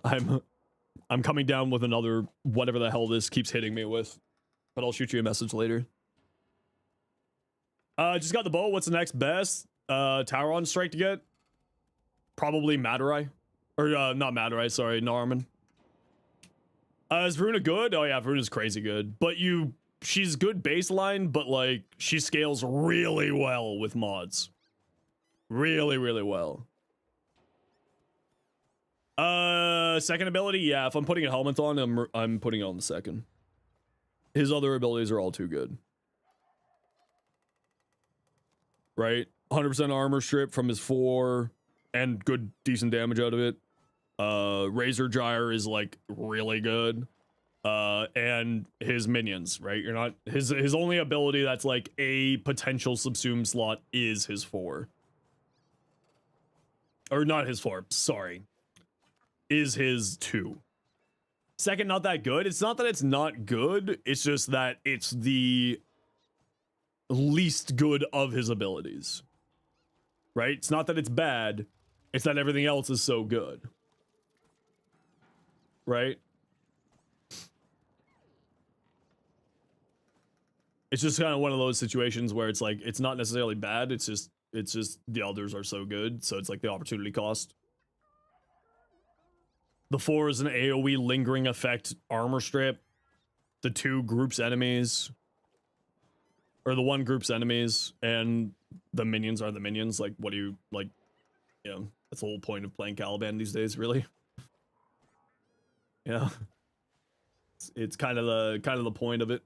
I'm coming down with another whatever the hell this keeps hitting me with. But I'll shoot you a message later. Just got the bow. What's the next best? Tower on strike to get? Probably Madurai. Or, not Madurai, sorry, Narman. Is Veruna good? Oh yeah, Veruna's crazy good. But she's good baseline, but like, she scales really well with mods. Really, really well. Second ability? Yeah, if I'm putting a helmet on, I'm putting it on the second. His other abilities are all too good. Right? 100% armor strip from his 4 and good decent damage out of it. Razor Gyre is like really good. And his minions, right? You're not his only ability that's like a potential subsume slot is his 4. Or not his 4, sorry. Is his 2. Second, not that good. It's not that it's not good, it's just that it's the least good of his abilities. Right? It's not that it's bad, it's that everything else is so good. Right? It's just kind of one of those situations where it's like, it's not necessarily bad, it's just the others are so good, so it's like the opportunity cost. The 4 is an AoE lingering effect armor strip. The 2 groups enemies. Or the 1 group's enemies, and the minions are the minions. Like, what do you, like, you know, that's the whole point of playing Caliban these days, really. Yeah. It's kind of the point of it.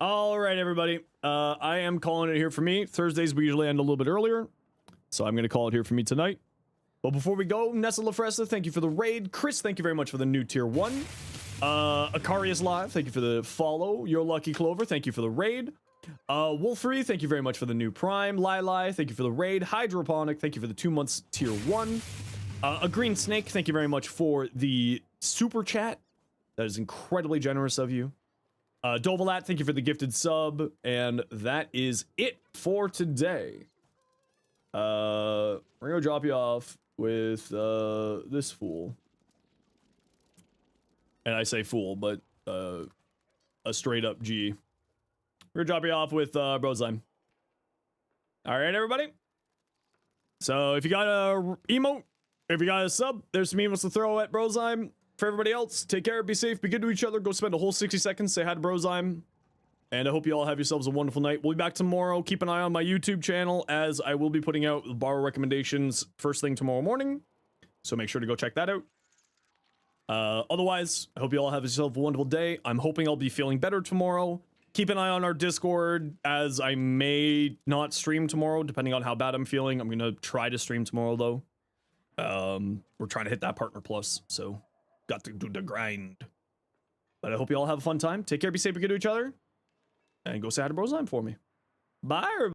All right, everybody. I am calling it here for me. Thursdays we usually end a little bit earlier, so I'm going to call it here for me tonight. But before we go, Nessa LaFresta, thank you for the raid. Chris, thank you very much for the new tier 1. Akarius Live, thank you for the follow. Your Lucky Clover, thank you for the raid. Wolfrey, thank you very much for the new Prime. Lili, thank you for the raid. Hydroponic, thank you for the 2 months tier 1. A Green Snake, thank you very much for the super chat. That is incredibly generous of you. Dovalat, thank you for the gifted sub. And that is it for today. We're gonna drop you off with this fool. And I say fool, but a straight up G. We're gonna drop you off with Brozyme. Alright, everybody. So if you got a emote, if you got a sub, there's some emotes to throw at Brozyme. For everybody else, take care, be safe, be good to each other. Go spend a whole 60 seconds, say hi to Brozyme. And I hope you all have yourselves a wonderful night. We'll be back tomorrow. Keep an eye on my YouTube channel, as I will be putting out borrow recommendations first thing tomorrow morning. So make sure to go check that out. Otherwise, I hope you all have yourself a wonderful day. I'm hoping I'll be feeling better tomorrow. Keep an eye on our Discord, as I may not stream tomorrow, depending on how bad I'm feeling. I'm going to try to stream tomorrow, though. We're trying to hit that Partner Plus, so got to do the grind. But I hope you all have a fun time. Take care, be safe, be good to each other. And go say hi to Brozyme for me. Bye, everybody.